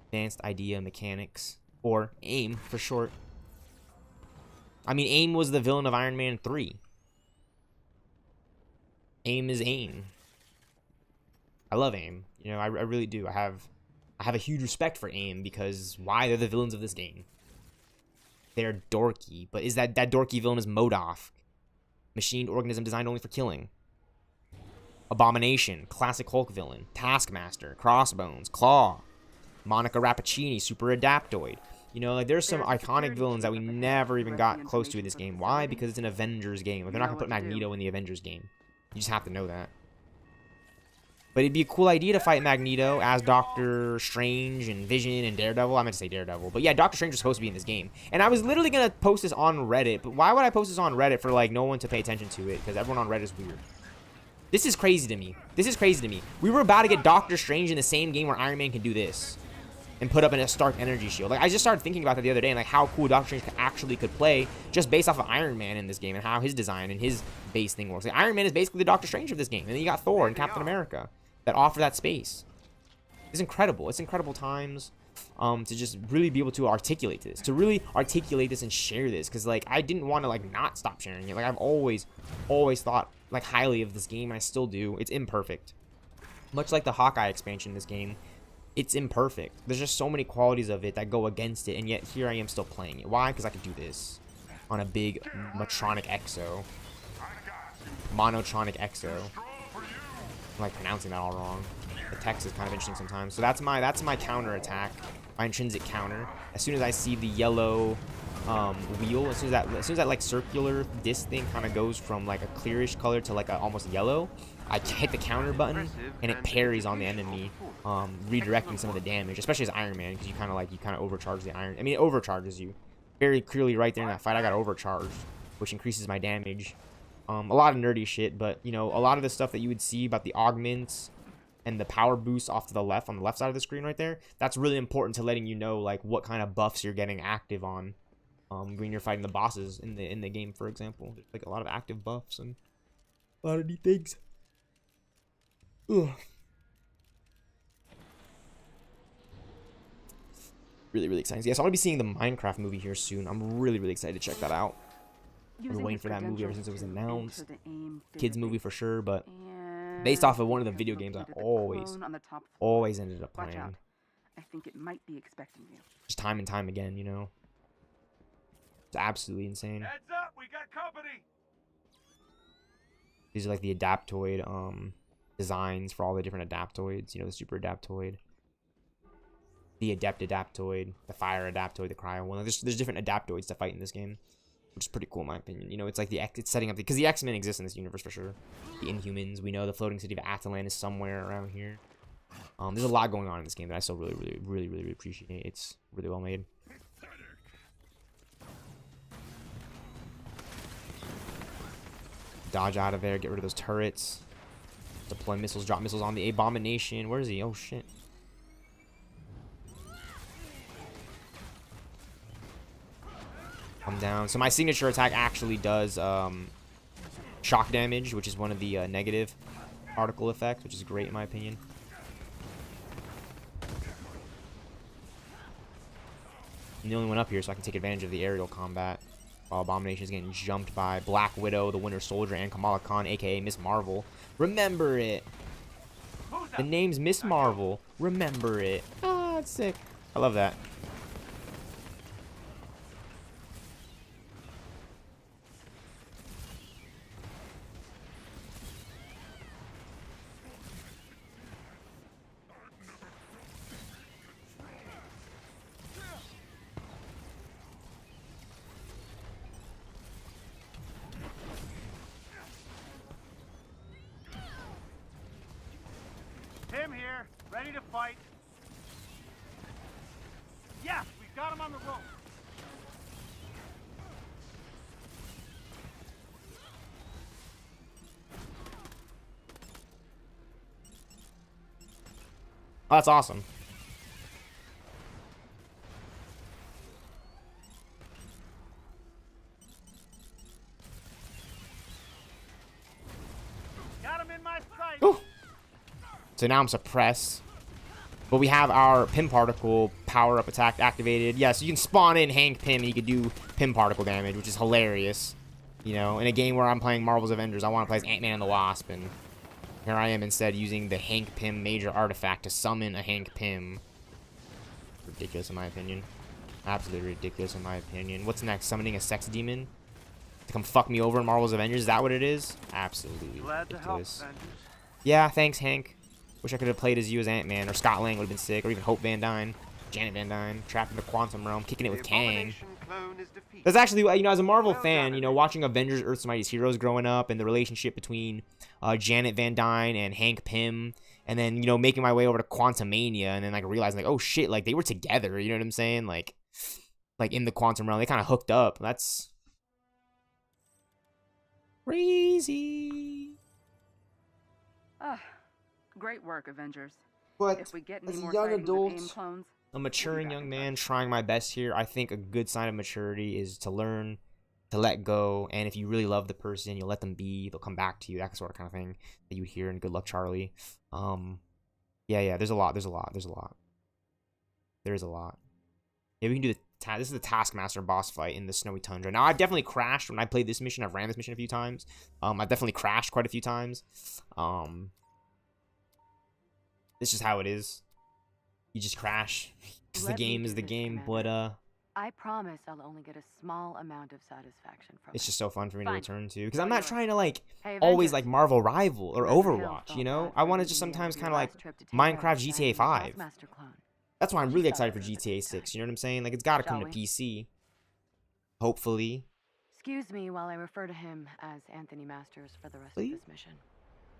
Speaker 1: Advanced idea mechanics or AIM for short. I mean, AIM was the villain of Iron Man 3. AIM is AIM. I love AIM. You know, I really do. I have a huge respect for AIM because why? They're the villains of this game. They're dorky, but is that dorky villain is MODOK, machined organism designed only for killing. Abomination, classic Hulk villain. Taskmaster, Crossbones, Claw, Monica Rappaccini, Super Adaptoid. You know, like there's some iconic villains that we never even got close to in this game. Why? Because it's an Avengers game. Like, they're not gonna put Magneto in the Avengers game. You just have to know that. But it'd be a cool idea to fight Magneto as Doctor Strange and Vision and Daredevil. I meant to say Daredevil. But yeah, Doctor Strange was supposed to be in this game. And I was literally going to post this on Reddit. But why would I post this on Reddit for, like, no one to pay attention to it? Because everyone on Reddit is weird. This is crazy to me. This is crazy to me. We were about to get Doctor Strange in the same game where Iron Man can do this. And put up in a Stark energy shield. Like, I just started thinking about that the other day. And, like, how cool Doctor Strange could play just based off of Iron Man in this game. And how his design and his base thing works. Like, Iron Man is basically the Doctor Strange of this game. And then you got Thor and Captain America that offer that space. It's incredible. It's incredible times to just really be able to articulate this. To really articulate this and share this. Because, like, I didn't want to, like, not stop sharing it. Like, I've always thought, like, highly of this game. And I still do. It's imperfect. Much like the Hawkeye expansion in this game. It's imperfect. There's just so many qualities of it that go against it. And yet, here I am still playing it. Why? Because I could do this. On a big Motronic Exo. Monotronic Exo. I'm like pronouncing that all wrong. The text is kind of interesting sometimes. So that's my counter attack, my intrinsic counter. As soon as I see the yellow wheel, as soon as that like circular disc thing kind of goes from like a clearish color to like a almost yellow, I hit the counter button and it parries on the enemy, redirecting some of the damage, especially as Iron Man, because you kind of overcharge the iron. I mean, it overcharges you. Very clearly right there in that fight, I got overcharged, which increases my damage. A lot of nerdy shit, but, you know, a lot of the stuff that you would see about the augments and the power boosts off to the left, on the left side of the screen right there, that's really important to letting you know, like, what kind of buffs you're getting active on when you're fighting the bosses in the game, for example. There's, like, a lot of active buffs and a lot of neat things. Ugh. Really, really exciting. Yeah, so I'm going to be seeing the Minecraft movie here soon. I'm really, really excited to check that out. I've been waiting for that movie ever since it was announced. Kids movie for sure, but based off of one of the video games I always ended up playing.
Speaker 13: I think it might be expecting you.
Speaker 1: Just time and time again, you know. It's absolutely insane.
Speaker 6: Heads up, we got company.
Speaker 1: These are like the Adaptoid designs for all the different Adaptoids. You know, the Super Adaptoid, the Adept Adaptoid, the Fire Adaptoid, the Cryo one. There's different Adaptoids to fight in this game, which is pretty cool in my opinion. You know, it's like it's setting up because the X-Men exist in this universe for sure. The Inhumans, we know the floating city of Atalan is somewhere around here. There's a lot going on in this game that I still really appreciate. It's really well made. Dodge out of there. Get rid of those turrets. Deploy missiles. Drop missiles on the Abomination. Where is he? Oh, shit. Come down. So my signature attack actually does shock damage, which is one of the negative particle effects, which is great in my opinion. I'm the only one up here, so I can take advantage of the aerial combat. While Abomination is getting jumped by Black Widow, the Winter Soldier, and Kamala Khan, aka Miss Marvel. Remember it. The name's Miss Marvel. Remember it. Ah, that's sick. I love that.
Speaker 14: Tim here, ready to fight. Yes, we've got him on the rope.
Speaker 1: Oh, that's awesome.
Speaker 14: Got him in my sight.
Speaker 1: Ooh. So now I'm suppressed. But we have our Pim Particle power-up attack activated. Yeah, so you can spawn in Hank Pym and he could do Pim Particle damage, which is hilarious. You know, in a game where I'm playing Marvel's Avengers, I want to play as Ant-Man and the Wasp, and here I am instead using the Hank Pym major artifact to summon a Hank Pym. Ridiculous in my opinion. Absolutely ridiculous in my opinion. What's next? Summoning a sex demon to come fuck me over in Marvel's Avengers? Is that what it is? Absolutely ridiculous. Yeah, thanks, Hank. Wish I could have played as you as Ant-Man, or Scott Lang would have been sick, or even Hope Van Dyne, Janet Van Dyne, trapped in the quantum realm, kicking it with Kang. That's actually, you know, as a Marvel fan, you know, watching Avengers Earth's Mightiest Heroes growing up, and the relationship between Janet Van Dyne and Hank Pym, and then, you know, making my way over to Quantumania, and then, like, realizing, like, oh, shit, like, they were together, you know what I'm saying? Like in the quantum realm, they kind of hooked up. That's crazy.
Speaker 13: Great work, Avengers.
Speaker 1: But
Speaker 13: if we get
Speaker 1: as
Speaker 13: any
Speaker 1: a
Speaker 13: more
Speaker 1: young
Speaker 13: sightings of
Speaker 1: adult,
Speaker 13: AIM clones,
Speaker 1: a maturing young man trying my best here, I think a good sign of maturity is to learn to let go, and if you really love the person, you'll let them be, they'll come back to you, that sort of kind of thing that you hear in Good Luck Charlie. Yeah, there's a lot. There is a lot. Yeah, we can do the this is the Taskmaster boss fight in the Snowy Tundra. Now, I've definitely crashed when I played this mission. I've ran this mission a few times. I've definitely crashed quite a few times. It's just how it is. You just crash. Because the game is the game, but
Speaker 13: I promise I'll only get a small amount of satisfaction from
Speaker 1: it's
Speaker 13: it.
Speaker 1: just so fun for me to
Speaker 13: Fine.
Speaker 1: return to. Because I'm not trying to, like,
Speaker 13: Hey,
Speaker 1: always,
Speaker 13: Avengers.
Speaker 1: like, Marvel Rival or
Speaker 13: Remember
Speaker 1: Overwatch, you know? I want to just sometimes kind of, like,
Speaker 13: trip to take
Speaker 1: Minecraft
Speaker 13: care of
Speaker 1: GTA
Speaker 13: the
Speaker 1: 5.
Speaker 13: Taskmaster clone.
Speaker 1: That's why I'm really excited for GTA 6, you know what I'm saying? Like, it's got to come to
Speaker 13: Shall we?
Speaker 1: PC. Hopefully.
Speaker 13: Excuse me while I refer to him as Anthony Masters for the rest
Speaker 1: Please?
Speaker 13: of this mission.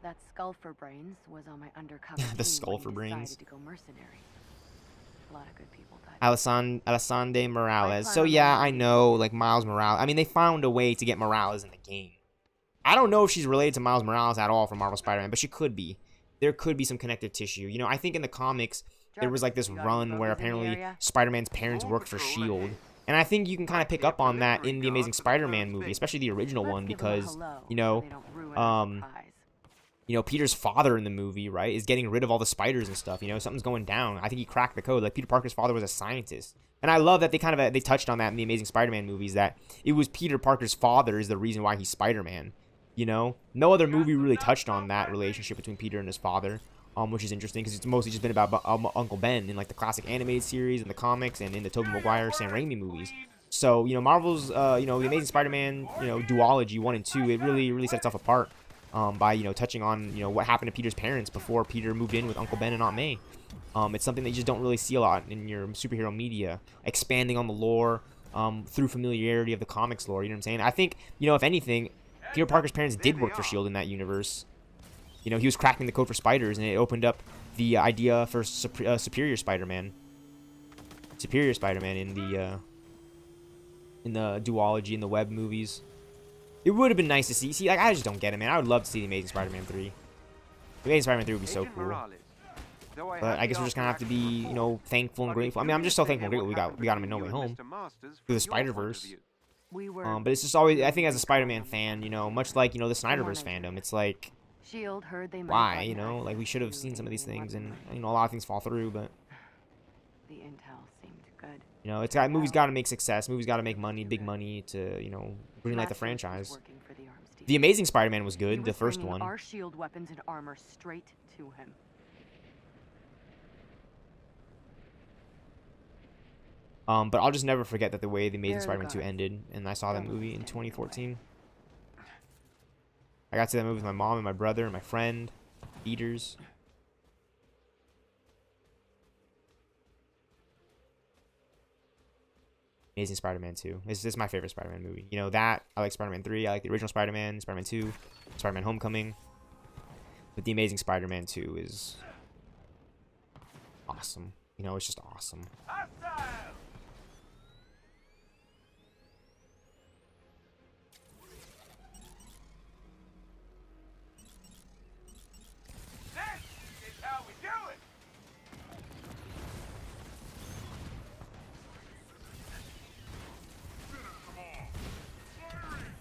Speaker 13: That skull for brains was on my undercover
Speaker 1: The
Speaker 13: team
Speaker 1: skull
Speaker 13: when
Speaker 1: for
Speaker 13: he
Speaker 1: brains.
Speaker 13: decided to go mercenary. A lot of good people died.
Speaker 1: Alessandre Morales. So, yeah, I know, like, Miles Morales. I mean, they found a way to get Morales in the game. I don't know if she's related to Miles Morales at all from Marvel Spider-Man, but she could be. There could be some connective tissue. You know, I think in the comics, there was, like, this run where apparently Spider-Man's parents worked for S.H.I.E.L.D., and I think you can kind of pick up on that in the Amazing Spider-Man movie, especially the original one, because, you know, Peter's father in the movie, right, is getting rid of all the spiders and stuff. You know, something's going down. I think he cracked the code. Like, Peter Parker's father was a scientist. And I love that they kind of, they touched on that in the Amazing Spider-Man movies, that it was Peter Parker's father is the reason why he's Spider-Man. You know? No other movie really touched on that relationship between Peter and his father. Which is interesting because it's mostly just been about Uncle Ben in, like, the classic animated series and the comics and in the Tobey Maguire, Sam Raimi movies. So, you know, Marvel's, the Amazing Spider-Man, duology 1 and 2, it really sets itself apart by, touching on, what happened to Peter's parents before Peter moved in with Uncle Ben and Aunt May. It's something that you just don't really see a lot in your superhero media, expanding on the lore through familiarity of the comics lore, you know what I'm saying? I think, if anything, Peter Parker's parents did work for S.H.I.E.L.D. in that universe. He was cracking the code for spiders, and it opened up the idea for Superior Spider-Man. In the duology, in the web movies. It would have been nice to see. See, like, I just don't get it, man. I would love to see the Amazing Spider-Man 3. The Amazing Spider-Man 3 would be so cool. But I guess we're just gonna have to be, you know, thankful and grateful. I mean, I'm just so thankful and grateful we got him in No Way Home through the Spider-Verse. But it's just always, I think as a Spider-Man fan, you know, much like, you know, the Snyderverse fandom, it's like, why, you know, like we should have seen some of these things, and you know, a lot of things fall through, but
Speaker 13: The intel seemed good.
Speaker 1: you know, it's got movies got to make success, movies got to make money, big money to, you know, greenlight the franchise. The Amazing Spider-Man was good, the first one.
Speaker 13: Our shield weapons and armor straight to him.
Speaker 1: But I'll just never forget that the way the Amazing Spider-Man 2 ended, and I saw that movie in 2014. I got to see that movie with my mom and my brother and my friend, Peters. Amazing Spider-Man 2. This is my favorite Spider-Man movie. You know that, I like Spider-Man 3, I like the original Spider-Man, Spider-Man 2, Spider-Man Homecoming. But the Amazing Spider-Man 2 is awesome. You know, it's just awesome.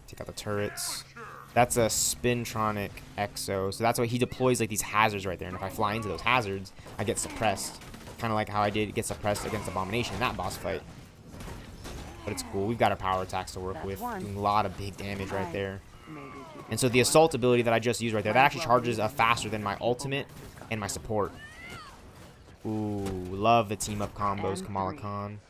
Speaker 1: Take out the turrets. That's a Spintronic Exo. So that's why he deploys like these hazards right there. And if I fly into those hazards, I get suppressed. Kind of like how I did get suppressed against Abomination in that boss fight. But it's cool. We've got our power attacks to work with. Doing a lot of big damage right there. And so the assault ability that I just used right there, that actually charges faster than my ultimate and my support. Ooh, love the team up combos, Kamala Khan.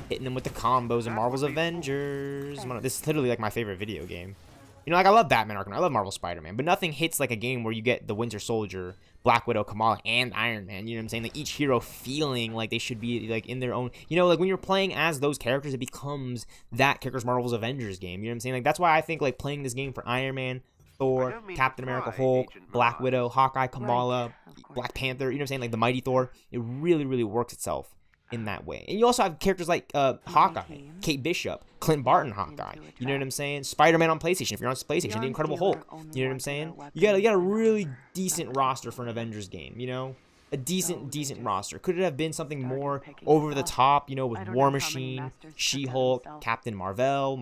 Speaker 1: Hitting them with the combos in Marvel's Avengers. This is literally like my favorite video game. You know, like I love Batman Arkham. I love Marvel Spider-Man. But nothing hits like a game where you get the Winter Soldier, Black Widow, Kamala, and Iron Man. You know what I'm saying? Like each hero feeling like they should be like in their own. You know, like when you're playing as those characters, it becomes that character's Marvel's Avengers game. You know what I'm saying? Like that's why I think like playing this game for Iron Man, Thor, Captain America, Hulk, Black Widow, Hawkeye, Kamala, Black Panther. You know what I'm saying? Like the Mighty Thor. It really, really works itself in that way. And you also have characters like Hawkeye, Kate Bishop, Clint Barton Hawkeye. You know what I'm saying? Spider-Man on PlayStation. If you're on PlayStation, The Incredible Hulk. You know what I'm saying? You got a really decent roster for an Avengers game, you know? A decent roster. Could it have been something more over the top, you know, with War Machine, She-Hulk, Captain Marvel,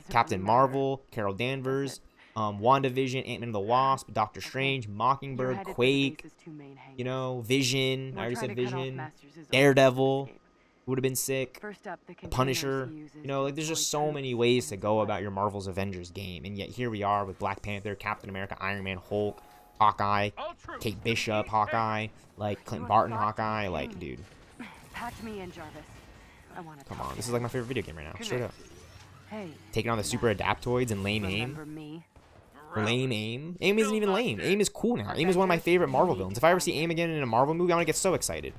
Speaker 1: Captain Marvel, Carol Danvers, WandaVision, Ant-Man and the Wasp, Doctor Strange, Mockingbird, Quake, you know, Vision, I already said Vision, Daredevil would have been sick, Punisher, you know, like there's just so many ways to go about your Marvel's Avengers game, and yet here we are with Black Panther, Captain America, Iron Man, Hulk, Hawkeye, Kate Bishop, Hawkeye, like Clint Barton, Hawkeye, like, dude.
Speaker 13: Patch me in, Jarvis. I want to
Speaker 1: come on, this is like my favorite video game right now, straight up.
Speaker 13: Hey,
Speaker 1: taking on the super adaptoids and lame aim. Lame aim. Aim isn't even lame. Aim is cool now. Aim is one of my favorite Marvel villains. If I ever see Aim again in a Marvel movie, I'm gonna get so excited.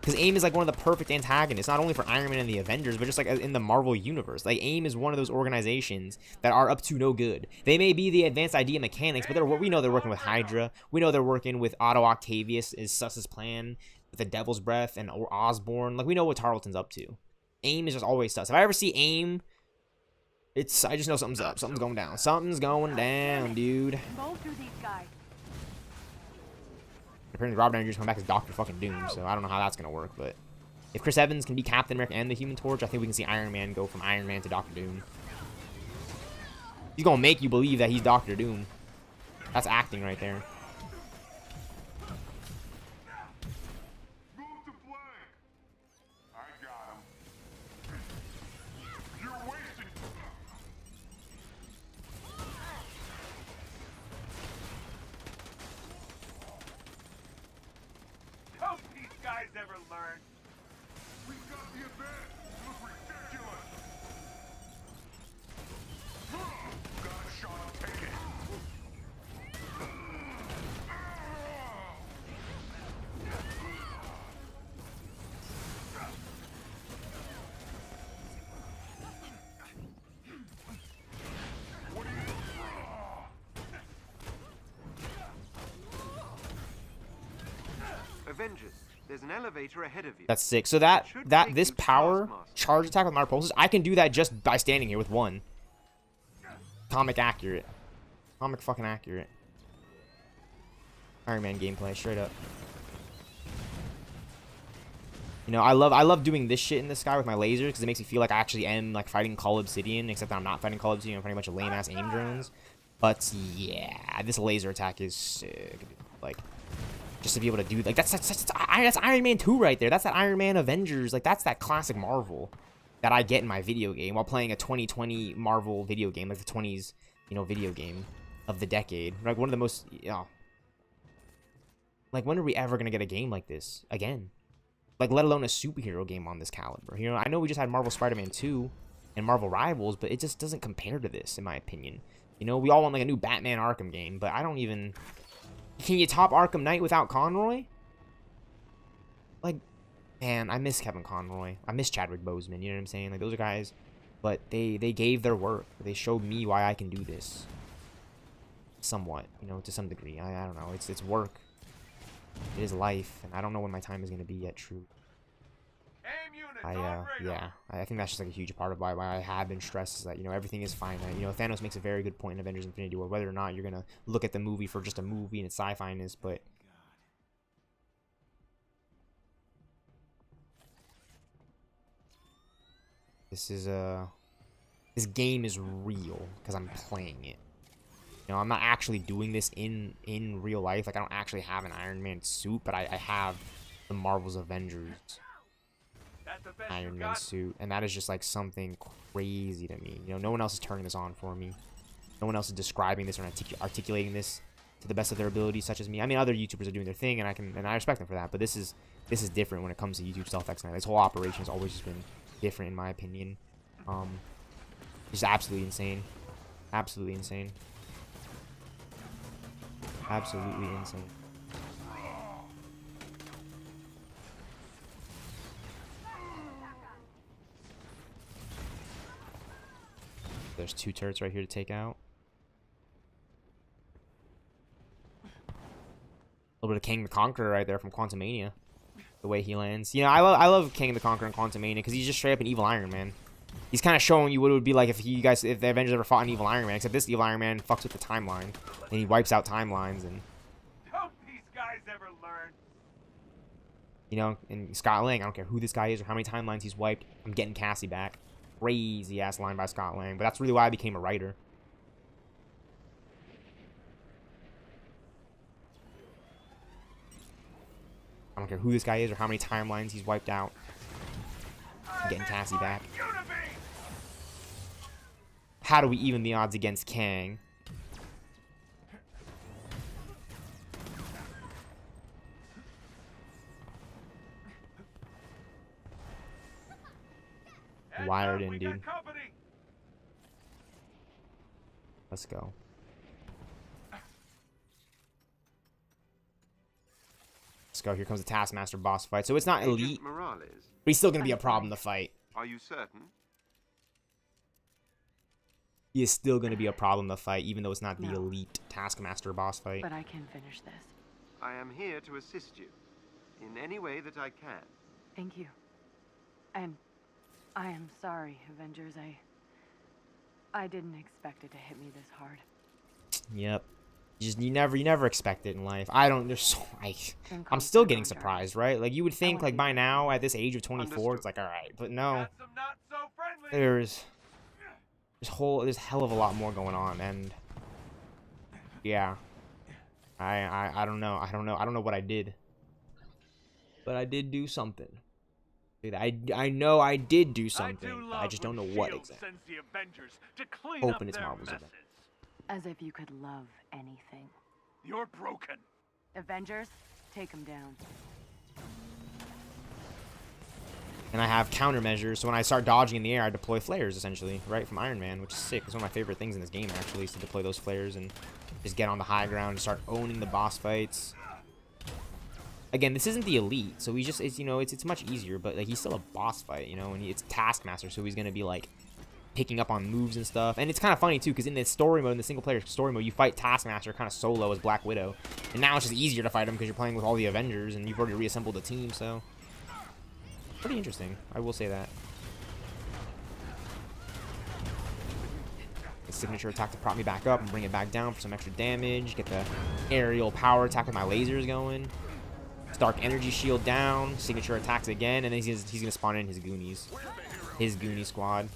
Speaker 1: Because Aim is like one of the perfect antagonists, not only for Iron Man and the Avengers, but just like in the Marvel universe. Like Aim is one of those organizations that are up to no good. They may be the advanced idea mechanics, but we know they're working with Hydra. We know they're working with Otto Octavius is Suss's plan with the Devil's Breath and Osborn. Like we know what Tarleton's up to. Aim is just always sus. If I ever see Aim, I just know something's up. Something's going down. Something's going down, dude. Apparently Robert Downey Jr.'s coming back as Dr. fucking Doom, so I don't know how that's gonna work, but if Chris Evans can be Captain America and the Human Torch, I think we can see Iron Man go from Iron Man to Dr. Doom. He's gonna make you believe that he's Dr. Doom. That's acting right there.
Speaker 14: Ever learn?
Speaker 6: We got the advance. It was ridiculous. Got a shot. Take it.
Speaker 11: Avengers. There's an elevator ahead of you.
Speaker 1: That's sick. So this power charge attack with my repulsors, I can do that just by standing here with one. Comic accurate. Comic fucking accurate. Iron Man gameplay, straight up. You know, I love doing this shit in the sky with my lasers because it makes me feel like I actually am like fighting Call Obsidian, except that I'm not fighting Call Obsidian. I'm fighting a bunch of lame ass aim drones. But yeah, this laser attack is sick. Like, just to be able to do like that's Iron Man 2 right there. That's that Iron Man Avengers. Like that's that classic Marvel that I get in my video game while playing a 2020 Marvel video game, like the 20s, you know, video game of the decade. Like one of the most, you know, like when are we ever gonna get a game like this again? Like, let alone a superhero game on this caliber. You know, I know we just had Marvel Spider-Man 2 and Marvel Rivals, but it just doesn't compare to this, in my opinion. You know, we all want, like, a new Batman Arkham game, but I don't even... Can you top Arkham Knight without Conroy? Like, man, I miss Kevin Conroy. I miss Chadwick Boseman, you know what I'm saying? Like, those are guys, but they gave their work. They showed me why I can do this. Somewhat, you know, to some degree. I don't know. It's work. It is life, and I don't know when my time is going to be yet true. Yeah, I think that's just like a huge part of why I have been stressed is that, you know, everything is finite. You know, Thanos makes a very good point in Avengers Infinity War, whether or not you're going to look at the movie for just a movie and its sci-fi-ness, but... This game is real, because I'm playing it. You know, I'm not actually doing this in real life. Like, I don't actually have an Iron Man suit, but I have the Marvel's Avengers Iron Man suit. And that is just, like, something crazy to me. You know, no one else is turning this on for me. No one else is describing this or articulating this to the best of their ability, such as me. I mean, other YouTubers are doing their thing, and I respect them for that. But this is different when it comes to YouTube stealthxknight. This whole operation has always just been different, in my opinion. Just absolutely insane. Absolutely insane. Absolutely insane. There's 2 turrets right here to take out. A little bit of King the Conqueror right there from Quantumania. The way he lands. You know, I love King the Conqueror in Quantumania because he's just straight up an evil Iron Man. He's kind of showing you what it would be like if the Avengers ever fought an evil Iron Man. Except this evil Iron Man fucks with the timeline, and he wipes out timelines. And
Speaker 14: don't these guys ever learn?
Speaker 1: You know, and Scott Lang, I don't care who this guy is or how many timelines he's wiped. I'm getting Cassie back. Crazy ass line by Scott Lang, but that's really why I became a writer. I don't care who this guy is or how many timelines he's wiped out. I'm getting Cassie back. How do we even the odds against Kang? Wired in, dude. Let's go. Let's go. Here comes the Taskmaster boss fight. So it's not elite, but he's still going to be a problem to fight.
Speaker 11: Are you certain?
Speaker 1: He is still going to be a problem to fight, even though it's not the elite Taskmaster boss fight.
Speaker 13: But I can finish this.
Speaker 11: I am here to assist you in any way that I can.
Speaker 13: Thank you. And I am sorry, Avengers. I didn't expect it to hit me this hard.
Speaker 1: Yep. You never expect it in life. I'm still getting surprised, right? Like you would think like by now at this age of 24 it's like all right, but no. There's hell of a lot more going on, and yeah. I don't know. I don't know what I did. But I did do something. I know I did do something. I just don't know what exactly. Hoping it's Marvel's Avengers.
Speaker 13: As if you could love anything.
Speaker 14: You're broken.
Speaker 13: Avengers, take him down.
Speaker 1: And I have countermeasures, so when I start dodging in the air, I deploy flares, essentially, right, from Iron Man, which is sick. It's one of my favorite things in this game, actually, is to deploy those flares and just get on the high ground and start owning the boss fights. Again, this isn't the elite, so it's much easier, but like he's still a boss fight, you know, and it's Taskmaster, so he's gonna be like picking up on moves and stuff. And it's kind of funny too, because in the story mode, in the single player story mode, you fight Taskmaster kind of solo as Black Widow, and now it's just easier to fight him because you're playing with all the Avengers and you've already reassembled the team. So pretty interesting, I will say that. The signature attack to prop me back up and bring it back down for some extra damage. Get the aerial power attack with my lasers going. Dark energy shield down. Signature attacks again, and then he's gonna spawn in his Goonies. His Goonie squad.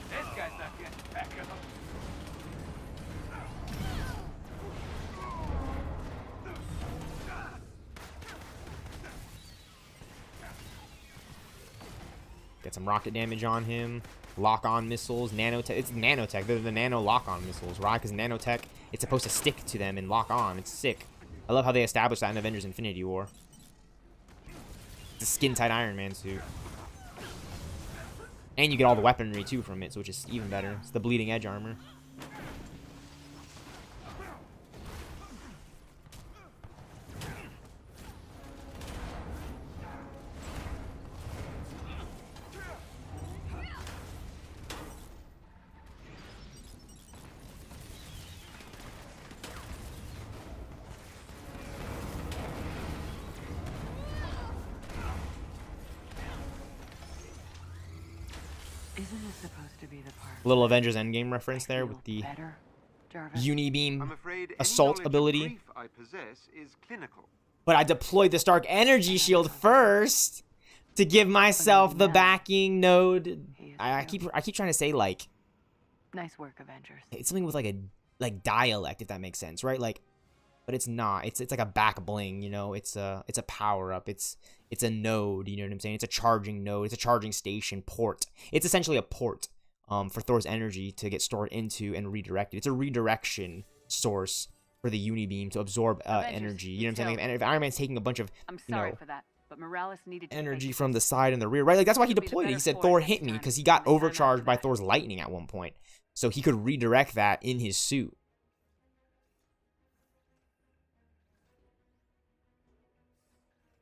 Speaker 14: This guy's not getting back up.
Speaker 1: Get some rocket damage on him. Lock-on missiles, nanotech. It's nanotech. They're the nano lock-on missiles, right? Because nanotech, it's supposed to stick to them and lock on. It's sick. I love how they established that in Avengers Infinity War. It's a skin-tight Iron Man suit. And you get all the weaponry, too, from it, so which is even better. It's the bleeding edge armor.
Speaker 13: Isn't it supposed to be the part
Speaker 1: Little Avengers Endgame reference there with the Unibeam assault ability.
Speaker 11: I possess is clinical.
Speaker 1: But I deployed the Stark Energy Shield first to give myself the backing node. I keep trying to say like
Speaker 13: nice work, Avengers.
Speaker 1: it's something with like a dialect, if that makes sense, right? Like, but it's not. It's like a back bling, you know. It's a power up. It's a node, you know what I'm saying? It's a charging node. It's a charging station port. It's essentially a port for Thor's energy to get stored into and redirected. It's a redirection source for the Unibeam to absorb energy. You know what I'm saying? And if Iron Man's taking a bunch of
Speaker 13: for that, but Morales needed to
Speaker 1: energy from the side and the rear, right? Like that's why he deployed it. He said Thor hit me because he got overcharged by Thor's lightning at one point, so he could redirect that in his suit.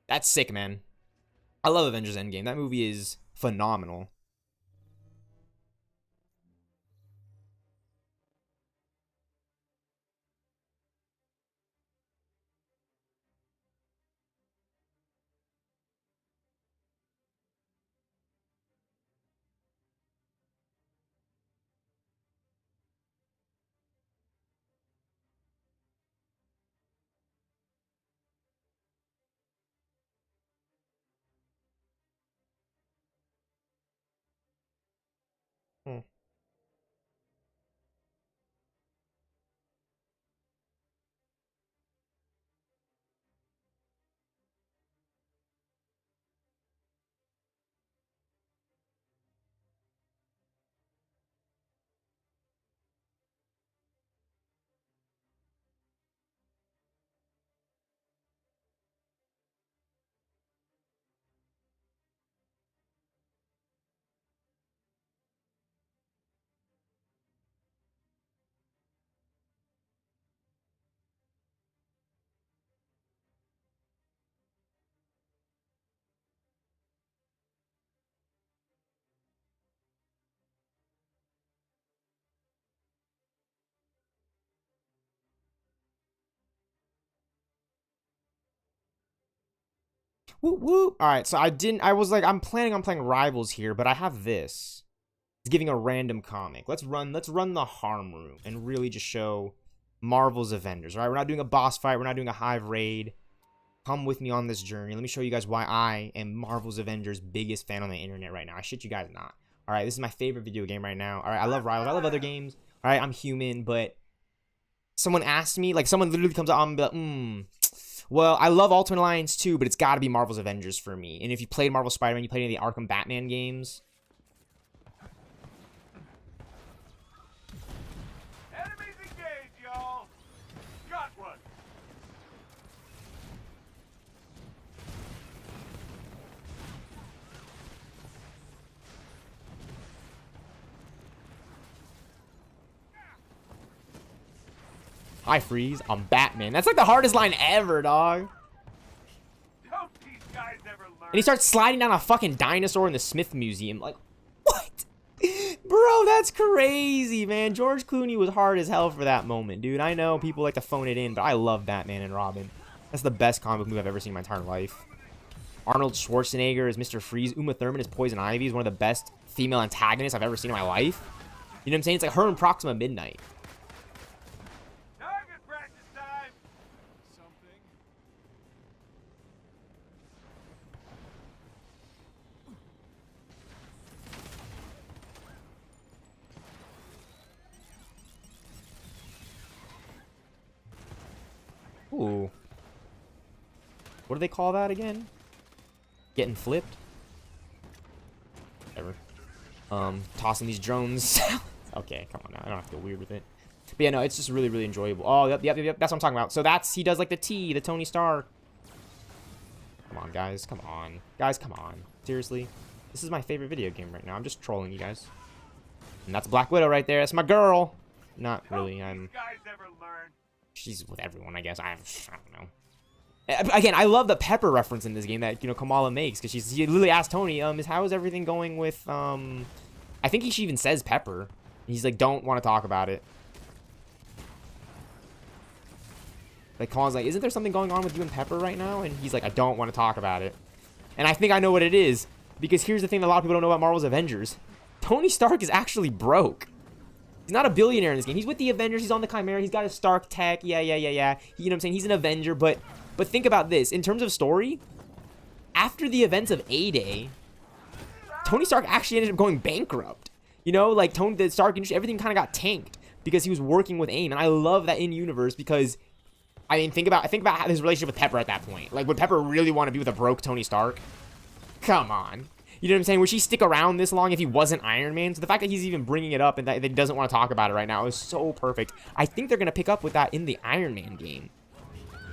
Speaker 1: That's sick, man. I love Avengers Endgame. That movie is phenomenal. Whoop whoop. All right, so I was like, I'm planning on playing Rivals here, but I have this. It's giving a random comic. Let's run the harm room and really just show Marvel's Avengers. All right, we're not doing a boss fight. We're not doing a Hive raid. Come with me on this journey. Let me show you guys why I am Marvel's Avengers' biggest fan on the internet right now. I shit you guys not. All right, this is my favorite video game right now. All right, I love Rivals. I love other games. All right, I'm human, but someone asked me, like someone literally comes up and be like, well, I love Ultimate Alliance too, but it's got to be Marvel's Avengers for me. And if you played Marvel Spider-Man, you played any of the Arkham Batman games.
Speaker 14: Enemies engaged, y'all. Got one.
Speaker 1: I freeze. I'm Batman. That's like the hardest line ever, dog.
Speaker 14: Don't these guys ever learn?
Speaker 1: And he starts sliding down a fucking dinosaur in the Smith Museum. Like, what? Bro, that's crazy, man. George Clooney was hard as hell for that moment, dude. I know people like to phone it in, but I love Batman and Robin. That's the best comic book movie I've ever seen in my entire life. Arnold Schwarzenegger is Mr. Freeze. Uma Thurman is Poison Ivy. Is one of the best female antagonists I've ever seen in my life. You know what I'm saying? It's like her and Proxima Midnight.
Speaker 14: Target practice time. Something.
Speaker 1: Ooh. What do they call that again? Getting flipped? Whatever. Tossing these drones. Okay, come on now. I don't have to go weird with it. But yeah, no, it's just really, really enjoyable. Oh, yep. That's what I'm talking about. So he does like the T, the Tony Stark. Come on, guys. Come on. Guys, come on. Seriously? This is my favorite video game right now. I'm just trolling you guys. And that's Black Widow right there. That's my girl. Not really. She's with everyone, I guess. I don't know. Again, I love the Pepper reference in this game that, you know, Kamala makes, because she literally asked Tony, how is everything going with, I think she even says Pepper. He's like, don't want to talk about it. Like, Kamala's like, isn't there something going on with you and Pepper right now? And he's like, I don't want to talk about it. And I think I know what it is, because here's the thing that a lot of people don't know about Marvel's Avengers. Tony Stark is actually broke. He's not a billionaire in this game. He's with the Avengers. He's on the Chimera. He's got his Stark tech. Yeah. You know what I'm saying? He's an Avenger, but think about this. In terms of story, after the events of A-Day, Tony Stark actually ended up going bankrupt. You know, like, the Stark industry, everything kind of got tanked because he was working with AIM. And I love that in universe because, I mean, think about his relationship with Pepper at that point. Like, would Pepper really want to be with a broke Tony Stark? Come on. You know what I'm saying? Would she stick around this long if he wasn't Iron Man? So the fact that he's even bringing it up and that he doesn't want to talk about it right now is so perfect. I think they're going to pick up with that in the Iron Man game.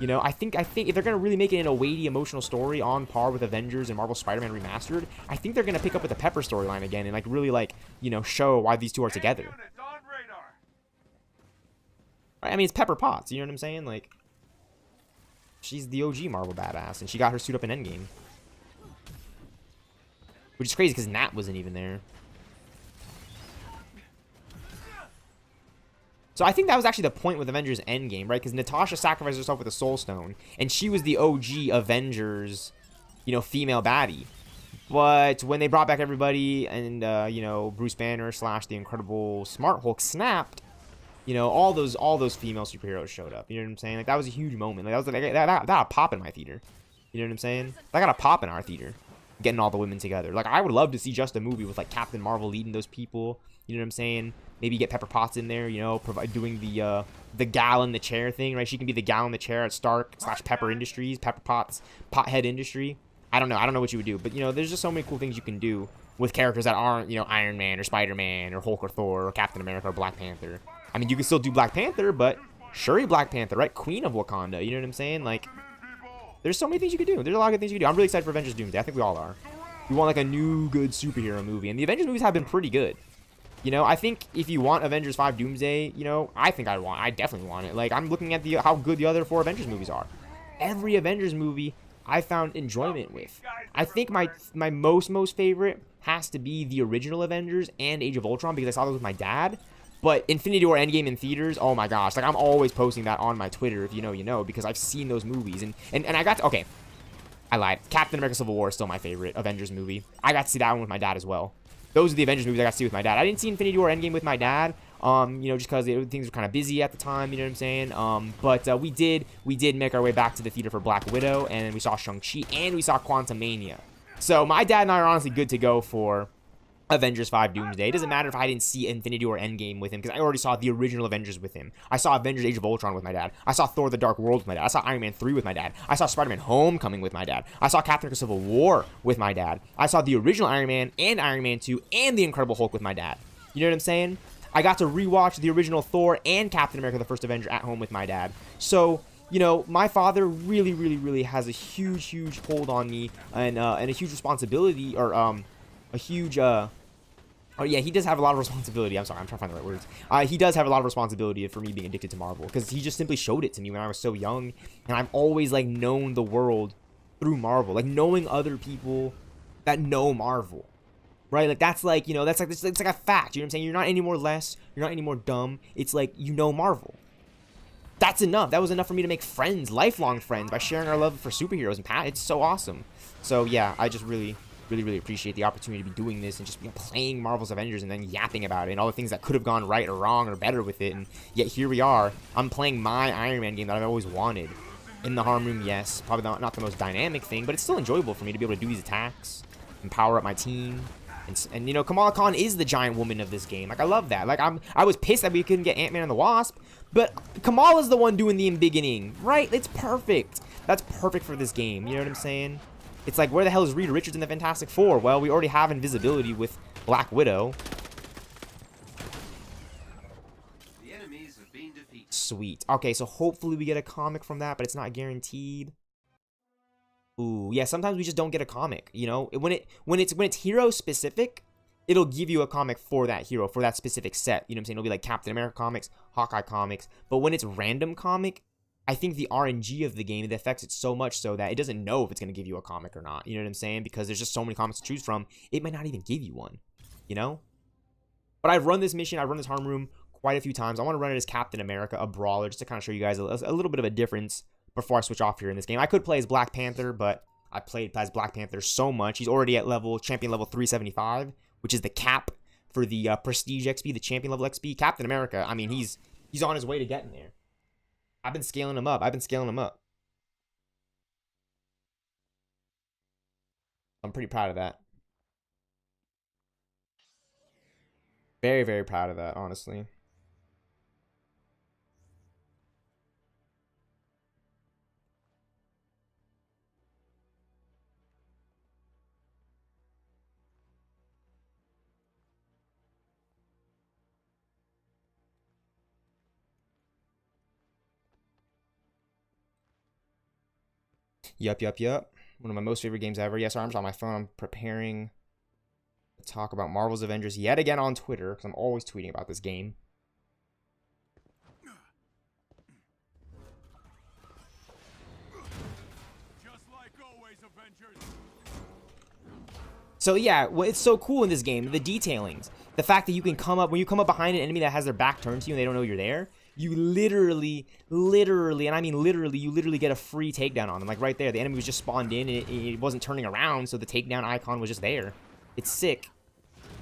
Speaker 1: You know, I think if they're going to really make it in a weighty, emotional story on par with Avengers and Marvel Spider-Man Remastered, I think they're going to pick up with the Pepper storyline again and, like, really, like, you know, show why these two are together. Right? I mean, it's Pepper Potts, you know what I'm saying? Like, she's the OG Marvel badass, and she got her suit up in Endgame. Which is crazy, because Nat wasn't even there. So I think that was actually the point with Avengers Endgame, right? Because Natasha sacrificed herself with a Soul Stone, and she was the OG Avengers, you know, female baddie. But when they brought back everybody and, you know, Bruce Banner / the Incredible Smart Hulk snapped, you know, all those female superheroes showed up. You know what I'm saying? Like, that was a huge moment. Like, that got a pop in my theater. You know what I'm saying? That got a pop in our theater. Getting all the women together. Like, I would love to see just a movie with, like, Captain Marvel leading those people. You know what I'm saying? Maybe get Pepper Potts in there, you know, doing the gal in the chair thing, right? She can be the gal in the chair at Stark / Pepper Industries, Pepper Potts, Pothead Industry. I don't know. I don't know what you would do. But, you know, there's just so many cool things you can do with characters that aren't, you know, Iron Man or Spider-Man or Hulk or Thor or Captain America or Black Panther. I mean, you can still do Black Panther, but Shuri Black Panther, right? Queen of Wakanda. You know what I'm saying? Like, there's so many things you could do. There's a lot of good things you could do. I'm really excited for Avengers Doomsday. I think we all are. We want, like, a new good superhero movie. And the Avengers movies have been pretty good. You know, I think if you want Avengers 5 Doomsday, you know, I definitely want it. Like, I'm looking at how good the other 4 Avengers movies are. Every Avengers movie I found enjoyment with. I think my most favorite has to be the original Avengers and Age of Ultron because I saw those with my dad. But Infinity War Endgame in theaters, oh my gosh. Like, I'm always posting that on my Twitter, if you know, you know, because I've seen those movies. And I got to, okay, I lied. Captain America Civil War is still my favorite Avengers movie. I got to see that one with my dad as well. Those are the Avengers movies I got to see with my dad. I didn't see Infinity War Endgame with my dad, you know, just because things were kind of busy at the time, you know what I'm saying? But we did make our way back to the theater for Black Widow, and we saw Shang-Chi, and we saw Quantumania. So my dad and I are honestly good to go for Avengers 5 Doomsday. It doesn't matter if I didn't see Infinity War Endgame with him, because I already saw the original Avengers with him. I saw Avengers Age of Ultron with my dad. I saw Thor the Dark World with my dad. I saw Iron Man 3 with my dad. I saw Spider-Man Homecoming with my dad. I saw Captain America Civil War with my dad. I saw the original Iron Man and Iron Man 2 and the Incredible Hulk with my dad. You know what I'm saying? I got to rewatch the original Thor and Captain America the First Avenger at home with my dad. So, you know, my father really has a huge hold on me and a huge responsibility, or a huge oh, yeah, he does have a lot of responsibility. I'm sorry, I'm trying to find the right words. He does have a lot of responsibility for me being addicted to Marvel, because he just simply showed it to me when I was so young, and I've always, like, known the world through Marvel, like knowing other people that know Marvel, right? Like that's like, you know, that's like it's like a fact. You know what I'm saying? You're not any more less. You're not any more dumb. It's like you know Marvel. That's enough. That was enough for me to make friends, lifelong friends, by sharing our love for superheroes. And Pat, it's so awesome. So yeah, I just really appreciate the opportunity to be doing this and just, you know, playing Marvel's Avengers and then yapping about it and all the things that could have gone right or wrong or better with it. And yet here we are. I'm playing my Iron Man game that I've always wanted. In the harm room, yes, probably not the most dynamic thing, but it's still enjoyable for me to be able to do these attacks and power up my team. And you know, Kamala Khan is the giant woman of this game. Like, I love that. Like, I was pissed that we couldn't get Ant-Man and the Wasp, but Kamala's the one doing the embiggening, right? It's perfect. That's perfect for this game. You know what I'm saying? It's like, where the hell is Reed Richards in the Fantastic Four? Well, we already have invisibility with Black Widow.
Speaker 11: The enemies have been defeated.
Speaker 1: Sweet. Okay, so hopefully we get a comic from that, but it's not guaranteed. Ooh, yeah, sometimes we just don't get a comic, you know? When it's hero specific, it'll give you a comic for that hero, for that specific set. You know what I'm saying? It'll be like Captain America comics, Hawkeye comics. But when it's random comic, I think the RNG of the game, it affects it so much so that it doesn't know if it's going to give you a comic or not. You know what I'm saying? Because there's just so many comics to choose from, it might not even give you one, you know? But I've run this mission, I've run this harm room quite a few times. I want to run it as Captain America, a brawler, just to kind of show you guys a little bit of a difference before I switch off here in this game. I could play as Black Panther, but I played as Black Panther so much. He's already at champion level 375, which is the cap for the prestige XP, the champion level XP. Captain America, I mean, he's on his way to getting there. I've been scaling him up. I'm pretty proud of that. Very, very proud of that, honestly. Yup. One of my most favorite games ever. Yes, I'm on my phone. I'm preparing to talk about Marvel's Avengers yet again on Twitter, because I'm always tweeting about this game.
Speaker 14: Just like always, Avengers.
Speaker 1: So yeah, well, it's so cool in this game, the detailings. The fact that you can come up, when you come up behind an enemy that has their back turned to you and they don't know you're there, you literally, and I mean literally, you literally get a free takedown on them. Like right there, the enemy was just spawned in and it wasn't turning around, so the takedown icon was just there. It's sick.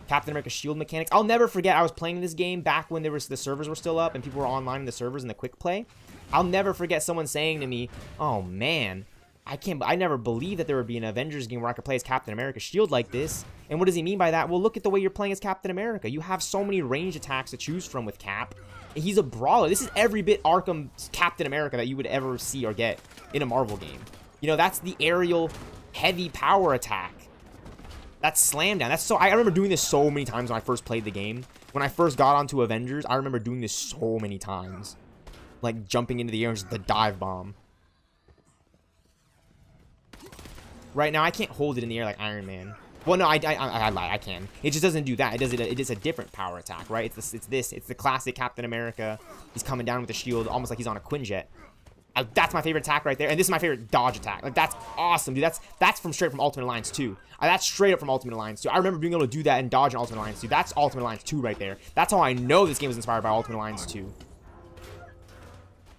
Speaker 1: Captain America shield mechanics. I'll never forget, I was playing this game back when the servers were still up and people were online in the servers in the quick play. I'll never forget someone saying to me, oh man, I never believed that there would be an Avengers game where I could play as Captain America shield like this. And what does he mean by that? Well, look at the way you're playing as Captain America. You have so many range attacks to choose from with Cap. He's a brawler. This is every bit Arkham Captain America that you would ever see or get in a Marvel game. You know, that's the aerial heavy power attack. That's slam down. I remember doing this so many times when I first played the game. When I first got onto Avengers, I remember doing this so many times. Like jumping into the air and just the dive bomb. Right now, I can't hold it in the air like Iron Man. Well, no, I lied. I can. It just doesn't do that. It is a different power attack, right? It's the classic Captain America. He's coming down with a shield, almost like he's on a Quinjet. That's my favorite attack right there, and this is my favorite dodge attack. Like that's awesome, dude. That's straight from Ultimate Alliance 2. That's straight up from Ultimate Alliance 2. I remember being able to do that and dodge in Ultimate Alliance 2. That's Ultimate Alliance 2 right there. That's how I know this game was inspired by Ultimate Alliance 2.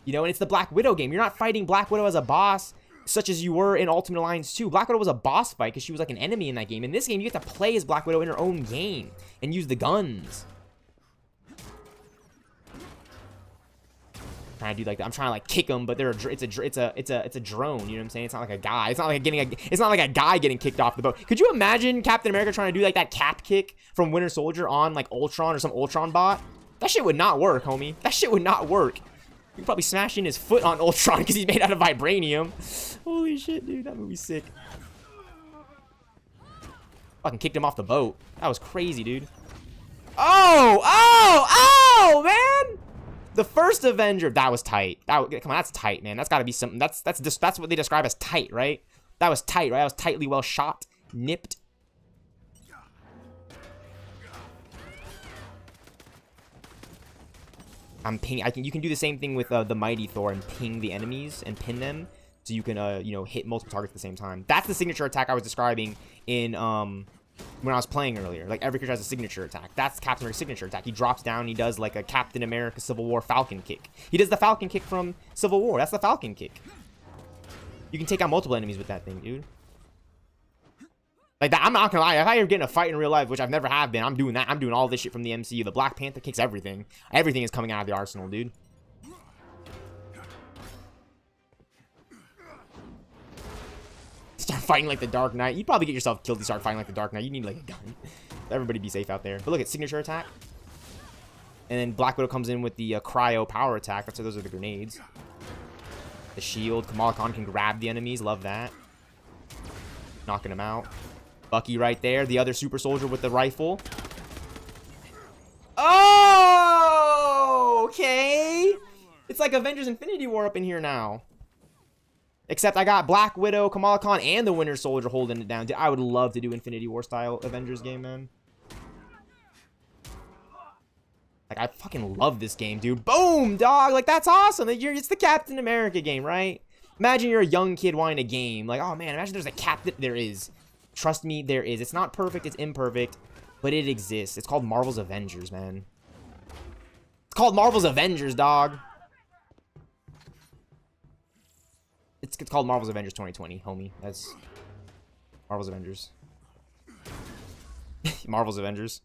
Speaker 1: You know, and it's the Black Widow game. You're not fighting Black Widow as a boss, such as you were in Ultimate Alliance 2. Black Widow was a boss fight because she was like an enemy in that game. In this game, you get to play as Black Widow in her own game and use the guns. Trying to do like that. I'm trying to like kick them, but it's a drone. You know what I'm saying? It's not like a guy. It's not like a guy getting kicked off the boat. Could you imagine Captain America trying to do like that cap kick from Winter Soldier on like Ultron or some Ultron bot? That shit would not work, homie. That shit would not work. You could probably smash in his foot on Ultron because he's made out of vibranium. Holy shit, dude. That movie's sick. Fucking kicked him off the boat. That was crazy, dude. Oh, man. The first Avenger, that was tight. Come on, that's tight, man. That's got to be something. That's what they describe as tight, right? That was tight, right? That was tightly well shot, nipped. I'm pinging. You can do the same thing with the Mighty Thor and ping the enemies and pin them. so you can, you know, hit multiple targets at the same time. That's the signature attack I was describing in, when I was playing earlier. Like, every character has a signature attack. That's Captain America's signature attack. He drops down and he does, like, a Captain America Civil War Falcon kick. He does the Falcon kick from Civil War. That's the Falcon kick. You can take out multiple enemies with that thing, dude. Like, that, I'm not gonna lie. If I ever get in a fight in real life, which I've never have been, I'm doing that. I'm doing all this shit from the MCU. The Black Panther kicks everything. Everything is coming out of the arsenal, dude. Start fighting like the Dark Knight. You'd probably get yourself killed if you start fighting like the Dark Knight. You need, like, a gun. Everybody be safe out there. But look at signature attack. And then Black Widow comes in with the cryo power attack. That's what those are the grenades. The shield. Kamala Khan can grab the enemies. Love that. Knocking them out. Bucky right there. The other super soldier with the rifle. Oh, okay. It's like Avengers Infinity War up in here now. Except I got Black Widow, Kamala Khan, and the Winter Soldier holding it down. Dude, I would love to do Infinity War style Avengers game, man. Like, I fucking love this game, dude. Boom, dog. Like, that's awesome. It's the Captain America game, right? Imagine you're a young kid wanting a game. Like, oh, man, imagine there's a Captain. There is. Trust me, there is. It's not perfect. It's imperfect. But it exists. It's called Marvel's Avengers, man. It's called Marvel's Avengers, dog. It's called Marvel's Avengers 2020, homie. That's Marvel's Avengers. Marvel's Avengers.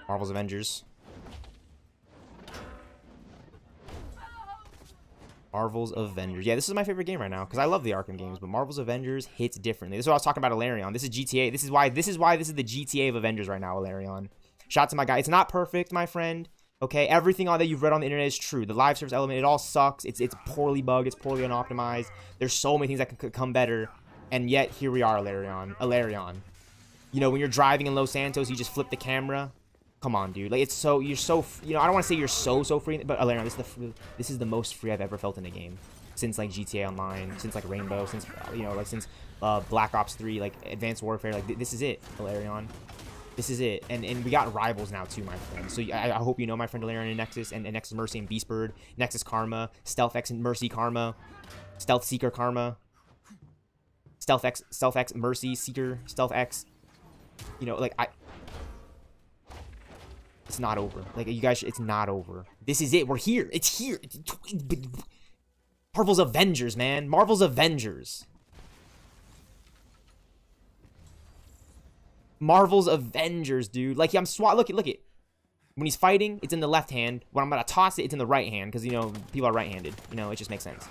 Speaker 1: Marvel's Avengers. Marvel's Avengers. Yeah, this is my favorite game right now because I love the Arkham games, but Marvel's Avengers hits differently. This is what I was talking about, Ilarion. This is GTA. This is why this is the GTA of Avengers right now, Ilarion. Shout out to my guy. It's not perfect, my friend. Okay, everything that you've read on the internet is true. The live service element, it all sucks. It's poorly bugged. It's poorly unoptimized. There's so many things that could come better, and yet here we are, Ilarion. You know, when you're driving in Los Santos, you just flip the camera. Come on, dude. Like, it's so, you're so, you know, I don't want to say you're so free, but Ilarion, this is the most free I've ever felt in a game since, like, GTA Online, since, like, Rainbow, since, you know, like, since Black Ops 3, like, Advanced Warfare. Like, this is it, Ilarion. This is it. And we got rivals now, too, my friend. So I hope you know my friend Ilarion and NeXus, and NeXus Mercy and Beastbird, NeXus Karma, StealthX and Mercy Karma, Stealth Seeker Karma, StealthX Mercy Seeker, StealthX. You know, like, it's not over. Like, you guys, it's not over. This is it. We're here. It's here. Marvel's Avengers, man. Marvel's Avengers. Marvel's Avengers, dude. Like, I'm look it. When he's fighting, it's in the left hand. When I'm about to toss it, it's in the right hand. Because, you know, people are right-handed. You know, it just makes sense.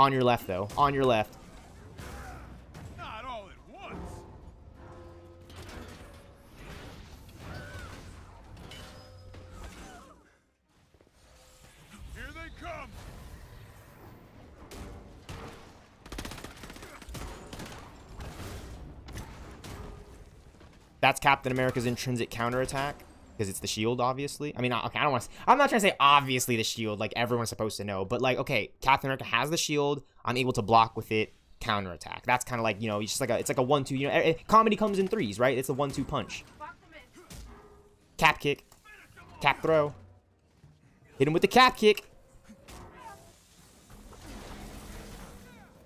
Speaker 1: On your left, though. On your left.
Speaker 14: Not all at once. Here they come.
Speaker 1: That's Captain America's intrinsic counterattack, because it's the shield, obviously. I mean, okay, I'm not trying to say obviously the shield, like everyone's supposed to know, but like, okay, Captain America has the shield. I'm able to block with it, counterattack. That's kind of like, you know, it's like a 1-2. You know, comedy comes in threes, right? It's a 1-2 punch. Cap kick, cap throw. Hit him with the cap kick.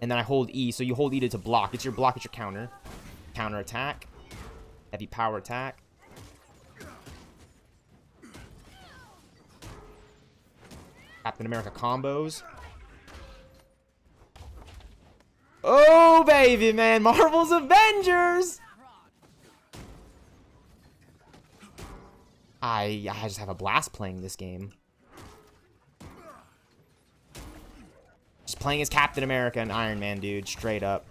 Speaker 1: And then I hold E, so you hold E to block. It's your block, it's your counter. Counter attack. Heavy power attack. Captain America combos. Oh, baby, man. Marvel's Avengers. I just have a blast playing this game. Just playing as Captain America and Iron Man, dude. Straight up.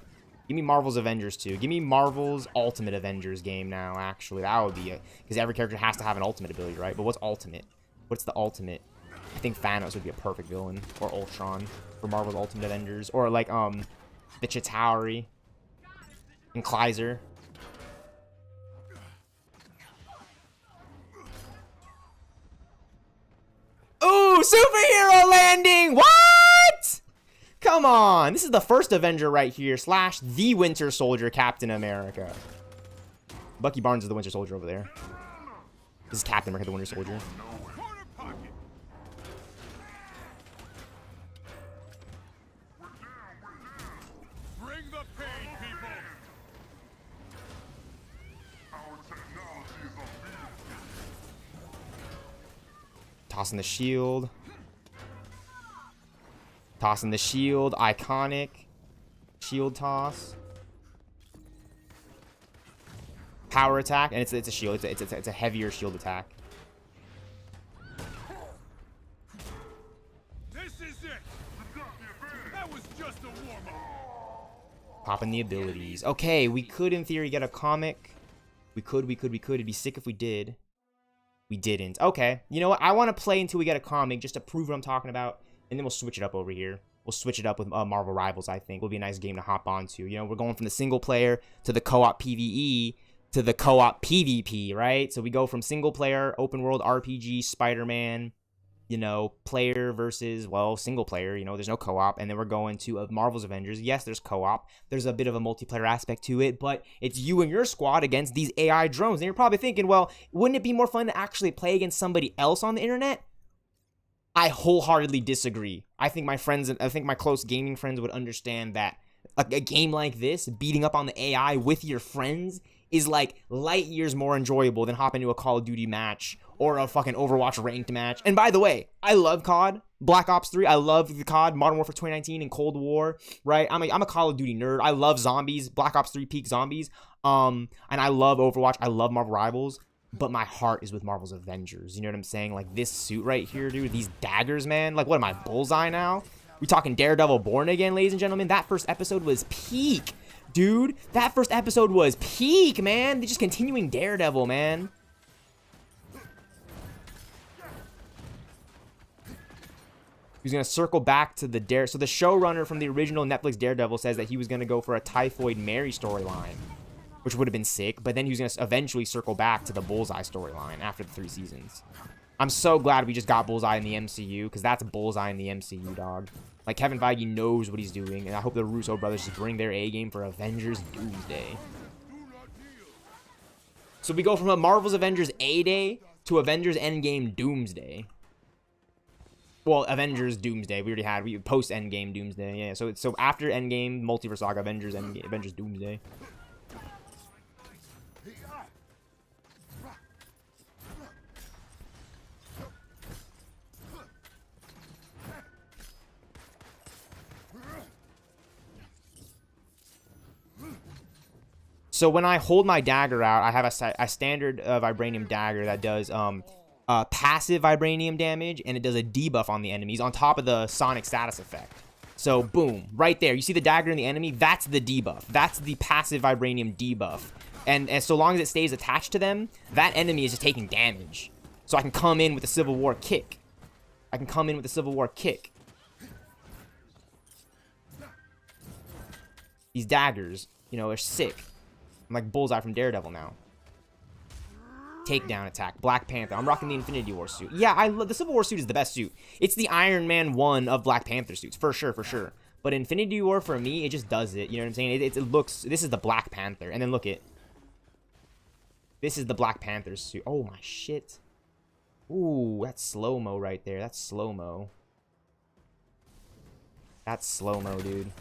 Speaker 1: Give me Marvel's Avengers 2. Give me Marvel's Ultimate Avengers game now, actually. That would be it. Because every character has to have an ultimate ability, right? But what's ultimate? What's the ultimate? I think Thanos would be a perfect villain. Or Ultron for Marvel's Ultimate Avengers. Or like, the Chitauri. And Kleiser. Ooh, superhero landing! What? Come on. This is the first Avenger right here. / the Winter Soldier, Captain America. Bucky Barnes is the Winter Soldier over there. This is Captain America, the Winter Soldier.
Speaker 14: Corner pocket. Bring the pain, people. Our technology is unbeatable.
Speaker 1: Tossing the shield. Tossing the shield. Iconic. Shield toss. Power attack, and it's a shield. It's a heavier shield attack.
Speaker 14: This is it. That was just a warm-up.
Speaker 1: Popping the abilities. Okay, we could in theory get a comic. We could. It'd be sick if we did. We didn't. Okay, you know what? I want to play until we get a comic just to prove what I'm talking about, and then we'll switch it up over here. We'll switch it up with Marvel Rivals, I think. Will be a nice game to hop onto. You know, we're going from the single player to the co-op PvE to the co-op PvP, right? So we go from single player, open world RPG, Spider-Man, you know, player versus, well, single player, you know, there's no co-op. And then we're going to Marvel's Avengers. Yes, there's co-op. There's a bit of a multiplayer aspect to it, but it's you and your squad against these AI drones. And you're probably thinking, well, wouldn't it be more fun to actually play against somebody else on the internet? I wholeheartedly disagree. I think my close gaming friends would understand that a game like this, beating up on the AI with your friends, is like light years more enjoyable than hopping into a Call of Duty match or a fucking Overwatch ranked match. And by the way, I love COD, Black Ops 3. I love the COD, Modern Warfare 2019 and Cold War, right? I'm a Call of Duty nerd. I love zombies, Black Ops 3 peak zombies. And I love Overwatch. I love Marvel Rivals. But my heart is with Marvel's Avengers. You know what I'm saying? Like this suit right here, dude. These daggers, man. Like what am I, Bullseye now? We talking Daredevil Born Again, ladies and gentlemen. That first episode was peak. Dude, that first episode was peak, man. They're just continuing Daredevil, man. He's going to circle back to the So the showrunner from the original Netflix Daredevil says that he was going to go for a Typhoid Mary storyline, which would have been sick. But then he was going to eventually circle back to the Bullseye storyline after the 3 seasons. I'm so glad we just got Bullseye in the MCU, because that's Bullseye in the MCU, dog. Like, Kevin Feige knows what he's doing, and I hope the Russo brothers just bring their A-game for Avengers Doomsday. So we go from a Marvel's Avengers A-Day to Avengers Endgame Doomsday. Well, Avengers Doomsday. We already had post-Endgame Doomsday. Yeah, so after Endgame, Multiverse Saga, Avengers Endgame, Avengers Doomsday. So when I hold my dagger out, I have a standard vibranium dagger that does passive vibranium damage, and it does a debuff on the enemies on top of the sonic status effect. So boom, right there. You see the dagger in the enemy? That's the debuff. That's the passive vibranium debuff. And so long as it stays attached to them, that enemy is just taking damage. So I can come in with a Civil War kick. These daggers, you know, are sick. I'm like Bullseye from Daredevil now. Takedown attack. Black Panther. I'm rocking the Infinity War suit. Yeah, I love the Civil War suit is the best suit. It's the Iron Man 1 of Black Panther suits. For sure, for sure. But Infinity War, for me, it just does it. You know what I'm saying? It looks... This is the Black Panther. And then look it. This is the Black Panther suit. Oh, my shit. Ooh, that's slow-mo right there. That's slow-mo. That's slow-mo, dude.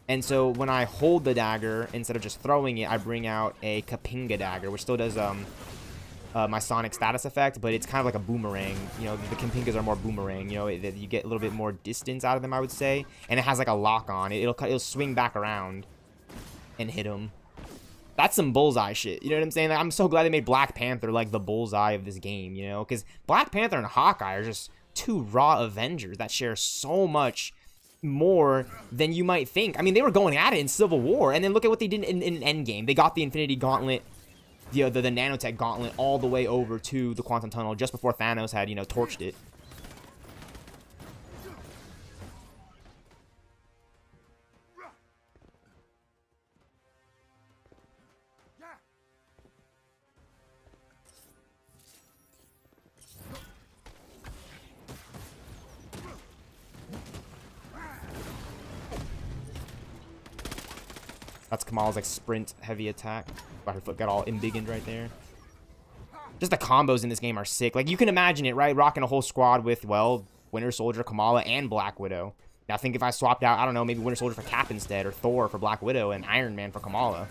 Speaker 1: And so when I hold the dagger, instead of just throwing it, I bring out a Kapinga dagger, which still does my sonic status effect, but it's kind of like a boomerang. You know, the Kapingas are more boomerang. You know, you get a little bit more distance out of them, I would say. And it has like a lock on. It'll swing back around and hit him. That's some Bullseye shit. You know what I'm saying? Like, I'm so glad they made Black Panther like the Bullseye of this game, you know? Because Black Panther and Hawkeye are just two raw Avengers that share so much more than you might think. I mean, they were going at it in Civil War, and then look at what they did in Endgame. They got the Infinity Gauntlet, the Nanotech Gauntlet, all the way over to the Quantum Tunnel just before Thanos had, you know, torched it. That's Kamal's like sprint heavy attack. Got all embiggened right there. Just the combos in this game are sick. Like, you can imagine it, right? Rocking a whole squad with, well, Winter Soldier, Kamala, and Black Widow. Now, I think if I swapped out, I don't know, maybe Winter Soldier for Cap instead, or Thor for Black Widow, and Iron Man for Kamala.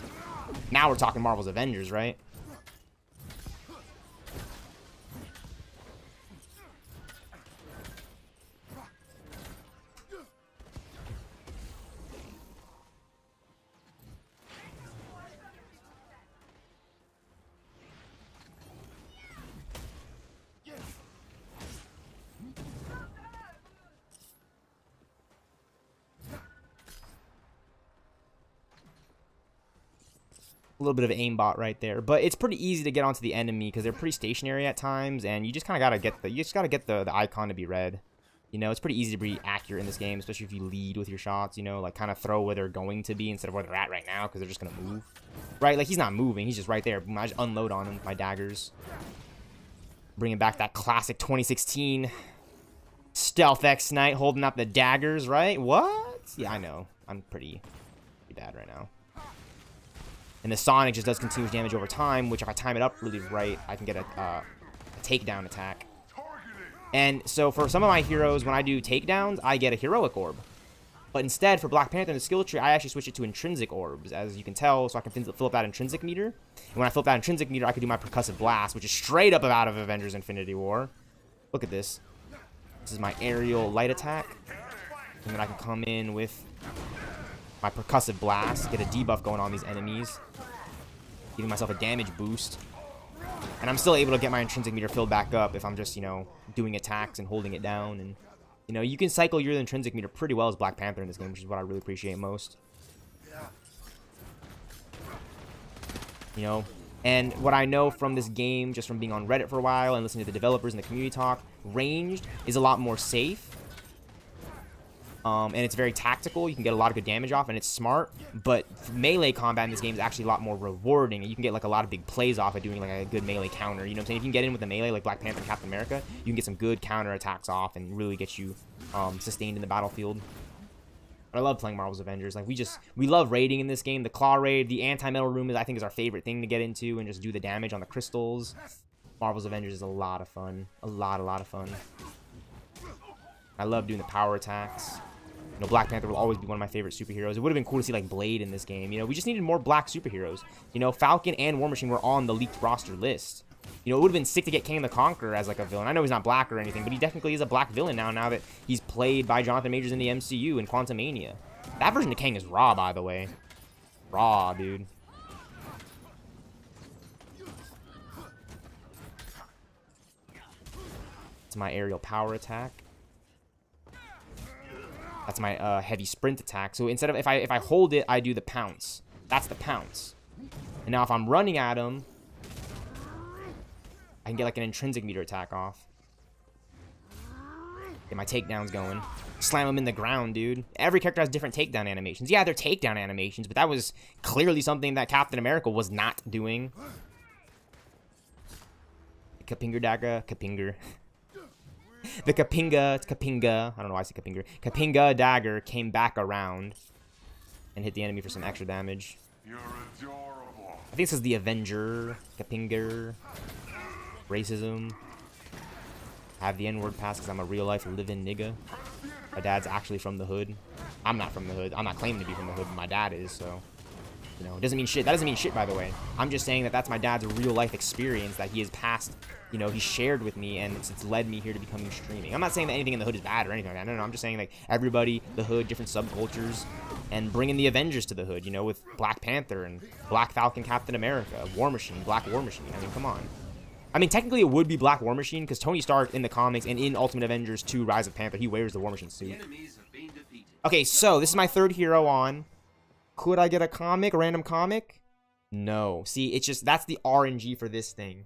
Speaker 1: Now we're talking Marvel's Avengers, right? A little bit of aimbot right there, but it's pretty easy to get onto the enemy because they're pretty stationary at times, and you just kind of gotta get the icon to be red. You know, it's pretty easy to be accurate in this game, especially if you lead with your shots. You know, like kind of throw where they're going to be instead of where they're at right now, because they're just gonna move. Right? Like, he's not moving; he's just right there. I just unload on him with my daggers, bringing back that classic 2016 stealthxknight holding up the daggers. Right? What? Yeah, I know. I'm pretty bad right now. And the Sonic just does continuous damage over time, which if I time it up really right, I can get a takedown attack. And so for some of my heroes, when I do takedowns, I get a heroic orb. But instead, for Black Panther in the skill tree, I actually switch it to intrinsic orbs, as you can tell, so I can fill up that intrinsic meter. And when I fill up that intrinsic meter, I can do my percussive blast, which is straight up out of Avengers Infinity War. Look at this. This is my aerial light attack. And then I can come in with my percussive blast, get a debuff going on these enemies, giving myself a damage boost. And I'm still able to get my intrinsic meter filled back up if I'm just, you know, doing attacks and holding it down. And, you know, you can cycle your intrinsic meter pretty well as Black Panther in this game, which is what I really appreciate most. You know, and what I know from this game, just from being on Reddit for a while and listening to the developers and the community talk, ranged is a lot more safe. And it's very tactical. You can get a lot of good damage off, and it's smart. But melee combat in this game is actually a lot more rewarding. You can get like a lot of big plays off of doing like a good melee counter. You know what I'm saying? If you can get in with a melee like Black Panther and Captain America, you can get some good counter attacks off and really get you sustained in the battlefield. But I love playing Marvel's Avengers. Like, we love raiding in this game. The Claw Raid, the Anti-Metal Room I think is our favorite thing to get into and just do the damage on the crystals. Marvel's Avengers is a lot of fun. A lot of fun. I love doing the power attacks. You know, Black Panther will always be one of my favorite superheroes. It would have been cool to see, like, Blade in this game. You know, we just needed more black superheroes. You know, Falcon and War Machine were on the leaked roster list. You know, it would have been sick to get Kang the Conqueror as, like, a villain. I know he's not black or anything, but he definitely is a black villain now that he's played by Jonathan Majors in the MCU in Quantumania. That version of Kang is raw, by the way. Raw, dude. It's my aerial power attack. That's my heavy sprint attack. So instead of if I hold it, I do the pounce. That's the pounce. And now if I'm running at him, I can get like an intrinsic meter attack off. Get my takedowns going. Slam him in the ground, dude. Every character has different takedown animations. Yeah, they're takedown animations, but that was clearly something that Captain America was not doing. Kapinger dagger, Kapinger. The Kapinga, I don't know why I say Kapinga. Kapinga dagger came back around and hit the enemy for some extra damage.
Speaker 14: You're adorable.
Speaker 1: I think this is the Avenger, Kapinger, racism. I have the N-word pass because I'm a real-life living nigga. My dad's actually from the hood. I'm not from the hood. I'm not claiming to be from the hood, but my dad is, so... You know, it doesn't mean shit. That doesn't mean shit, by the way. I'm just saying that that's my dad's real-life experience that he has passed, you know, he shared with me, and it's led me here to becoming streaming. I'm not saying that anything in the hood is bad or anything like that. No, I'm just saying, like, everybody, the hood, different subcultures, and bringing the Avengers to the hood, you know, with Black Panther and Black Falcon, Captain America, War Machine, Black War Machine. I mean, come on. I mean, technically, it would be Black War Machine, because Tony Stark in the comics and in Ultimate Avengers 2 Rise of Panther, he wears the War Machine suit. Okay, so, this is my third hero on. Could I get a comic, a random comic? No. See, it's just, that's the RNG for this thing.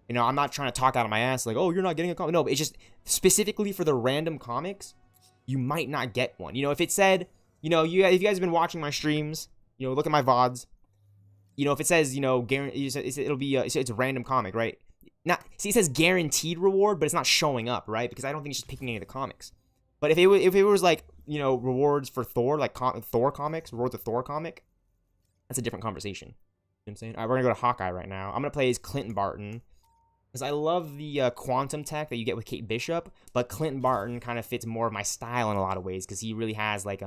Speaker 1: You know, I'm not trying to talk out of my ass like, oh, you're not getting a comic. No, it's just specifically for the random comics, you might not get one. You know, if it said, you know, if you guys have been watching my streams, you know, look at my VODs. You know, if it says, you know, it'll be, it's a random comic, right? See, it says guaranteed reward, but it's not showing up, right? Because I don't think it's just picking any of the comics. But if it was like, you know, rewards for Thor, like Thor comics, rewards of Thor comic, that's a different conversation. You know I'm saying? All right, we're gonna go to Hawkeye right now. I'm gonna play as Clinton Barton, because I love the quantum tech that you get with Kate Bishop, but Clinton Barton kind of fits more of my style in a lot of ways, because he really has like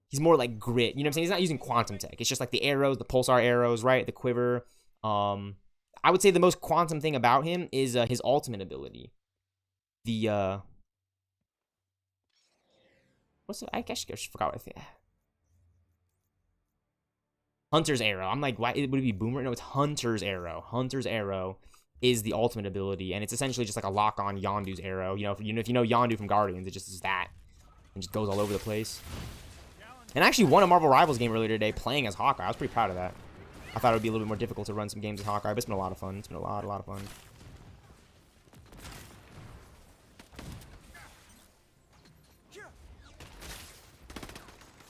Speaker 1: he's more like grit. You know what I'm saying? He's not using quantum tech. It's just like the arrows, the pulsar arrows, right? The quiver. I would say the most quantum thing about him is his ultimate ability. The I guess I just forgot what I think. Hunter's Arrow. I'm like, why would it be Boomer? No, it's Hunter's Arrow. Hunter's Arrow is the ultimate ability, and it's essentially just like a lock-on Yondu's arrow. You know, if you know Yondu from Guardians, it just is that, and just goes all over the place. And I actually won a Marvel Rivals game earlier today playing as Hawkeye. I was pretty proud of that. I thought it would be a little bit more difficult to run some games as Hawkeye, but it's been a lot of fun. It's been a lot of fun.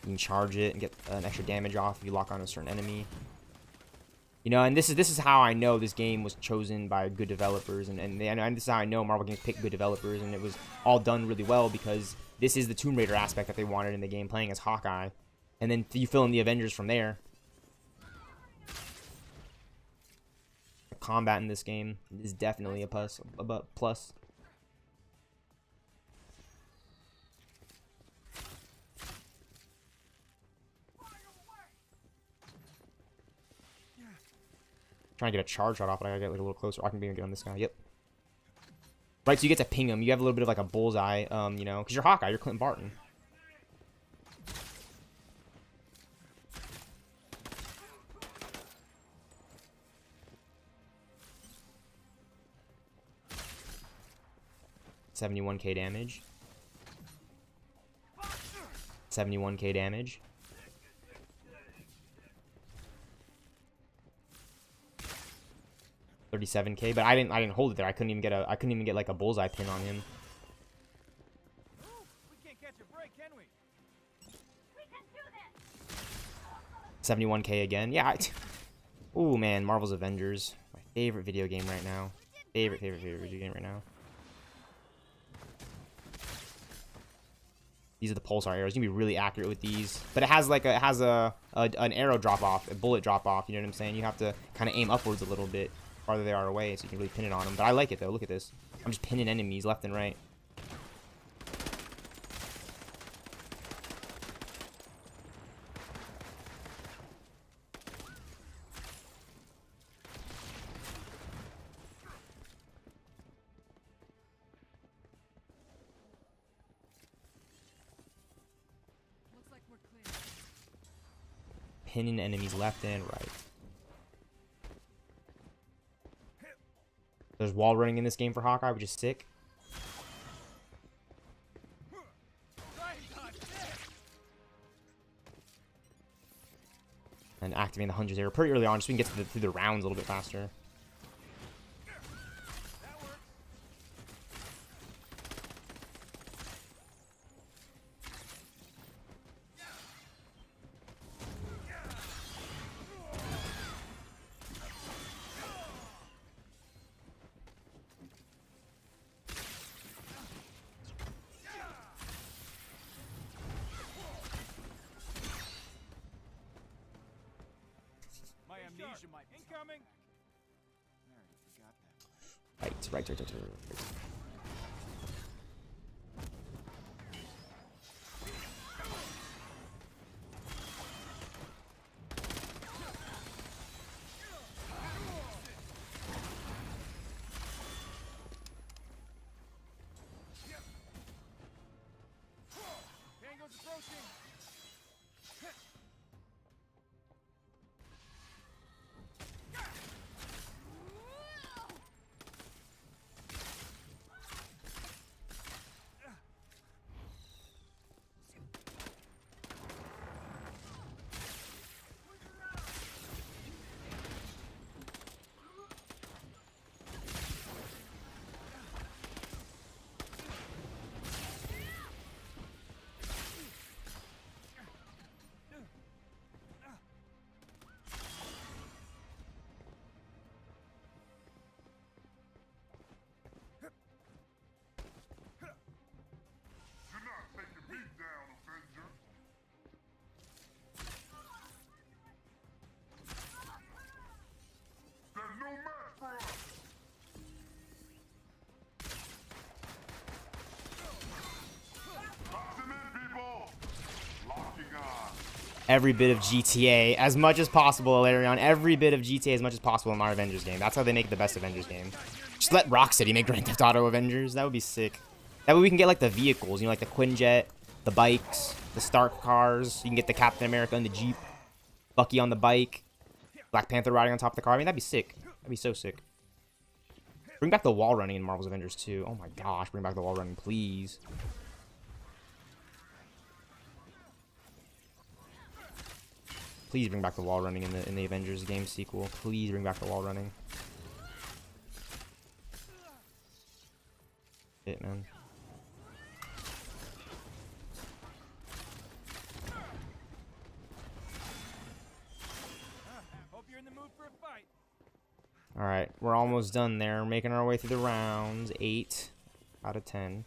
Speaker 1: You can charge it and get an extra damage off if you lock on a certain enemy. You know, and this is how I know this game was chosen by good developers, and this is how I know Marvel games pick good developers, and it was all done really well because this is the Tomb Raider aspect that they wanted in the game, playing as Hawkeye, and then you fill in the Avengers from there. The combat in this game is definitely a plus. Trying to get a charge shot off, but I gotta get like a little closer. I can even get on this guy. Yep. Right, so you get to ping him. You have a little bit of like a bullseye, you know, because you're Hawkeye. You're Clinton Barton. $71K damage. 71K damage. 37K, but I didn't hold it there. I couldn't even get like a bullseye pin on him.
Speaker 14: We can't catch a break, can we?
Speaker 12: We can do this.
Speaker 1: 71K again. Yeah. Ooh, man, Marvel's Avengers. My favorite video game right now. Favorite video game right now. These are the pulsar arrows. You can be really accurate with these, but it has like an arrow drop off, a bullet drop off. You know what I'm saying? You have to kind of aim upwards a little bit farther they are away, so you can really pin it on them. But I like it though. Look at this. I'm just pinning enemies left and right.
Speaker 12: Looks like we're clear.
Speaker 1: Pinning enemies left and right. There's wall running in this game for Hawkeye, which is sick. And activating the Hunter's Arrow pretty early on, just so we can get through the rounds a little bit faster.
Speaker 14: Amnesia might be incoming. I already forgot that.
Speaker 1: Right.
Speaker 14: Tango's approaching.
Speaker 1: every bit of GTA as much as possible, Ilarion. Every bit of GTA as much as possible in our Avengers game. That's how they make the best Avengers game. Just let Rocksteady make Grand Theft Auto Avengers. That would be sick. That way we can get like the vehicles, you know, like the Quinjet, the bikes, the Stark cars. You can get the Captain America and the Jeep, Bucky on the bike, Black Panther riding on top of the car. I mean, that'd be sick. That'd be so sick. Bring back the wall running in Marvel's Avengers too. Oh my gosh, bring back the wall running, please. Please bring back the wall running in the Avengers game sequel. Please bring back the wall running. Shit, man.
Speaker 14: Hope you're in the mood for a fight.
Speaker 1: All right, we're almost done there. We're making our way through the rounds. 8 out of 10.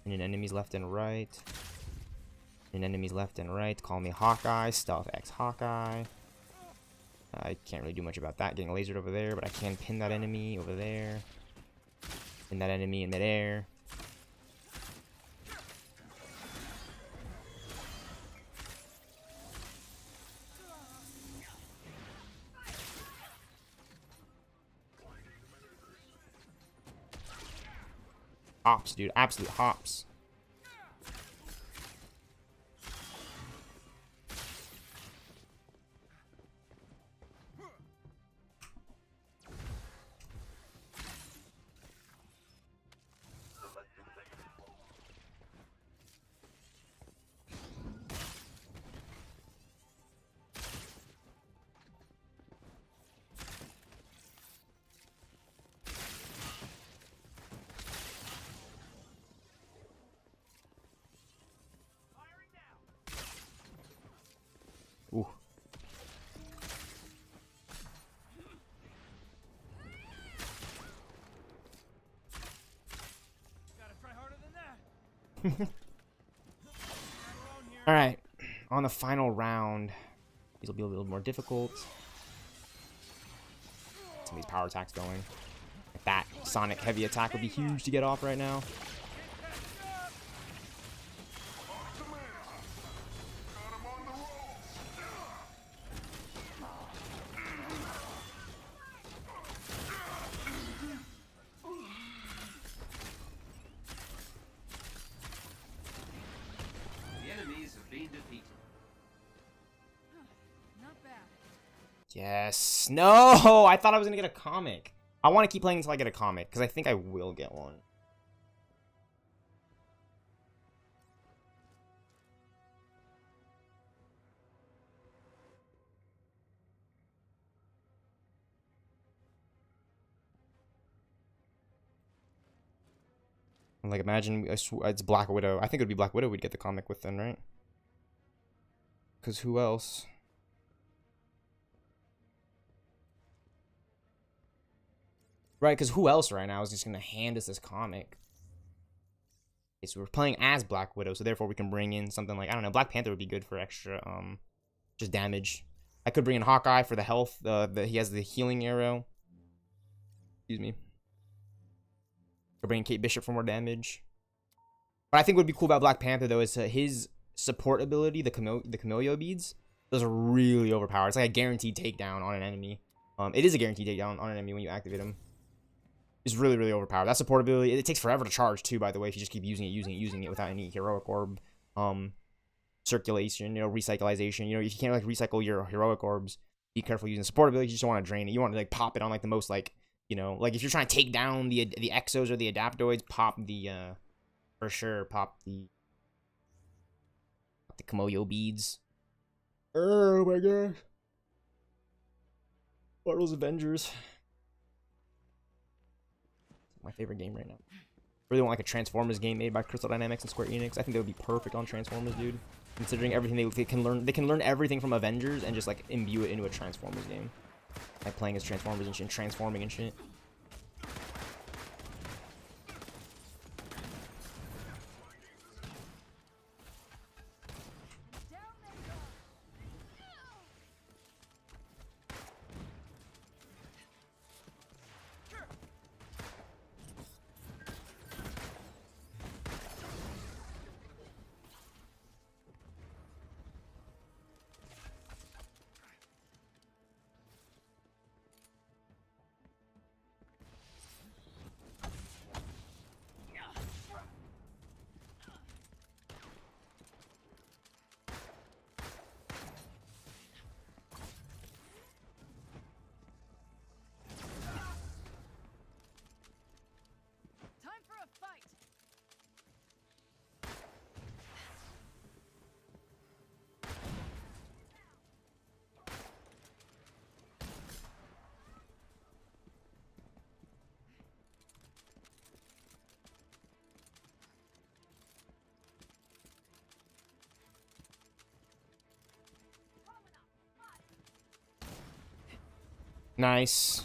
Speaker 1: And enemies left and right. And enemies left and right. Call me Hawkeye. Stealth Hawkeye. I can't really do much about that. Getting lasered over there, but I can pin that enemy over there. Pin that enemy in midair. Hops, dude. Absolute hops. Ooh. All right, on the final round, these will be a little more difficult. Some of these power attacks going. Like that sonic heavy attack would be huge to get off right now. Yes. No! I thought I was going to get a comic. I want to keep playing until I get a comic, because I think I will get one. Like, imagine it's Black Widow. I think it would be Black Widow we'd get the comic with then, right? Because who else? Right, because who else right now is just going to hand us this comic? Okay, so we're playing as Black Widow, so therefore we can bring in something like, I don't know, Black Panther would be good for extra, just damage. I could bring in Hawkeye for the health, he has the healing arrow. Excuse me. Could bring in Kate Bishop for more damage. What I think would be cool about Black Panther, though, is his support ability, the Camellia beads. Those are really overpowered. It's like a guaranteed takedown on an enemy. It is a guaranteed takedown on an enemy when you activate him. It's really, really overpowered. That support ability, it takes forever to charge, too, by the way, if you just keep using it without any heroic orb circulation, you know, recyclization. You know, if you can't, like, recycle your heroic orbs, be careful using the support ability. You just don't want to drain it. You want to, like, pop it on, like, the most, like, you know, like, if you're trying to take down the exos or the adaptoids, pop the, for sure, pop the Camellia beads. Oh, my gosh. Marvel's Avengers. My favorite game right now. Really want like a Transformers game made by Crystal Dynamics and Square Enix. I think that would be perfect on Transformers, dude. Considering everything they can learn everything from Avengers and just like imbue it into a Transformers game. Like playing as Transformers and shit, transforming and shit. Nice.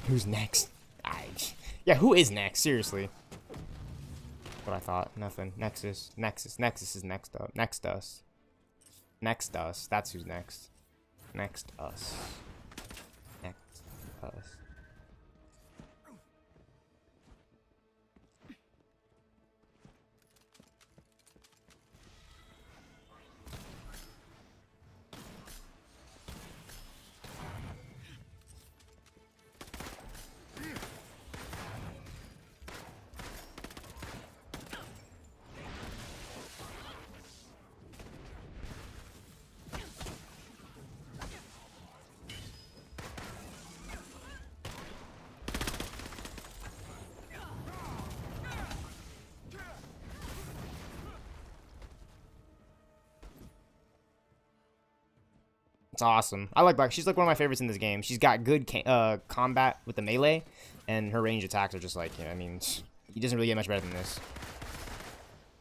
Speaker 1: Who's next? Yeah, who is next? Seriously. What I thought. Nothing. NeXus. Nexus is next up. Next us. Next us. That's who's next. Next us. Next us. It's awesome. I like Black. She's like one of my favorites in this game. She's got good combat with the melee, and her range attacks are just like, you know, I mean, he doesn't really get much better than this.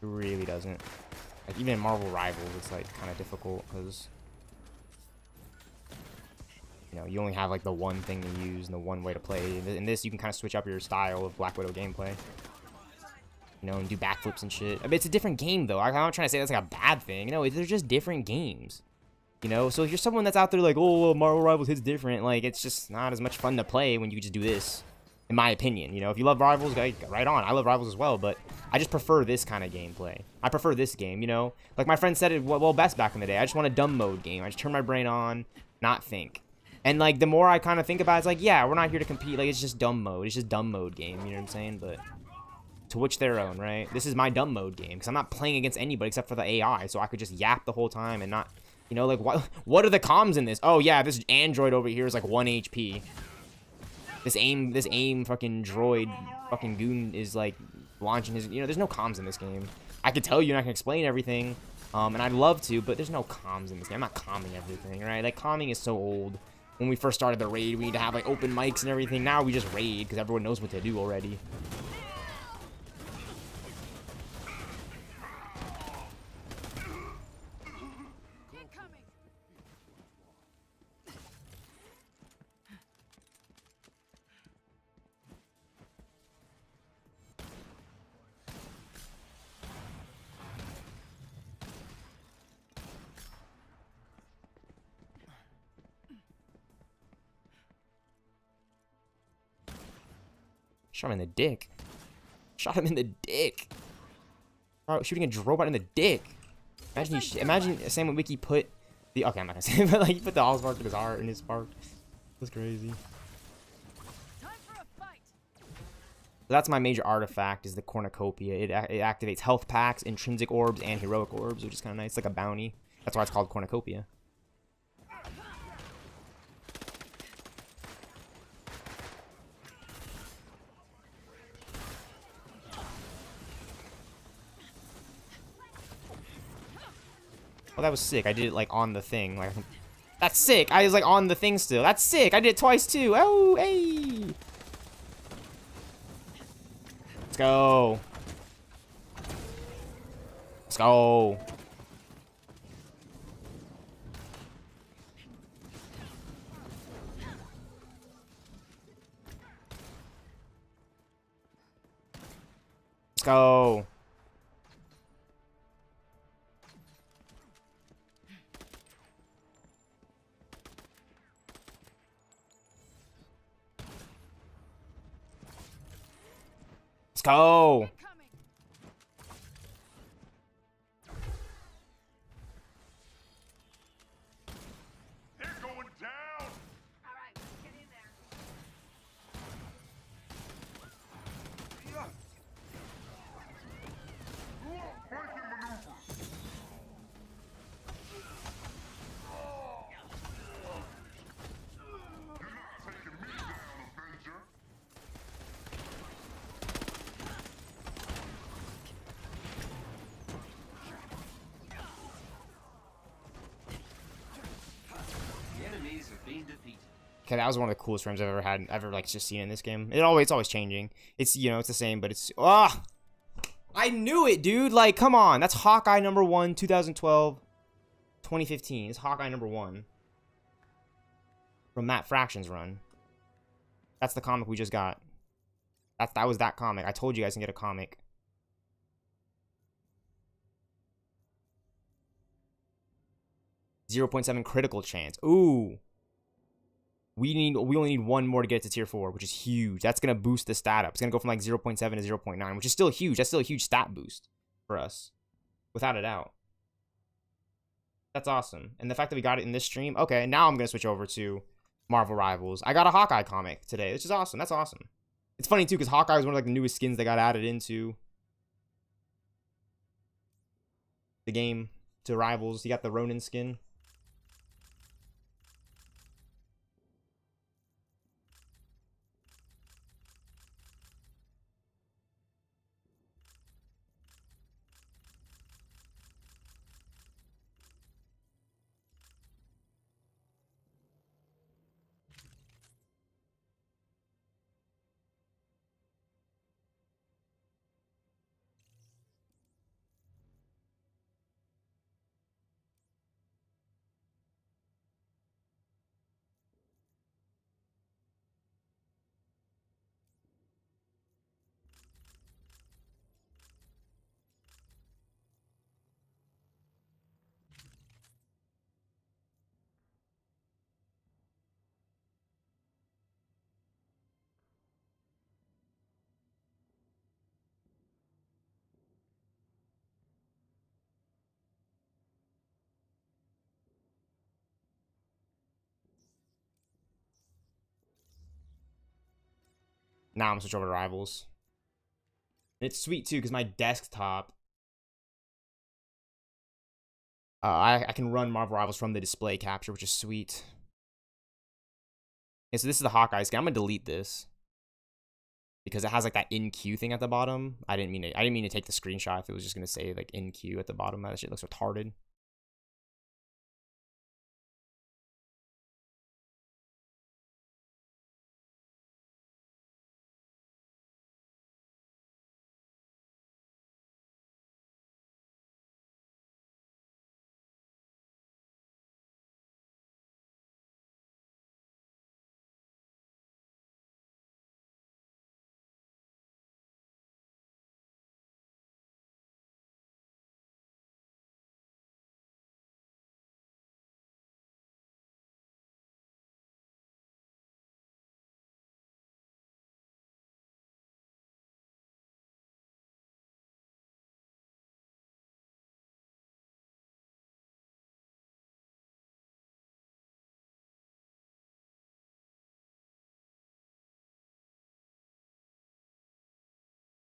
Speaker 1: He really doesn't. Like, even in Marvel Rivals, it's like kind of difficult because, you know, you only have like the one thing to use and the one way to play. In this, you can kind of switch up your style of Black Widow gameplay. You know, and do backflips and shit. I mean, it's a different game though. I'm not trying to say that's like a bad thing. You know, they're just different games. You know, so if you're someone that's out there like, oh, well, Marvel Rivals hits different, like, it's just not as much fun to play when you just do this, in my opinion. You know, if you love Rivals, right on. I love Rivals as well, but I just prefer this kind of gameplay. I prefer this game, you know? Like my friend said it well best back in the day. I just want a dumb mode game. I just turn my brain on, not think. And, like, the more I kind of think about it, it's like, yeah, we're not here to compete. Like, it's just dumb mode. It's just dumb mode game, you know what I'm saying? But to which their own, right? This is my dumb mode game, because I'm not playing against anybody except for the AI, so I could just yap the whole time and not... You know, like, what are the comms in this? Oh, yeah, this android over here is, like, 1 HP. This aim fucking droid fucking goon is, like, launching his... You know, there's no comms in this game. I could tell you and I can explain everything, and I'd love to, but there's no comms in this game. I'm not comming everything, right? Like, comming is so old. When we first started the raid, we need to have, like, open mics and everything. Now we just raid, because everyone knows what to do already. Shot him in the dick. Shot him in the dick. Oh, shooting a drone bot in the dick. Imagine imagine Sam Wiki put the... Okay, I'm not gonna say it, but like, he put the Allspark in his heart and his spark. That's crazy. So that's my major artifact, is the cornucopia. It activates health packs, intrinsic orbs, and heroic orbs, which is kind of nice. It's like a bounty. That's why it's called cornucopia. Oh, that was sick. I did it, like, on the thing. Like, that's sick. I was, like, on the thing still. That's sick. I did it twice, too. Oh, hey. Let's go. Let's go. Let's go. go.
Speaker 14: They're going down.
Speaker 1: Okay, that was one of the coolest frames I've ever had, like just seen in this game. It's always changing. It's, you know, it's the same, but it's, I knew it, dude. Like, come on. That's Hawkeye #1, 2012, 2015. It's Hawkeye #1 from Matt Fraction's run. That's the comic we just got. That was that comic. I told you guys can get a comic. .7 critical chance. Ooh. We only need one more to get it to tier 4, which is huge. That's gonna boost the stat up. It's gonna go from like 0.7 to 0.9, which is still huge. That's still a huge stat boost for us, without a doubt. That's awesome. And the fact that we got it in this stream, okay. Now I'm gonna switch over to Marvel Rivals. I got a Hawkeye comic today, which is awesome. That's awesome. It's funny too, because Hawkeye was one of like the newest skins that got added into the game to Rivals. You got the Ronin skin. Now I'm gonna switch over to Rivals. And it's sweet too, because my desktop, I can run Marvel Rivals from the display capture, which is sweet. Okay, so this is the Hawkeye skin. I'm gonna delete this because it has like that in queue thing at the bottom. I didn't mean to take the screenshot if it was just gonna say like in queue at the bottom. That shit looks retarded.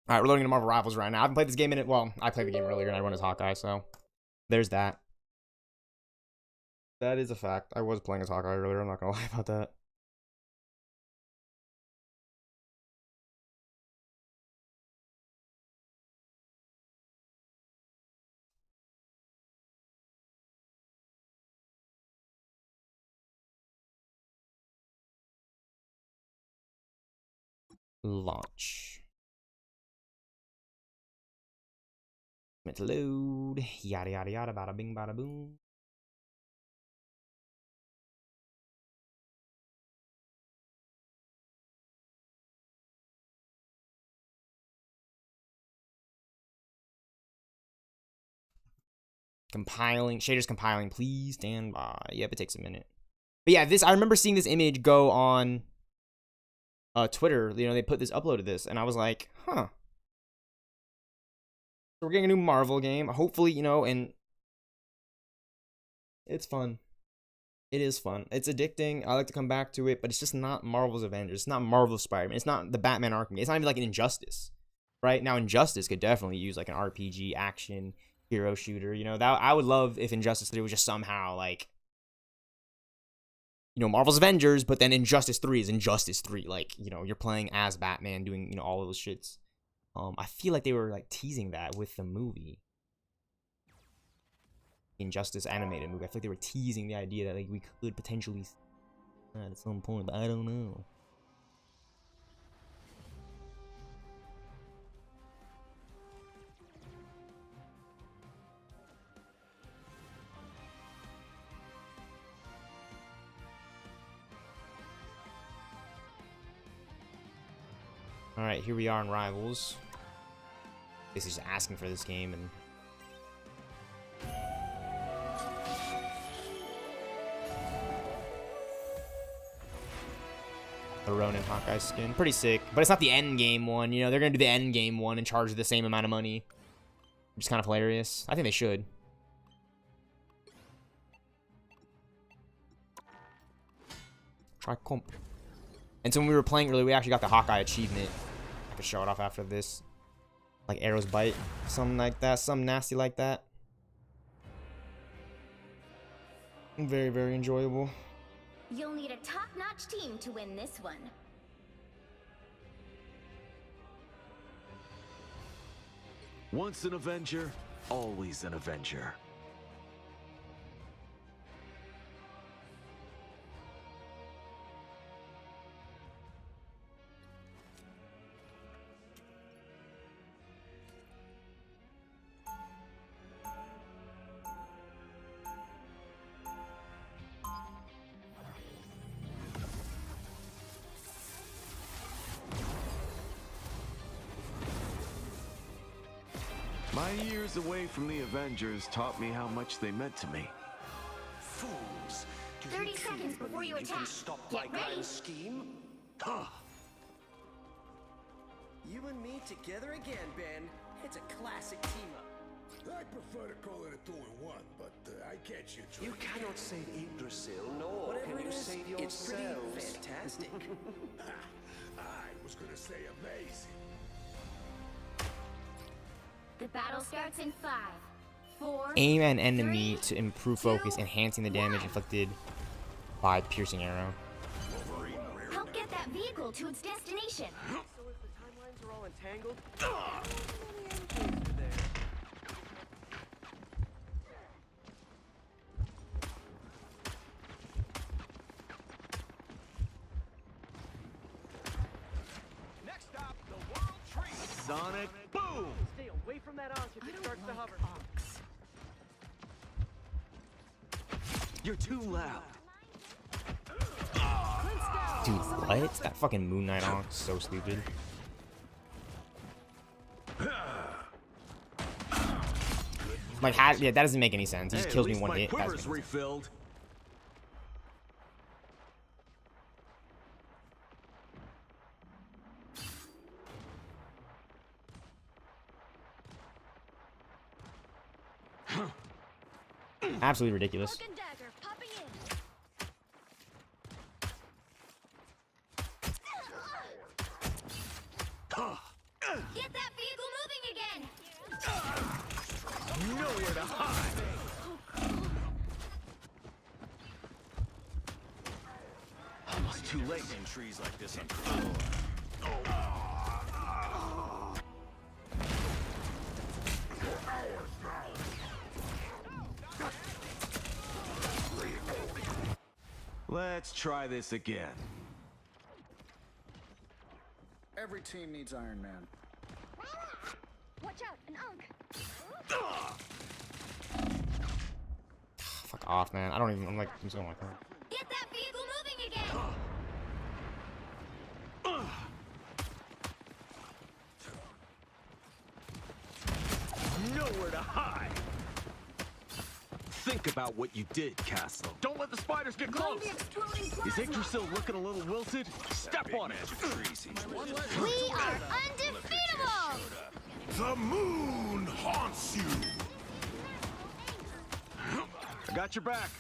Speaker 1: All right, we're loading into Marvel Rivals right now. I haven't played this game in it. Well, I played the game earlier and I won as Hawkeye, so there's that. That is a fact. I was playing as Hawkeye earlier. I'm not gonna lie about that. Launch. Meant to load. Yada yada yada. Bada bing bada boom. Compiling. Shaders compiling. Please stand by. Yep, it takes a minute. But yeah, I remember seeing this image go on Twitter. You know, they put this, uploaded this, and I was like, huh. we're getting a new Marvel game. Hopefully, you know, and it's fun. It is fun. It's addicting. I like to come back to it, but it's just not Marvel's Avengers. It's not Marvel's Spider-Man. It's not the Batman Arkham game. It's not even like an Injustice. Right? Now, Injustice could definitely use like an RPG action hero shooter. You know, that I would love if Injustice 3 was just somehow like, you know, Marvel's Avengers, but then Injustice 3 is Injustice 3. Like, you know, you're playing as Batman doing, you know, all of those shits. I feel like they were like teasing that with the movie. Injustice animated movie. I feel like they were teasing the idea that like we could potentially see that at some point, but I don't know. Alright, here we are in Rivals. This is asking for this game, and the Ronin Hawkeye skin. Pretty sick. But it's not the end game one. You know, they're going to do the end game one and charge the same amount of money. Which is kind of hilarious. I think they should. Try comp. And so when we were playing earlier, we actually got the Hawkeye achievement. I could show it off after this. Like arrows bite. Something like that. Something nasty like that. Very, very enjoyable.
Speaker 15: You'll need a top-notch team to win this one.
Speaker 16: Once an Avenger, always an Avenger. My years away from the Avengers taught me how much they meant to me.
Speaker 15: Fools! 30 seconds before you attack. Get ready.
Speaker 4: Scheme? You and me together again, Ben. It's a classic team-up.
Speaker 14: I prefer to call it a 2-in-1, but I catch you.
Speaker 4: You cannot save Yggdrasil, nor
Speaker 14: Whatever
Speaker 4: can you
Speaker 14: it is,
Speaker 4: save
Speaker 14: it's pretty
Speaker 4: yourselves.
Speaker 14: fantastic. I was gonna say amazing.
Speaker 15: The battle starts in 5, 4.
Speaker 1: Aim an enemy to improve focus, enhancing the damage inflicted by piercing arrow.
Speaker 15: Help get that vehicle to its destination.
Speaker 4: So if the timelines are all entangled,
Speaker 16: Next stop, the World Tree. Sonic boom!
Speaker 4: stay away from that Ankh if it starts to hover.
Speaker 16: You're too loud.
Speaker 1: Dude, what? That fucking Moon Knight Ankh is so stupid. Like, yeah, that doesn't make any sense. He just kills me one hit. That doesn't make sense.
Speaker 16: Refilled.
Speaker 1: Absolutely ridiculous.
Speaker 15: Get that vehicle moving again.
Speaker 16: Nowhere to hide. Almost too late in trees like this. Let's try this again.
Speaker 17: Every team needs Iron Man.
Speaker 15: Watch out, an Ankh.
Speaker 1: Fuck off, man. I don't even. I'm like, I'm so like that.
Speaker 15: Get that vehicle moving again.
Speaker 16: Nowhere to hide. Think about what you did, Castle. Don't let the spiders get close. Is Yggdrasil looking a little wilted? Step on it.
Speaker 15: We are undefeatable.
Speaker 14: The moon haunts you.
Speaker 16: I got your back.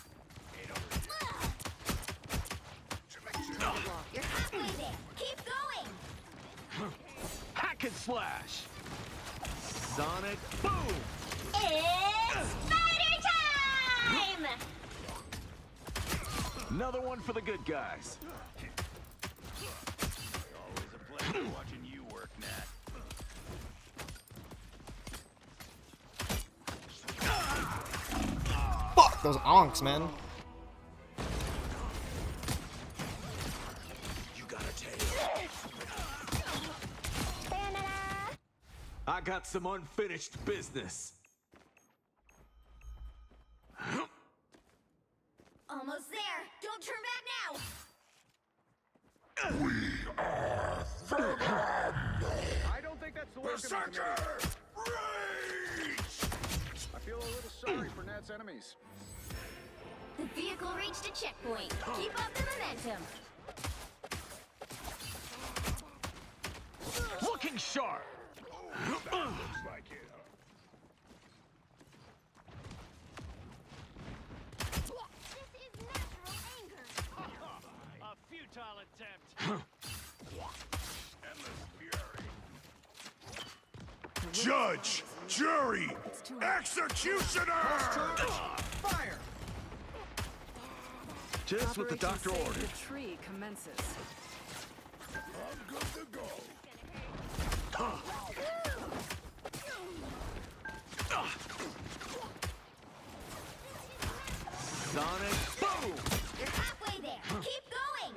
Speaker 15: You're halfway there. Keep going.
Speaker 16: Hack and slash. Sonic boom.
Speaker 15: It's spider time!
Speaker 16: Another one for the good guys.
Speaker 14: Always a pleasure watching you work, Nat.
Speaker 1: Fuck those onks, man.
Speaker 14: You gotta take.
Speaker 16: I got some unfinished business.
Speaker 15: Almost there. Don't turn back
Speaker 17: I don't think that's the work of my committee. I feel a little sorry for Nat's enemies.
Speaker 15: now. The vehicle reached a checkpoint. Keep up the momentum.
Speaker 16: Looking sharp.
Speaker 14: That looks like it, huh?
Speaker 15: This is natural anger.
Speaker 14: A futile attempt. Endless fury. Judge, jury, executioner!
Speaker 17: Fire!
Speaker 16: Just what the doctor ordered.
Speaker 13: The tree commences.
Speaker 14: I'm good to go.
Speaker 16: Sonic boom.
Speaker 15: You're halfway there. Keep going.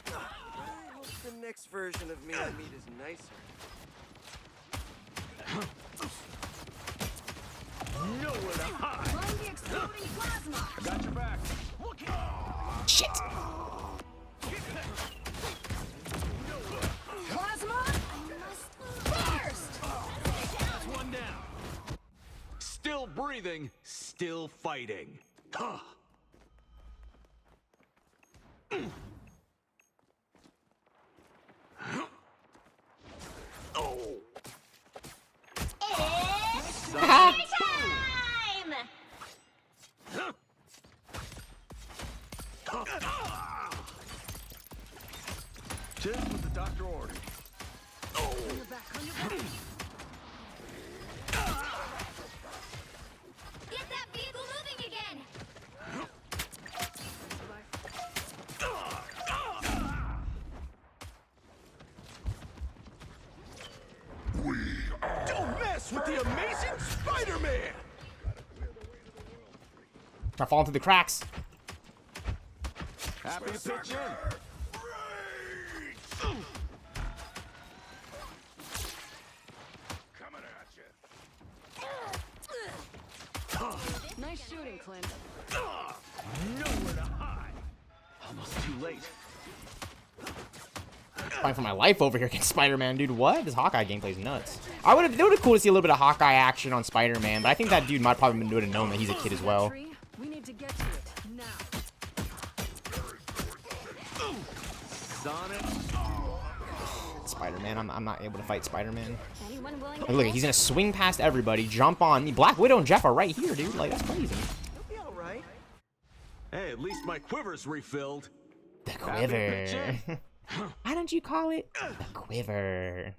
Speaker 4: I hope the next version of me I meet is nicer.
Speaker 16: Nowhere to hide.
Speaker 15: Find the exploding plasma.
Speaker 16: I got your back.
Speaker 1: Shit.
Speaker 15: Plasma? I must burst.
Speaker 16: That's one down. Still breathing, still fighting. Oh.
Speaker 15: It's party time!
Speaker 16: Just what the doctor ordered.
Speaker 15: On your back, on your back. Get that vehicle moving again!
Speaker 4: Don't mess with the amazing Spider-Man!
Speaker 1: I fall into the cracks.
Speaker 16: Happy to pitch in.
Speaker 14: Coming at you.
Speaker 13: Nice shooting, Clint.
Speaker 16: Nowhere to hide. Almost too late.
Speaker 1: Fighting for my life over here against Spider-Man, dude. What? This Hawkeye gameplay's nuts. It would have been cool to see a little bit of Hawkeye action on Spider-Man, but I think that dude might probably would have known that he's a kid as well.
Speaker 13: We need to get to it now.
Speaker 16: Sonic.
Speaker 1: Spider-Man, I'm not able to fight Spider-Man.
Speaker 15: Anyone willing
Speaker 1: Like,
Speaker 15: to
Speaker 1: look, he's gonna swing past everybody, jump on me. Black Widow and Jeff are right here, dude. Like, that's crazy.
Speaker 4: You'll be alright.
Speaker 16: Hey, at least my quiver's refilled.
Speaker 1: The
Speaker 16: Happy to pitch
Speaker 1: quiver.
Speaker 16: in.
Speaker 1: Why don't you call it the quiver?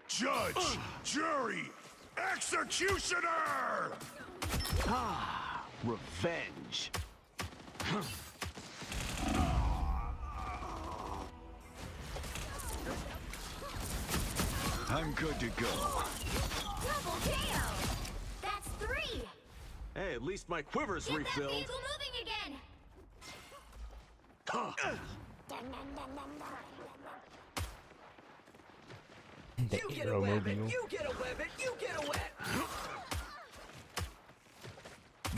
Speaker 14: Judge, jury, executioner!
Speaker 16: Ah, revenge. I'm good to go.
Speaker 15: Double KO! That's 3!
Speaker 16: Hey, at least my quiver's
Speaker 15: Get that
Speaker 16: refilled.
Speaker 15: vehicle moving again!
Speaker 1: The
Speaker 4: You get a web it,
Speaker 1: Aeromobile.
Speaker 4: you get a web it, you get a web!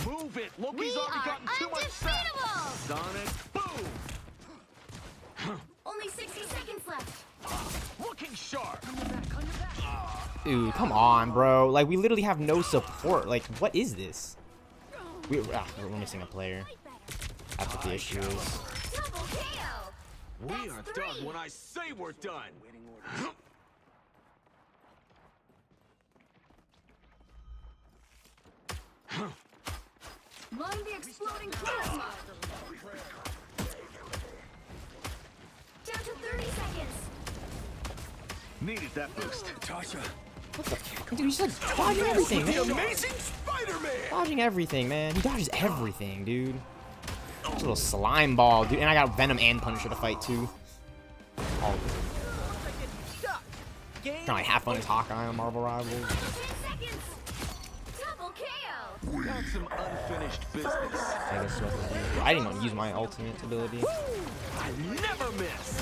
Speaker 16: Move it!
Speaker 15: We
Speaker 16: Loki's already
Speaker 15: are
Speaker 16: gotten too much sex.
Speaker 15: undefeatable!
Speaker 16: Sonic boom!
Speaker 15: Only 60 seconds left.
Speaker 16: Looking sharp.
Speaker 13: On your back, on your back.
Speaker 1: Dude, come on, bro. Like, we literally have no support. Like, what is this? We're missing a player. That's what the issue is.
Speaker 16: We are done when I say we're done.
Speaker 15: Mind the exploding plasma. Down to 30 seconds.
Speaker 16: Needed that boost.
Speaker 8: Tasha.
Speaker 1: What the? Dude, he's like dodging everything, man.
Speaker 8: Amazing Spider-Man.
Speaker 1: Dodging everything, man. He dodges everything, dude. This little slime ball, dude. And I got Venom and Punisher to fight too. All good. Kind of like half on his Hawkeye on Marvel Rivals.
Speaker 16: Got some unfinished business.
Speaker 1: I didn't want to use my ultimate ability.
Speaker 16: I never miss.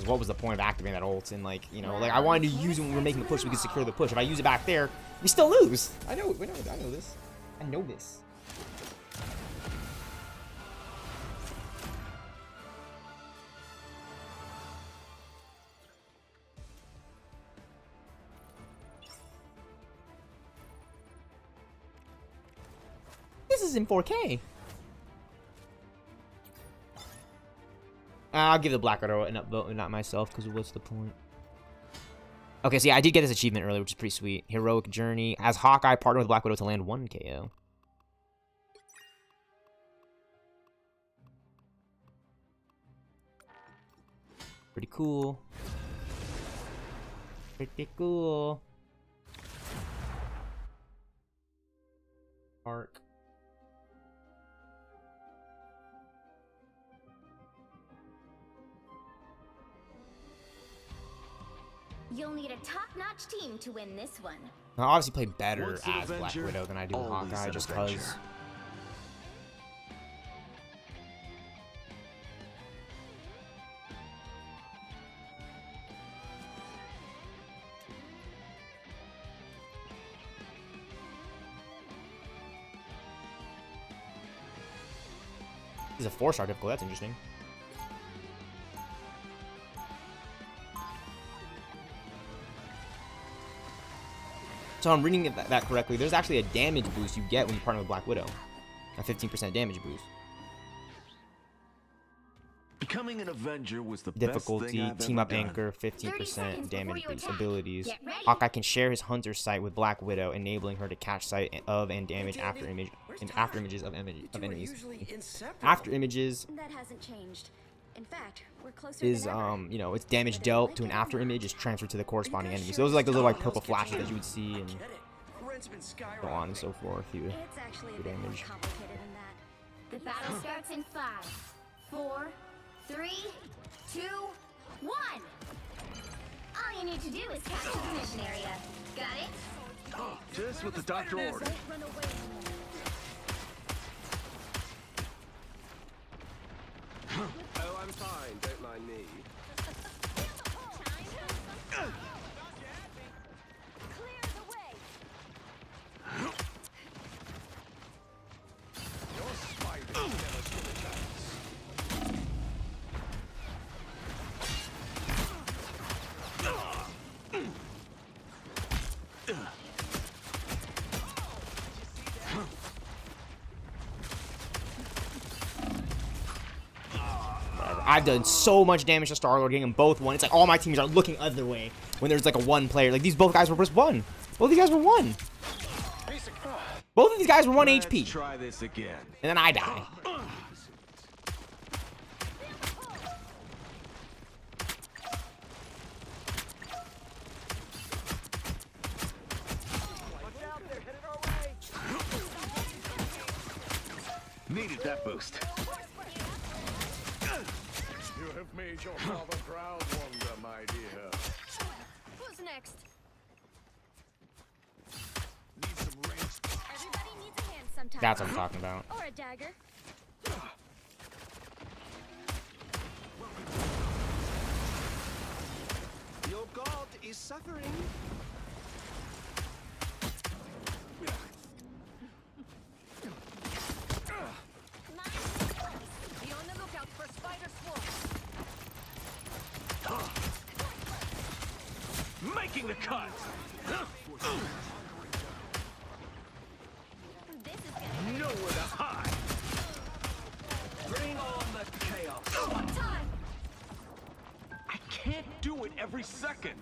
Speaker 1: What was the point of activating that ult? And like, you know, like I wanted to use it when we were making the push so we could secure the push. If I use it back there, we still lose. I know this. I know this. This is in 4K. I'll give the Black Widow an upvote and not myself, because what's the point? Okay, so yeah, I did get this achievement earlier, which is pretty sweet. Heroic Journey. As Hawkeye, partnered with Black Widow to land 1 KO. Pretty cool. Pretty cool. Arc.
Speaker 15: You'll need a top-notch team to win this one.
Speaker 1: I obviously play better as Black Widow than I do with Hawkeye, just because. This is a 4-star difficult, that's interesting. So I'm reading that correctly. There's actually a damage boost you get when you partner with Black Widow. A 15% damage boost.
Speaker 16: Becoming an Avenger was the
Speaker 1: difficulty,
Speaker 16: best thing I've
Speaker 1: team up
Speaker 16: ever done.
Speaker 1: anchor, 15% damage boost. Abilities. Hawkeye can share his hunter sight with Black Widow, enabling her to catch sight of and damage after images of enemies. After images
Speaker 15: That hasn't changed. In fact, we're closer
Speaker 1: is
Speaker 15: than ever.
Speaker 1: you know, it's damage dealt to an after image is transferred to the corresponding enemy. So those are like those little like purple flashes that you would see and so on and so forth. You
Speaker 15: It's actually a bit more
Speaker 1: damage.
Speaker 15: complicated than that. The battle starts in 5, 4, 3, 2, 1. All you need to do is capture the mission area. Got it?
Speaker 16: Just what the doctor ordered.
Speaker 15: Run away.
Speaker 8: Oh, I'm fine. Don't mind me.
Speaker 15: Clear the way.
Speaker 8: Your spider never stood a chance.
Speaker 1: I've done so much damage to Star-Lord, getting them both 1. It's like all my teams are looking other way when there's like a 1 player. Like these both guys were just 1. Both of these guys were 1. Both of these guys were 1 HP.
Speaker 16: Try this again.
Speaker 1: And then I die.
Speaker 16: Needed that boost.
Speaker 17: You have made your father proud, Wanda, my dear.
Speaker 15: Who's next?
Speaker 17: Need some range.
Speaker 15: Everybody needs a hand sometimes.
Speaker 1: That's what I'm talking about.
Speaker 15: Or a dagger.
Speaker 8: Your god is suffering.
Speaker 15: Be on the lookout for spider swarms.
Speaker 17: making the cut. Nowhere to hide. Bring on the chaos. I can't do it every second.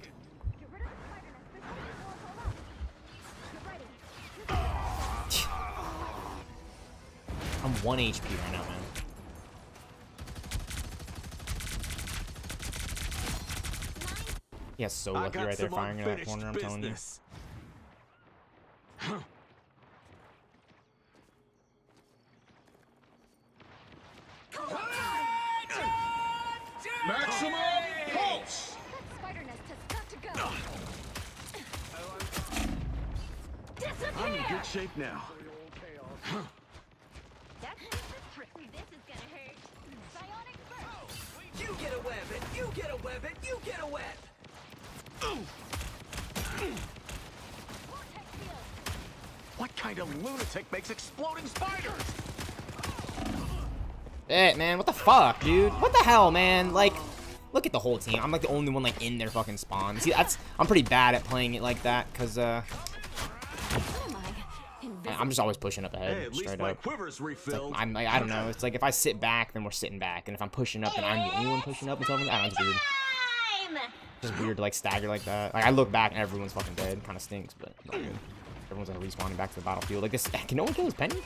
Speaker 1: I'm 1 HP right now, man. Yeah, so lucky right there firing in that corner, I'm telling you.
Speaker 14: Maximum pulse!
Speaker 15: Spider nest has got to go.
Speaker 16: I'm in good shape now.
Speaker 15: That's just a trick. This is gonna hurt. Bionic burst.
Speaker 4: You get a web, and you get a web, and you get a web.
Speaker 16: What kind of lunatic makes exploding spiders?
Speaker 1: Hey, man, what the fuck, dude? What the hell, man? Like, look at the whole team. I'm like the only one like in their fucking spawn. See, I'm pretty bad at playing it like that, cause I'm just always pushing up ahead,
Speaker 16: Hey, at
Speaker 1: straight
Speaker 16: least my
Speaker 1: up.
Speaker 16: quiver's refilled.
Speaker 1: Like, I'm like, I don't know. It's like if I sit back, then we're sitting back, and if I'm pushing up, then I'm the only one pushing up and something. I don't know, it's weird. Just weird to like stagger like that. Like I look back and everyone's fucking dead. Kind of stinks, but not good. Everyone's gonna respawn back to the battlefield. Like this, can no one kill this penny?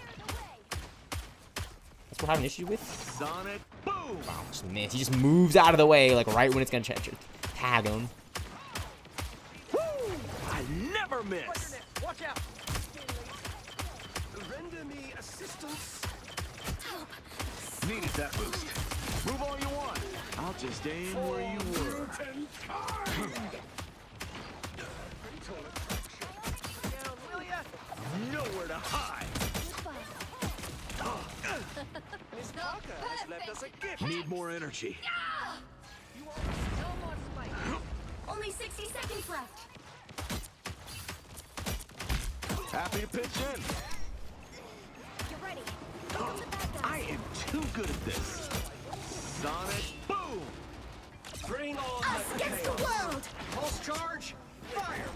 Speaker 1: That's what we're having an issue with.
Speaker 16: Sonic boom!
Speaker 1: Wow, just miss. He just moves out of the way, like right when it's gonna tag him.
Speaker 17: I never miss.
Speaker 4: Watch out! Render me assistance.
Speaker 16: Needed that boost. Move all you want. I'll just aim where you were.
Speaker 17: Nowhere to hide.
Speaker 4: Miss Parker has left us a gift.
Speaker 16: Need more energy.
Speaker 15: Only 60 seconds left.
Speaker 16: Happy to pitch in.
Speaker 15: Get ready.
Speaker 16: I am too good at this. Sonic boom!
Speaker 4: Bring on
Speaker 15: Us
Speaker 4: the
Speaker 15: gets the
Speaker 4: chaos.
Speaker 15: world.
Speaker 4: Pulse charge. Fire.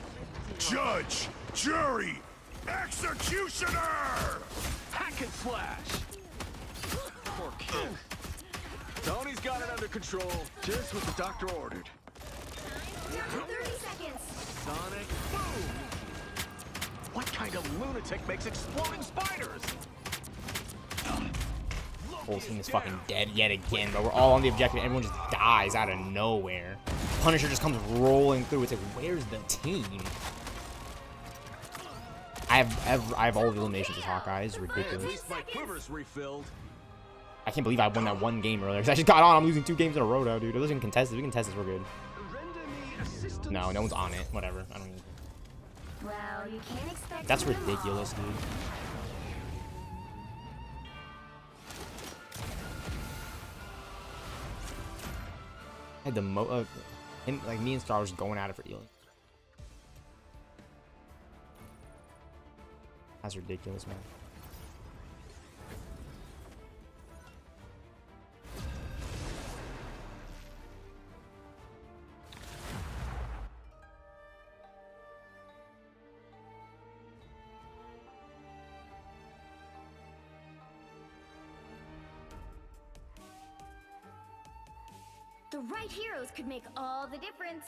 Speaker 14: Judge, jury, executioner!
Speaker 16: Hack and slash. Poor kid. Tony's got it under control, just what the doctor ordered.
Speaker 15: 30 seconds.
Speaker 16: Sonic boom! What kind of lunatic makes exploding spiders?
Speaker 1: Whole team is fucking dead yet again, but we're all on the objective. Everyone just dies out of nowhere. Punisher just comes rolling through. It's like, where's the team? I have all the eliminations as Hawkeye. It's
Speaker 16: Hey, at
Speaker 1: ridiculous.
Speaker 16: least my quiver's refilled.
Speaker 1: I can't believe I won that one game earlier. 'Cause I just got on. I'm losing 2 games in a row now, dude. They're losing contested. We can test this. We're good. No, no one's on it. Whatever. I don't even.
Speaker 15: Well, you can't expect.
Speaker 1: That's ridiculous, dude. I had the him, like me and Star was going at it for healing. That's ridiculous, man.
Speaker 15: The right heroes could make all the difference.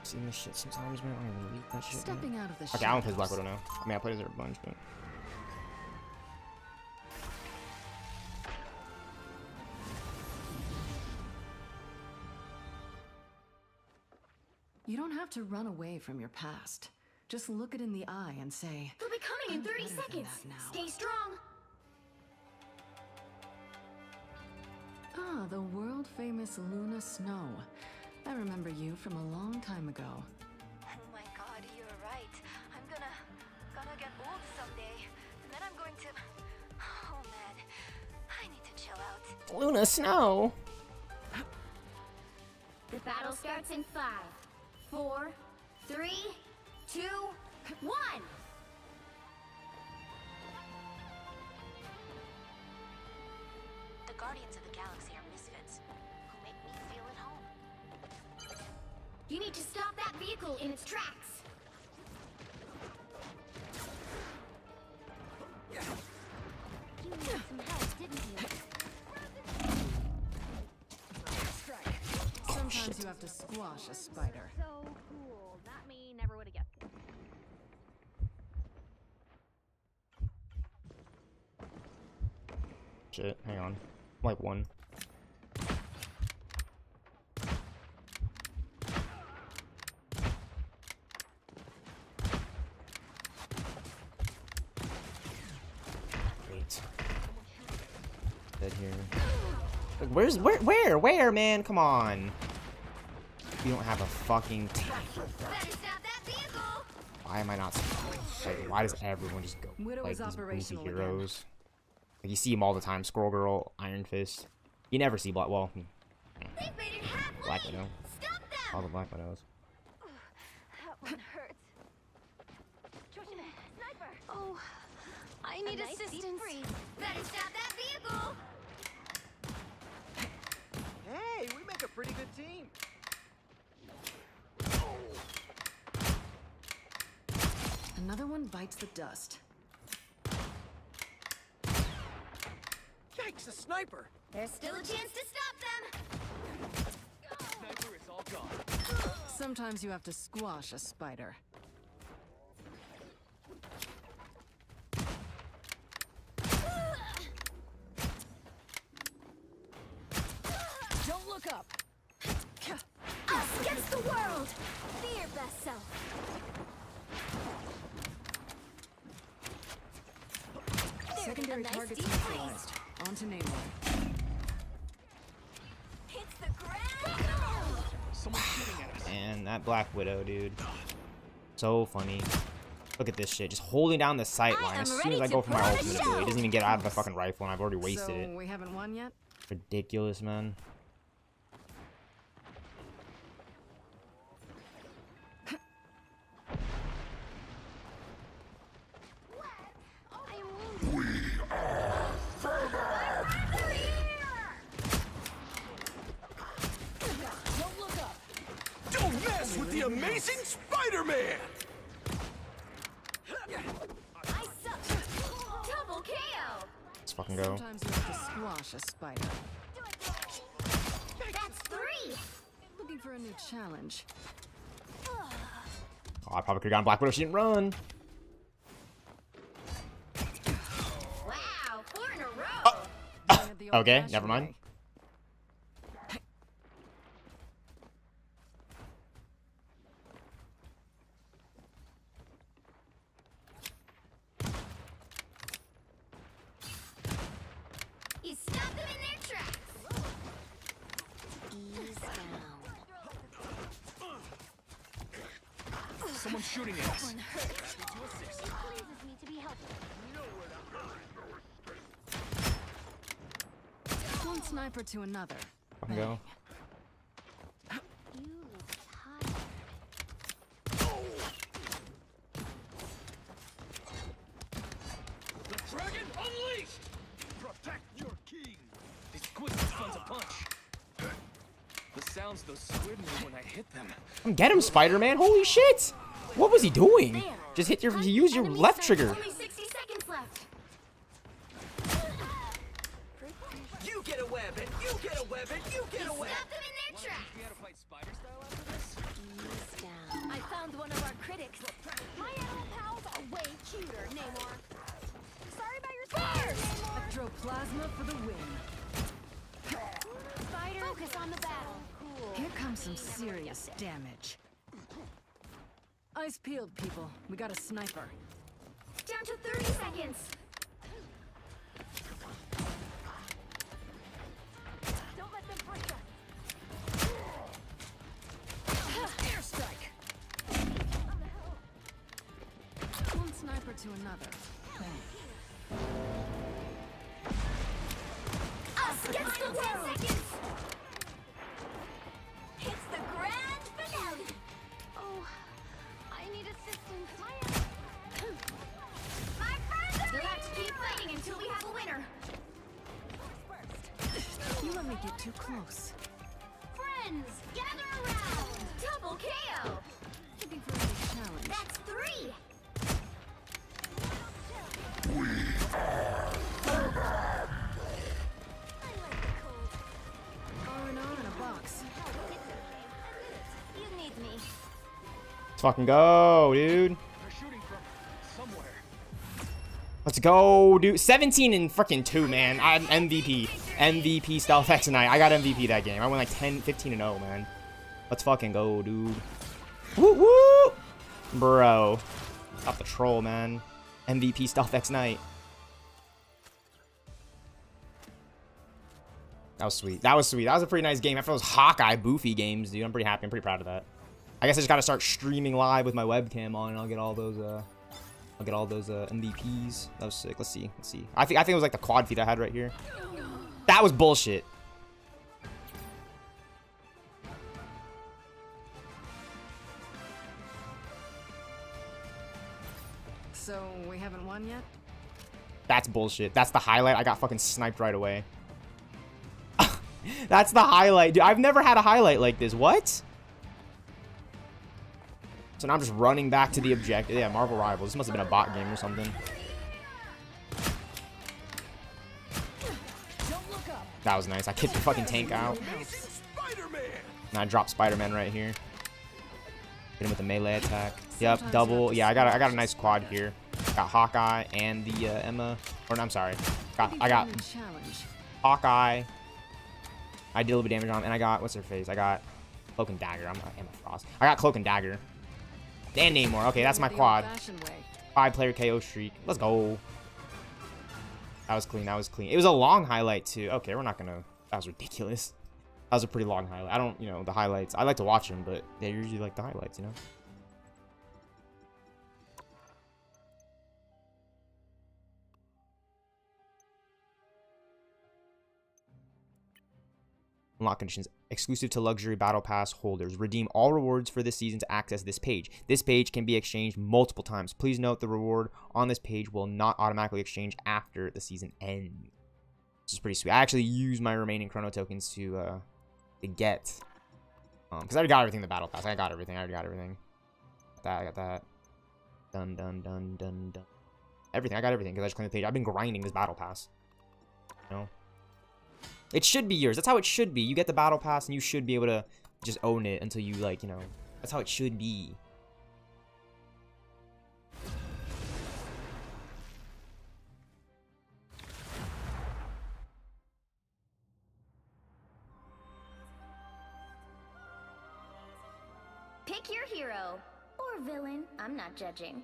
Speaker 1: Seen this shit sometimes, man. I don't even read that shit.
Speaker 12: Stepping
Speaker 1: man.
Speaker 12: out of the
Speaker 1: Okay, I don't play
Speaker 12: shadows.
Speaker 1: Black Widow now. I mean, I played as her a bunch, but.
Speaker 12: You don't have to run away from your past. Just look it in the eye and say,
Speaker 15: They'll be coming in 30 seconds. Stay strong.
Speaker 12: ah, the world-famous Luna Snow. I remember you from a long time ago.
Speaker 9: Oh my god, you're right. I'm gonna get old someday. And then I'm going to... Oh man, I need to chill.
Speaker 1: Luna Snow.
Speaker 15: The battle starts in 5, 4, 3, 2, 1.
Speaker 18: The Guardians of the Galaxy are misfits who make me feel at home.
Speaker 15: You need to stop that vehicle in its tracks.
Speaker 18: You needed some help, didn't you?
Speaker 19: Sometimes you have to squash a spider.
Speaker 18: So cool. Not me, never would have guessed it.
Speaker 1: Shit, hang on. Wipe one. Wait. Dead here. Like, where, man? Come on. We don't have a fucking tank. Why am I not? Like, why does everyone just go like these goofy heroes? Like, you see them all the time. Squirrel Girl, Iron Fist. You never see Black. Well, Black Widow. All the Black Widows.
Speaker 18: That one hurts. Sniper! Oh, I need assistance.
Speaker 15: Better stop that vehicle.
Speaker 17: Hey, we make a pretty good team.
Speaker 19: Another one bites the dust.
Speaker 17: Yikes, a sniper!
Speaker 15: There's still a chance to stop them.
Speaker 17: Sniper is all gone.
Speaker 19: Sometimes you have to squash a spider.
Speaker 15: Don't look up. Us against the world. Be your best self.
Speaker 19: Secondary targets neutralized. On to Namor.
Speaker 15: Hits the ground.
Speaker 17: Someone's shooting at us.
Speaker 1: And that Black Widow, dude. So funny. Look at this shit. Just holding down the sight line. As soon as I go for my ultimate ability, it doesn't even get out of the fucking rifle, and I've already wasted it.
Speaker 19: So we haven't won yet?
Speaker 1: Ridiculous, man.
Speaker 17: Don't mess with the amazing Spider-Man!
Speaker 15: Double KO.
Speaker 1: Let's fucking go.
Speaker 19: Sometimes you have to squash a spider.
Speaker 15: That's 3.
Speaker 19: Looking for a new challenge.
Speaker 1: Oh, I probably could have gotten Black Widow. She didn't run.
Speaker 15: Wow, 4 in a row.
Speaker 1: Okay, never mind.
Speaker 15: You stopped them in their tracks.
Speaker 18: Ease down.
Speaker 17: Someone's shooting at us.
Speaker 18: One hurts. It pleases me to be helpful.
Speaker 19: One sniper to another.
Speaker 1: Fucking go.
Speaker 18: You look tired.
Speaker 17: The dragon unleashed! Protect your king! These squids tons of punch. The sounds those squid made when I hit them.
Speaker 1: Get him, Spider-Man. Holy shit. What was he doing? Just hit your, use your left trigger.
Speaker 15: Only 60 seconds left.
Speaker 17: You get a web, and you get a web, and you get a web!
Speaker 15: Stop them in their tracks.
Speaker 17: We gotta fight spider style after this?
Speaker 18: Ease down.
Speaker 5: I found one of our critics. My animal pals are way cuter, Namor. Sorry about your spiders, Namor.
Speaker 19: Ectoplasma for the win.
Speaker 5: Spider, focus on the battle. Cool.
Speaker 19: Here comes some serious damage. Eyes peeled, people. We got a sniper.
Speaker 15: Down to 30 seconds.
Speaker 5: Don't let them break us.
Speaker 19: Airstrike. One sniper to another.
Speaker 15: Us against the
Speaker 19: Can't get too close.
Speaker 15: Friends, gather around! Double KO!
Speaker 19: Looking for a big challenge.
Speaker 15: That's 3!
Speaker 19: R&R in a box.
Speaker 15: You need me.
Speaker 1: Let's fucking go, dude.
Speaker 17: They're shooting from somewhere.
Speaker 1: Let's go, dude. 17 and freaking 2, man. I'm MVP. MVP stealthxknight. I got MVP that game. I went like 10, 15 and 0, man. Let's fucking go, dude. Woo woo! Bro. Stop the troll, man. MVP stealthxknight. That was sweet. That was sweet. That was a pretty nice game. After those Hawkeye boofy games, dude. I'm pretty happy. I'm pretty proud of that. I guess I just gotta start streaming live with my webcam on, and I'll get all those MVPs. That was sick. Let's see. Let's see. I think it was like the quad feed I had right here. That was bullshit.
Speaker 19: So we haven't won yet?
Speaker 1: That's bullshit. That's the highlight. I got fucking sniped right away. That's the highlight, dude. I've never had a highlight like this. What? So now I'm just running back to the objective. Yeah, Marvel Rivals. This must have been a bot game or something. That was nice. I kicked the fucking tank out. And I dropped Spider-Man right here. Hit him with a melee attack. Yep, double. Yeah, I got a nice quad here. Got Hawkeye and the Emma. Or no, I'm sorry. I got Hawkeye. I did a little bit of damage on him, and I got, what's her face? I got Cloak and Dagger. I'm not Emma Frost. I got Cloak and Dagger. And Namor. Okay, that's my quad. 5-player KO streak. Let's go. That was clean. That was clean. It was a long highlight, too. Okay, we're not going to... That was ridiculous. That was a pretty long highlight. I don't, you know, the highlights. I like to watch them, but they usually like the highlights, you know? Unlock conditions. Exclusive to luxury battle pass holders. Redeem all rewards for this season to access this page. This page can be exchanged multiple times. Please note the reward on this page will not automatically exchange after the season ends. This is pretty sweet. I actually use my remaining chrono tokens to get, because I already got everything in the battle pass. I got everything. I already got everything. I got that. Done. Everything. I got everything because I just cleaned the page. I've been grinding this battle pass. You know? It should be yours. That's how it should be. You get the battle pass and you should be able to just own it until you, like, you know. That's how it should be.
Speaker 15: Pick your hero. Or villain. I'm not judging.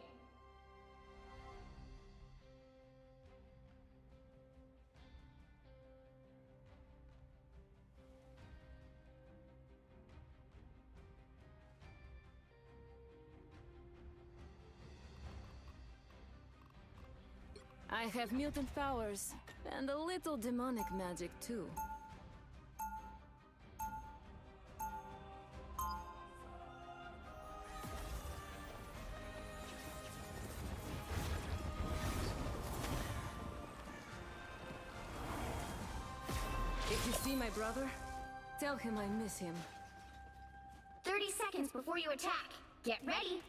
Speaker 19: I have mutant powers, and a little demonic magic too. If you see my brother, tell him I miss him.
Speaker 15: 30 seconds before you attack. Get ready.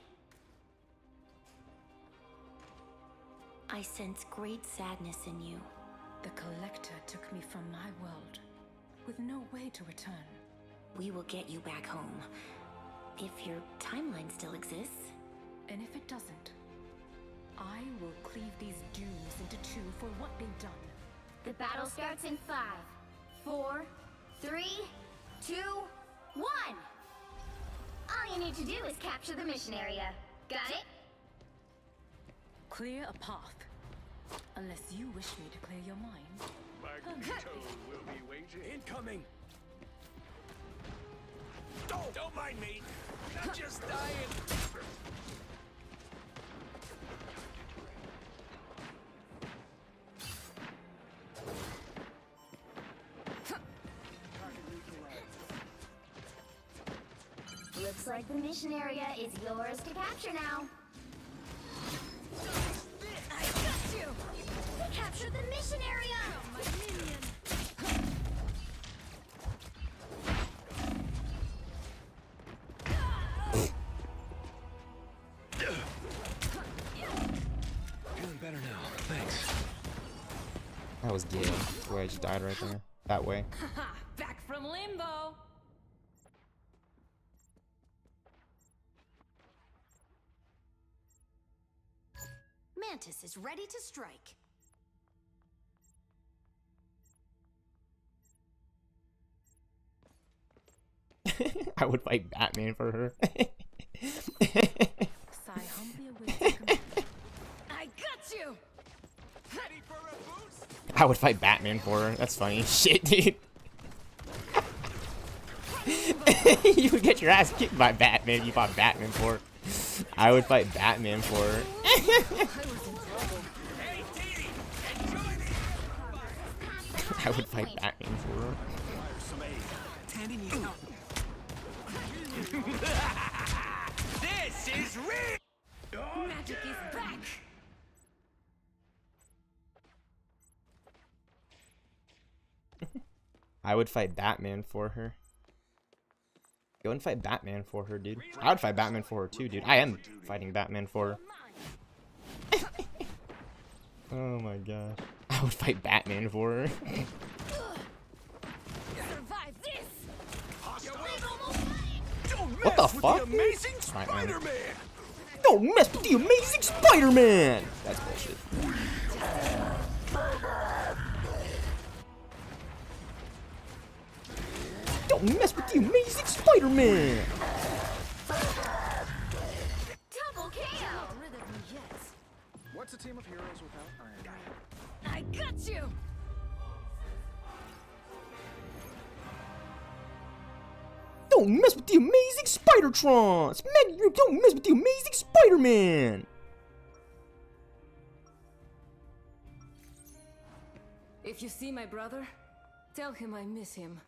Speaker 18: I sense great sadness in you.
Speaker 20: The Collector took me from my world, with no way to return.
Speaker 18: We will get you back home. If your timeline still exists.
Speaker 20: And if it doesn't, I will cleave these dunes into two for what they've done.
Speaker 15: The battle starts in 5, 4, 3, 2, 1. All you need to do is capture the mission area. Got it?
Speaker 20: Clear a path. Unless you wish me to clear your mind.
Speaker 7: Magneto will be waging.
Speaker 16: Incoming! Don't mind me. I'm just dying.
Speaker 15: Looks like the mission area is yours to capture now. I got you! Capture the mission area! My minion!
Speaker 1: That was gay. The way I just died right there. That way.
Speaker 19: Back from limbo.
Speaker 15: Mantis is ready to strike.
Speaker 1: I would fight Batman for her.
Speaker 19: I got you.
Speaker 1: I would fight Batman for her. That's funny. Shit, dude. You would get your ass kicked by Batman if you fought Batman for her. I would fight Batman for her. I would fight Batman for her.
Speaker 17: This is real!
Speaker 19: Magic is back.
Speaker 1: I would fight Batman for her. Go and fight Batman for her, dude. I would fight Batman for her too, dude. I am fighting Batman for her. Oh my gosh. I would fight Batman for her.
Speaker 19: Survive this.
Speaker 1: What the fuck?
Speaker 17: Amazing
Speaker 1: Spider-Man.
Speaker 17: Spider-Man!
Speaker 1: Don't mess with the amazing Spider-Man! That's bullshit. Don't mess with the amazing Spider-Man!
Speaker 19: Double KO.
Speaker 17: What's a team of heroes without Iron Man?
Speaker 19: I got you.
Speaker 1: Don't mess with the amazing Spider-Tron! Don't mess with the amazing Spider-Man!
Speaker 19: If you see my brother, tell him I miss him.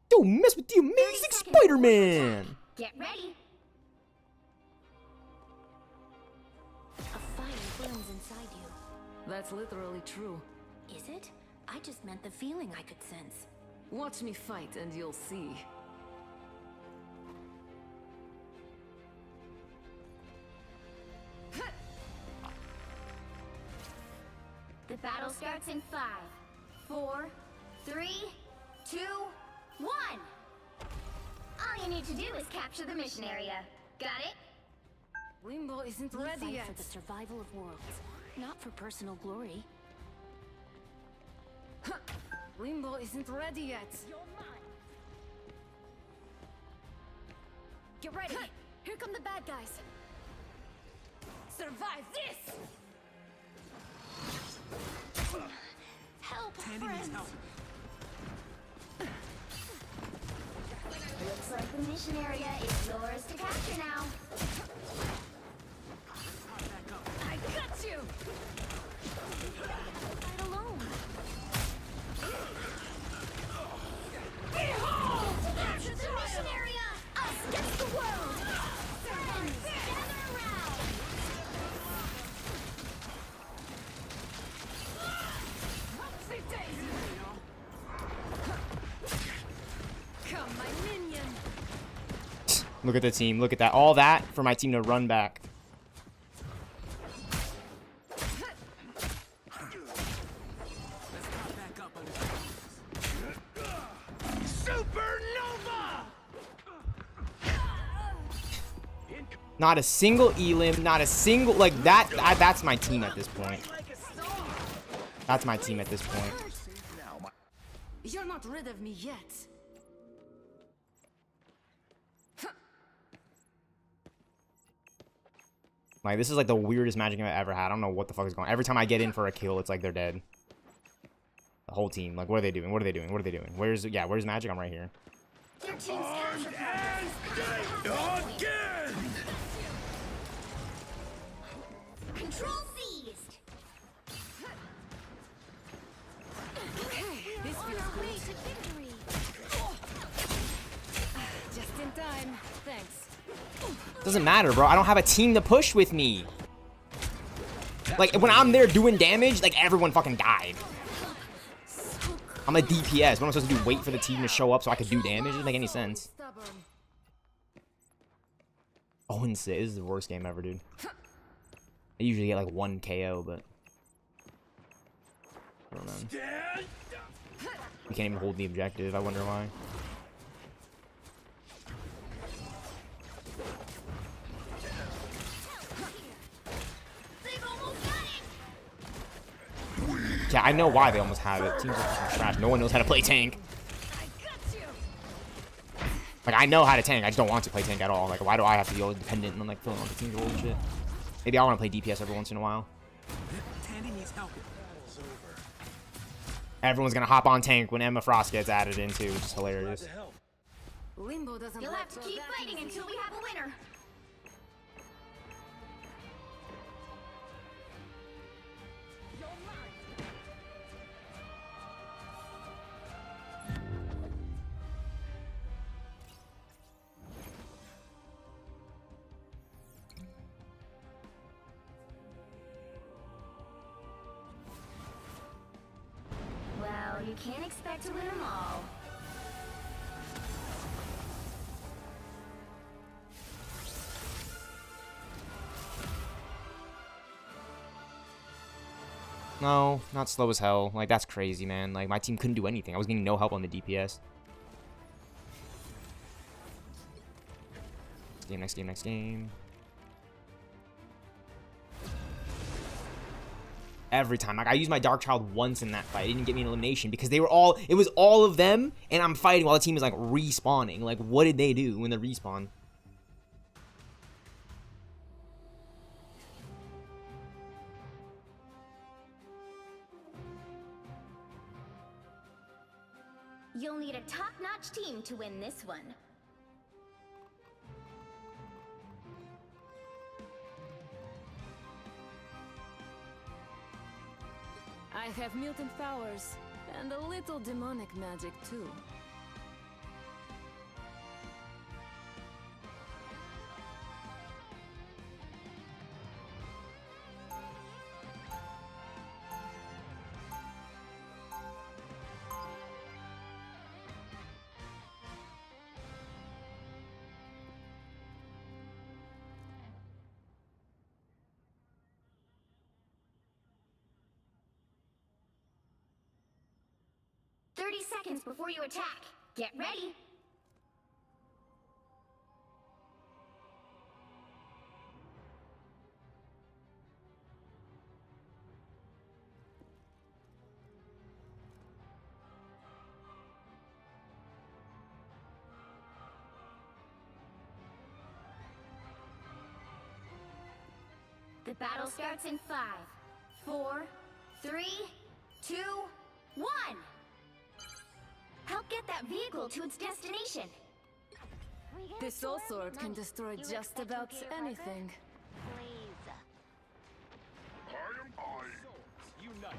Speaker 1: Don't mess with the amazing Spider-Man!
Speaker 15: Get ready. A fire burns inside you.
Speaker 19: That's literally true.
Speaker 15: Is it? I just meant the feeling I could sense.
Speaker 19: Watch me fight and you'll see.
Speaker 15: The battle starts in 5, 4, 3, 2, 1. All you need to do is capture the mission area. Got it?
Speaker 19: Limbo isn't
Speaker 15: We
Speaker 19: ready
Speaker 15: fight
Speaker 19: yet.
Speaker 15: for the survival of worlds, not for personal glory.
Speaker 19: Limbo isn't ready yet.
Speaker 5: Get ready. Here come the bad guys.
Speaker 19: Survive this!
Speaker 15: Help,
Speaker 17: Tandy needs
Speaker 15: friends.
Speaker 17: help.
Speaker 15: Looks like the mission area is yours to capture now.
Speaker 19: I got you!
Speaker 15: Fight alone. Capture the mission area! Us against the world! Friends, gather around!
Speaker 19: Whoopsie daisy! Come, my minion!
Speaker 1: Look at the team. Look at that. All that for my team to run back.
Speaker 17: Supernova!
Speaker 1: Not a single elim, not a single, like that, that's my team at this point. That's my team at this point.
Speaker 19: You're not rid of me yet.
Speaker 1: Like, this is like the weirdest magic I've ever had. I don't know what the fuck is going on. Every time I get in for a kill, it's like they're dead. The whole team. Like, what are they doing? What are they doing? What are they doing? Where's magic? I'm right here.
Speaker 15: Your team's captured
Speaker 17: Again!
Speaker 15: Control seized!
Speaker 19: This
Speaker 15: On
Speaker 19: feels
Speaker 15: our way
Speaker 19: good.
Speaker 15: to victory!
Speaker 19: Just in time. Thanks.
Speaker 1: Doesn't matter, bro. I don't have a team to push with me. Like, when I'm there doing damage, like, everyone fucking died.
Speaker 15: So
Speaker 1: I'm a DPS. What am I supposed to do? Wait for the team to show up so I can do damage? It doesn't make any sense. 0-6. This is the worst game ever, dude. I usually get like 1 KO, but I don't know. We can't even hold the objective. I wonder why. Yeah, I know why they almost have it. Teams are fucking trash. No one knows how to play tank. Like, I know how to tank. I just don't want to play tank at all. Like, why do I have to be all dependent on, like, filling all the teams roll and shit? Maybe I want to play DPS every once in a while. Everyone's gonna hop on tank when Emma Frost gets added into, which is hilarious.
Speaker 15: Limbo doesn't You'll have to keep fighting until we have a winner. Well, you can't expect to win them all.
Speaker 1: No, not slow as hell. Like, that's crazy, man. Like, my team couldn't do anything. I was getting no help on the DPS. Next game. Every time. Like, I used my Dark Child once in that fight. It didn't get me an elimination because they were all... It was all of them, and I'm fighting while the team is, like, respawning. Like, what did they do when they respawn?
Speaker 15: You'll need a top-notch team to win this one.
Speaker 19: I have mutant powers, and a little demonic magic too.
Speaker 15: Seconds before you attack. Get ready. The battle starts in 5, 4, 3, 2, 1. Help get that vehicle to its destination.
Speaker 19: This soul sword can destroy just about anything.
Speaker 18: Please.
Speaker 16: United.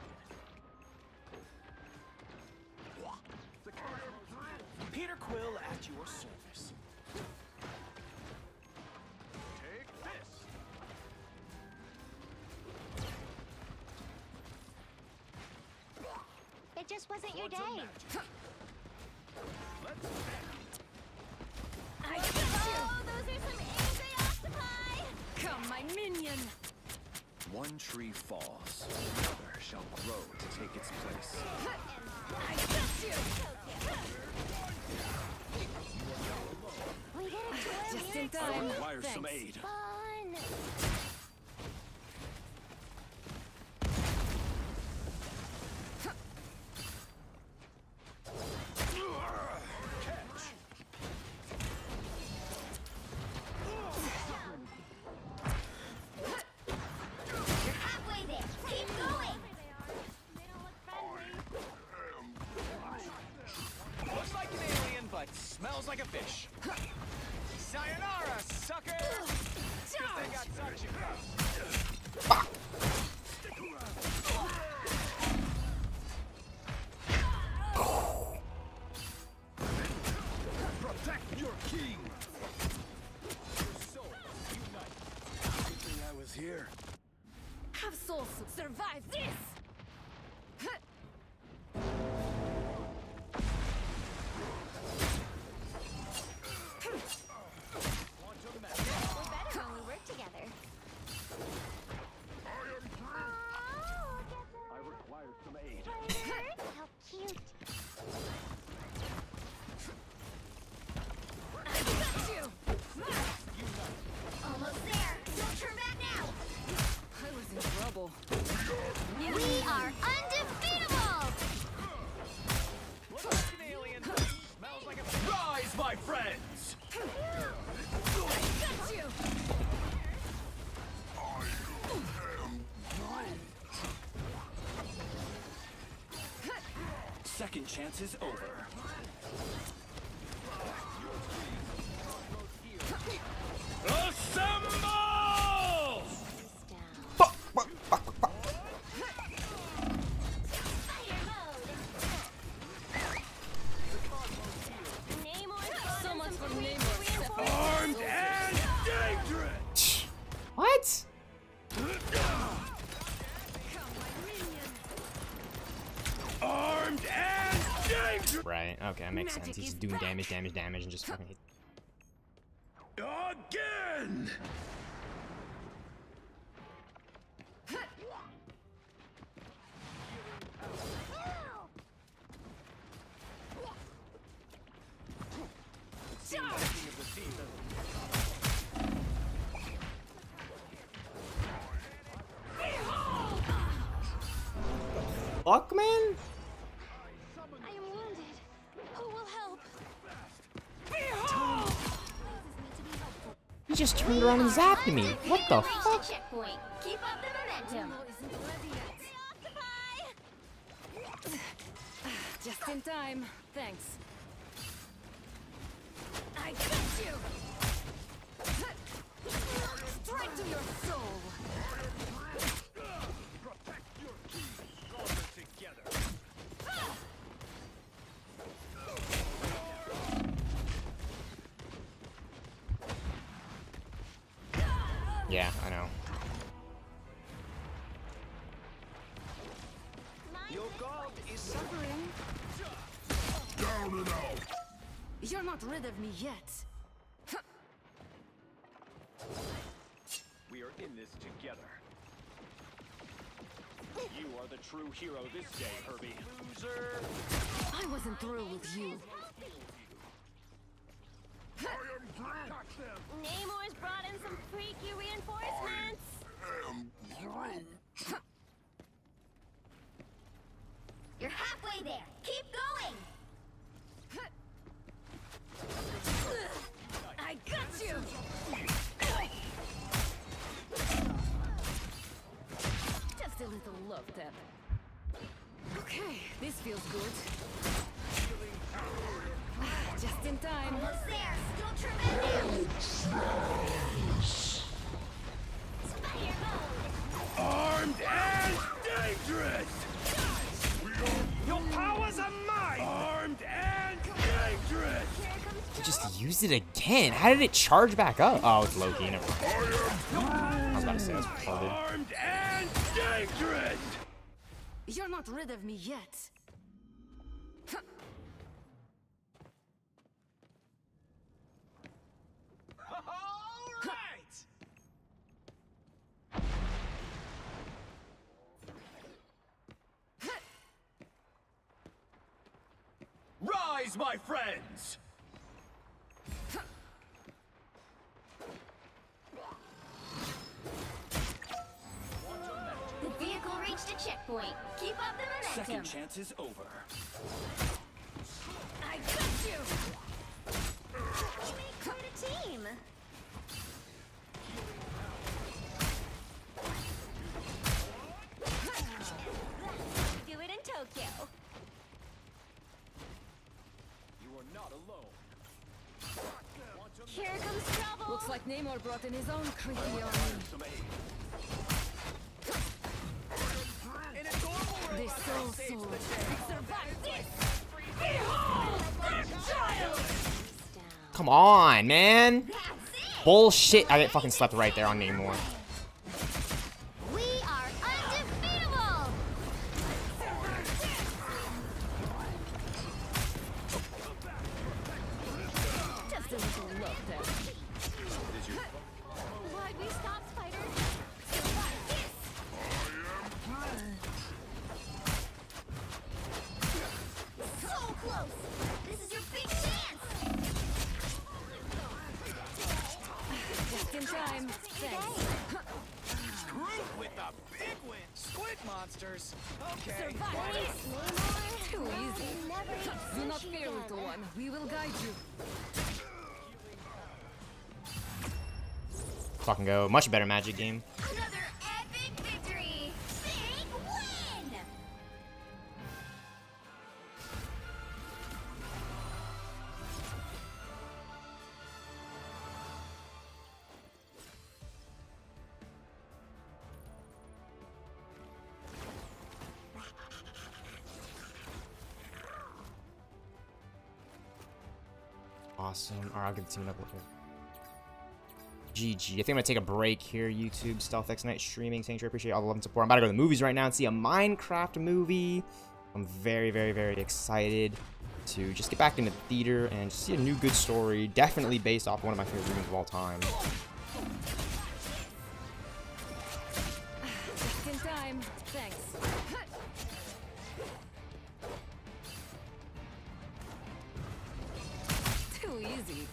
Speaker 16: Peter Quill at your service. Take this.
Speaker 18: It just wasn't your day.
Speaker 19: I got you.
Speaker 5: Those are some angry octopi!
Speaker 19: Come, my minion.
Speaker 16: One tree falls, another shall grow to take its place.
Speaker 19: I got you.
Speaker 5: We did it,
Speaker 19: Just in time.
Speaker 16: I require some aid.
Speaker 5: fun!
Speaker 16: Smells like a fish. Sayonara, sucker! Good thing got such a cup. Protect your king! Your souls unite. Good thing I was here.
Speaker 19: Have soul survive this.
Speaker 17: Second chance is over. Assemble!
Speaker 20: So much for Namor.
Speaker 8: Armed and dangerous!
Speaker 1: What?
Speaker 8: Armed and dangerous!
Speaker 1: Right. Okay, that makes sense. He's just doing damage, and just fucking hit.
Speaker 8: Again!
Speaker 1: Fuck, man.
Speaker 5: I am wounded. Who will help?
Speaker 1: He just turned around and zapped me. What the fuck?
Speaker 15: Checkpoint. Keep up the momentum.
Speaker 19: Just in time. Thanks.
Speaker 20: I got you! Straight to your soul!
Speaker 16: Protect your key. Stronger together.
Speaker 1: Yeah, I know.
Speaker 17: Your god is suffering.
Speaker 14: Down and out.
Speaker 19: You're not rid of me yet.
Speaker 16: We are in this together. You are the true hero this day, Herbie. Loser!
Speaker 19: I wasn't through with you.
Speaker 5: Namor's brought in some freaky reinforcements.
Speaker 15: You're halfway there. Keep going.
Speaker 20: I got you!
Speaker 19: Just a little love tap. Okay, this feels good. Just in time.
Speaker 15: Almost there. Still tremendous. Spider mode.
Speaker 8: Armed and dangerous! Your powers are mine! Armed and dangerous!
Speaker 1: He just used it again. How did it charge back up? Oh, it's Loki. Never mind. I was about to say that's retarded.
Speaker 8: Armed and dangerous!
Speaker 19: You're not rid of me yet.
Speaker 17: Rise, my friends!
Speaker 15: The vehicle reached a checkpoint. Keep up the momentum.
Speaker 17: Second chance is over.
Speaker 20: I got you!
Speaker 5: We make quite a team. Do it in Tokyo.
Speaker 17: You are not alone.
Speaker 5: Here comes trouble.
Speaker 19: Looks like Namor brought in his own creepy army.
Speaker 17: Some aid.
Speaker 19: This soul sword.
Speaker 20: Survive this!
Speaker 1: Come on, man. Bullshit. I get fucking slept right there on Namor.
Speaker 5: We are undefeatable.
Speaker 19: Just a little love tap.
Speaker 5: Why'd we stop, Spider?
Speaker 15: So close. This is your big chance.
Speaker 19: Just in time. Thanks.
Speaker 17: With a big win. Squid monsters. Okay.
Speaker 19: Too easy. Do not fear, little one. We will guide you.
Speaker 1: Fucking go. Much better Magic game.
Speaker 15: Another epic victory. Big win.
Speaker 1: Awesome. Alright, I'll get the team up with it. GG. I think I'm gonna take a break here, YouTube. stealthxknight streaming. Sanctuary, appreciate all the love and support. I'm about to go to the movies right now and see a Minecraft movie. I'm very, very, very excited to just get back into the theater and just see a new good story. Definitely based off one of my favorite movies of all time.
Speaker 19: Just in time. Thanks. Too easy.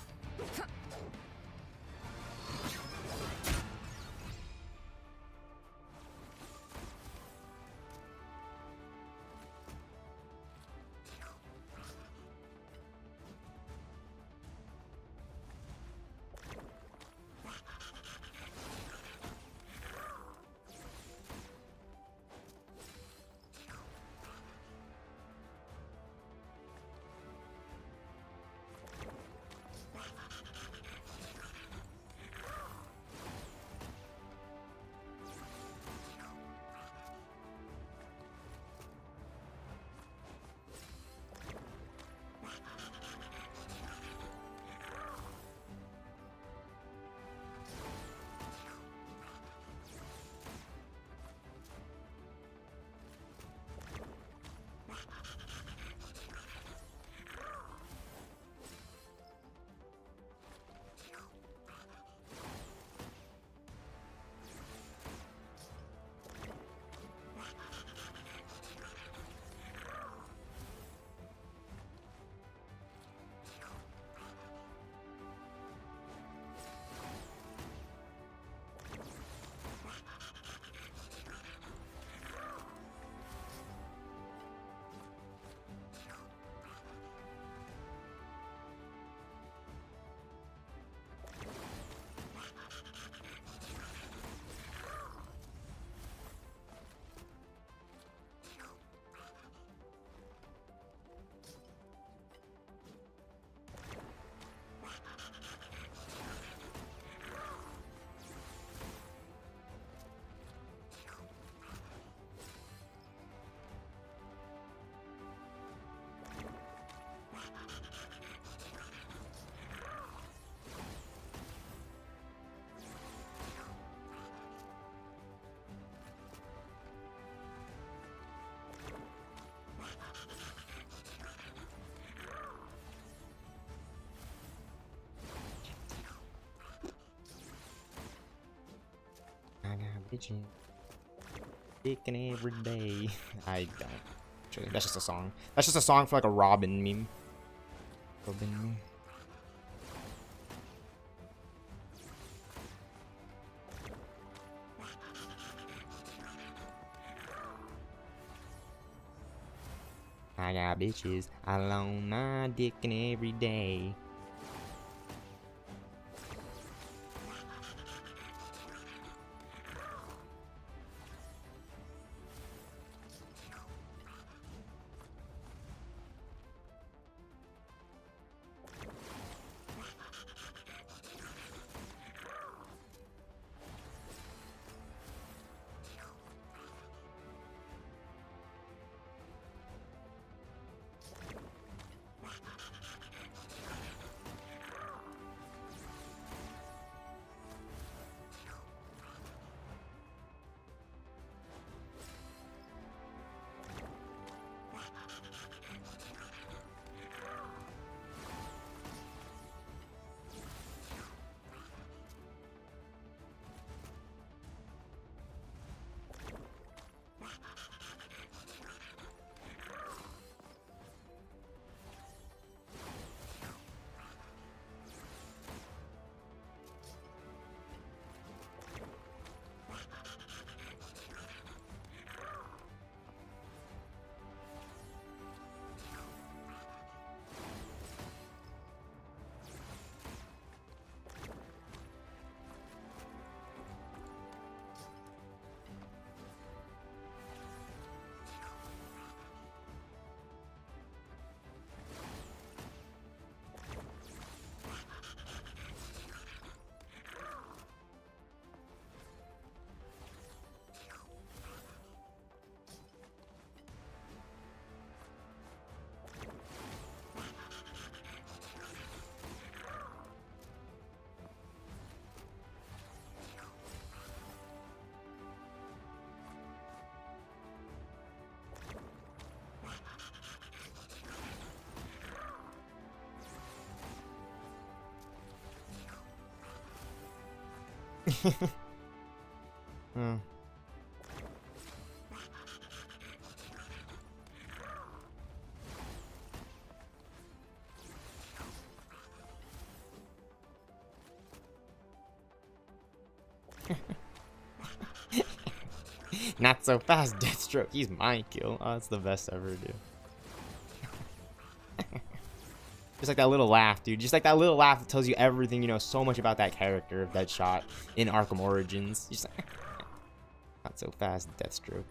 Speaker 1: I got bitches. Dickin' every day. I don't. Actually, that's just a song. That's just a song for like a Robin meme. Robin. I got bitches. I loan my dickin' every day. Hmm. Not so fast, Deathstroke. He's my kill. Oh, that's the best ever, dude. Just like that little laugh, dude. Just like that little laugh that tells you everything you know so much about that character of Deadshot in Arkham Origins. Just like, not so fast, Deathstroke.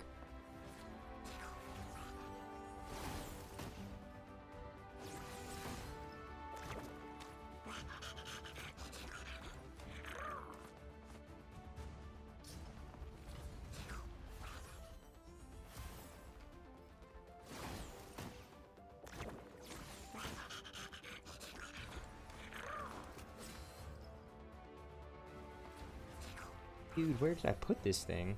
Speaker 1: Dude, where did I put this thing?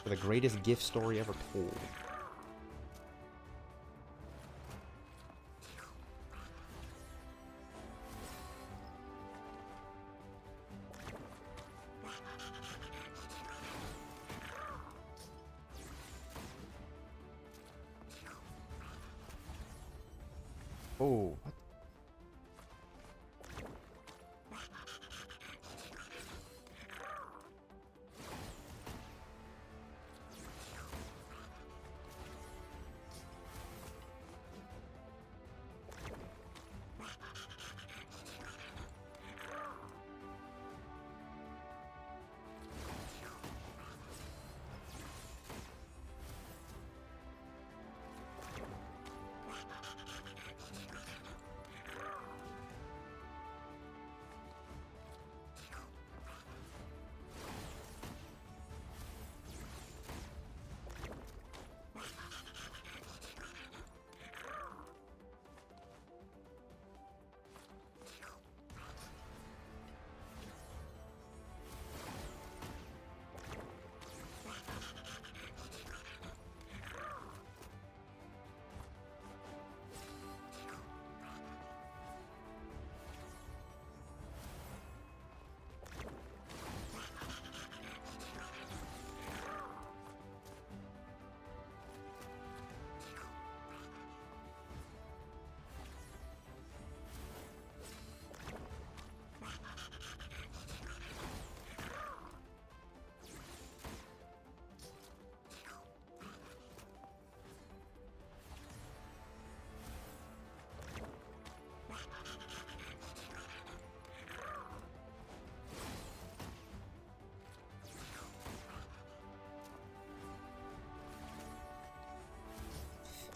Speaker 1: For the greatest gift story ever told. Oh, what?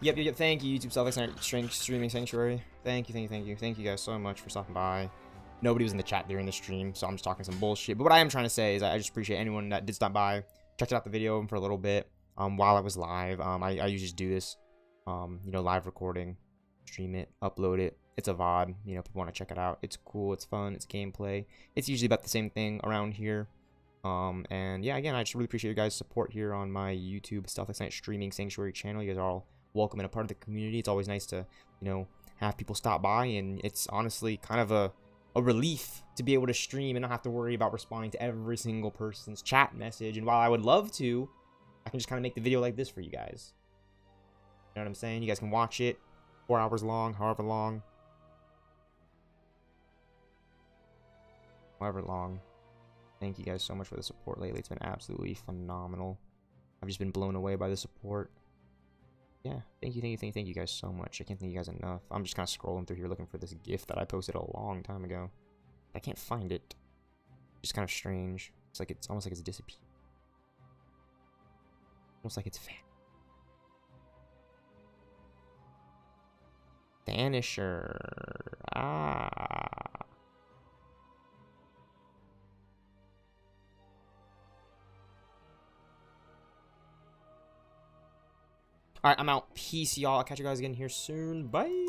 Speaker 1: Yep. Thank you, YouTube stealthxknight Streaming Sanctuary. Thank you guys so much for stopping by. Nobody was in the chat during the stream, so I'm just talking some bullshit. But what I am trying to say is I just appreciate anyone that did stop by, checked out the video for a little bit while I was live. I usually just do this, you know, live recording, stream it, upload it. It's a VOD. You know, people want to check it out. It's cool. It's fun. It's gameplay. It's usually about the same thing around here. And yeah, again, I just really appreciate your guys' support here on my YouTube stealthxknight Streaming Sanctuary channel. You guys are all welcome and a part of the community. It's always nice to, you know, have people stop by, and it's honestly kind of a relief to be able to stream and not have to worry about responding to every single person's chat message. And while I would love to, I can just kind of make the video like this for you guys. You know what I'm saying? You guys can watch it 4 hours long, however long. Thank you guys so much for the support lately. It's been absolutely phenomenal. I've just been blown away by the support. Yeah, thank you guys so much. I can't thank you guys enough. I'm just kind of scrolling through here looking for this GIF that I posted a long time ago. I can't find it. It's just kind of strange. It's almost like it's disappeared. Almost like it's Vanisher. Ah. Alright, I'm out. Peace, y'all. I'll catch you guys again here soon. Bye.